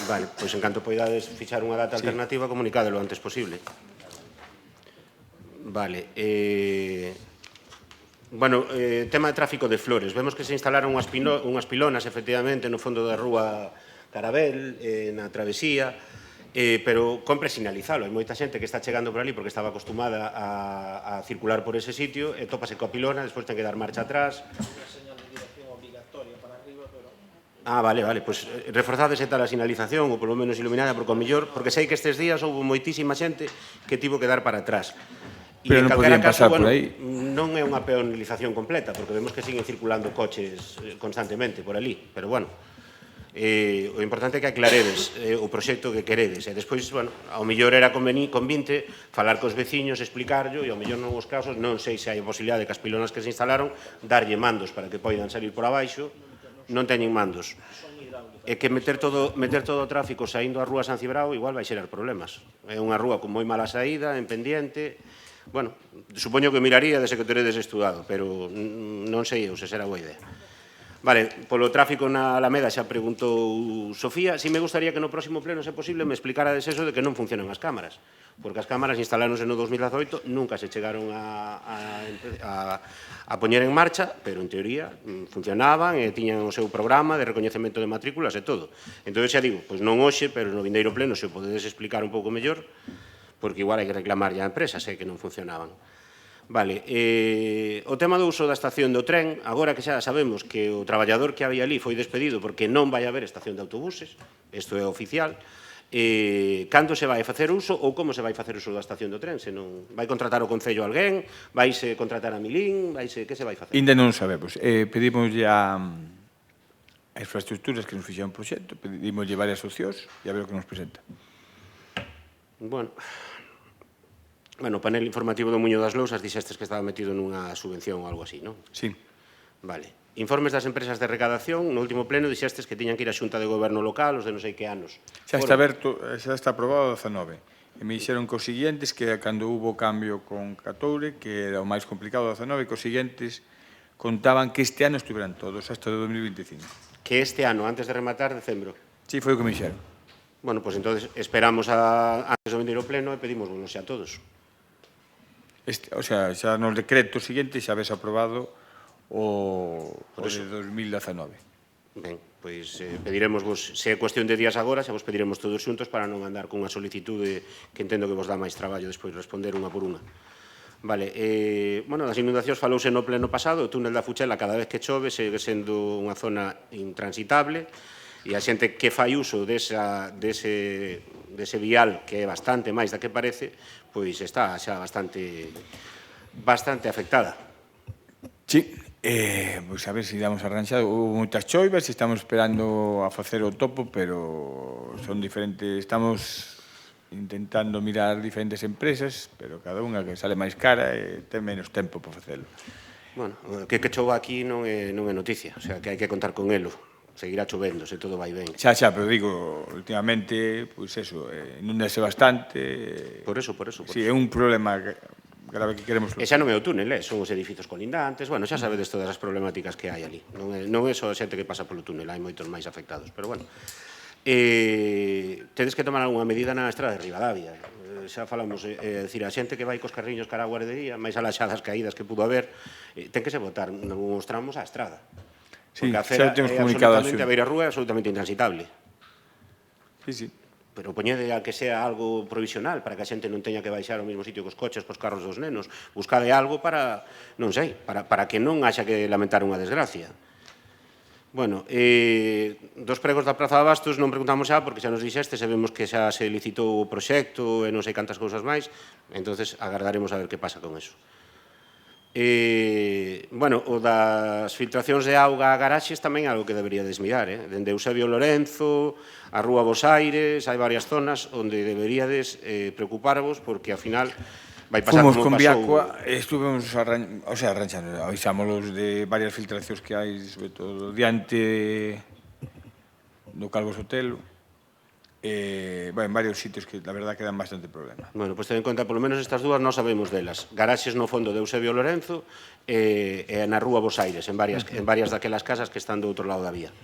Vale, pois en canto poidades fichar unha data alternativa, comunicade lo antes posible. Vale, bueno, tema de tráfico de flores. Vemos que se instalaron unhas pilonas, efectivamente, no fondo da rúa Carabel, na travesía, pero compre sinalizalo. Hai moita xente que está chegando por ali porque estaba acostumada a circular por ese sitio e tópase coa pilona, despois ten que dar marcha atrás. Vale, pois reforzades tal a sinalización ou polo menos iluminada porque o mellor, porque sei que estes días houve moitísima xente que tivo que dar para atrás. Pero non podían pasar por aí. Non é unha peonalización completa porque vemos que siguen circulando coches constantemente por ali, pero bueno, o importante é que aclaredes o proxecto que queredes e despois, bueno, ao mellor era convinte falar cos veciños, explicarlo e ao mellor non os casos, non sei se hai a posibilidade de que as pilonas que se instalaron darlle mandos para que poidan salir por abaixo, non teñen mandos. E que meter todo o tráfico saindo á rúa San Cibrao igual vai xerar problemas. É unha rúa con moi mala saída, en pendiente. Bueno, supoño que miraría desde que teredes estudado, pero non sei eu se será boa idea. Vale, polo tráfico na Alameda xa preguntou Sofía. Si me gustaría que no próximo pleno, se posible, me explicarades eso de que non funcionan as cámaras. Porque as cámaras instaláronse no 2018, nunca se chegaron a poñer en marcha, pero en teoría funcionaban e tiñan o seu programa de recoñecemento de matrículas e todo. Entón, xa digo, pois non hoxe, pero no vindeiro pleno, se o podedes explicar un pouco mellor, porque igual hai que reclamar a empresas que non funcionaban. Vale, o tema do uso da estación do tren, agora que xa sabemos que o traballador que había ali foi despedido porque non vai haber estación de autobuses, isto é oficial, cando se vai facer uso ou como se vai facer uso da estación do tren? Se non vai contratar o Concello alguén, vaise contratar a Milín, que se vai facer? Ainda non sabemos. Pedimos a infraestructuras que nos fixeron un proxecto, pedimos varias opcións e a ver o que nos presenta. Bueno, o panel informativo do Muño das Lousas dixestes que estaba metido nunha subvención ou algo así, non? Sí. Vale. Informes das empresas de recadación, no último pleno dixestes que tiñan que ir á Xunta de Goberno local os de non sei que anos. Xa está aberto, xa está aprobado o 19. E me dixeron que os siguientes, que cando hubo cambio con Catoure, que era o máis complicado o 19, que os siguientes contaban que este ano estuveran todos, hasta o 2025. Que este ano, antes de rematar decembro? Sí, foi o que me dixeron. Bueno, pois entonces esperamos antes do vindeiro pleno e pedimos bonos a todos. O sea, xa nos decretos seguintes xa ves aprobado o de 2019. Ben, pois pediremos vos, se é cuestión de días agora, xa vos pediremos todos xuntos para non andar cunha solicitude que entendo que vos dá máis traballo despois responder unha por unha. Vale, bueno, das inundacións falouse no pleno pasado, o túnel da Fuchela cada vez que chove segue sendo unha zona intransitable e a xente que fai uso dese vial, que é bastante máis da que parece, pois está xa bastante afectada. Sí, Pois a ver se damos arranxado. Houve moitas choivas e estamos esperando a facer o topo, pero son diferentes, estamos intentando mirar diferentes empresas, pero cada unha que sale máis cara e ten menos tempo para facelo. Bueno, que chova aquí non é noticia, o sea, que hai que contar con elo. Seguirá chovendo, se todo vai ben. Xa, pero digo, últimamente, pois eso, inúndase bastante. Por eso. Sí, é un problema grave que queremos... E xa non é o túnel, son os edificios colindantes, bueno, xa sabedes todas as problemáticas que hai ali. Non é só a xente que pasa polo túnel, hai moitos máis afectados, pero bueno. Tedes que tomar algunha medida na estrada de Ribadavia. Xa falamos, decir, a xente que vai cos carriños cara á guardería, máis alaxadas caídas que pudo haber, ten que se botar nalgúns tramos á estrada. Sí, Porque a acera xa temos é comunicado absolutamente, a beira-rúa é absolutamente intransitable. Sí. Pero poñede a que sea algo provisional, para que a xente non teña que baixar ao mesmo sitio cos coches, cos carros dos nenos. Buscade algo para, non sei, para que non haxa que lamentar unha desgracia. Bueno, dos pregos da Praza de Abastos non preguntamos xa, porque xa nos dixeste, sabemos que xa se licitou o proxecto e non sei cantas cousas máis, entonces agardaremos a ver que pasa con eso. Bueno, o das filtracións de auga a garaxes tamén é algo que deberíades mirar, dende Eusebio Lorenzo, a Rúa Bos Aires, hai varias zonas onde deberíades preocuparvos, porque ao final vai pasar Fomos como con pasou... Viacua, estuvemos arranxando, avisámolos de varias filtracións que hai, sobre todo diante do Calvo Sotelo, en varios sitios que, la verdad, que dan bastante problema. Bueno, pois ten en conta, polo menos estas dúas non sabemos delas. Garaxes no fondo de Eusebio Lorenzo e na Rúa Bos Aires, en varias daquelas casas que están do outro lado da vía.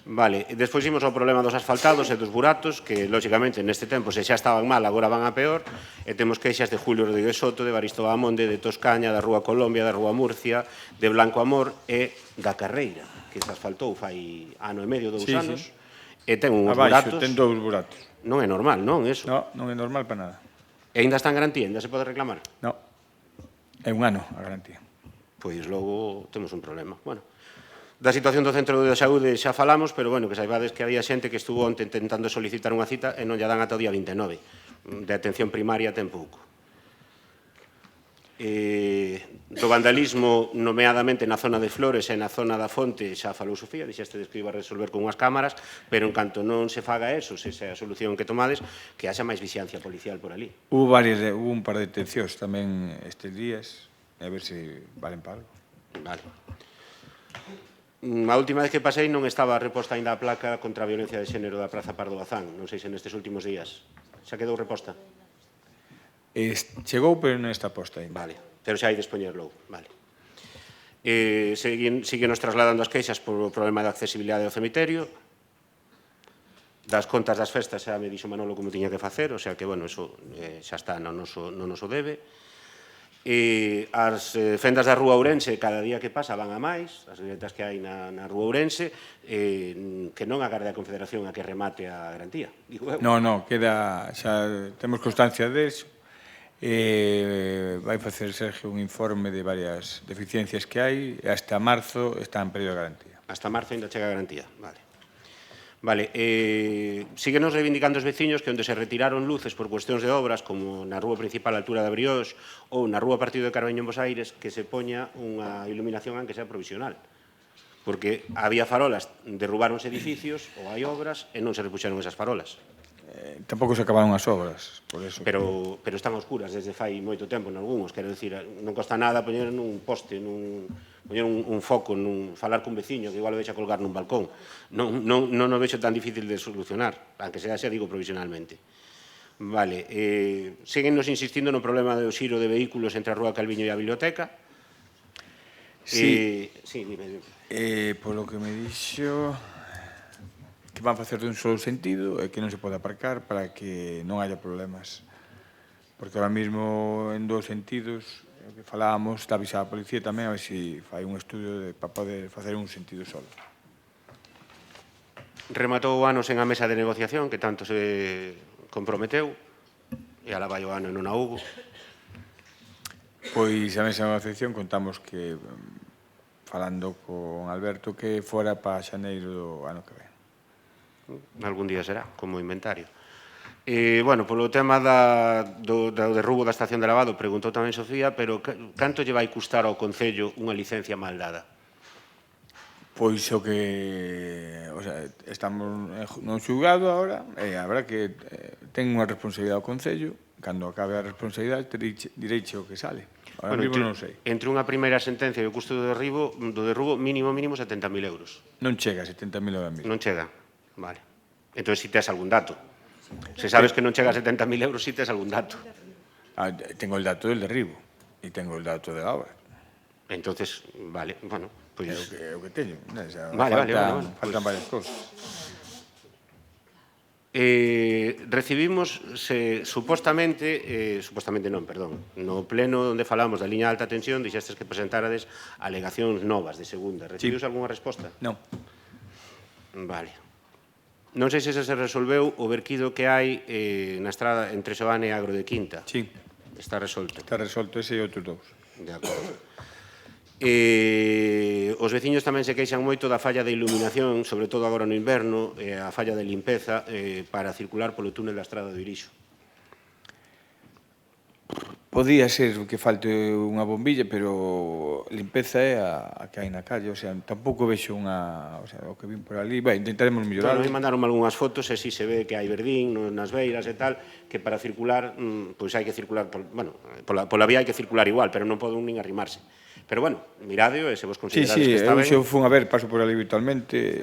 Vale, despois imos ao problema dos asfaltados e dos buratos, que, lógicamente, neste tempo, se xa estaban mal, agora van a peor, e temos queixas de Julio Rodríguez Soto, de Baristo Amonde, de Toscaña, da Rúa Colombia, da Rúa Murcia, de Blanco Amor e da Carreira, que se asfaltou fai ano e medio, 2 anos, e ten uns buratos... Ten 2 buratos. Non é normal, non, eso? Non é normal para nada. E ainda está en garantía, ainda se pode reclamar? Non, é un ano a garantía. Pois logo temos un problema. Bueno, da situación do Centro de Saúde xa falamos, pero bueno, que saibades que había xente que estuvo onte intentando solicitar unha cita e non lla dan ata o día 29. De atención primaria ten pouco. Do vandalismo, nomeadamente na zona de Flores e na zona da Fonte, xa falou Sofía, dixeste que iba a resolver con unhas cámaras, pero en canto non se faga eso, se esa é a solución que tomades, que haxa máis vixiancia policial por ali. Hubo un par de detencións tamén estes días, a ver se valen para algo. Vale. A última vez que pasei non estaba reposta ainda a placa contra a violencia de xénero da Praza Pardo Bazán, non sei se nestes últimos días. Xa quedou reposta? Chegou, pero non está posta ainda. Vale, pero xa hai de expoñerlo, vale. Síguenos trasladando as queixas por o problema da accesibilidade ao cemiterio. Das contas das festas xa me dixo Manolo como tiña que facer, o sea que, bueno, eso xa está no noso debe. As fendas da Rúa Ourense cada día que pasa van a máis, as gretas que hai na Rúa Ourense, que non agarde a Confederación a que remate a garantía. Non, queda, xa temos constancia deso. Vai facer Sergio un informe de varias deficiencias que hai e hasta marzo está en período de garantía. Hasta marzo ainda chega a garantía, vale. Vale, síguenos reivindicando os veciños que onde se retiraron luces por cuestións de obras, como na rúa principal a altura da Briox ou na rúa Partido de Carballo en Bos Aires, que se poña unha iluminación aunque sea provisional. Porque había farolas, derrubaronse edificios ou hai obras e non se repuxeron esas farolas. Tampouco se acabaron as obras, por eso. Pero están oscuras desde fai moito tempo en algúns, quero dicir, non costa nada poñer nun poste, poñer un foco, falar cun veciño que igual o deixa colgar nun balcón. Non o vexo tan difícil de solucionar, aunque sea xa digo provisionalmente. Vale, síguennos insistindo no problema do xiro de vehículos entre a Rúa Calviño e a biblioteca. Sí, dime. Polo que me dixo, que van facer dun solo sentido e que non se pode aparcar para que non haya problemas. Porque ahora mismo en dous sentidos, o que falábamos, está avisada a policía tamén a ver se fai un estudio para poder facer un sentido solo. Rematou o ano sen a mesa de negociación que tanto se comprometeu e ala vai o ano e non a hubo. Pois a mesa de negociación contamos que, falando con Alberto, que fora para xaneiro do ano que ven. Algún día será, como inventario. Bueno, polo tema do derrubo da estación de lavado, preguntou tamén Sofía, pero canto lle vai custar ao Concello unha licencia mal dada? Pois o que... O sea, estamos no xulgado agora e habrá que... Ten unha responsabilidade ao Concello. Cando acabe a responsabilidade, direiche o que sale. Ahora mismo non sei. Entre unha primeira sentencia e o custo do derrubo mínimo 70.000 euros. Non chega a 70.000 euros mil. Non chega? Vale. Entón, si tes algún dato. Se sabes que non chega a 70.000 euros, si tes algún dato. Tengo el dato del derribo e tengo el dato de la obra. Entonces, vale, bueno, pois... É o que teño. Faltan varias cousas. Recibimos, supostamente non, perdón, no pleno onde falamos da liña de alta tensión, dixestes que presentárades alegacións novas de segunda. Recibius algunha resposta? Non. Vale. Non sei se se resolveu o verquido que hai na estrada entre Soane e Agro de Quinta. Sí. Está resolto. Está resolto ese e outros dous. De acordo. Os veciños tamén se queixan moito da falla de iluminación, sobre todo agora no inverno, e a falla de limpeza para circular polo túnel da estrada do Irixo. Podía ser que falte unha bombilla, pero limpeza é a que hai na calle, o sea, tampouco vexo unha, o sea, o que vin por ali, intentaremos mellorarlo. Bueno, mandaron algunhas fotos e si se ve que hai verdín nas beiras e tal, que para circular, pois hai que circular, bueno, pola vía hai que circular igual, pero non poden nin arrimarse. Pero bueno, miradeo e se vos considerades que está ben. Sí, eu fun a ver, paso por ali habitualmente.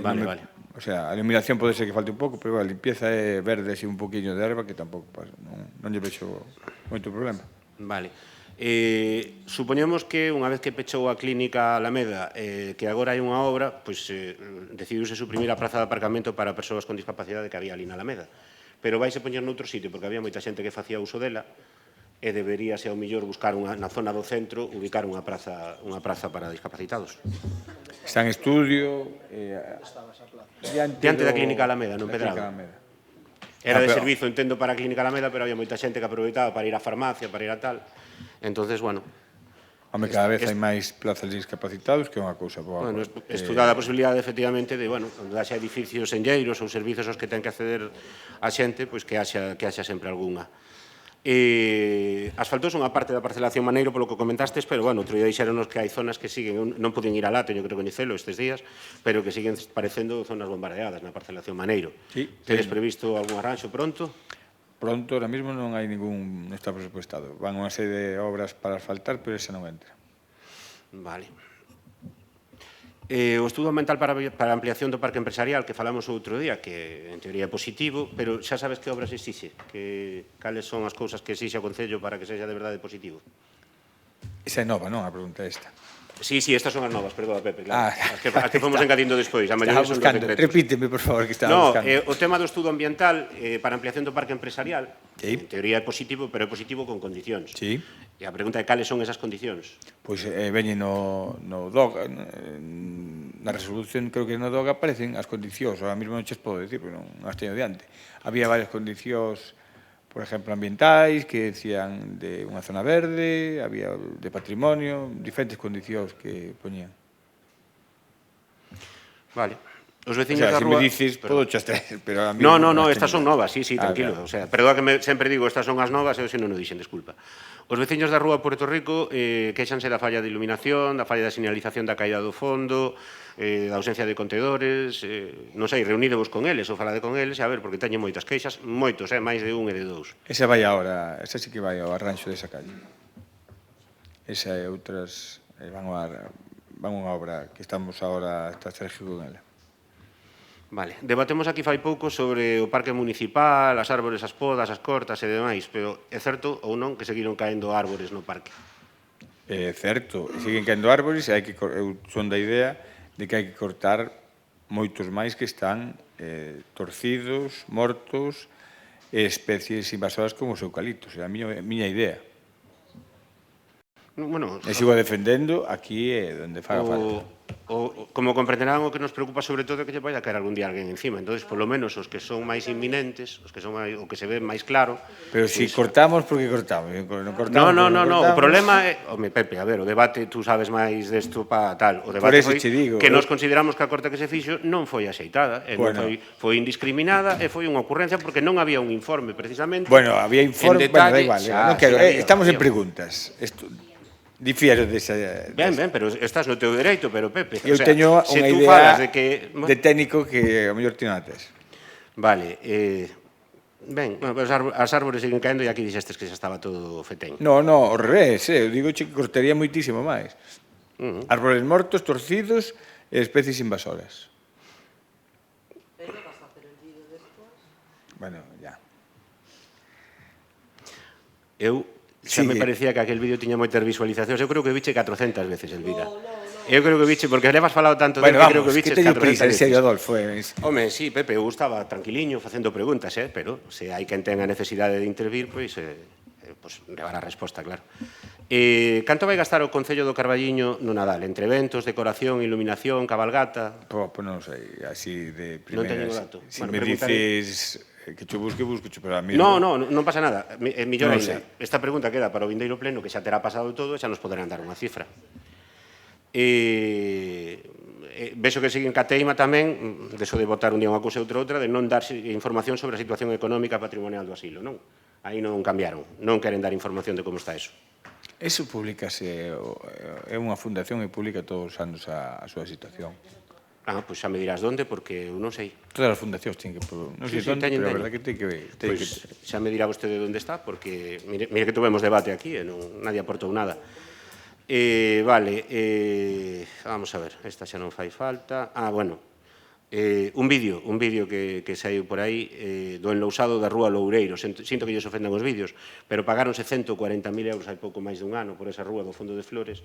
Vale. O sea, a iluminación pode ser que falte un pouco, pero a limpieza é verde, así un poquinho de erva, que tampouco pasa, non lle vexo moito problema. Vale. Supoñemos que unha vez que pechou a clínica Alameda, que agora hai unha obra, pois decidiuse suprimir a praza de aparcamento para persoas con discapacidade que había ali na Alameda. Pero vaise poñer noutro sitio, porque había moita xente que facía uso dela, e deberíase ao mellor buscar na zona do centro, ubicar unha praza para discapacitados. Está en estudio... Diante da clínica Alameda, non Pedrado. Era de servizo, entendo, para a clínica Alameda, pero había moita xente que aproveitaba para ir á farmacia, para ir a tal. Entonces, bueno... Home, cada vez hai máis plazas de discapacitados, que é unha cousa boa. Bueno, estudada a posibilidade, efectivamente, de, bueno, onde haxa edificios enlleiros ou servizos aos que ten que acceder a xente, pois que haxa sempre algunha. Asfaltouse unha parte da parcelación Maneiro polo que comentastes, pero, bueno, outro día dixeronos que hai zonas que siguen, non poden ir alá, teño que recoñecelo estes días, pero que siguen parecendo zonas bombardeadas na parcelación Maneiro. Tedes previsto algún arranxo pronto? Pronto, ahora mismo non hai ningún, non está presupuestado. Van unha serie de obras para asfaltar, pero esa non entra. Vale. O estudo ambiental para a ampliación do parque empresarial que falamos outro día, que en teoría é positivo, pero xa sabes que obras exixe, cales son as cousas que exixe o Concello para que sexa de verdade positivo? Esa é nova, non? A pregunta é esta. Sí, estas son as novas, perdón, Pepe, claro. As que fomos engadindo despois. Estaba buscando, repíteme, por favor, que estaba buscando. O tema do estudo ambiental para a ampliación do parque empresarial, en teoría é positivo, pero é positivo con condicións. Sí. E a pregunta é cales son esas condicións? Pois veñen no DOG, na resolución, creo que no DOG aparecen as condicións, ahora mesmo non ches podo decir, porque non as teño diante. Había varias condicións, por exemplo, ambientais, que decían de unha zona verde, había de patrimonio, diferentes condicións que poñían. Vale. Os veciños da rúa... Se me dices, podo chas traer, pero a mí... No, estas son novas, sí, tranquilo. O sea, perdón que sempre digo, estas son as novas, e se non o dixen, desculpa. Os veciños da rúa Puerto Rico queixanse da falla de iluminación, da falla de señalización da caída do fondo, da ausencia de contedores, non sei, reunidevos con eles ou falade con eles, a ver, porque teñen moitas queixas, moitos, máis de un e de dous. Esa vai agora, esa sí que vai ao arranxo desa calle. Esa e outras van unha obra que estamos agora, está Sergio con ela. Vale, debatemos aquí fai pouco sobre o parque municipal, as árbores, as podas, as cortas e demais, pero é certo ou non que seguiron caendo árbores no parque? É certo, siguen caendo árbores e eu son da idea de que hai que cortar moitos máis que están torcidos, mortos, especies invasoras como os eucaliptos, é a miña idea. Bueno, e sigo defendendo aquí onde faga falta. como comprenderán, o que nos preocupa sobre todo é que lle vai a caer algún día alguén encima. Entonces, polo menos, os que son máis inminentes, os que son o que se ve máis claro... Pero si cortamos, por que cortamos? Non cortamos, No, o problema é... Home, Pepe, a ver, o debate, tú sabes máis desto para tal. O debate foi que nos consideramos que a corte que se fixo non foi axeitada, foi indiscriminada e foi unha ocurrencia porque non había un informe, precisamente. Bueno, había informe... Bueno, da igual, non quero. Estamos en preguntas. Difiero desa... Ben, pero estás no teu dereito, pero Pepe... Eu teño unha idea de técnico que ao mellor ti non a tes. Vale, ben, as árbores siguen caendo e aquí dixestes que xa estaba todo fetén. No, ao revés, eu digo que cortaría moitísimo máis. Árbores mortos, torcidos e especies invasoras. Pero vas a hacer el vídeo despois? Bueno, ya. Xa me parecía que aquel vídeo tiña moitas visualizacións. Eu creo que viche 400 veces el vídeo. Eu creo que viche, porque levas falado tanto bueno, creo que viche 400 prisa, veces. En serio, Adolfo. Home, sí, Pepe, eu estaba tranquiliño facendo preguntas, pero se hai quen ten a necesidade de intervir, pois levar a resposta, claro. Canto vai gastar o Concello do Carballiño no Nadal? Entre eventos, decoración, iluminación, cabalgata? Pois non sei, así de primeras. Non teño o dato. Si me dices... que cho busque, pero a mí... Non pasa nada. Millor ainda. Esta pregunta queda para o vindeiro pleno, que xa terá pasado todo, e xa nos poderán dar unha cifra. Vexo que siguen ca teima tamén, deso de votar un día unha cousa e outra, de non dar información sobre a situación económica patrimonial do asilo, non? Aí non cambiaron, non queren dar información de como está eso. Eso publicase, é unha fundación e publica todos os anos a súa situación. Pois xa me dirás onde, porque eu non sei. Todas as fundacións ten que... Non sei onde, pero a verdade que ten que ver. Pois xa me dirá vostede onde está, porque mire que tuvemos debate aquí e nadie aportou nada. Vale, vamos a ver, esta xa non fai falta. Bueno, un vídeo que saiu por aí do enlousado da Rúa Loureiro. Sinto que lles ofendan os vídeos, pero pagáronse 140.000 euros hai pouco máis dun ano por esa rúa do Fondo de Flores.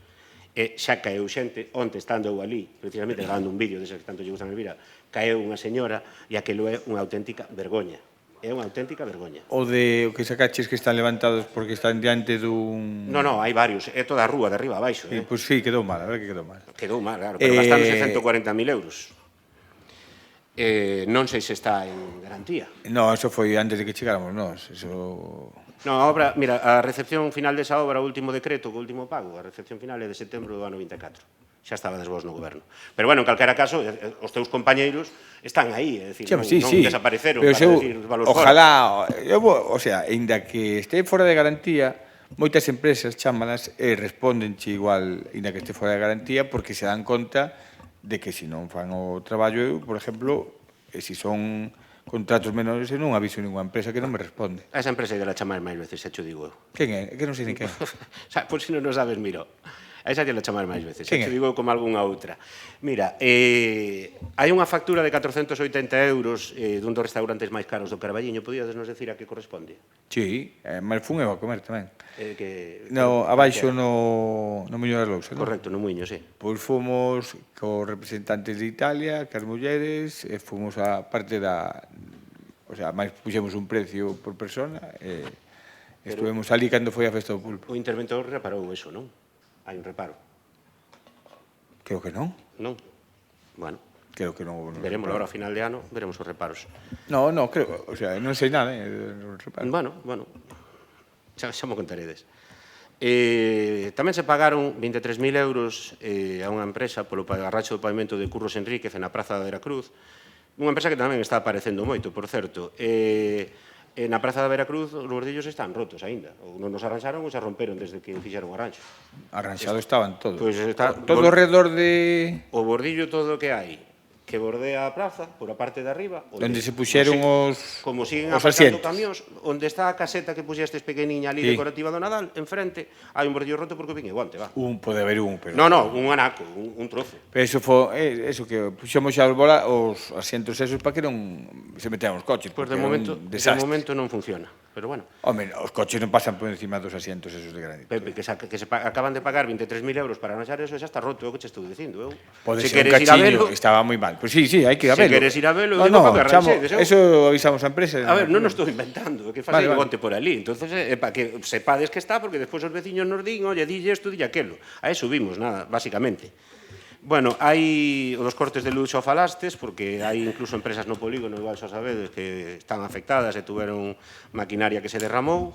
Xa caeu xente, onte estando eu ali, precisamente grabando un vídeo dese que tanto lle gustan a Elvira, caeu unha señora e aquilo é unha auténtica vergoña. É unha auténtica vergoña. O que sacaches que están levantados porque están diante dun... Non, hai varios. É toda a rúa, de arriba a baixo. Pois sí, quedou mal, a ver que quedou mal. Quedou mal, claro, pero gastáronse 140.000 euros. Non sei se está en garantía. No, eso foi antes de que chegáramos nós. Eso... No, a obra, mira, a recepción final desa obra, o último decreto, o último pago, a recepción final é de setembro do ano 24. Xa estabades vos no goberno. Pero, bueno, en calquera caso, os teus compañeiros están aí, é dicir, non desapareceron para decir valor fora. Ojalá, o sea, ainda que este fora de garantía, moitas empresas chámalas e respondenche igual, ainda que este fora de garantía, porque se dan conta de que se non fan o traballo, por exemplo, se son contratos menores e non aviso ninguna empresa que non me responde. A esa empresa irá a chamar máis veces, xa cho digo eu. Quen é? Que non sei ni quen. Por si non o sabes, miro. A esa irá a chamar máis veces, xa cho digo eu como algunha outra. Mira, hai unha factura de 480 euros dun dos restaurantes máis caros do Carballiño. Podíades nos decir a que corresponde? Sí, mas fun eu a comer tamén. No, abaixo no Muiño das Lousas. Correcto, no Muiño, sí. Pois fomos cos representantes de Italia, cas mulleres, e fomos a parte da... O sea, máis puxemos un precio por persona e estuvemos ali cando foi a festa do pulpo. O interventor reparou eso, non? Hai un reparo. Creo que non. Non? Bueno. Creo que non. Veremos agora ao final de ano, veremos os reparos. No, creo, o sea, non sei nada, reparos. Bueno. Xa mo contaredes. Tamén se pagaron 23.000 euros a unha empresa polo arracho do pavimento de Curros Enríquez na Praza da Veracruz, unha empresa que tamén está aparecendo moito, por certo. Na Praza da Veracruz os bordillos están rotos aínda. Ou non nos arranxaron ou se romperon desde que fixeron o arranxo. Arranxados estaban todos. Pois está todo alrededor de... O bordillo todo que hai, que bordea a praza, por a parte de arriba. Onde se puxeron os como siguen aparcando camións, onde está a caseta que puxestes pequeniña ali decorativa do Nadal, enfrente, hai un bordillo roto porque vin iguante, va. Pode haber un, pero... No, un anaco, un trozo. Pero eso foi, eso que puxemos xa os asientos esos para que non se meteran os coches. Pois de momento non funciona. Pero bueno. Home, os coches non pasan por encima dos asientos esos de granito. Pepe, que acaban de pagar 23.000 euros para arranxar eso, xa está roto, é o que che estou dicindo. Pode ser un cachiño, estaba moi mal. Pois sí, hai que ir a velo. Se queres ir a velo, digo para que arranxedes. Eso avisamos a empresa. A ver, non o estou inventando, é que faz iguante por ali. Entonces, é para que sepades que está, porque despois os veciños nos din, oye, dille isto, dille aquelo. A eso vimos, nada, basicamente. Bueno, hai os dos cortes de luz xa falastes, porque hai incluso empresas no polígono, igual xa sabedes, que están afectadas e tuveron maquinaria que se derramou.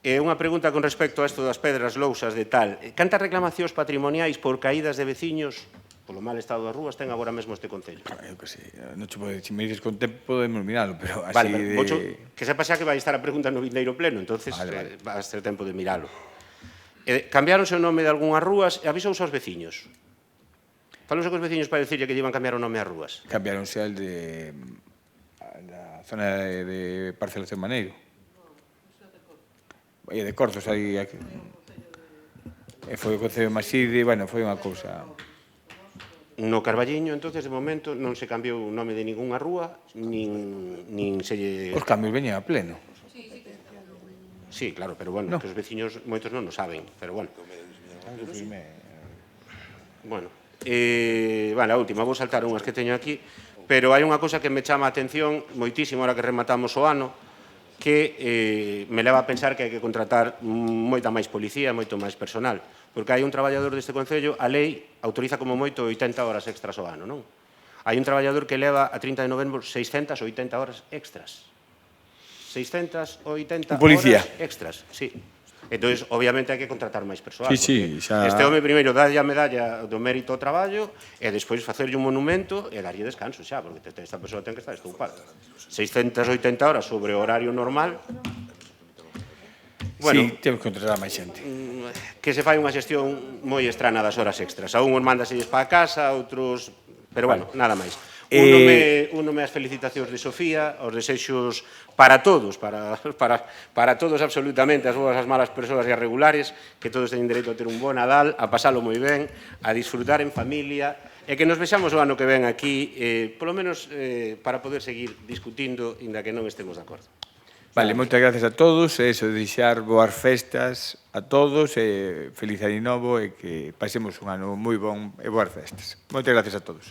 E unha pregunta con respecto a isto das pedras lousas de tal. Cantas reclamacións patrimoniais por caídas de veciños polo mal estado das rúas ten agora mesmo este Concello? Eu que sei, non che pode, se me dices con tempo podemos miralo, pero así Vale, pero, de... Pocho, que sepa xa que vai estar a pregunta no vindeiro pleno, entonces Vale. vas ter tempo de miralo. Cambiaronse o nome de algunhas rúas e avisouse aos veciños. Falouse cos veciños para dicirlle que lle iban cambiar o nome ás rúas. Cambiaronse al de... a zona de Parcelación Maneiro. E de Corzos, aí... E foi o Concello de Maside, bueno, foi unha cousa... No Carballiño, entonces, de momento, non se cambiou o nome de ningunha rúa, nin se lle... Os cambios veñen a pleno. Sí, claro, pero bueno, No. que os veciños moitos non o saben, pero bueno. Bueno, vale, a última, vou saltar unhas que teño aquí, pero hai unha cousa que me chama a atención moitísimo ahora que rematamos o ano, que me leva a pensar que hai que contratar moita máis policía, moito máis personal, porque hai un traballador deste Concello, a lei autoriza como moito 80 horas extras ao ano, non? Hai un traballador que leva a 30 de novembro 680 horas extras. 680 policía. horas extras, sí. Entón, obviamente, hai que contratar máis persoal. Sí, xa... Este home, primeiro, dalle a medalla do mérito ao traballo e despois facerlle un monumento e darlle descanso xa, porque esta persoa ten que estar estoupada. 680 horas sobre o horario normal. Bueno, Sí, temos que contratar máis xente. que se fai unha xestión moi estrana das horas extras. A unhos mandaselles para casa, a outros... Pero bueno, nada máis. Unome as felicitacións de Sofía, os desexos para todos, para todos absolutamente, as boas, as malas persoas e as regulares, que todos teñen dereito a ter un bon Nadal, a pasalo moi ben, a disfrutar en familia, e que nos vexamos o ano que ven aquí, polo menos para poder seguir discutindo, inda que non estemos de acordo. Vale, moitas gracias a todos, e eso, deixar boas festas a todos, e feliz ano novo, e que pasemos un ano moi bon e boas festas. Moitas gracias a todos.